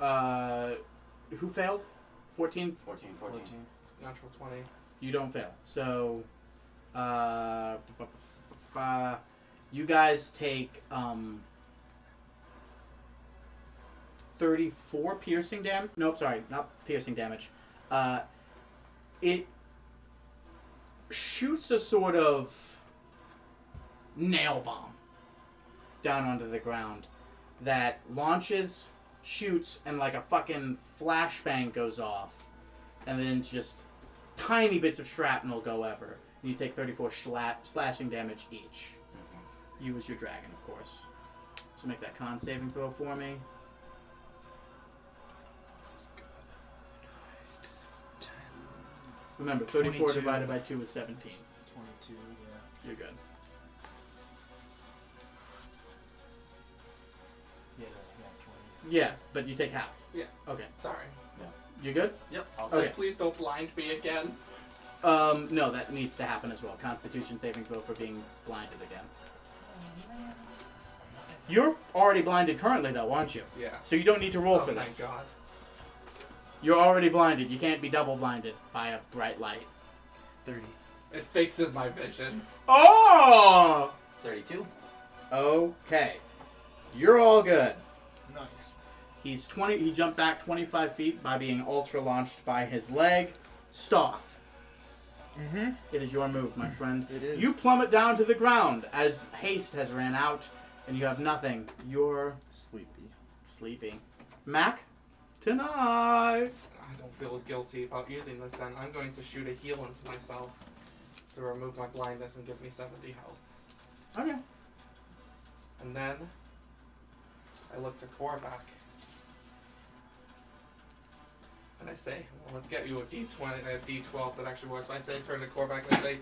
Speaker 3: who failed? 14?
Speaker 1: 14.
Speaker 2: Natural 20.
Speaker 3: You don't fail. So, you guys take, 34 piercing damage. Nope, sorry, not piercing damage. It shoots a sort of nail bomb down onto the ground that launches, shoots, and like a fucking flashbang goes off. And then just tiny bits of shrapnel go ever. And you take 34 slashing damage each. You as your dragon, of course. So make that con saving throw for me. Remember, 34
Speaker 5: 22.
Speaker 3: divided by 2 is 17.
Speaker 5: 22, yeah.
Speaker 3: You're good.
Speaker 5: Yeah, 20.
Speaker 3: Yeah, but you take half.
Speaker 2: Yeah.
Speaker 3: Okay.
Speaker 2: Sorry.
Speaker 3: You good?
Speaker 1: Yep.
Speaker 2: I'll
Speaker 3: Okay.
Speaker 2: say, please don't blind me again.
Speaker 3: No, that needs to happen as well. Constitution saving throw for being blinded again. You're already blinded currently, though, aren't you?
Speaker 2: Yeah.
Speaker 3: So you don't need to roll
Speaker 2: Oh,
Speaker 3: for
Speaker 2: thank
Speaker 3: this.
Speaker 2: God.
Speaker 3: You're already blinded. You can't be double blinded by a bright light.
Speaker 5: 30.
Speaker 2: It fixes my vision.
Speaker 3: Oh!
Speaker 1: 32.
Speaker 3: Okay. You're all good.
Speaker 5: Nice.
Speaker 3: He jumped back 25 feet by being ultra launched by his leg. Stoth.
Speaker 5: Mm-hmm.
Speaker 3: It is your move, my friend.
Speaker 5: It is.
Speaker 3: You plummet down to the ground as haste has ran out and you have nothing. You're sleepy. Mac, tonight.
Speaker 2: I don't feel as guilty about using this then. I'm going to shoot a heal into myself to remove my blindness and give me 70 health.
Speaker 3: Okay.
Speaker 2: And then I look to Korvac. And I say, well, let's get you a D20, a D12 that actually works. I say, turn to Korvac and I say,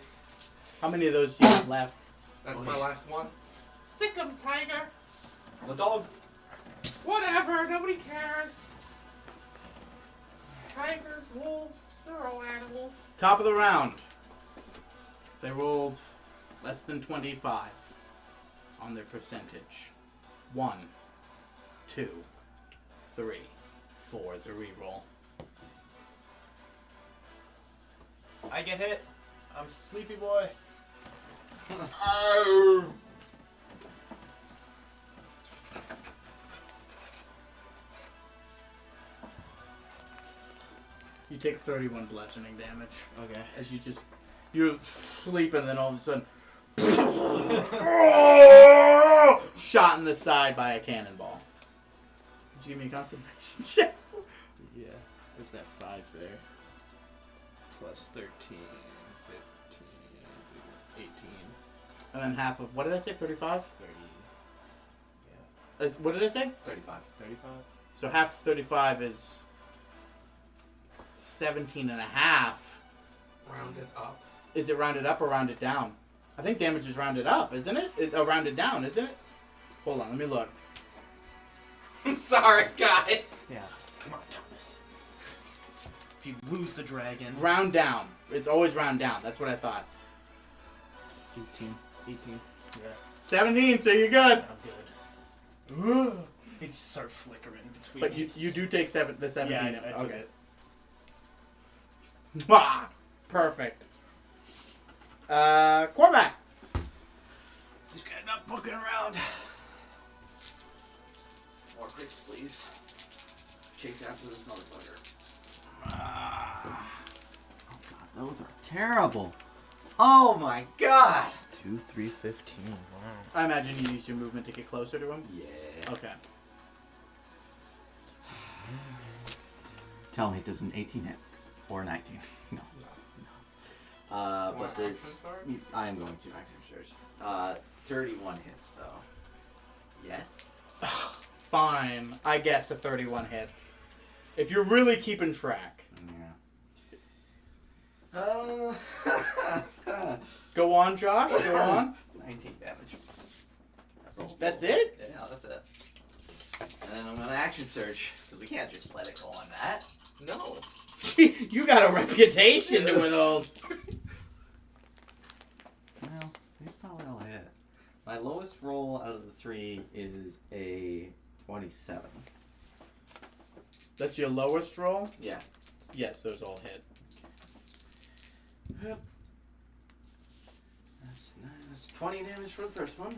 Speaker 3: How many of those do you have left?
Speaker 2: that's my last one. Sick 'em, tiger.
Speaker 1: The dog.
Speaker 2: Whatever, nobody cares. Tigers, wolves, they're all animals.
Speaker 3: Top of the round. They rolled less than 25 on their percentage. 1, 2, 3, 4 is a reroll.
Speaker 5: I get hit. I'm sleepy boy.
Speaker 1: Oh.
Speaker 3: You take 31 bludgeoning damage
Speaker 5: Okay.
Speaker 3: as you're sleeping, and then all of a sudden, shot in the side by a cannonball. Did you give me a concentration check?
Speaker 7: Yeah, that's that 5 there. Plus 13, 15, 18,
Speaker 3: And then half of, what did I say, 35?
Speaker 7: 30.
Speaker 3: What did I say?
Speaker 1: 35.
Speaker 7: 35?
Speaker 3: So half of 35 is 17 and a half.
Speaker 2: Rounded up.
Speaker 3: Is it rounded up or rounded down? I think damage is rounded up, isn't it? Rounded down, isn't it? Hold on, let me look.
Speaker 2: I'm sorry, guys.
Speaker 5: Yeah. Come on, Thomas. if you lose the dragon.
Speaker 3: Round down. It's always round down. That's what I thought.
Speaker 7: 18.
Speaker 3: 18.
Speaker 5: Yeah,
Speaker 3: 17, so you're good.
Speaker 5: I'm good. It just start flickering between.
Speaker 3: But you do take the 17.
Speaker 5: Yeah, I took
Speaker 3: okay.
Speaker 5: it.
Speaker 3: Mwah! Perfect. Quarterback.
Speaker 1: Just gotta not fucking around. More crits, please. Chase after this motherfucker. Oh god, those are terrible. Oh my god.
Speaker 7: 2, 3, 15. Wow.
Speaker 3: I imagine you use your movement to get closer to him.
Speaker 1: Yeah.
Speaker 3: Okay.
Speaker 1: Tell me it does an 18 hit. Or 19. No.
Speaker 2: Want
Speaker 1: But
Speaker 2: action
Speaker 1: this...
Speaker 2: surge?
Speaker 1: I am going to action surge. 31 hits, though. Yes?
Speaker 3: Fine. I guess a 31 hits. If you're really keeping track.
Speaker 1: Yeah.
Speaker 3: Go on, Josh. Go on.
Speaker 1: 19 damage.
Speaker 3: That's it?
Speaker 1: Yeah, that's it. And then I'm going to action surge, because we can't just let it go on that.
Speaker 2: No.
Speaker 3: You got a reputation doing those.
Speaker 1: Well, these probably all hit. My lowest roll out of the 3 is a 27.
Speaker 3: That's your lowest roll?
Speaker 1: Yeah.
Speaker 3: Yes, those all hit.
Speaker 1: Yep. That's 20 damage for the first one.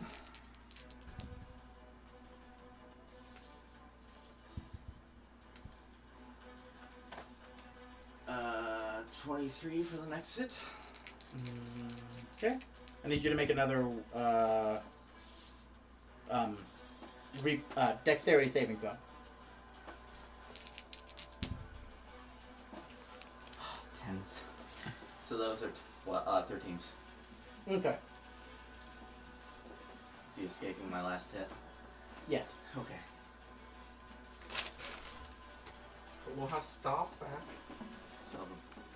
Speaker 1: 23 for the next hit.
Speaker 3: Okay. I need you to make another dexterity saving throw.
Speaker 1: Tens. So those are 13s.
Speaker 3: Okay.
Speaker 1: Is he escaping my last hit?
Speaker 3: Yes.
Speaker 1: Okay.
Speaker 2: But we'll have stop back.
Speaker 1: So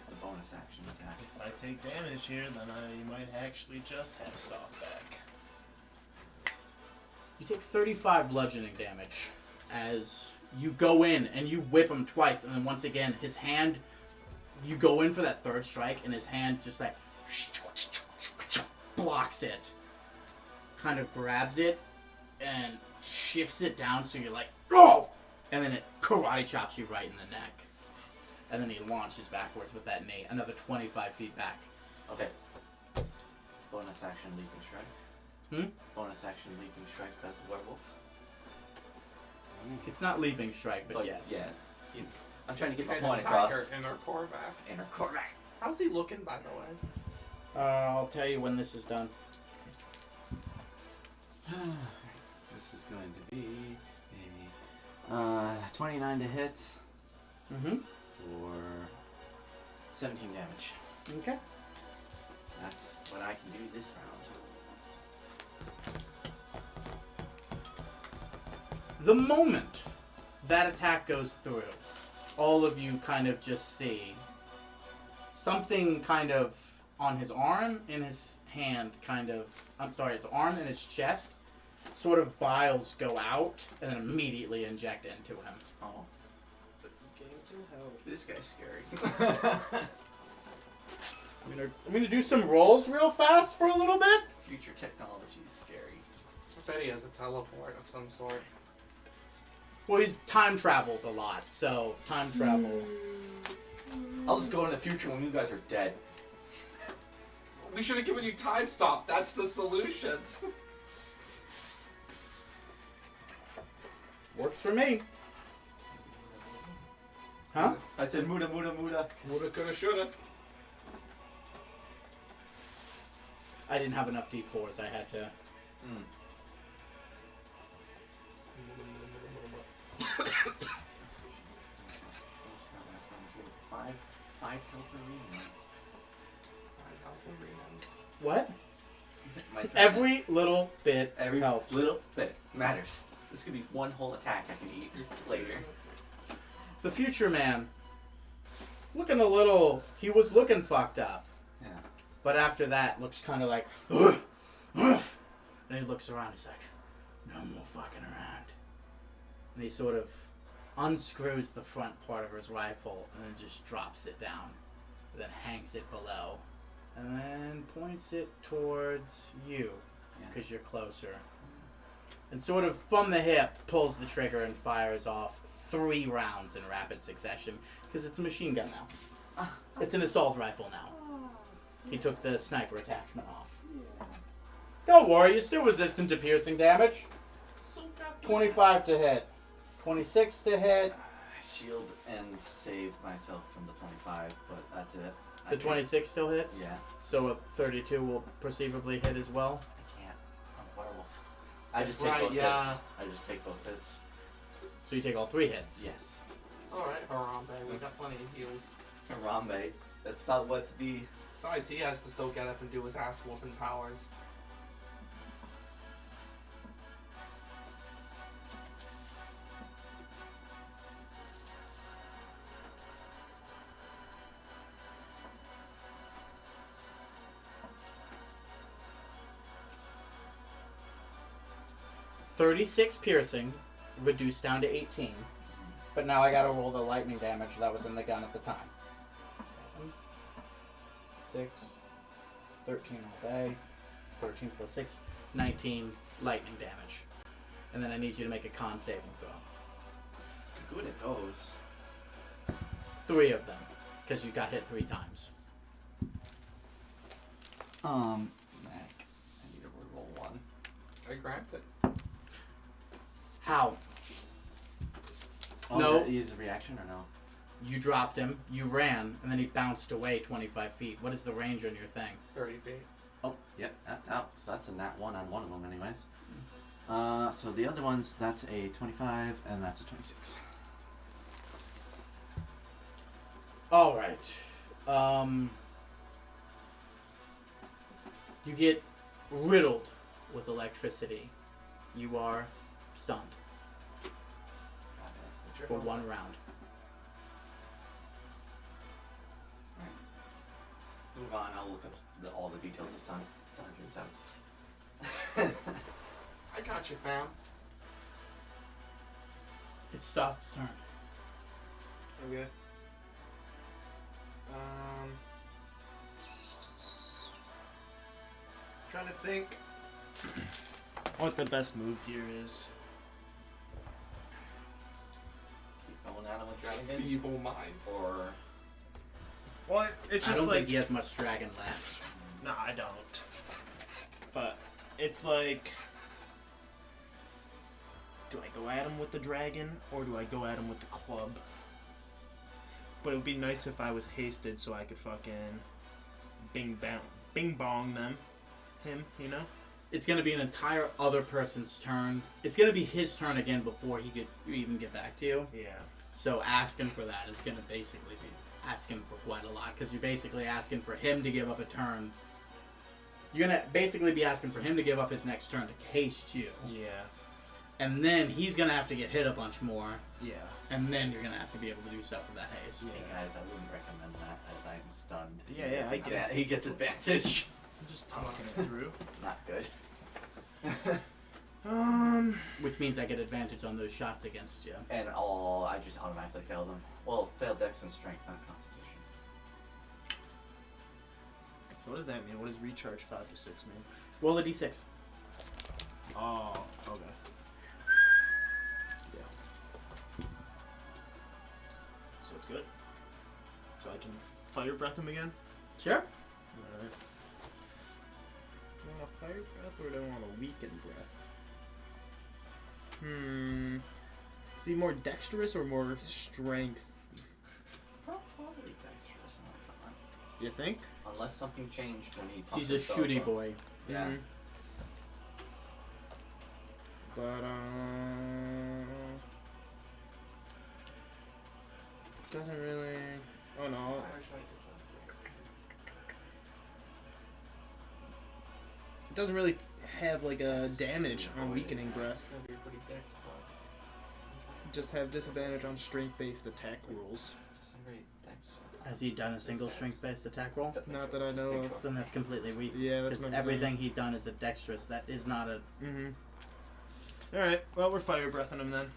Speaker 1: the bonus action attack.
Speaker 5: If I take damage here, then I might actually just have stop back.
Speaker 3: You take 35 bludgeoning damage as you go in and you whip him twice, and then once again, his hand, you go in for that third strike, and his hand just like blocks it, kind of grabs it, and shifts it down so you're like, oh! And then it karate chops you right in the neck. And then he launches backwards with that nade, another 25 feet back.
Speaker 1: Okay. Bonus action leaping strike. Bonus action leaping strike as a werewolf.
Speaker 3: It's not leaping strike, but yes.
Speaker 1: Yeah. I'm trying to get my
Speaker 2: And
Speaker 1: point
Speaker 2: attack
Speaker 1: across.
Speaker 2: her inner core back.
Speaker 1: Inner correct.
Speaker 2: How's he looking, by the way?
Speaker 3: I'll tell you when this is done.
Speaker 1: This is going to be a 29 to hit
Speaker 3: Mm-hmm.
Speaker 1: for 17 damage.
Speaker 3: Okay.
Speaker 1: That's what I can do this round.
Speaker 3: The moment that attack goes through, all of you kind of just see something kind of on his arm, in his hand, kind of, I'm sorry, his arm and his chest, sort of vials go out and then immediately inject into him.
Speaker 1: Oh,
Speaker 7: Gain some health.
Speaker 1: this guy's scary.
Speaker 3: I'm gonna do some rolls real fast for a little bit.
Speaker 1: Future technology is scary.
Speaker 2: I bet he has a teleport of some sort.
Speaker 3: Well, he's time traveled a lot, so time travel.
Speaker 1: I'll just go in the future when you guys are dead.
Speaker 2: We should have given you time stop. That's the solution.
Speaker 3: Works for me. Huh?
Speaker 1: I said Muda.
Speaker 2: Woulda, coulda, shoulda.
Speaker 3: I didn't have enough D4s. I had to.
Speaker 1: Five health remaining.
Speaker 3: What?
Speaker 1: My turn.
Speaker 3: Every little bit
Speaker 1: Every
Speaker 3: helps.
Speaker 1: little bit matters. This could be one whole attack I can eat later.
Speaker 3: The future man. Looking a little. He was looking fucked up.
Speaker 1: Yeah.
Speaker 3: But after that, looks kind of like. And he looks around. He's like, no more fucking around. And he sort of unscrews the front part of his rifle and then just drops it down, then hangs it below, and then points it towards you
Speaker 1: Yeah.
Speaker 3: because you're closer. And sort of from the hip, pulls the trigger and fires off 3 rounds in rapid succession because it's a machine gun now. It's an assault rifle now. He took the sniper attachment off. Don't worry, you're still resistant to piercing damage. 25 to hit. 26 to hit.
Speaker 1: I shield and save myself from the 25, but that's it. I
Speaker 3: The
Speaker 1: can't-
Speaker 3: 26 still hits?
Speaker 1: Yeah,
Speaker 3: So a 32 will perceivably hit as well.
Speaker 1: I can't. I'm a werewolf. I just
Speaker 2: Right,
Speaker 1: take both
Speaker 2: yeah.
Speaker 1: hits. I just take both hits.
Speaker 3: So you take all 3 hits.
Speaker 1: Yes.
Speaker 2: It's alright, Harambe. We got plenty of heals.
Speaker 1: Harambe. That's about what to be.
Speaker 2: Besides, he has to still get up and do his ass whooping powers.
Speaker 3: .36 piercing, reduced down to 18. But now I gotta roll the lightning damage that was in the gun at the time. 7, 6, 13 all day, 13 plus 6, 19 lightning damage. And then I need you to make a con saving throw.
Speaker 1: Good at those.
Speaker 3: 3 of them, because you got hit 3 times.
Speaker 1: Mac. I need to reroll one.
Speaker 2: I grabbed it.
Speaker 3: How?
Speaker 1: Oh,
Speaker 3: No.
Speaker 1: Is that use a reaction or no?
Speaker 3: You dropped him, you ran, and then he bounced away 25 feet. What is the range on your thing?
Speaker 2: 30 feet.
Speaker 1: Oh, yep, that's out. So that's a nat 1 on one of them, anyways. So the other ones, that's a 25 and that's a 26.
Speaker 3: Alright. You get riddled with electricity. You are stunned
Speaker 2: What's your
Speaker 3: for
Speaker 2: health?
Speaker 3: 1 round.
Speaker 1: Move on. I'll look up all the details of Dungeons out.
Speaker 2: I got you, fam.
Speaker 3: It's Stoth's turn.
Speaker 2: Okay. Trying to think.
Speaker 5: What the best move here is.
Speaker 1: Keep going at him with Dragon.
Speaker 2: Feeble mind.
Speaker 1: Or
Speaker 5: Well, it's
Speaker 3: I
Speaker 5: just
Speaker 3: don't
Speaker 5: like.
Speaker 3: think he has much dragon left.
Speaker 5: No, I don't. But it's like. Do I go at him with the dragon or do I go at him with the club? But it would be nice if I was hasted so I could fucking bing bong him, you know?
Speaker 3: It's going to be an entire other person's turn. It's going to be his turn again before he could even get back to you.
Speaker 5: Yeah.
Speaker 3: So asking for that is going to basically be asking for quite a lot, because you're basically asking for him to give up a turn. You're going to basically be asking for him to give up his next turn to haste you.
Speaker 5: Yeah.
Speaker 3: And then he's going to have to get hit a bunch more.
Speaker 5: Yeah.
Speaker 3: And then you're going to have to be able to do stuff with that haste.
Speaker 1: See, guys, I wouldn't recommend that as I'm stunned.
Speaker 5: Yeah, yeah, I get
Speaker 1: He gets advantage.
Speaker 5: I'm just talking it through.
Speaker 1: Not good.
Speaker 3: Which means I get advantage on those shots against you.
Speaker 1: And I just automatically fail them. Well, fail Dex and Strength, not Constitution.
Speaker 5: So what does that mean? What does recharge 5 to 6 mean?
Speaker 3: Roll a d6.
Speaker 5: Oh, okay. So it's good. So I can fire breath him again?
Speaker 3: Sure.
Speaker 5: Alright. Do I want a fire breath or do I want a weaken breath? Is he more dexterous or more strength?
Speaker 1: Probably dexterous.
Speaker 5: You think?
Speaker 1: Unless something changed when he pumped
Speaker 3: He's a
Speaker 1: himself
Speaker 3: shooty
Speaker 1: up.
Speaker 3: boy.
Speaker 1: Yeah.
Speaker 5: Mhm. But doesn't really. Oh no.
Speaker 2: Fire strike is
Speaker 5: It doesn't really have like a damage on weakening breath.
Speaker 2: It's gonna be a pretty dex block.
Speaker 5: Just have disadvantage on strength-based attack rules.
Speaker 1: It's a great dex.
Speaker 3: Has he done a single strength-based attack roll?
Speaker 5: Not that I know of.
Speaker 3: Then that's completely weak.
Speaker 5: Yeah, that's
Speaker 3: Because
Speaker 5: what I'm
Speaker 3: everything he's done is a dexterous. That is not a.
Speaker 5: saying. All right. Well, we're fire breathing him then.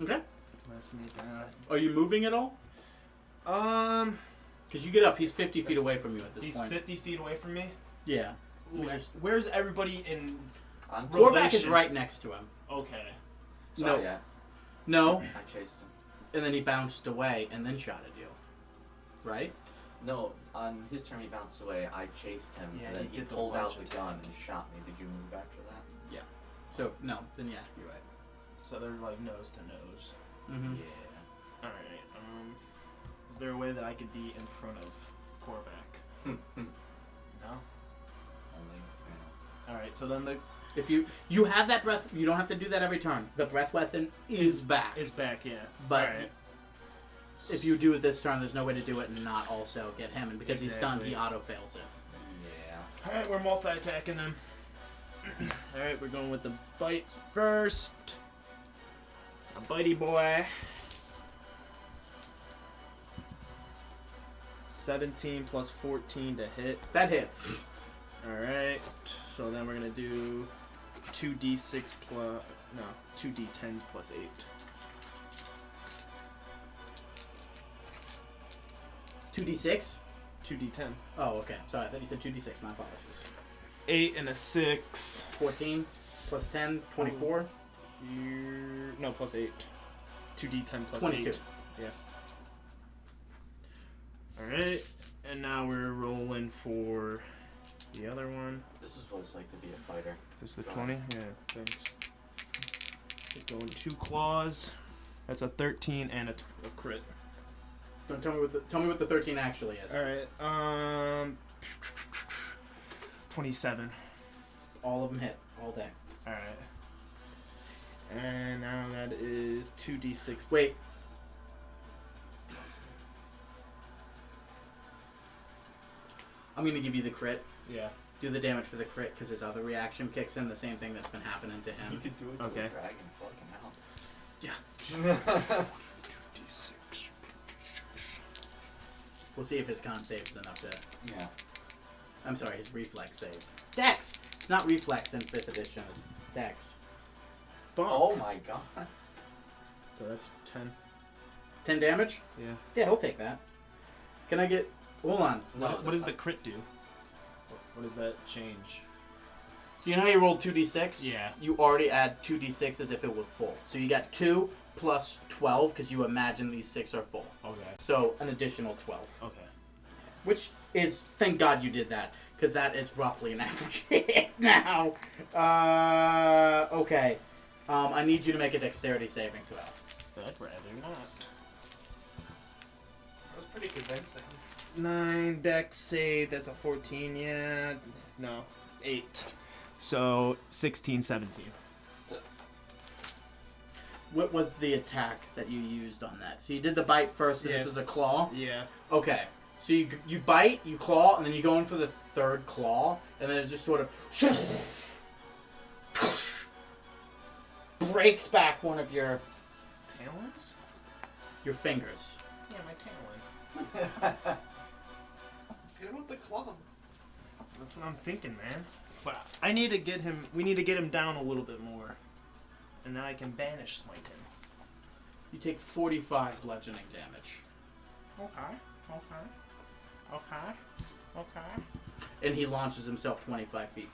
Speaker 3: Okay.
Speaker 5: Let's make that.
Speaker 3: Are you moving at all? Because you get up, he's 50 feet away from you at this
Speaker 5: He's
Speaker 3: point.
Speaker 5: 50 feet away from me.
Speaker 3: Yeah.
Speaker 5: Ooh,
Speaker 3: just-
Speaker 5: where's everybody in?
Speaker 1: I'm
Speaker 3: Korvac is
Speaker 5: relation.
Speaker 3: right next to him.
Speaker 5: Okay.
Speaker 3: No.
Speaker 1: Yeah,
Speaker 3: No.
Speaker 1: I chased him.
Speaker 3: And then he bounced away and then shot at you. Right?
Speaker 1: No, on his turn he bounced away. I chased him,
Speaker 5: Yeah,
Speaker 1: and then
Speaker 5: you
Speaker 1: he
Speaker 5: did the
Speaker 1: pulled out
Speaker 5: lunge
Speaker 1: the gun and shot me. Did you move after that?
Speaker 3: So, no. Then yeah, you're right.
Speaker 5: So they're like nose to nose.
Speaker 3: Mm-hmm.
Speaker 1: Yeah.
Speaker 5: All right. Is there a way that I could be in front of Korvac? No.
Speaker 1: Only.
Speaker 5: All right. So then the
Speaker 3: If you have that breath, you don't have to do that every turn. The breath weapon is back.
Speaker 5: is back. Yeah.
Speaker 3: But
Speaker 5: all right.
Speaker 3: if you do it this turn, there's no way to do it and not also get him. And because he's stunned, he
Speaker 5: Exactly.
Speaker 3: auto fails it.
Speaker 1: Yeah.
Speaker 5: All right. We're multi-attacking them. All right. We're going with the bite first. A bitey boy. 17 plus 14 to hit.
Speaker 3: That hits.
Speaker 5: Alright, so then we're gonna do 2d6 plus. No, 2d10s plus 8.
Speaker 3: 2d6?
Speaker 5: 2d10.
Speaker 3: Oh, okay. Sorry, I thought you said 2d6. My apologies.
Speaker 5: 8 and a 6.
Speaker 3: 14 plus 10, 24.
Speaker 5: No, plus 8. 2d10 plus
Speaker 3: 22.
Speaker 5: 8. Yeah. Alright, and now we're rolling for the other one.
Speaker 1: This is what it's like to be a fighter.
Speaker 5: Is this the 20? Yeah, thanks. We're going 2 claws. That's a 13 and a crit.
Speaker 3: Don't tell me what the 13 actually is.
Speaker 5: Alright, 27.
Speaker 3: All of them hit all day.
Speaker 5: Alright. And now that is 2d6.
Speaker 3: Wait. I'm gonna give you the crit.
Speaker 5: Yeah.
Speaker 3: Do the damage for the crit because his other reaction kicks in. The same thing that's been happening to
Speaker 1: You
Speaker 3: him.
Speaker 1: could do it to
Speaker 5: Okay.
Speaker 1: a dragon. Fucking
Speaker 3: Yeah.
Speaker 1: hell.
Speaker 5: 2d6.
Speaker 3: We'll see if his con save is enough to.
Speaker 1: Yeah.
Speaker 3: I'm sorry, his reflex save. Dex. It's not reflex in 5th edition. It's Dex.
Speaker 5: Fuck.
Speaker 1: Oh my god.
Speaker 5: So that's 10.
Speaker 3: 10 damage.
Speaker 5: Yeah.
Speaker 3: Yeah, he'll take that. Can I get? Hold on.
Speaker 5: What does the crit do? What does that change?
Speaker 3: You know how you rolled 2d6?
Speaker 5: Yeah.
Speaker 3: You already add 2d6 as if it were full. So you got 2 plus 12 because you imagine these 6 are full.
Speaker 5: Okay.
Speaker 3: So an additional 12.
Speaker 5: Okay.
Speaker 3: Which is, thank God you did that, because that is roughly an average hit now. Okay. I need you to make a dexterity saving throw.
Speaker 5: I'd rather not.
Speaker 2: That was pretty convincing.
Speaker 5: 9 dex save, that's a 14, yeah. No, 8. So 16, 17.
Speaker 3: What was the attack that you used on that? So you did the bite first, so
Speaker 5: Yes.
Speaker 3: this is a claw?
Speaker 5: Yeah.
Speaker 3: Okay. So you bite, you claw, and then you go in for the third claw, and then it just sort of breaks back one of your
Speaker 5: Talons?
Speaker 3: fingers.
Speaker 5: Yeah, my talon.
Speaker 2: Hit him with the club.
Speaker 5: That's what I'm thinking, man. But I need to get him. We need to get him down a little bit more, and then I can banish smite him.
Speaker 3: You take 45 bludgeoning damage.
Speaker 5: Okay.
Speaker 3: And he launches himself 25 feet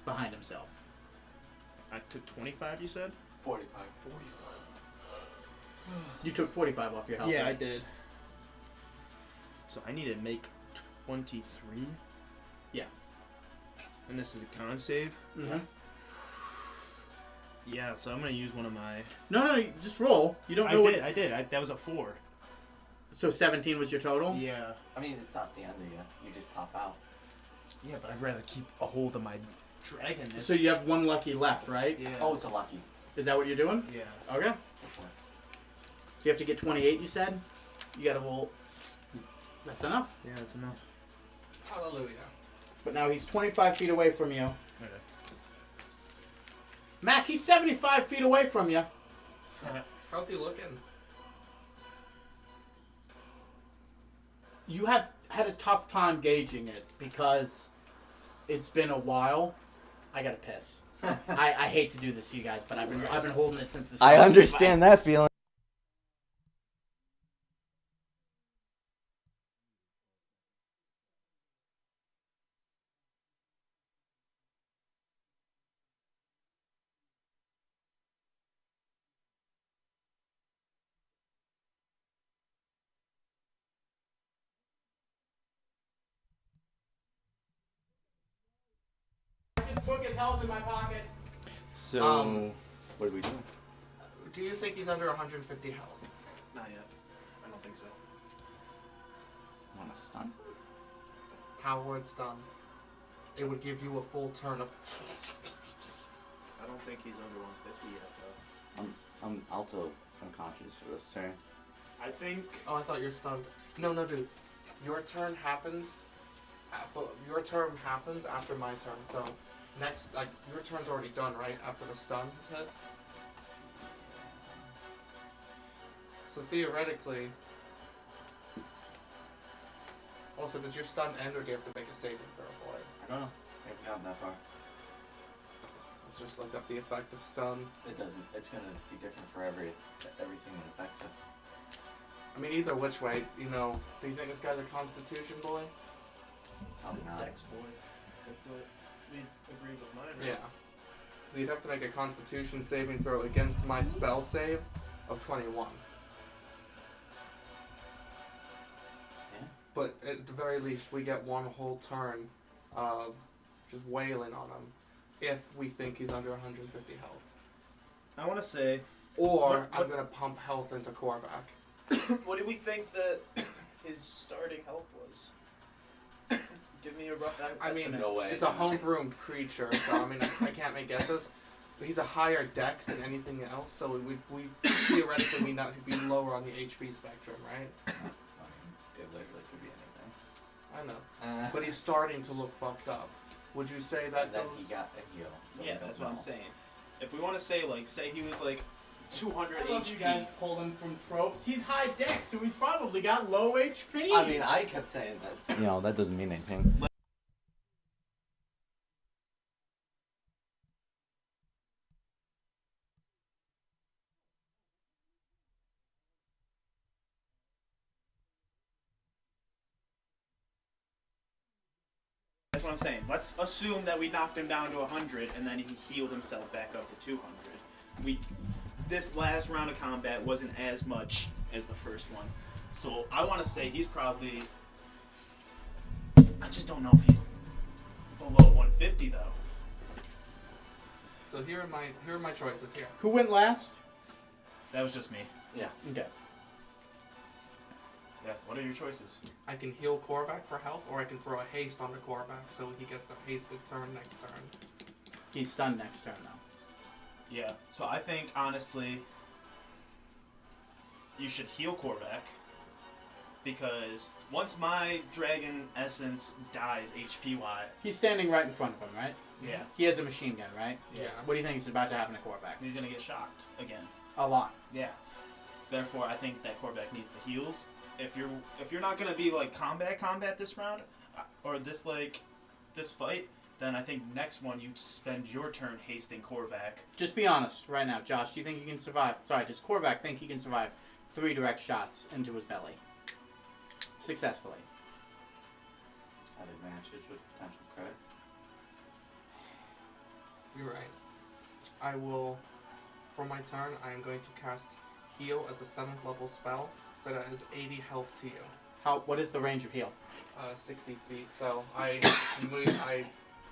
Speaker 3: behind himself.
Speaker 5: I took 25. You said?
Speaker 1: 45.
Speaker 5: 45.
Speaker 3: You took 45 off your health.
Speaker 5: Yeah, I
Speaker 3: right?
Speaker 5: did. So I need to make 23.
Speaker 3: Yeah.
Speaker 5: And this is a con save.
Speaker 3: Mm-hmm.
Speaker 5: Yeah, so I'm gonna use one of my.
Speaker 3: No, you just roll. You don't know
Speaker 5: I did. That was a 4.
Speaker 3: So 17 was your total?
Speaker 5: Yeah.
Speaker 1: I mean, it's not the end of you. You just pop out.
Speaker 5: Yeah, but I'd rather keep a hold of my dragonness.
Speaker 3: So you have one lucky left, right?
Speaker 5: Yeah.
Speaker 1: Oh, it's a lucky.
Speaker 3: Is that what you're doing?
Speaker 5: Yeah.
Speaker 3: Okay. So you have to get 28, you said? You gotta roll. That's enough.
Speaker 5: Yeah, that's enough.
Speaker 2: Hallelujah.
Speaker 3: But now he's 25 feet away from you.
Speaker 5: Okay.
Speaker 3: Mac, he's 75 feet away from you.
Speaker 2: How's he looking?
Speaker 3: You have had a tough time gauging it because it's been a while. I gotta piss. I hate to do this to you guys, but I've been holding it since the
Speaker 1: I
Speaker 3: start.
Speaker 1: understand that feeling.
Speaker 3: I just took his health in my pocket.
Speaker 1: So, what are we doing?
Speaker 2: Do you think he's under 150 health?
Speaker 5: Not yet. I don't think so.
Speaker 1: Want to stun?
Speaker 2: How would stun? It would give you a full turn of.
Speaker 5: I don't think he's under 150 yet, though.
Speaker 1: I'm also unconscious for this turn.
Speaker 5: I think.
Speaker 2: Oh, I thought you're stunned. No, dude. Your turn happens. Your turn happens after my turn. So, next, like your turn's already done, right? After the stun is hit. So theoretically. Also, does your stun end, or do you have to make a saving throw for it?
Speaker 1: I don't know. I haven't gotten that far.
Speaker 2: Let's just look up the effect of stun.
Speaker 1: It doesn't. It's gonna be different for everything that affects it.
Speaker 2: I mean, either which way, you know. Do you think this guy's a Constitution boy?
Speaker 1: Probably not.
Speaker 5: Dex boy. That's what we agreed with mine, right?
Speaker 2: Yeah. So you'd have to make a Constitution saving throw against my spell save of 21.
Speaker 1: Yeah.
Speaker 2: But at the very least, we get one whole turn of just wailing on him if we think he's under 150 health.
Speaker 5: I want to say.
Speaker 2: Or
Speaker 5: What-
Speaker 2: I'm going to pump health into Korvac.
Speaker 5: What do we think that his starting health was? Give me a rough
Speaker 2: I mean,
Speaker 5: estimate.
Speaker 1: No way.
Speaker 2: it's a homegrown creature, so I mean, I can't make guesses. But he's a higher dex than anything else, so we theoretically may not be lower on the HP spectrum, right?
Speaker 1: I mean, it literally could be anything.
Speaker 2: I know. But he's starting to look fucked up. Would you say that
Speaker 1: then
Speaker 2: goes...
Speaker 1: he got a heal.
Speaker 5: Yeah, that's what I'm saying. If we want to say, like, say he was like 200
Speaker 3: I love
Speaker 5: HP.
Speaker 3: you guys pulling from tropes. He's high dex, so he's probably got low HP.
Speaker 1: I mean, I kept saying that. You know, that doesn't mean anything.
Speaker 5: That's what I'm saying. Let's assume that we knocked him down to 100 and then he healed himself back up to 200. This last round of combat wasn't as much as the first one. So I want to say he's probably... I just don't know if he's below 150 though.
Speaker 2: So here are my choices here.
Speaker 3: Who went last?
Speaker 5: That was just me.
Speaker 1: Yeah.
Speaker 3: Okay.
Speaker 5: Yeah, what are your choices?
Speaker 2: I can heal Korvac for health, or I can throw a haste onto Korvac so he gets a hasted turn next turn.
Speaker 3: He's stunned next turn, though.
Speaker 5: Yeah, so I think, honestly, you should heal Korvac, because once my Dragon Essence dies HP-wise...
Speaker 3: He's standing right in front of him, right?
Speaker 5: Yeah.
Speaker 3: He has a machine gun, right?
Speaker 2: Yeah.
Speaker 3: What do you think is about to happen to Korvac?
Speaker 5: He's gonna get shocked again.
Speaker 3: A lot.
Speaker 5: Yeah. Therefore, I think that Korvac needs the heals. If you're not gonna be like combat this round, or this fight, then I think next one you spend your turn hasting Korvac.
Speaker 3: Just be honest right now, Josh. Do you think he can survive? Sorry, does Korvac think he can survive 3 direct shots into his belly successfully?
Speaker 1: At advantage with potential crit.
Speaker 2: You're right. I will, for my turn, I am going to cast Heal as a 7th level spell, so that is 80 health to you.
Speaker 3: What is the range of heal?
Speaker 2: 60 feet, so I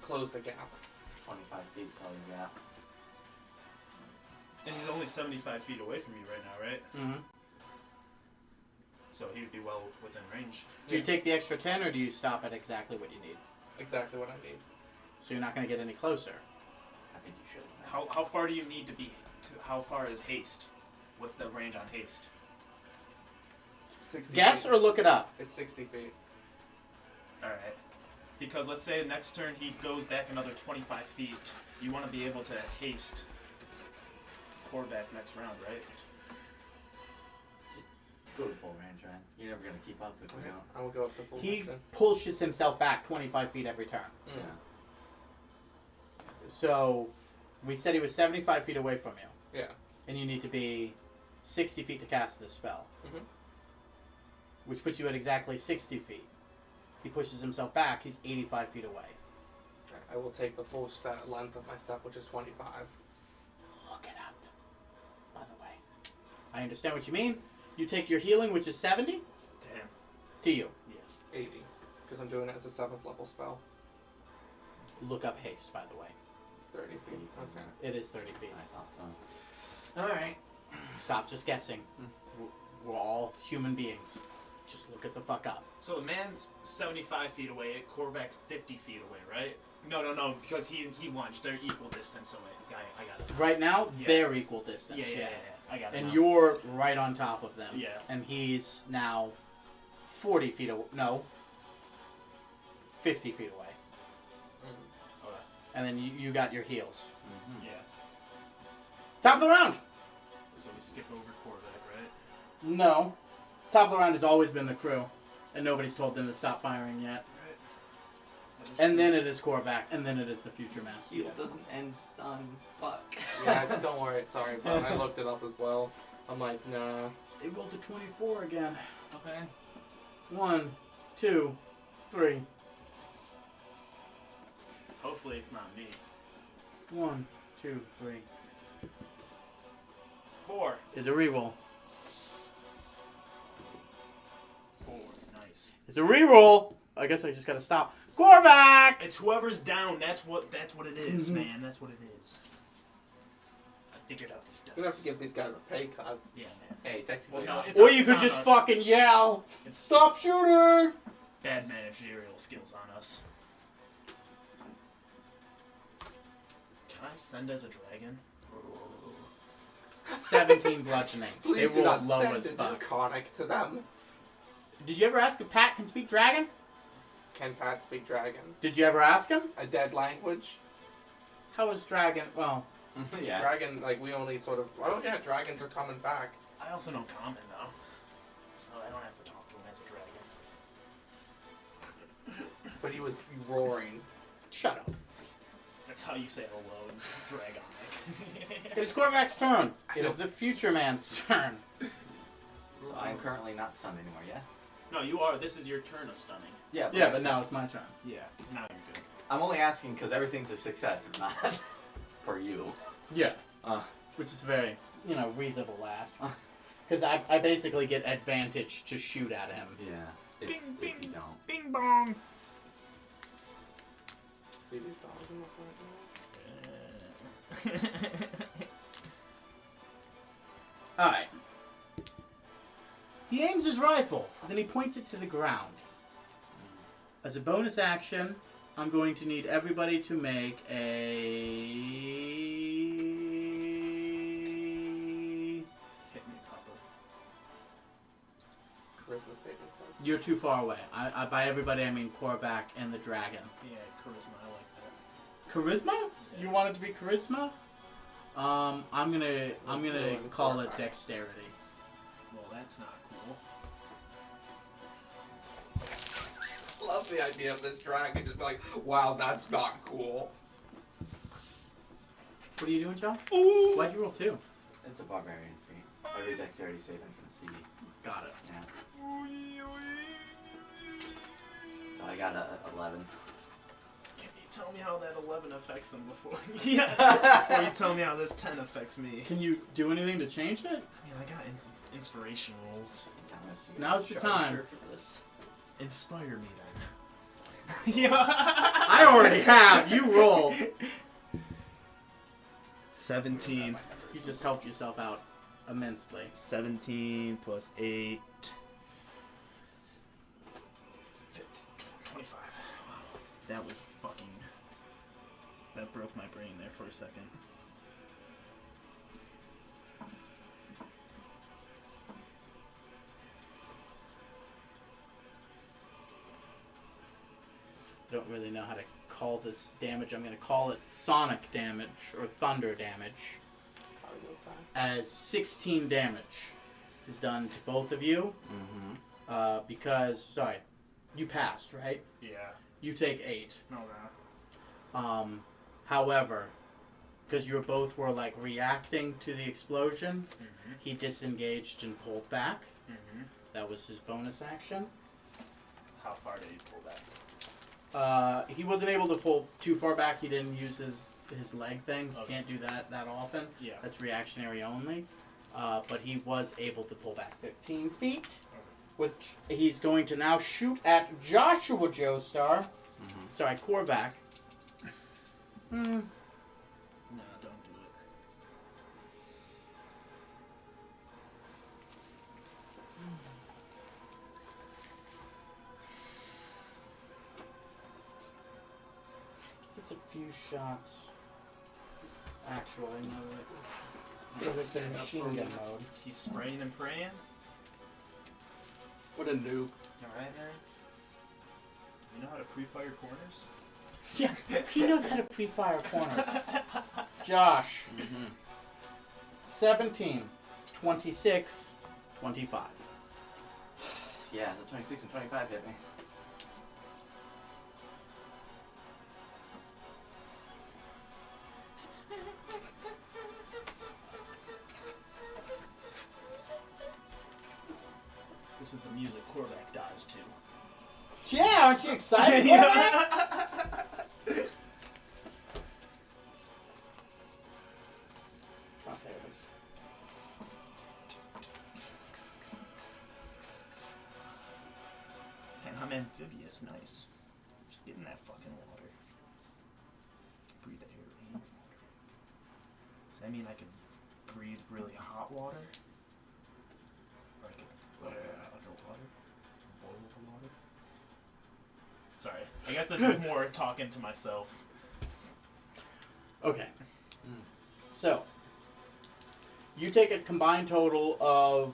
Speaker 2: closed the gap.
Speaker 1: 25 feet is all you got.
Speaker 5: And he's only 75 feet away from you right now, right?
Speaker 3: Mm-hmm.
Speaker 5: So he would be well within range.
Speaker 3: Do you take the extra 10, or do you stop at exactly what you need?
Speaker 2: Exactly what I need.
Speaker 3: So you're not going to get any closer.
Speaker 1: I think you should.
Speaker 5: How far do you need to be? How far is haste? What's the range on haste?
Speaker 2: 60
Speaker 3: Guess
Speaker 2: feet.
Speaker 3: or look it up?
Speaker 2: It's 60 feet.
Speaker 5: Alright. Because let's say next turn he goes back another 25 feet. You want to be able to haste Korvac next round, right?
Speaker 1: Go to full range, man. You're never gonna keep up if we
Speaker 2: Okay.
Speaker 1: don't.
Speaker 2: I will go up to full
Speaker 3: He
Speaker 2: range then.
Speaker 3: pushes himself back 25 feet every turn.
Speaker 2: Mm.
Speaker 1: Yeah.
Speaker 3: So We said he was 75 feet away from you.
Speaker 2: Yeah.
Speaker 3: And you need to be 60 feet to cast this spell.
Speaker 2: Mhm.
Speaker 3: Which puts you at exactly 60 feet. He pushes himself back, he's 85 feet away.
Speaker 2: Okay, I will take the full length of my step, which is 25.
Speaker 3: Look it up. By the way. I understand what you mean. You take your healing, which is 70,
Speaker 5: Damn.
Speaker 3: to you.
Speaker 2: 80. Because I'm doing it as a 7th level spell.
Speaker 3: Look up haste, by the way.
Speaker 2: 30 feet. Okay.
Speaker 3: It is 30 feet.
Speaker 1: I thought so. Alright.
Speaker 3: Stop just guessing. We're all human beings. Just look it the fuck up.
Speaker 5: So the man's 75 feet away, Korvac's 50 feet away, right? No, because he lunged. They're equal distance away. I got it.
Speaker 3: Right now,
Speaker 5: Yeah.
Speaker 3: they're equal distance.
Speaker 5: Yeah. I got it.
Speaker 3: And
Speaker 5: now.
Speaker 3: you're right on top of them.
Speaker 5: Yeah.
Speaker 3: And he's now 40 feet away. No. 50 feet away.
Speaker 2: Mm.
Speaker 5: Okay.
Speaker 3: And then you got your heals.
Speaker 5: Yeah.
Speaker 3: Top of the round!
Speaker 5: So we skip over Korvac, right?
Speaker 3: No. Top of the round has always been the crew. And nobody's told them to stop firing yet. And then it is Korvac, and then it is the future man.
Speaker 1: Heal doesn't end stun. Fuck.
Speaker 2: Yeah, don't worry. Sorry, but I looked it up as well. I'm like, nah.
Speaker 3: They rolled a 24 again.
Speaker 1: Okay.
Speaker 3: 1, 2, 3.
Speaker 5: Hopefully it's not me.
Speaker 3: 1, 2, 3.
Speaker 5: 4.
Speaker 3: Is a reroll.
Speaker 5: 4. Nice.
Speaker 3: It's a reroll. I guess I just gotta stop. Korvac!
Speaker 5: It's whoever's down. That's what it is,
Speaker 3: Mhm.
Speaker 5: man. That's what it is. I figured out these
Speaker 2: We're gonna have to
Speaker 5: dice.
Speaker 2: give these guys a pay cut.
Speaker 5: Yeah, man.
Speaker 1: Hey, technically.
Speaker 5: Well, no,
Speaker 1: not.
Speaker 5: it's
Speaker 3: Or
Speaker 5: on-
Speaker 3: you
Speaker 5: it's
Speaker 3: could
Speaker 5: on
Speaker 3: just
Speaker 5: us.
Speaker 3: fucking yell,
Speaker 5: It's
Speaker 3: "Stop shooting!"
Speaker 5: bad managerial skills on us. Can I send as a dragon?
Speaker 3: 17 bludgeoning.
Speaker 2: Please
Speaker 3: They
Speaker 2: do
Speaker 3: rolled
Speaker 2: not
Speaker 3: low
Speaker 2: send
Speaker 3: as
Speaker 2: a
Speaker 3: fuck.
Speaker 2: draconic to them.
Speaker 3: Did you ever ask if Pat can speak dragon?
Speaker 2: Can Pat speak dragon?
Speaker 3: Did you ever ask him?
Speaker 2: A dead language?
Speaker 3: How is dragon? Well,
Speaker 1: Yeah.
Speaker 2: Dragon, like, we only sort of... Oh, yeah, dragons are coming back.
Speaker 5: I also know common though, so I don't have to talk to him as a dragon.
Speaker 2: But he was roaring.
Speaker 3: shut up.
Speaker 5: That's how you say hello in Dragonic.
Speaker 3: It is Korvac's turn. It is the future man's turn.
Speaker 1: So I'm currently not stunned anymore, yeah?
Speaker 5: No, you are. This is your turn of stunning.
Speaker 1: Yeah,
Speaker 3: Yeah, but now it's my turn.
Speaker 5: Yeah. Now you're good.
Speaker 1: I'm only asking because everything's a success, if not for you.
Speaker 3: Yeah.
Speaker 1: Uh,
Speaker 3: Which is very, reasonable ask. Because I basically get advantage to shoot at him.
Speaker 1: yeah. If you don't.
Speaker 5: Bing bong.
Speaker 2: See these dogs in the front row?
Speaker 3: Alright. He aims his rifle, then he points it to the ground. As a bonus action, I'm going to need everybody to make a...
Speaker 5: Hit me, Papa.
Speaker 2: Charisma saving throw.
Speaker 3: You're too far away. I by everybody I mean Korvac and the dragon.
Speaker 5: Yeah, charisma. I like that.
Speaker 3: Charisma? You want it to be charisma? I'm gonna call it dexterity.
Speaker 5: Well, that's not cool.
Speaker 2: Love the idea of this dragon just be like, wow, that's not cool.
Speaker 3: What are you doing, John?
Speaker 5: Ooh.
Speaker 3: Why'd you roll 2?
Speaker 1: It's a barbarian feat. Every dexterity save I can see.
Speaker 3: Got it.
Speaker 1: Yeah. So I got a 11.
Speaker 5: Can you tell me how that 11 affects them before? Before you tell me how this 10 affects me.
Speaker 3: Can you do anything to change it?
Speaker 5: I mean, I got inspiration rolls.
Speaker 3: Now's the time.
Speaker 1: For this.
Speaker 5: Inspire me then. Yeah.
Speaker 3: I already have. You rolled.
Speaker 5: 17.
Speaker 3: You just helped yourself out immensely.
Speaker 5: 17 plus 8. 25. Wow. That was fucking... That broke my brain there for a second.
Speaker 3: I don't really know how to call this damage. I'm going to call it sonic damage or thunder damage.
Speaker 2: Probably go fast.
Speaker 3: As 16 damage is done to both of you.
Speaker 1: Mm-hmm.
Speaker 3: Because, sorry, you passed, right?
Speaker 5: Yeah.
Speaker 3: You take 8.
Speaker 5: No, no.
Speaker 3: However, because you both were like reacting to the explosion,
Speaker 5: Mm-hmm.
Speaker 3: he disengaged and pulled back.
Speaker 5: Mm-hmm.
Speaker 3: That was his bonus action.
Speaker 5: How far did he pull back?
Speaker 3: He wasn't able to pull too far back. He didn't use his leg thing. He
Speaker 5: Okay.
Speaker 3: can't do that often.
Speaker 5: Yeah.
Speaker 3: That's reactionary only. But he was able to pull back 15 feet, which he's going to now shoot at Joshua Joestar.
Speaker 1: Mm-hmm.
Speaker 3: Sorry, Korvac.
Speaker 5: No, don't do it.
Speaker 3: It's a few shots. Actually, no. Because it's in machine gun mode.
Speaker 5: He's spraying and praying.
Speaker 2: What a noob.
Speaker 5: Alright, man. Does he know how to pre-fire corners?
Speaker 3: Yeah, he knows how to pre-fire corners. Josh.
Speaker 1: Mm-hmm.
Speaker 3: 17, 26, 25.
Speaker 1: Yeah, the 26 and 25 hit me.
Speaker 5: This is the music Korvac dies to.
Speaker 3: Yeah, aren't you excited for that? Oh, there it is.
Speaker 5: And I'm amphibious, nice. Just get in that fucking water. Breathe the air in. Does that mean I can breathe really hot water? Or I can underwater? Boil the water? Sorry. I guess this is more talking to myself.
Speaker 3: Okay. So, you take a combined total of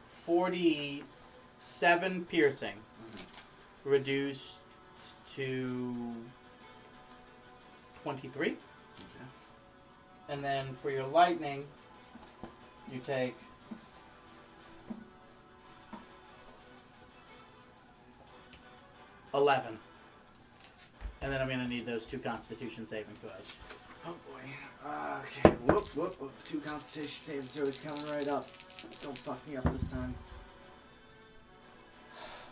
Speaker 3: 47 piercing, reduced to 23.
Speaker 1: Okay.
Speaker 3: And then for your lightning, you take 11. And then I'm going to need those 2 Constitution saving throws.
Speaker 1: Oh boy. Okay. Whoop, whoop, whoop. 2 Constitution saving throws coming right up. Don't fuck me up this time.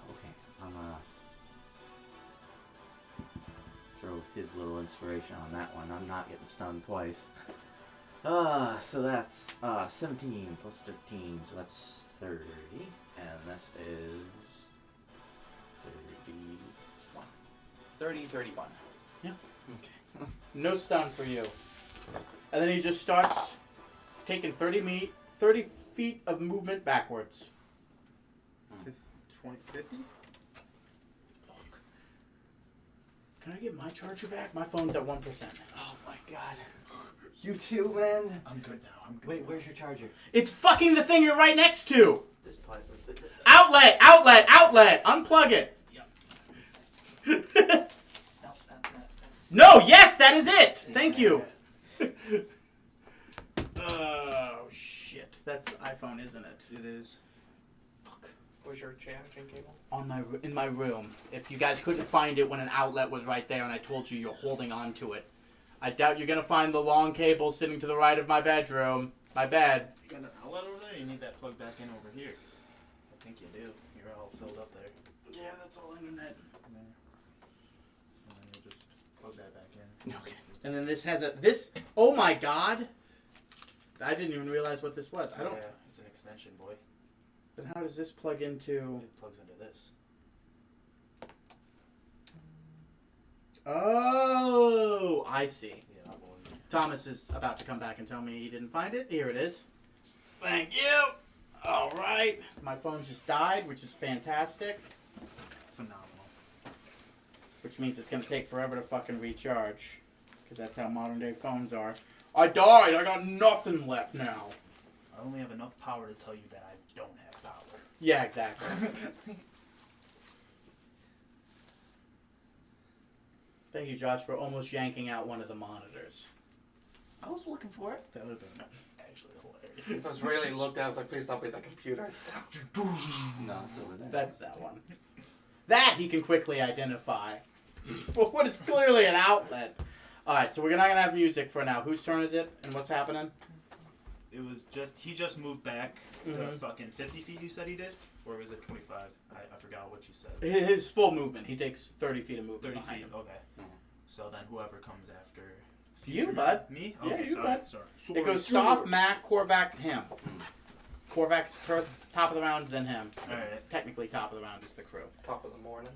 Speaker 1: Okay. I'm gonna throw his little inspiration on that one. I'm not getting stunned twice. So that's 17 plus 13, so that's 30. And this is 31. 30, 31.
Speaker 3: No stun for you. And then he just starts taking 30 feet of movement backwards.
Speaker 4: 50?
Speaker 3: Can I get my charger back? My phone's at 1%.
Speaker 1: Oh my god. You too, man?
Speaker 5: I'm good now. I'm good.
Speaker 1: Wait, where's your charger?
Speaker 3: It's fucking the thing you're right next to!
Speaker 1: This part.
Speaker 3: Outlet! Unplug it!
Speaker 1: No, that's
Speaker 3: No, yes, that is it! Thank you. Oh, shit. That's iPhone, isn't it?
Speaker 5: It is.
Speaker 2: Where's your charging cable?
Speaker 3: In my room. If you guys couldn't find it when an outlet was right there and I told you you're holding on to it. I doubt you're gonna find the long cable sitting to the right of my bedroom. My bed.
Speaker 5: You got an outlet over there? You need that plugged back in over here. I think you do. You're all filled up there.
Speaker 3: Yeah, that's all internet.
Speaker 5: And then you just plug that back in.
Speaker 3: Okay. And then this has this. Oh my god! I didn't even realize what this was. I don't.
Speaker 5: Yeah, it's an extension, boy.
Speaker 3: Then how does this plug into?
Speaker 5: It plugs into this.
Speaker 3: Oh, I see.
Speaker 5: Yeah, boy.
Speaker 3: Thomas is about to come back and tell me he didn't find it. Here it is. Thank you. All right. My phone just died, which is fantastic.
Speaker 5: Phenomenal.
Speaker 3: Which means it's going to take forever to fucking recharge. Because that's how modern day phones are. I died. I got nothing left now.
Speaker 5: I only have enough power to tell you that I don't have power.
Speaker 3: Yeah, exactly. Thank you, Josh, for almost yanking out one of the monitors.
Speaker 1: I was looking for it.
Speaker 5: That would have been actually
Speaker 2: I
Speaker 5: hilarious.
Speaker 2: was really looked at. I was like, please don't be the computer itself.
Speaker 1: No, it's over there.
Speaker 3: That's that one. That he can quickly identify. For what is clearly an outlet. Alright, so we're not gonna have music for now. Whose turn is it and what's happening?
Speaker 5: It was he just moved back the
Speaker 3: Mhm.
Speaker 5: fucking 50 feet you said he did? Or was it 25? I forgot what you said.
Speaker 3: His full movement. He takes 30 feet of movement
Speaker 5: 30
Speaker 3: behind
Speaker 5: feet,
Speaker 3: him.
Speaker 5: okay.
Speaker 1: Mhm.
Speaker 5: So then whoever comes after.
Speaker 3: You,
Speaker 5: Future
Speaker 3: bud.
Speaker 5: Me?
Speaker 3: Yeah,
Speaker 5: Okay,
Speaker 3: you,
Speaker 5: sorry,
Speaker 3: bud.
Speaker 5: sorry.
Speaker 3: It goes Stoff, Mac, Korvac, him. Korvac's first, top of the round, then him.
Speaker 5: Alright.
Speaker 3: Technically, top of the round is the crew.
Speaker 2: Top of the morning.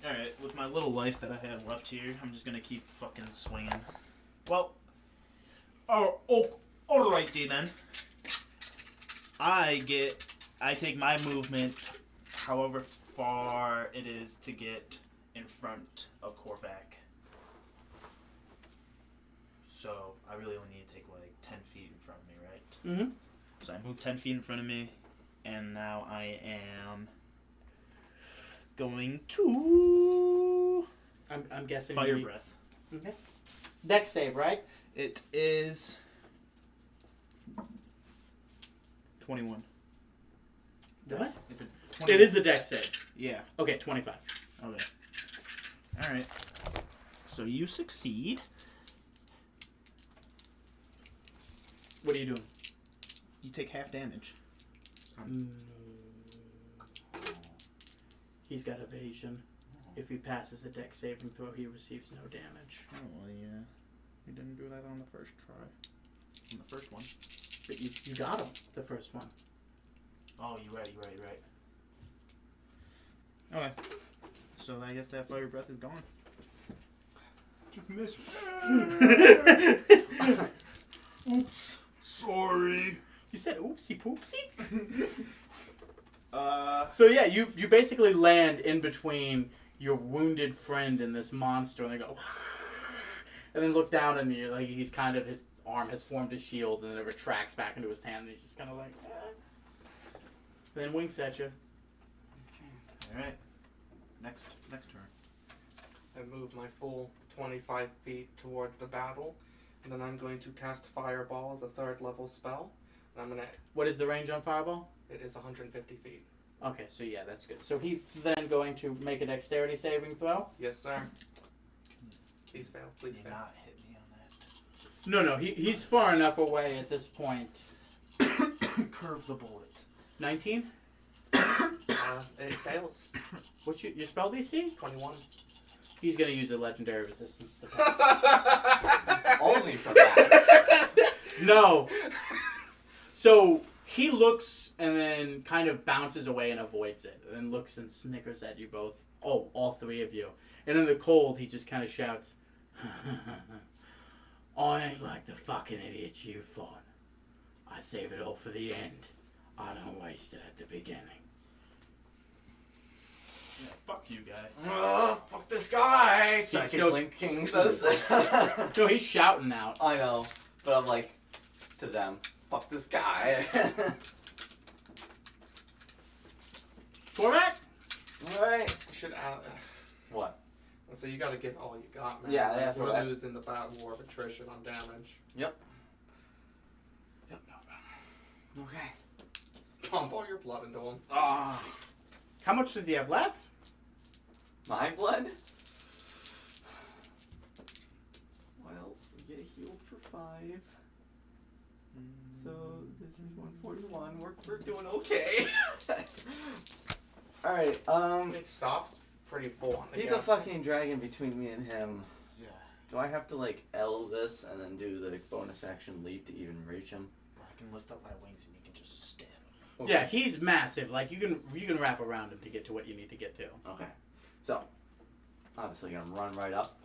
Speaker 5: Alright, with my little life that I have left here, I'm just gonna keep fucking swinging. Well, alrighty then. I take my movement however far it is to get in front of Korvac. So, I really only need to take like 10 feet in front of me, right?
Speaker 3: Mm-hmm.
Speaker 5: So I moved 10 feet in front of me, and now I am going to
Speaker 3: I'm guessing.
Speaker 5: fire breath.
Speaker 3: Okay. Dex save, right?
Speaker 5: It is 21.
Speaker 3: What?
Speaker 5: It's a 20.
Speaker 3: It is a dex save.
Speaker 5: Yeah.
Speaker 3: Okay, 25.
Speaker 5: Okay. All right. So you succeed.
Speaker 3: What are you doing?
Speaker 5: You take half damage.
Speaker 3: He's got evasion. If he passes a dex saving throw, he receives no damage.
Speaker 5: Oh well, yeah. You didn't do that on the first try. On the first one.
Speaker 3: But you got him, the first one.
Speaker 5: Oh, you're right. Okay. So I guess that fire breath is gone. Just miss. Oops. Sorry.
Speaker 3: You said oopsie poopsie? So yeah, you basically land in between your wounded friend and this monster, and they go, and then look down on you, like he's kind of, his arm has formed a shield, and then it retracts back into his hand, and he's just kind of like, and then winks at you.
Speaker 5: All right. Next turn.
Speaker 2: I move my full 25 feet towards the battle, and then I'm going to cast Fireball as a 3rd level spell. And I'm gonna.
Speaker 3: What is the range on Fireball?
Speaker 2: It is 150 feet.
Speaker 3: Okay, so yeah, that's good. So he's then going to make a dexterity saving throw?
Speaker 2: Yes, sir. Please fail.
Speaker 5: Can
Speaker 2: Please
Speaker 5: you
Speaker 2: fail.
Speaker 5: not hit me on that?
Speaker 3: No, he's far enough away at this point.
Speaker 5: Curve the bullet.
Speaker 3: 19?
Speaker 2: It fails.
Speaker 3: What's your spell DC?
Speaker 2: 21.
Speaker 3: He's going to use a legendary resistance defense.
Speaker 1: Only for that.
Speaker 3: No. So he looks and then kind of bounces away and avoids it, and then looks and snickers at you both. Oh, all three of you. And in the cold, he just kind of shouts, I ain't like the fucking idiots you fought. I save it all for the end. I don't waste it at the beginning.
Speaker 5: Yeah, fuck you, guy.
Speaker 1: Fuck this guy!
Speaker 3: still-
Speaker 1: Second Link King does.
Speaker 3: So he's shouting out.
Speaker 1: I know, but I'm like, to them, fuck this guy.
Speaker 3: Corvette?
Speaker 1: Alright.
Speaker 2: You should add.
Speaker 1: What?
Speaker 2: So you gotta give all you got, man.
Speaker 1: Yeah,
Speaker 2: Like,
Speaker 1: that's
Speaker 2: we're
Speaker 1: what I-
Speaker 2: losing the battle war of attrition on damage.
Speaker 1: Yep. Okay.
Speaker 2: Pump all your blood into him.
Speaker 1: Ah.
Speaker 3: How much does he have left?
Speaker 1: My blood? Well, we get healed for 5. So this is 141. We're doing okay. Alright,
Speaker 2: I think Stoff's pretty full on the
Speaker 1: he's a
Speaker 2: gas.
Speaker 1: fucking dragon between me and him.
Speaker 5: Yeah.
Speaker 1: Do I have to like L this and then do the bonus action leap to even reach him?
Speaker 5: I can lift up my wings and you can just stab him.
Speaker 1: Okay.
Speaker 3: Yeah, he's massive. Like you can wrap around him to get to what you need to get to.
Speaker 1: Okay. So, obviously gonna run right up.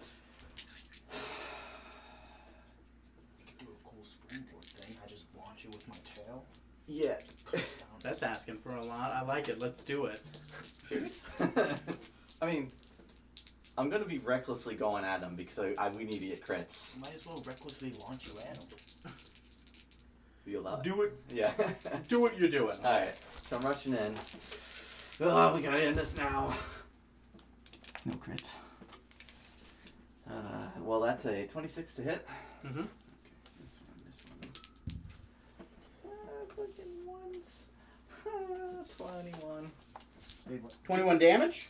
Speaker 5: You can do a cool springboard thing. I just launch you with my tail.
Speaker 1: Yeah.
Speaker 3: That's asking for a lot. I like it. Let's do it.
Speaker 1: Serious? I mean, I'm gonna be recklessly going at him because we need to get crits.
Speaker 5: Might as well recklessly launch you at him.
Speaker 1: You allow it?
Speaker 3: Do it.
Speaker 1: Yeah.
Speaker 3: Do what you're doing.
Speaker 1: Alright, so I'm rushing in. Oh, we gotta end this now. No crits. Well, that's a 26 to hit.
Speaker 3: Mm-hmm.
Speaker 1: This one. Fucking ones. 21.
Speaker 3: 21 damage?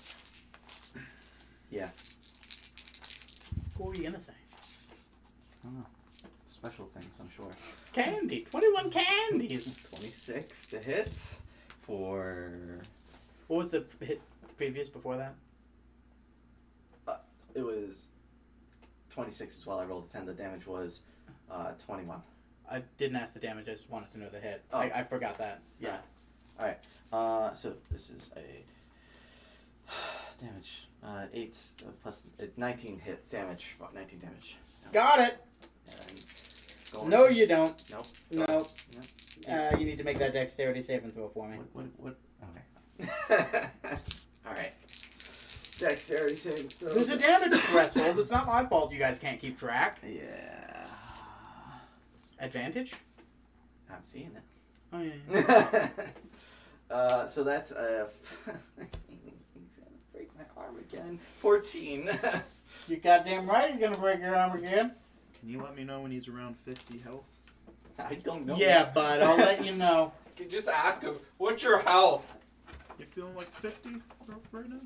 Speaker 1: Yeah.
Speaker 3: What were you gonna say?
Speaker 1: don't know. Special things, I'm sure.
Speaker 3: Candy. 21 candies.
Speaker 1: 26 to hit for...
Speaker 3: What was the hit previous before that?
Speaker 1: It was 26 as well. I rolled a 10. The damage was 21.
Speaker 3: I didn't ask the damage. I just wanted to know the hit.
Speaker 1: Oh.
Speaker 3: I forgot that. Yeah.
Speaker 1: Alright. So this is a... damage. 8 plus 19 hits damage. About 19 damage.
Speaker 3: Got it.
Speaker 1: And going-
Speaker 3: No, you don't.
Speaker 1: Nope.
Speaker 3: No.
Speaker 1: Nope.
Speaker 3: You need to make that dexterity saving throw for me.
Speaker 1: What? Okay. Alright. Dexterity saving throw.
Speaker 3: There's a damage threshold. It's not my fault you guys can't keep track.
Speaker 1: Yeah.
Speaker 3: Advantage?
Speaker 1: I'm seeing it.
Speaker 3: Oh, yeah.
Speaker 1: So that's he's gonna break my arm again. 14.
Speaker 3: You goddamn right he's gonna break your arm again.
Speaker 6: Can you let me know when he's around 50 health?
Speaker 1: I don't know.
Speaker 3: Yeah, bud, I'll let you know.
Speaker 2: You can just ask him, what's your health?
Speaker 6: You feeling like 50 right now?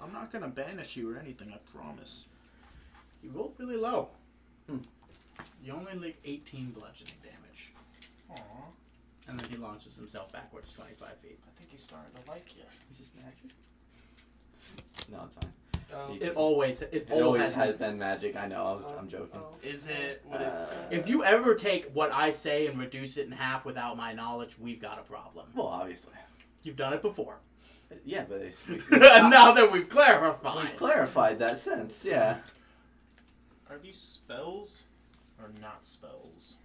Speaker 6: I'm not gonna banish you or anything, I promise.
Speaker 3: You rolled really low.
Speaker 1: Hmm.
Speaker 3: You only like 18 bludgeoning damage.
Speaker 6: Aww.
Speaker 3: And then he launches himself backwards 25 feet.
Speaker 6: I think he's starting to like you.
Speaker 1: Is this magic? No, it's fine.
Speaker 3: It always
Speaker 1: has been magic. I know. I'm joking.
Speaker 6: Is it what it's
Speaker 3: If you ever take what I say and reduce it in half without my knowledge, we've got a problem.
Speaker 1: Well, obviously.
Speaker 3: You've done it before.
Speaker 1: Yeah, but
Speaker 3: Now that we've clarified.
Speaker 1: we've clarified that sense. Yeah.
Speaker 6: Are these spells or not spells?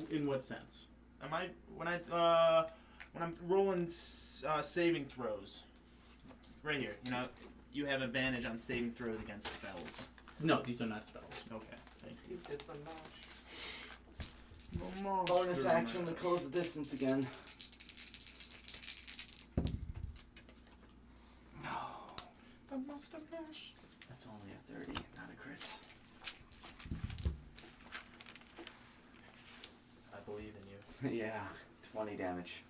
Speaker 3: In what sense?
Speaker 6: Am I when I'm rolling saving throws? Right here, you have advantage on saving throws against spells.
Speaker 3: No, these are not spells.
Speaker 6: Okay, thank
Speaker 2: You
Speaker 6: you.
Speaker 2: did the mash.
Speaker 1: Bonus action to close the distance again. No.
Speaker 6: The monster mash.
Speaker 1: That's only a 30, not a crit.
Speaker 6: I believe in you.
Speaker 1: Yeah, 20 damage.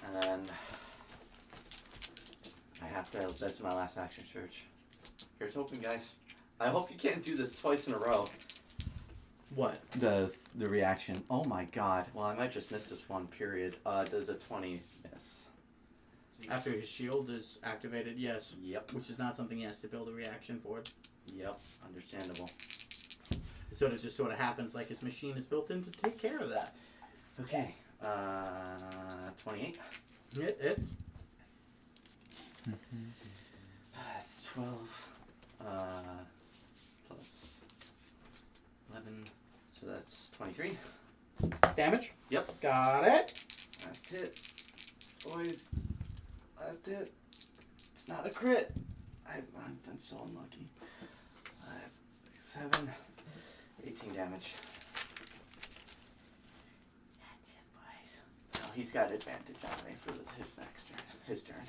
Speaker 1: And then I have to, that's my last action search. Here's hoping, guys. I hope you can't do this twice in a row.
Speaker 3: What?
Speaker 1: The reaction. Oh my god. Well, I might just miss this one, period. Does a 20 miss?
Speaker 3: After his shield is activated, yes.
Speaker 1: Yep.
Speaker 3: Which is not something he has to build a reaction for.
Speaker 1: Yep. Understandable.
Speaker 3: So it just sort of happens like his machine is built in to take care of that.
Speaker 1: Okay. 28.
Speaker 3: It's
Speaker 1: That's 12. Plus 11. So that's 23.
Speaker 3: damage.
Speaker 1: Yep.
Speaker 3: Got it.
Speaker 1: Last hit. Boys. Last hit. It's not a crit. I've been so unlucky. 5, 6, 7. 18 damage. That's it, boys. Now he's got advantage on me for his next turn. His turn.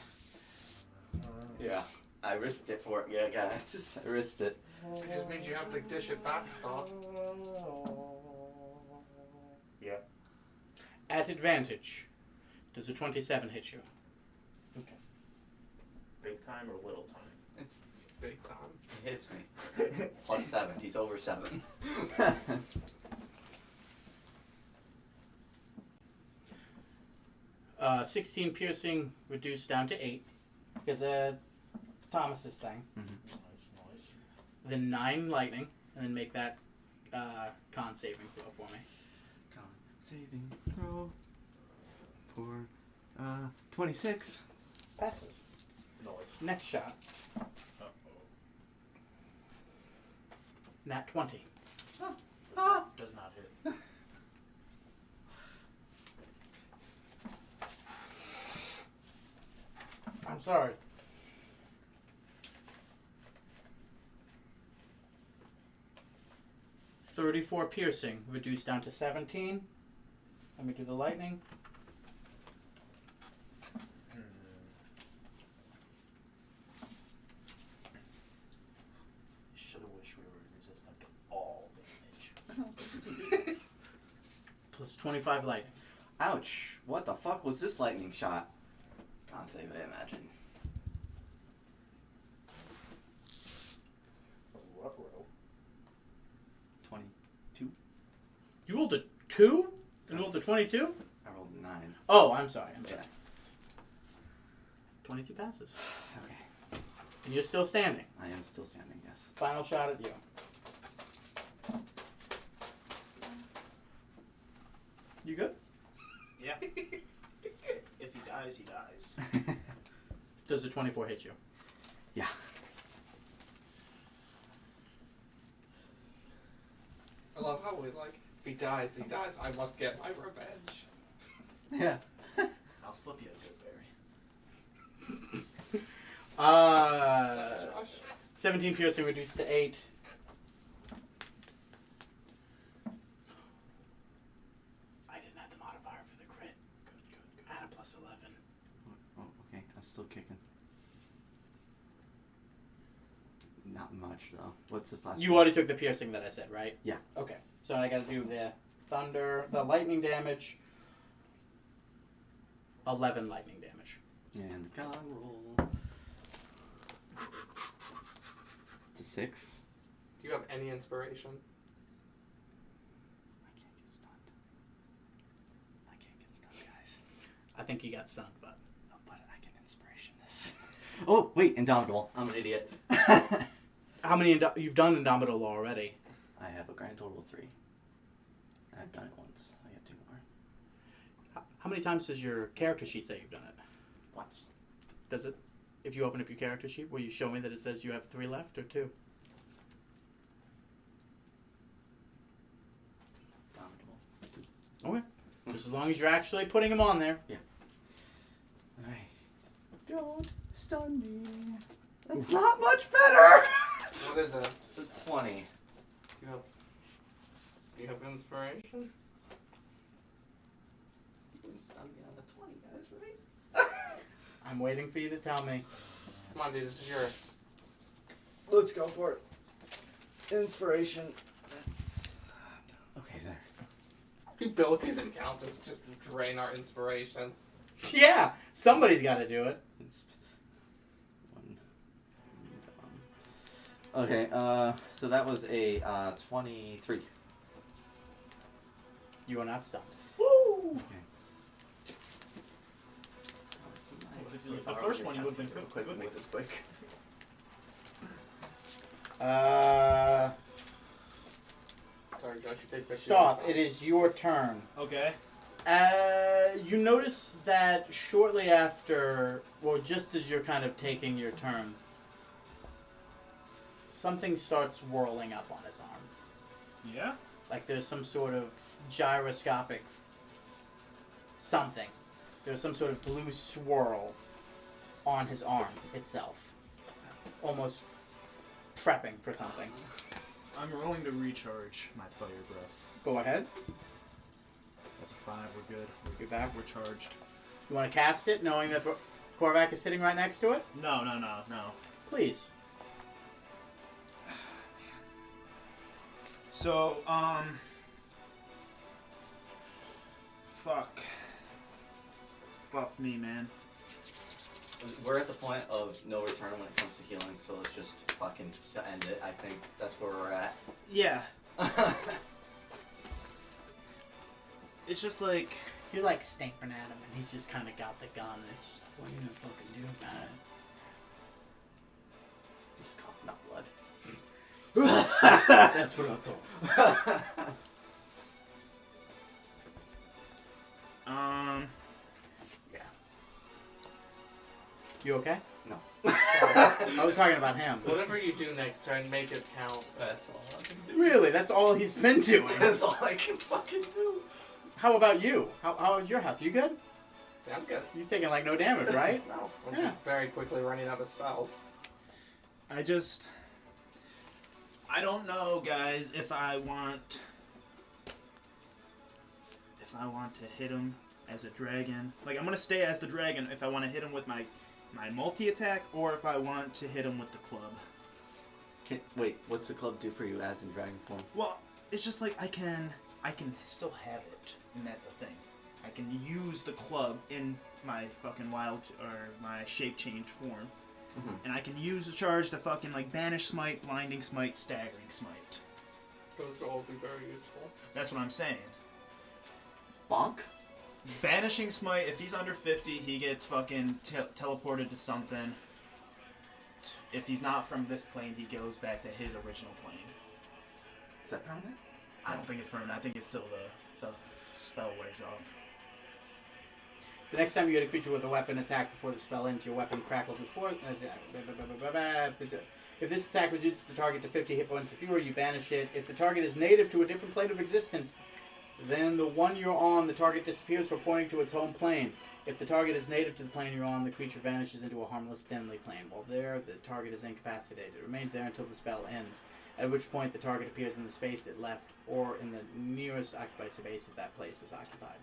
Speaker 1: Yeah. I risked it for it, yeah, guys. I risked it.
Speaker 2: It just means you have to dish it back, stop.
Speaker 6: Yeah.
Speaker 3: At advantage, does a 27 hit you?
Speaker 6: Big time or little time?
Speaker 2: Big time.
Speaker 1: He hits me. Plus 7. He's over 7.
Speaker 3: 16 piercing reduced down to 8 because of Thomas's thing.
Speaker 6: Nice.
Speaker 3: Then 9 lightning, and then make that con saving throw for me.
Speaker 1: Con saving throw for 26.
Speaker 3: Passes.
Speaker 6: Nice.
Speaker 3: Next shot,
Speaker 6: Uh-oh.
Speaker 3: nat 20.
Speaker 6: Does not hit.
Speaker 3: I'm sorry. $34 piercing reduced down to 17. Let me do the lightning.
Speaker 6: Should have wished we were resistant to all damage.
Speaker 3: Plus 25 lightning.
Speaker 1: Ouch. What the fuck was this lightning shot? Can't save it, imagine.
Speaker 6: Ruh-roh.
Speaker 3: 2? And rolled a 22?
Speaker 1: I rolled a 9.
Speaker 3: Oh, I'm sorry.
Speaker 1: Yeah.
Speaker 3: 22 passes.
Speaker 1: Okay.
Speaker 3: And you're still standing.
Speaker 1: I am still standing, yes.
Speaker 3: Final shot at you. You good?
Speaker 5: Yeah. If he dies, he dies.
Speaker 3: Does the 24 hit you?
Speaker 1: Yeah.
Speaker 2: I love how we like, if he dies, he dies. I must get my revenge.
Speaker 1: Yeah.
Speaker 5: I'll slip you a good berry.
Speaker 2: Josh.
Speaker 3: 17 piercing reduced to 8. I didn't have the modifier for the crit. Good. Add a plus 11.
Speaker 1: Oh, okay. I'm still kicking. Not much, though. What's this last
Speaker 3: You
Speaker 1: one?
Speaker 3: already took the piercing that I said, right?
Speaker 1: Yeah.
Speaker 3: Okay. So I gotta do the thunder, the lightning damage. 11 lightning damage.
Speaker 1: And the con roll. It's a 6.
Speaker 2: Do you have any inspiration?
Speaker 1: I can't get stunned. I can't get stunned, guys.
Speaker 3: I think you got stunned, but.
Speaker 1: Oh, but I can inspiration this. Oh, wait, Indomitable. I'm an idiot.
Speaker 3: How many you've done Indomitable already?
Speaker 1: I have a grand total of 3. I've done it once. I got 2 more.
Speaker 3: How many times does your character sheet say you've done it?
Speaker 1: Once.
Speaker 3: Does it? If you open up your character sheet, will you show me that it says you have 3 left or 2?
Speaker 1: Indomitable.
Speaker 3: Okay. Just as long as you're actually putting them on there.
Speaker 1: Alright. Don't stun me. That's not much better!
Speaker 2: What is it?
Speaker 1: It's 20.
Speaker 2: Do you have inspiration?
Speaker 1: You wouldn't stun me on the 20, guys, right?
Speaker 3: I'm waiting for you to tell me.
Speaker 2: Come on, dude, this is your...
Speaker 1: Let's go for it. Inspiration. That's... Okay, there.
Speaker 2: Abilities encounters just drain our inspiration.
Speaker 3: Yeah, somebody's got to do it.
Speaker 1: Okay, so that was a 23.
Speaker 3: You are not stunned.
Speaker 1: Woo!
Speaker 5: The first one you would have been
Speaker 1: quick.
Speaker 5: good
Speaker 1: Make
Speaker 5: with.
Speaker 1: this quick.
Speaker 2: Sorry, Josh, you take 50.
Speaker 3: Soth, it is your turn.
Speaker 5: Okay.
Speaker 3: You notice that shortly after, well, just as you're kind of taking your turn, something starts whirling up on his arm.
Speaker 5: Yeah?
Speaker 3: Like there's some sort of gyroscopic something. There's some sort of blue swirl on his arm itself. Almost prepping for something.
Speaker 5: I'm rolling to recharge my fire breath.
Speaker 3: Go ahead.
Speaker 5: That's a 5, we're good.
Speaker 3: Get back.
Speaker 5: We're charged.
Speaker 3: You want to cast it knowing that Korvac is sitting right next to it?
Speaker 5: No.
Speaker 3: Please.
Speaker 5: So, Fuck me, man.
Speaker 1: We're at the point of no return when it comes to healing, so let's just fucking end it. I think that's where we're at.
Speaker 5: Yeah. It's just like...
Speaker 3: You're like staring at him and he's just kind of got the gun and it's just like, what are you gonna fucking do, man?
Speaker 1: He's coughing up blood.
Speaker 3: That's what I thought.
Speaker 1: Yeah.
Speaker 3: You okay?
Speaker 1: No.
Speaker 3: I was talking about him.
Speaker 2: Whatever you do next turn, make it count.
Speaker 1: That's all I can do.
Speaker 3: Really? That's all he's been doing?
Speaker 1: That's all I can fucking do.
Speaker 3: How about you? How is your health? You good?
Speaker 2: Yeah, I'm good.
Speaker 3: You've taken like no damage, right?
Speaker 2: No, I'm
Speaker 3: Yeah.
Speaker 2: just very quickly running out of spells.
Speaker 5: I don't know, guys, if I want to hit him as a dragon. Like, I'm gonna stay as the dragon if I want to hit him with my multi-attack, or if I want to hit him with the club.
Speaker 1: Wait, what's the club do for you as in dragon form?
Speaker 5: Well, it's just like I can still have it, and that's the thing. I can use the club in my fucking wild or my shape change form, and I can use the charge to fucking like banish smite, blinding smite, staggering smite.
Speaker 2: Those will all be very useful.
Speaker 5: That's what I'm saying.
Speaker 1: bonk?
Speaker 5: Banishing Smite, if he's under 50, he gets fucking teleported to something. If he's not from this plane, he goes back to his original plane.
Speaker 1: Is that permanent?
Speaker 5: I don't think it's permanent. I think it's still the spell wears off.
Speaker 8: The next time you hit a creature with a weapon attack before the spell ends, your weapon crackles with force. If this attack reduces the target to 50 hit points or fewer, you banish it. If the target is native to a different plane of existence, then the one you're on, the target disappears for pointing to its home plane. If the target is native to the plane you're on, the creature vanishes into a harmless Denley plane. While there, the target is incapacitated. It remains there until the spell ends, at which point the target appears in the space it left or in the nearest occupied space if that place is occupied.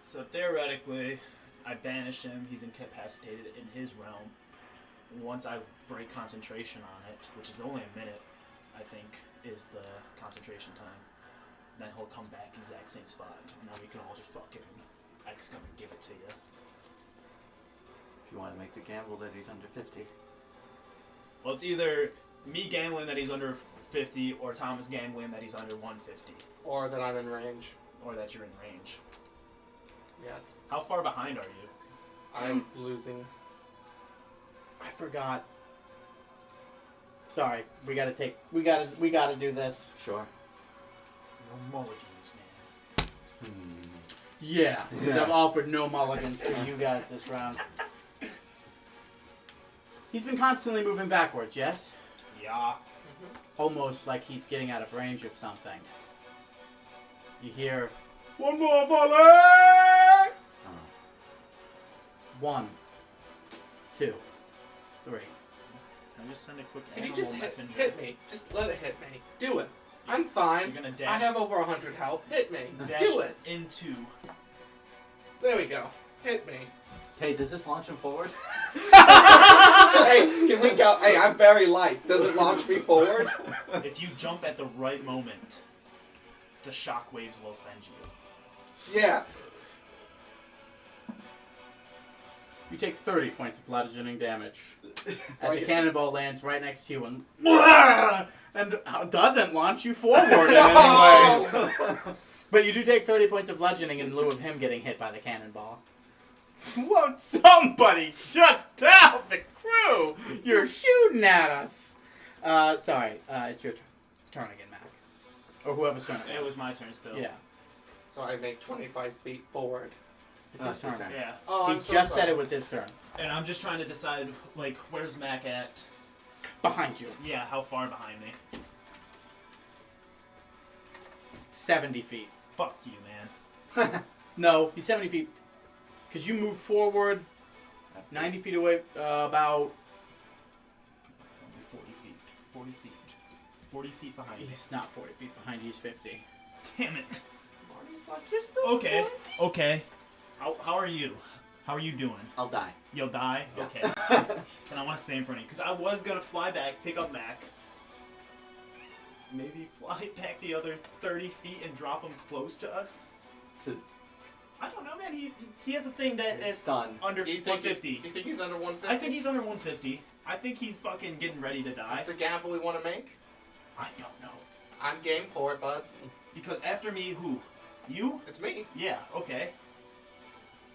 Speaker 5: So theoretically, I banish him. He's incapacitated in his realm. Once I break concentration on it, which is only a minute, I think, is the concentration time, then he'll come back exact same spot. And now we can all just fucking X come and give it to you.
Speaker 1: If you want to make the gamble that he's under 50.
Speaker 5: Well, it's either me gambling that he's under 50 or Thomas gambling that he's under 150.
Speaker 2: Or that I'm in range.
Speaker 5: Or that you're in range.
Speaker 2: Yes.
Speaker 5: How far behind are you?
Speaker 2: I'm losing.
Speaker 8: I forgot. Sorry, we gotta do this.
Speaker 1: Sure.
Speaker 5: No mulligans, man.
Speaker 8: Yeah, because I've offered no mulligans for you guys this round. He's been constantly moving backwards, yes?
Speaker 5: Yeah.
Speaker 8: Almost like he's getting out of range of something. You hear, one more volley! 1, 2, 3.
Speaker 5: Can I just send a quick
Speaker 2: Can you
Speaker 5: animal
Speaker 2: just
Speaker 5: messenger?
Speaker 2: hit me? Just let it hit me. Do it. I'm fine.
Speaker 5: You're gonna
Speaker 2: I
Speaker 5: dash
Speaker 2: have over 100 health. Hit me.
Speaker 5: dash
Speaker 2: Do it.
Speaker 5: into.
Speaker 2: There we go. Hit me.
Speaker 1: Hey, does this launch him forward?
Speaker 9: Hey, can we go? Hey, I'm very light. Does it launch me forward?
Speaker 5: If you jump at the right moment, the shockwaves will send you.
Speaker 9: Yeah.
Speaker 8: You take 30 points of bludgeoning damage as a cannonball lands right next to you and doesn't launch you forward in any way. But you do take 30 points of bludgeoning in lieu of him getting hit by the cannonball. Won't somebody just tell the crew you're shooting at us? Sorry, it's your turn again, Mac. Or whoever's turn
Speaker 5: It was my turn still.
Speaker 8: Yeah,
Speaker 2: So I make 25 feet forward.
Speaker 8: it's his turn.
Speaker 5: Yeah.
Speaker 2: Oh,
Speaker 8: He
Speaker 2: I'm so
Speaker 8: just
Speaker 2: sorry.
Speaker 8: said it was his turn.
Speaker 5: And I'm just trying to decide, like, where's Mac at?
Speaker 8: Behind you.
Speaker 5: Yeah, how far behind me?
Speaker 8: 70 feet.
Speaker 5: Fuck you, man.
Speaker 8: No, he's 70 feet. Because you move forward 90 feet away, about...
Speaker 5: 40 feet. 40 feet. 40 feet behind me.
Speaker 8: He's not 40 feet behind you, he's 50.
Speaker 5: Damn it.
Speaker 2: Marty's like, you're still
Speaker 5: Okay.
Speaker 2: fine.
Speaker 5: Okay. How are you? How are you doing?
Speaker 1: I'll die.
Speaker 5: You'll die?
Speaker 1: Yeah.
Speaker 5: Okay. Then I want to stay in front of you. Because I was going to fly back, pick up Mac. Maybe fly back the other 30 feet and drop him close to us?
Speaker 1: To
Speaker 5: I don't know, man. He has a thing that
Speaker 1: it's
Speaker 5: is
Speaker 1: done.
Speaker 5: under
Speaker 2: Do you think
Speaker 5: 150.
Speaker 2: You think he's under 150?
Speaker 5: I think he's under 150. I think he's fucking getting ready to
Speaker 2: Is
Speaker 5: die.
Speaker 2: this the gamble we want to make?
Speaker 5: I don't know.
Speaker 2: I'm game for it, bud.
Speaker 5: Because after me, who? You?
Speaker 2: It's me.
Speaker 5: Yeah, okay.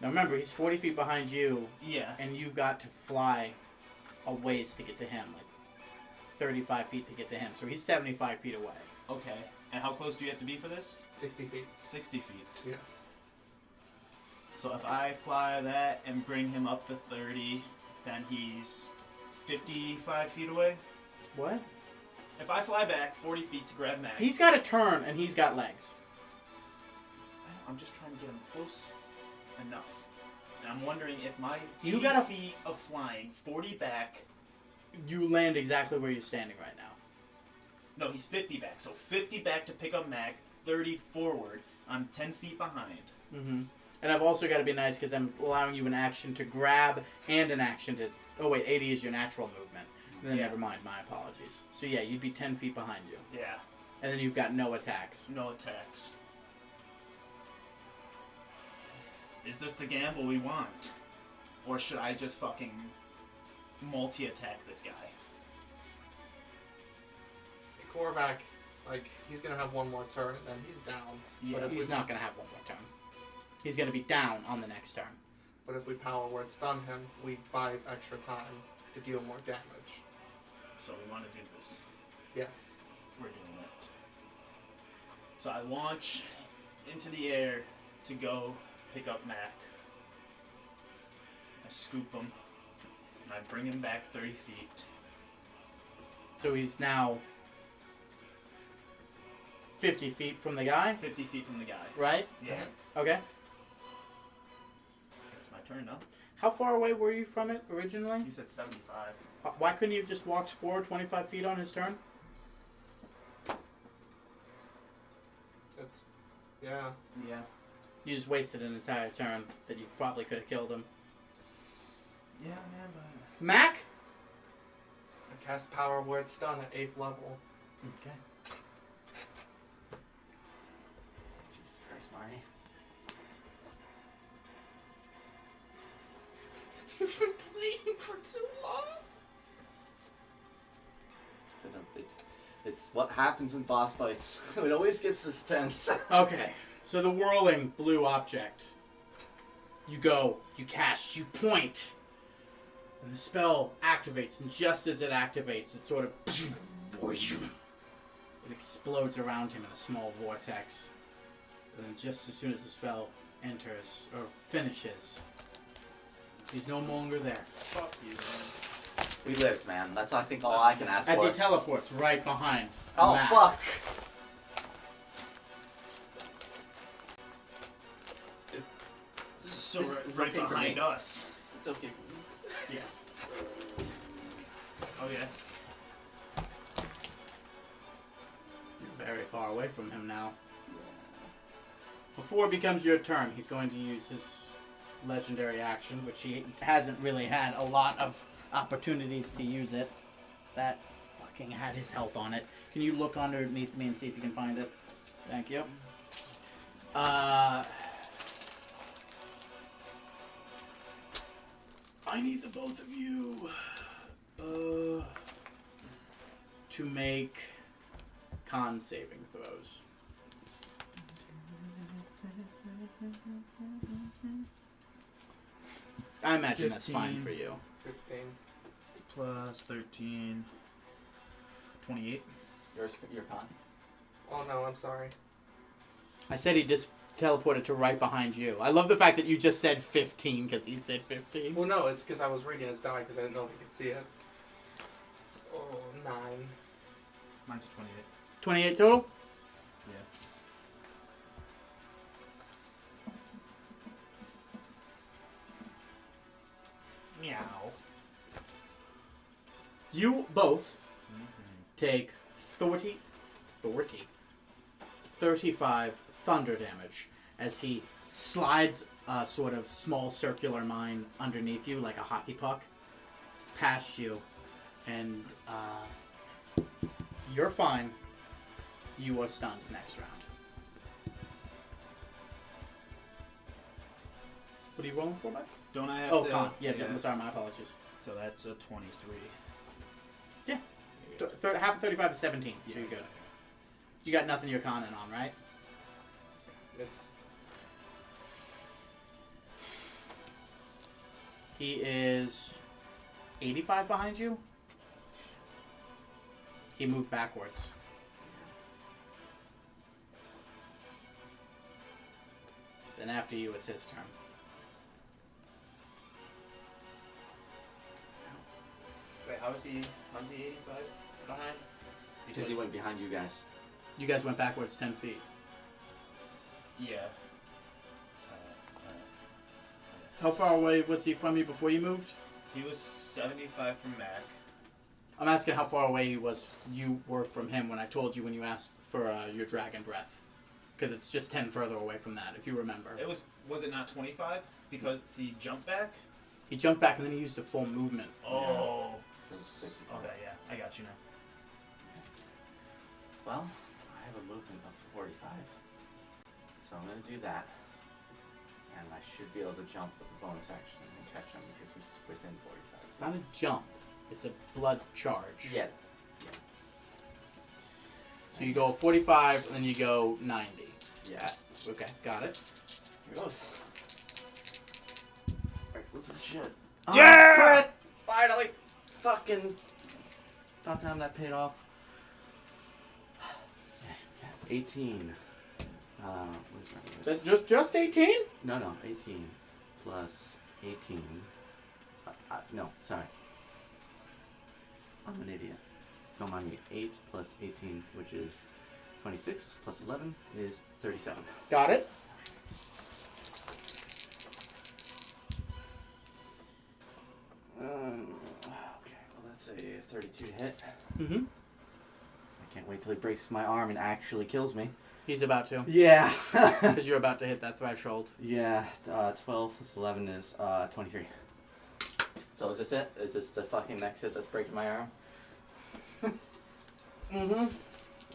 Speaker 8: Now remember, he's 40 feet behind you,
Speaker 5: Yeah.
Speaker 8: and you've got to fly a ways to get to him, like 35 feet to get to him. So he's 75 feet away.
Speaker 5: Okay. And how close do you have to be for this?
Speaker 2: 60 feet.
Speaker 5: 60 feet.
Speaker 2: Yes.
Speaker 5: So if I fly that and bring him up to 30, then he's 55 feet away?
Speaker 8: What?
Speaker 5: If I fly back 40 feet to grab Mac,
Speaker 8: He's got a turn, and he's got legs.
Speaker 5: I'm just trying to get him close enough. And I'm wondering if my
Speaker 8: You
Speaker 5: 80
Speaker 8: gotta-
Speaker 5: feet of flying, 40 back.
Speaker 8: You land exactly where you're standing right now.
Speaker 5: No, he's 50 back. So 50 back to pick up Mac, 30 forward. I'm 10 feet behind.
Speaker 8: Mm-hmm. And I've also got to be nice because I'm allowing you an action to grab and an action to... Oh, wait, 80 is your natural movement. Then
Speaker 5: Yeah.
Speaker 8: never mind, my apologies. So yeah, you'd be 10 feet behind you.
Speaker 5: Yeah.
Speaker 8: And then you've got no attacks.
Speaker 5: No attacks. Is this the gamble we want? Or should I just fucking multi-attack this guy?
Speaker 2: Korvac, Like, he's gonna have one more turn and then he's down.
Speaker 5: Yeah.
Speaker 2: But if
Speaker 8: He's
Speaker 2: we,
Speaker 8: not going to have one more turn. He's going to be down on the next turn.
Speaker 2: But if we power word stun him, we buy extra time to deal more damage.
Speaker 5: So we want to do this.
Speaker 2: Yes.
Speaker 5: We're doing it. So I launch into the air to go pick up Mac. I scoop him, and I bring him back 30 feet.
Speaker 8: So he's now 50 feet from the guy,
Speaker 5: 50 feet from the guy.
Speaker 8: right?
Speaker 5: Yeah.
Speaker 8: Okay.
Speaker 5: That's my turn now.
Speaker 8: How far away were you from it originally?
Speaker 5: He said 75.
Speaker 8: Why couldn't you have just walked forward 25 feet on his turn?
Speaker 2: It's, yeah.
Speaker 5: Yeah.
Speaker 8: You just wasted an entire turn that you probably could have killed him.
Speaker 5: Yeah, man, but...
Speaker 8: Mac?
Speaker 2: I cast power word stun at 8th level.
Speaker 1: Okay. Jesus Christ, Marty.
Speaker 2: You've been playing for too long.
Speaker 1: It's what happens in boss fights. It always gets this tense.
Speaker 8: Okay, so the whirling blue object. You go, you cast, you point, and the spell activates, and just as it activates, it sort of... It explodes around him in a small vortex. And then just as soon as the spell enters, or finishes, he's no longer there.
Speaker 5: Fuck you, man.
Speaker 1: We lived, man. That's, I think, all I can ask
Speaker 8: As
Speaker 1: for.
Speaker 8: he teleports right behind
Speaker 1: Oh,
Speaker 8: Mac.
Speaker 1: fuck!
Speaker 5: So
Speaker 1: This
Speaker 5: right,
Speaker 1: is
Speaker 5: right
Speaker 1: okay for
Speaker 5: behind
Speaker 1: me.
Speaker 5: us.
Speaker 1: It's okay.
Speaker 8: Yes.
Speaker 5: Oh, yeah.
Speaker 8: You're very far away from him now. Before it becomes your turn, he's going to use his legendary action, which he hasn't really had a lot of opportunities to use it. That fucking had his health on it. Can you look underneath me and see if you can find it? Thank you. I need the both of you to make con saving throws. I imagine that's fine
Speaker 5: 15.
Speaker 8: for you.
Speaker 2: 15.
Speaker 5: Plus 13. 28.
Speaker 1: Your con.
Speaker 2: Oh no, I'm sorry.
Speaker 8: I said he just teleported to right behind you. I love the fact that you just said 15 because he said 15.
Speaker 2: Well, no, it's because I was reading his die because I didn't know if he could see it. Oh, 9.
Speaker 5: Mine's a 28.
Speaker 8: 28 total?
Speaker 5: Yeah. Meow.
Speaker 8: You both
Speaker 5: Mm-hmm.
Speaker 8: take 35 thunder damage as he slides a sort of small circular mine underneath you like a hockey puck past you, and you're fine. You are stunned next round. What are you rolling for, Mike?
Speaker 5: Don't I have
Speaker 8: Oh,
Speaker 5: to...
Speaker 8: con. Yeah, sorry, my apologies.
Speaker 5: So that's a 23.
Speaker 8: Yeah. Half of 35 is 17, so
Speaker 5: Yeah.
Speaker 8: you're good. You got nothing you're conning on, right?
Speaker 2: It's
Speaker 8: He is 85 behind you. He moved backwards. Then after you, it's his turn.
Speaker 5: Wait, how is he 85 behind?
Speaker 1: Because he went behind you guys.
Speaker 8: You guys went backwards 10 feet.
Speaker 5: Yeah.
Speaker 8: How far away was he from you before you moved?
Speaker 5: He was 75 from Mac.
Speaker 8: I'm asking how far away you were from him when I told you when you asked for your dragon breath. Because it's just 10 further away from that, if you remember.
Speaker 5: It was it not 25? Because he jumped back?
Speaker 8: He jumped back and then he used a full movement.
Speaker 5: Oh.
Speaker 1: So,
Speaker 5: Okay, yeah. I got you now.
Speaker 1: Well, I have a movement of 45. So I'm going to do that. And I should be able to jump with a bonus action and catch him because he's within 45.
Speaker 8: It's not a jump. It's a blood charge.
Speaker 1: Yeah.
Speaker 8: So you go 45, and then you go 90.
Speaker 1: Yeah.
Speaker 8: Okay, got it.
Speaker 1: Here goes. Alright, this is shit.
Speaker 5: Yeah!
Speaker 1: Crit! Finally! Fucking. About time that paid off. 18. Where's my
Speaker 8: Just 18?
Speaker 1: No, 18 plus 18. No, sorry. I'm an idiot. Don't mind me. 8 plus 18, which is 26, plus 11 is 37.
Speaker 8: Got it.
Speaker 1: Okay, well that's a 32 to hit.
Speaker 8: Mm-hmm.
Speaker 1: I can't wait till he breaks my arm and actually kills me.
Speaker 8: He's about to.
Speaker 1: Yeah.
Speaker 8: Because you're about to hit that threshold.
Speaker 1: Yeah, 12 plus 11 is 23. So is this it? Is this the fucking next hit that's breaking my arm?
Speaker 8: Mm-hmm.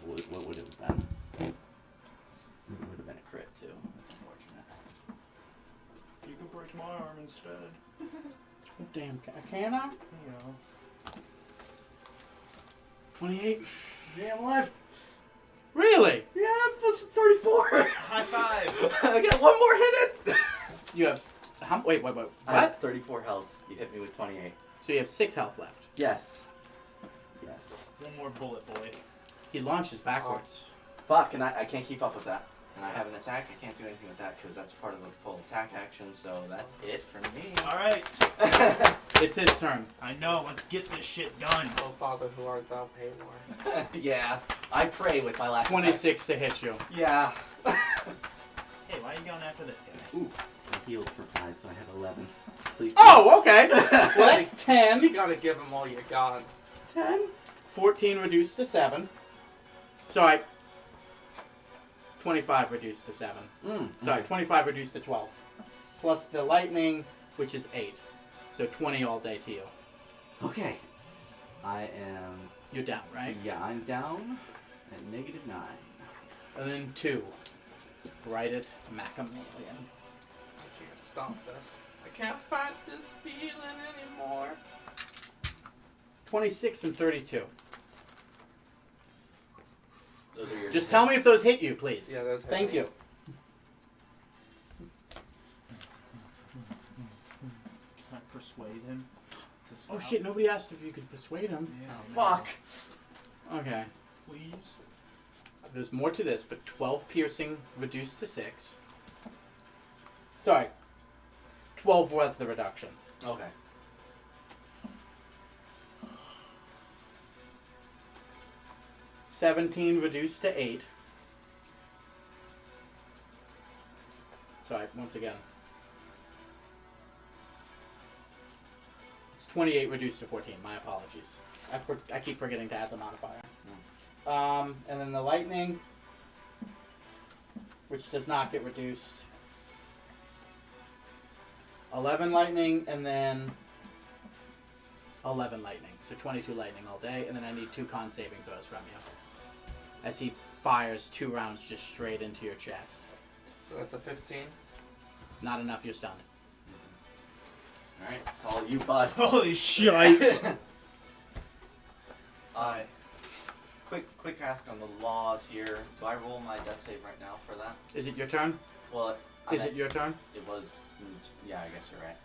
Speaker 1: What would it have been? It would have been a crit too. That's unfortunate.
Speaker 5: You can break my arm instead.
Speaker 8: Damn, can I?
Speaker 5: You know.
Speaker 8: 28.
Speaker 1: Yeah, I'm alive.
Speaker 8: Really?
Speaker 1: Yeah, plus 34.
Speaker 5: High five.
Speaker 1: I got one more hit it.
Speaker 8: You have... Wait.
Speaker 1: I
Speaker 8: What?
Speaker 1: have 34 health. You hit me with 28.
Speaker 8: So you have 6 health left.
Speaker 1: Yes. Yes.
Speaker 5: One more bullet, boy.
Speaker 8: He launches backwards.
Speaker 1: Fuck, and I can't keep up with that. And I have an attack. I can't do anything with that because that's part of the full attack action. So that's it for me.
Speaker 5: All right.
Speaker 8: It's his turn.
Speaker 5: I know. Let's get this shit done.
Speaker 2: Oh, Father, who art thou, pay more.
Speaker 1: Yeah, I pray with my last
Speaker 8: 26 to hit you.
Speaker 1: attack. Yeah.
Speaker 5: Hey, why are you going after this guy?
Speaker 1: Ooh, I healed for 5, so I have 11. Please.
Speaker 8: Oh, okay. Well, that's 10.
Speaker 2: You gotta give him all you got.
Speaker 8: 10. 14 reduced to 7. Sorry. 25 reduced to 7. Sorry, 25 reduced to 12. Plus the lightning, which is 8. So 20 all day to you.
Speaker 1: Okay. I am.
Speaker 8: You're down, right?
Speaker 1: Yeah, I'm down at -9.
Speaker 8: And then 2. Right at Macamelian.
Speaker 2: I can't stop this. I can't fight this feeling anymore.
Speaker 8: 26 and 32.
Speaker 1: Those are your.
Speaker 8: Just tell me if those hit you, please.
Speaker 2: Yeah, those hit
Speaker 8: Thank
Speaker 2: me.
Speaker 8: you.
Speaker 5: Can I persuade him to stop?
Speaker 8: Oh shit, nobody asked if you could persuade him.
Speaker 5: Yeah,
Speaker 1: Fuck.
Speaker 8: Okay.
Speaker 5: please.
Speaker 8: There's more to this, but 12 piercing reduced to 6. Sorry. 12 was the reduction.
Speaker 1: Okay.
Speaker 8: $17 reduced to 8. Sorry, once again. It's 28 reduced to 14. My apologies. I keep forgetting to add the modifier. And then the lightning, which does not get reduced. 11 lightning, and then 11 lightning. So 22 lightning all day, and then I need 2 con saving throws from you. As he fires 2 rounds just straight into your chest.
Speaker 2: So that's a 15.
Speaker 8: Not enough, you're stunned.
Speaker 1: Alright, it's all you, bud.
Speaker 5: Holy shit!
Speaker 1: Quick ask on the laws here. Do I roll my death save right now for that?
Speaker 8: Is it your turn?
Speaker 1: Well,
Speaker 8: Is it your turn?
Speaker 1: It was. Yeah, I guess you're right.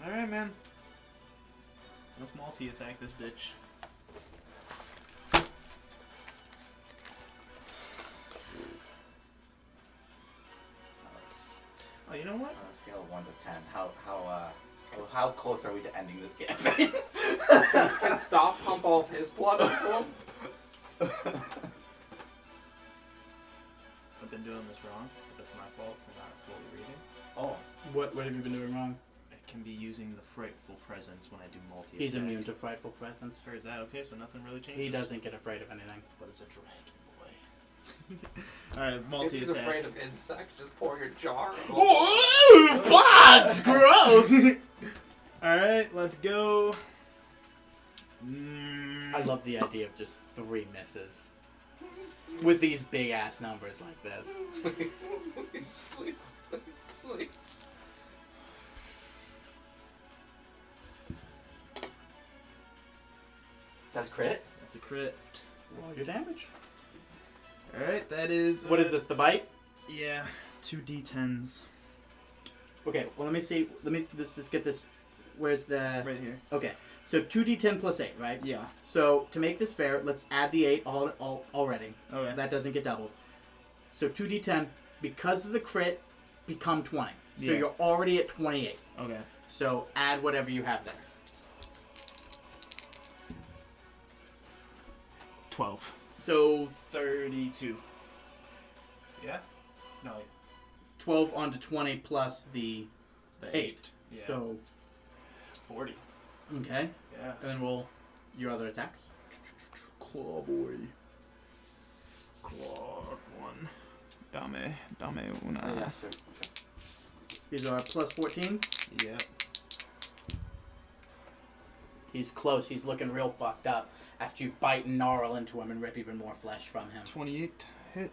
Speaker 5: Alright, man. Let's multi-attack this bitch. Oh, you know what?
Speaker 1: On a scale of 1 to 10, how close are we to ending this campaign?
Speaker 2: Can Stop pump all of his blood into him?
Speaker 5: I've been doing this wrong, but that's my fault for not fully reading.
Speaker 1: Oh.
Speaker 8: What have you been doing wrong?
Speaker 5: I can be using the Frightful Presence when I do multi-attack.
Speaker 8: He's immune to frightful presence.
Speaker 5: Heard that, okay, so nothing really changes.
Speaker 8: He doesn't get afraid of anything.
Speaker 5: But it's a dragon boy. Alright,
Speaker 2: If he's
Speaker 5: multi-attack.
Speaker 2: afraid of insects, just pour your jar.
Speaker 5: Ooh, bugs! Gross! Alright, let's go.
Speaker 8: I love the idea of just 3 misses. With these big ass numbers like this.
Speaker 2: Please, please.
Speaker 1: that a crit?
Speaker 5: That's a crit.
Speaker 8: Roll your damage.
Speaker 5: Alright, that is...
Speaker 8: What is this, the bite?
Speaker 5: Yeah, 2 d10s.
Speaker 8: Okay, well, let me see. Let's just get this. Where's the...
Speaker 5: Right here.
Speaker 8: Okay, so 2d10 plus 8, right?
Speaker 5: Yeah.
Speaker 8: So, to make this fair, let's add the 8 already.
Speaker 5: Okay.
Speaker 8: That doesn't get doubled. So 2d10, because of the crit, become 20. So
Speaker 5: Yeah.
Speaker 8: you're already at 28.
Speaker 5: Okay.
Speaker 8: So add whatever you have there.
Speaker 5: 12.
Speaker 8: So
Speaker 5: 32. Yeah? No.
Speaker 8: 12 onto 20 plus the 8.
Speaker 5: Yeah.
Speaker 8: So,
Speaker 5: 40.
Speaker 8: okay.
Speaker 5: Yeah.
Speaker 8: And then roll your other attacks.
Speaker 5: Claw boy. Claw 1. Dame una.
Speaker 1: Yeah, sure.
Speaker 8: These are plus 14s.
Speaker 5: Yep.
Speaker 8: He's close. He's looking real fucked up after you bite and gnarl into him and rip even more flesh from him.
Speaker 5: 28 hit.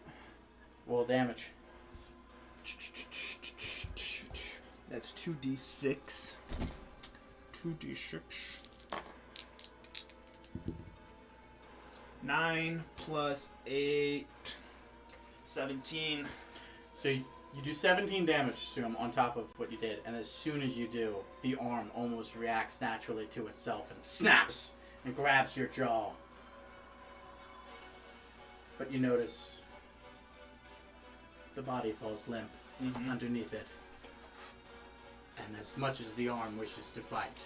Speaker 8: Roll damage.
Speaker 5: That's 2d6. 2d6. 9 plus 8. 17.
Speaker 8: So you do 17 damage to him on top of what you did, and as soon as you do, the arm almost reacts naturally to itself and snaps and grabs your jaw. But you notice the body falls limp underneath it. And as much as the arm wishes to fight,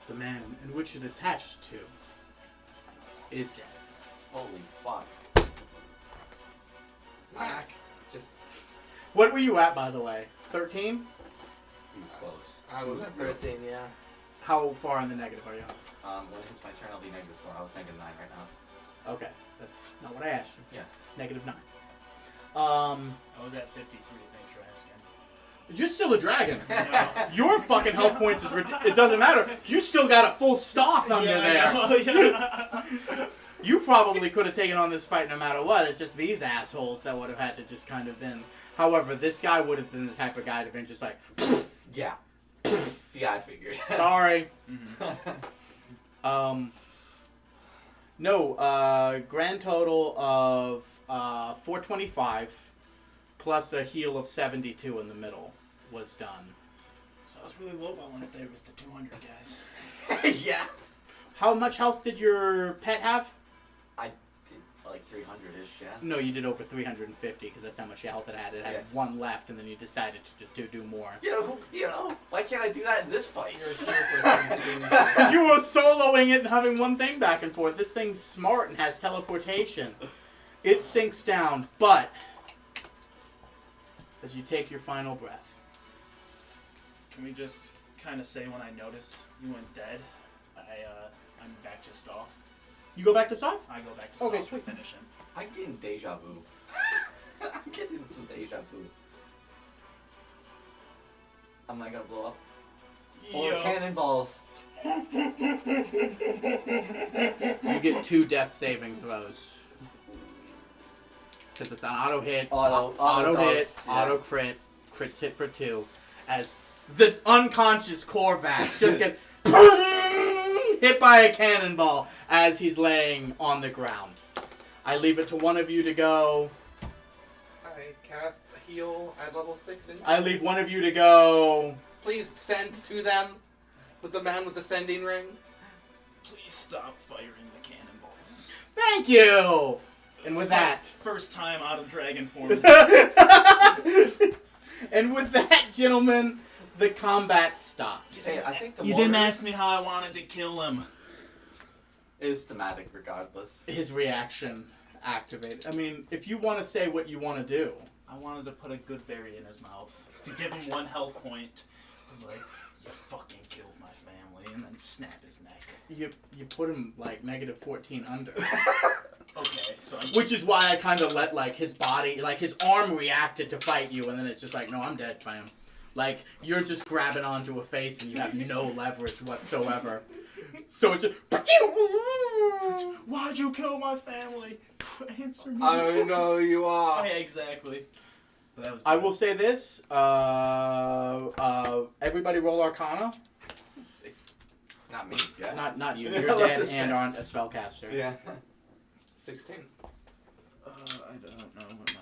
Speaker 8: the man in which it attached to is dead.
Speaker 1: Holy fuck.
Speaker 2: Whack. Just.
Speaker 8: What were you at, by the way? 13?
Speaker 1: He was close.
Speaker 2: I was at 13, yeah.
Speaker 8: How far in the negative are you?
Speaker 1: When it hits my turn, I'll be -4. I was -9 right now.
Speaker 8: Okay, that's not what I asked you.
Speaker 1: Yeah.
Speaker 8: It's -9.
Speaker 5: I was at 53, thanks for asking.
Speaker 8: You're still a dragon. Your fucking health points is it doesn't matter. You still got a full staff under there. You probably could have taken on this fight no matter what. It's just these assholes that would have had to just kind of been. However, this guy would have been the type of guy to have been just like,
Speaker 1: Yeah. Yeah, I figured.
Speaker 8: sorry.
Speaker 5: Mm-hmm.
Speaker 8: No, grand total of 425 plus a heal of 72 in the middle was done.
Speaker 5: So I was really lowballing it there with the 200 guys.
Speaker 1: Yeah.
Speaker 8: How much health did your pet have?
Speaker 1: I did like 300-ish, yeah.
Speaker 8: No, you did over 350 because that's how much health it had. It had
Speaker 1: Yeah.
Speaker 8: one left, and then you decided to do more.
Speaker 1: Yeah, why can't I do that in this fight?
Speaker 2: You're here for some
Speaker 8: You were soloing it and having one thing back and forth. This thing's smart and has teleportation. It sinks down, but as you take your final breath,
Speaker 5: Can we just kind of say when I noticed you went dead, I'm back to Stoth.
Speaker 8: you go back to Soft?
Speaker 5: I go back to Stoth
Speaker 8: Okay,
Speaker 5: to
Speaker 8: sweet.
Speaker 5: finish him.
Speaker 1: I'm getting deja vu. I'm getting some deja vu. Am I gonna blow up? Or cannonballs.
Speaker 8: You get 2 death saving throws. Because it's an auto hit,
Speaker 1: Auto
Speaker 8: hit,
Speaker 1: does, yeah.
Speaker 8: auto crit, crits hit for 2. As the unconscious Korvac just gets hit by a cannonball as he's laying on the ground. I leave it to one of you to go.
Speaker 2: I cast heal at level 6.
Speaker 8: I leave one of you to go.
Speaker 2: Please send to them with the man with the sending ring.
Speaker 5: Please stop firing the cannonballs.
Speaker 8: Thank you! And with
Speaker 5: It's my
Speaker 8: that.
Speaker 5: first time out of dragon form.
Speaker 8: And with that, gentlemen, the combat stops.
Speaker 1: Hey, I think the
Speaker 5: You didn't
Speaker 1: Warriors
Speaker 5: ask me how I wanted to kill him.
Speaker 1: is thematic regardless.
Speaker 8: His reaction activated. I mean, if you want to say what you want to do.
Speaker 5: I wanted to put a good berry in his mouth to give him 1 health point. Like, you fucking killed my family, and then snap his neck.
Speaker 8: You put him like -14 under.
Speaker 5: Okay, so I'm
Speaker 8: Which is why I kind of let like his body, like his arm reacted to fight you, and then it's just like, no, I'm dead, fam. Like, you're just grabbing onto a face and you have no leverage whatsoever. So it's just...
Speaker 5: Why'd you kill my family? Answer me.
Speaker 2: I know you
Speaker 5: Oh,
Speaker 2: are.
Speaker 5: yeah, exactly. But that was
Speaker 8: I
Speaker 5: good.
Speaker 8: will say this. Everybody roll Arcana.
Speaker 1: Not me. Yeah.
Speaker 8: Not you.
Speaker 1: Yeah,
Speaker 8: You're
Speaker 1: let's
Speaker 8: dead
Speaker 1: just
Speaker 8: and
Speaker 1: say-
Speaker 8: aren't a spellcaster.
Speaker 1: Yeah.
Speaker 2: 16.
Speaker 7: I don't know what my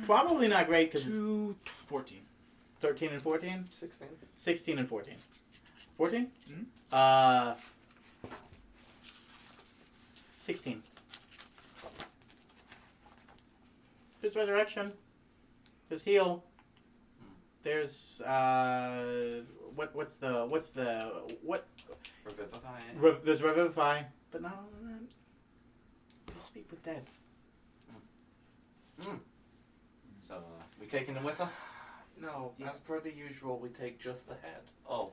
Speaker 8: Probably not great because
Speaker 5: 14.
Speaker 8: 13 and 14?
Speaker 2: 16.
Speaker 8: 16 and 14. 14?
Speaker 5: Mhm.
Speaker 8: 16. There's resurrection. There's heal. There's what's the
Speaker 1: Revivify.
Speaker 8: there's revivify, but not all of that. There's speak with dead.
Speaker 1: So, we taking him with us?
Speaker 2: No, as per the usual, we take just the head.
Speaker 1: Oh.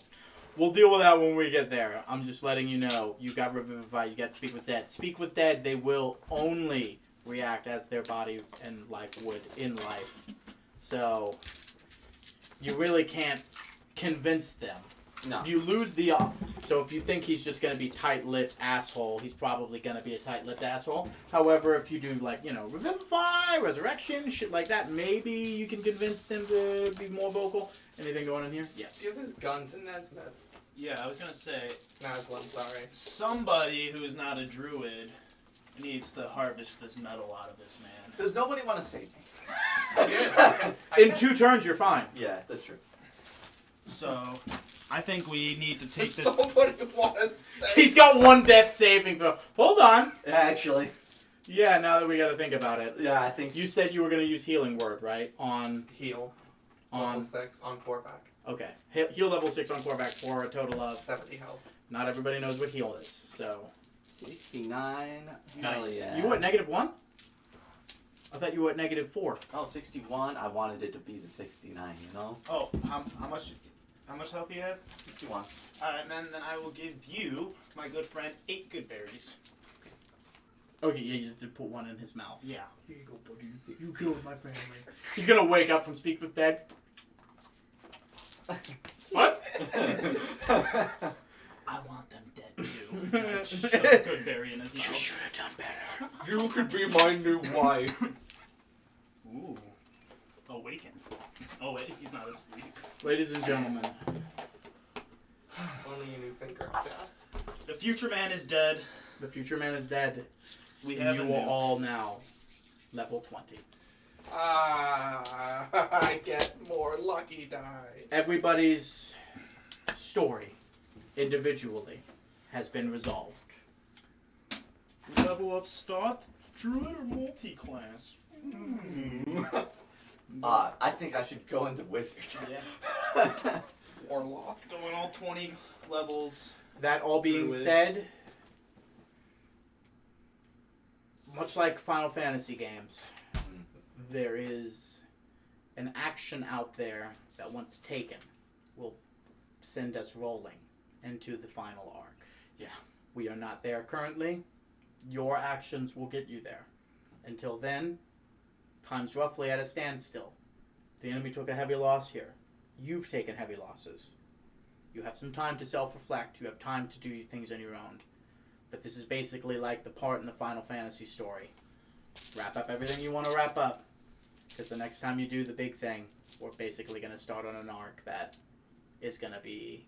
Speaker 8: We'll deal with that when we get there. I'm just letting you know. You got revivify. You got speak with dead. Speak with dead. They will only react as their body and life would in life. So you really can't convince them.
Speaker 1: No.
Speaker 8: You lose the so if you think he's just going to be tight-lipped asshole, he's probably going to be a tight-lipped asshole. However, if you do revivify, resurrection, shit like that, maybe you can convince them to be more vocal. Anything going on here? Yes.
Speaker 2: Give his gun to Nesmith.
Speaker 5: Yeah, I was gonna say,
Speaker 2: Naslim, sorry.
Speaker 5: somebody who's not a druid needs to harvest this metal out of this man.
Speaker 1: Does nobody want to save me?
Speaker 8: In 2 turns, you're fine.
Speaker 1: Yeah, that's true.
Speaker 5: So, I think we need to take this.
Speaker 2: Somebody want to say.
Speaker 8: He's got 1 death saving throw. Hold on.
Speaker 1: Yeah, actually.
Speaker 8: Yeah, now that we got to think about it.
Speaker 1: Yeah, I think
Speaker 8: You said you were going to use healing word, right?
Speaker 2: Heal. Level
Speaker 8: On
Speaker 2: 6 on Korvac.
Speaker 8: okay. Heal level 6 on Korvac for a total of
Speaker 2: 70 health.
Speaker 8: not everybody knows what heal is. So
Speaker 1: 69.
Speaker 5: Nice.
Speaker 1: Hell yeah.
Speaker 8: you were at -1? I thought you were at -4.
Speaker 1: Oh, 61. I wanted it to be the 69, you know?
Speaker 5: Oh, how much health do you have?
Speaker 1: 61.
Speaker 5: And then I will give you, my good friend, 8 good berries.
Speaker 8: Okay, yeah, you did put 1 in his mouth.
Speaker 5: Yeah.
Speaker 8: Here you go, buddy. You killed my family. He's gonna wake up from speak with dead. What?
Speaker 5: I want them dead too. I shove a good berry in his mouth.
Speaker 8: should have done better.
Speaker 2: You could be my new wife.
Speaker 5: Ooh. Awaken. Oh wait, he's not asleep.
Speaker 8: Ladies and gentlemen,
Speaker 2: Only you knew finger of death.
Speaker 5: The future man is dead.
Speaker 8: the future man is dead.
Speaker 5: We have
Speaker 8: You
Speaker 5: a
Speaker 8: are
Speaker 5: new.
Speaker 8: all now level 20.
Speaker 2: I get more lucky die.
Speaker 8: Everybody's story, individually, has been resolved.
Speaker 5: Level of start, druid or multi-class?
Speaker 1: I think I should go into wizard.
Speaker 5: Yeah.
Speaker 2: Warlock.
Speaker 5: Going all 20 levels.
Speaker 8: That all being
Speaker 5: Druid.
Speaker 8: said, much like Final Fantasy games, there is an action out there that once taken will send us rolling into the final arc.
Speaker 1: Yeah.
Speaker 8: We are not there currently. Your actions will get you there. Until then, time's roughly at a standstill. The enemy took a heavy loss here. You've taken heavy losses. You have some time to self-reflect. You have time to do things on your own. But this is basically like the part in the Final Fantasy story. Wrap up everything you want to wrap up. Because the next time you do the big thing, we're basically going to start on an arc that is going to be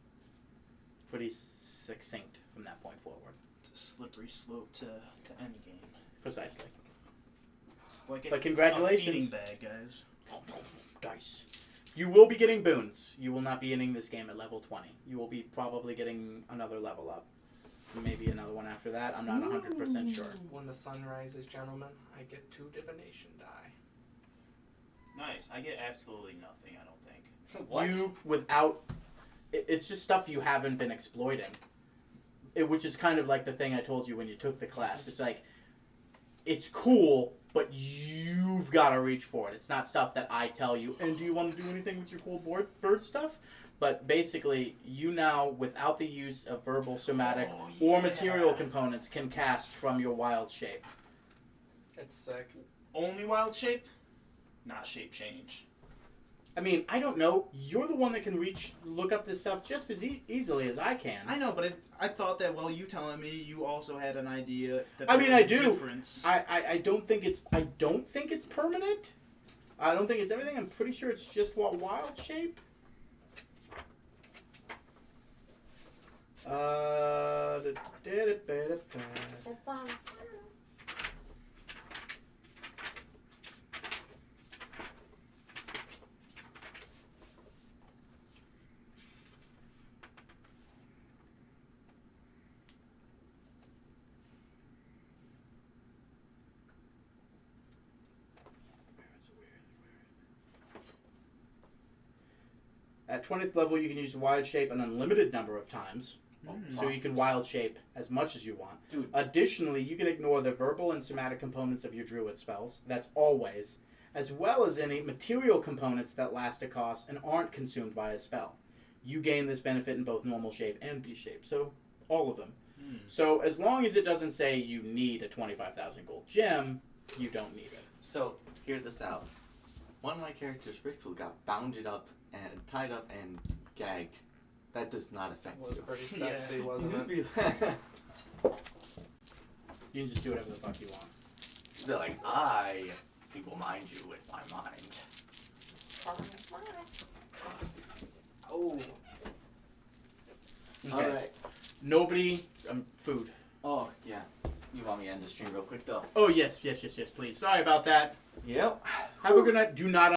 Speaker 8: pretty succinct from that point forward.
Speaker 5: It's a slippery slope to endgame.
Speaker 8: Precisely.
Speaker 5: It's like
Speaker 8: But
Speaker 5: a
Speaker 8: congratulations.
Speaker 5: feeding bag, guys.
Speaker 8: Dice. You will be getting boons. You will not be ending this game at level 20. You will be probably getting another level up. Maybe another one after that. I'm not 100% sure.
Speaker 2: When the sun rises, gentlemen, I get 2 divination die.
Speaker 5: Nice. I get absolutely nothing, I don't think.
Speaker 1: What?
Speaker 8: You, without... It's just stuff you haven't been exploiting. Which is kind of like the thing I told you when you took the class. It's like, it's cool, but you've got to reach for it. It's not stuff that I tell you, and do you want to do anything with your cool bird stuff? But basically, you now, without the use of verbal, somatic, or material components, can cast from your wild shape.
Speaker 2: It's sick.
Speaker 5: Only wild shape? Not shape change.
Speaker 8: I mean, I don't know. You're the one that can look up this stuff just as easily as I can.
Speaker 5: I know, but I thought that while you telling me, you also had an idea that
Speaker 8: I
Speaker 5: there
Speaker 8: mean,
Speaker 5: was
Speaker 8: I
Speaker 5: a
Speaker 8: do.
Speaker 5: difference.
Speaker 8: I don't think it's permanent. I don't think it's everything. I'm pretty sure it's just wild shape. At 20th level, you can use Wild Shape an unlimited number of times. So you can Wild Shape as much as you want.
Speaker 1: Dude.
Speaker 8: Additionally, you can ignore the verbal and somatic components of your Druid spells. That's always. As well as any material components that last a cost and aren't consumed by a spell. You gain this benefit in both normal shape and beast shape. So, all of them. So, as long as it doesn't say you need a 25,000 gold gem, you don't need it.
Speaker 1: So, hear this out. One of my characters, Rixel, got bounded up and tied up and gagged. That does not affect
Speaker 2: Was
Speaker 1: you.
Speaker 2: pretty sexy,
Speaker 1: You
Speaker 2: wasn't
Speaker 1: just
Speaker 2: it?
Speaker 8: You can just do whatever the fuck you want.
Speaker 1: be like, I will mind you with my mind.
Speaker 2: Oh.
Speaker 8: Okay.
Speaker 1: Alright.
Speaker 8: Nobody... food.
Speaker 1: Oh, yeah. You want me to end the stream real quick, though?
Speaker 8: Oh, yes, please. Sorry about that.
Speaker 1: Yep.
Speaker 8: Have a good night. Do not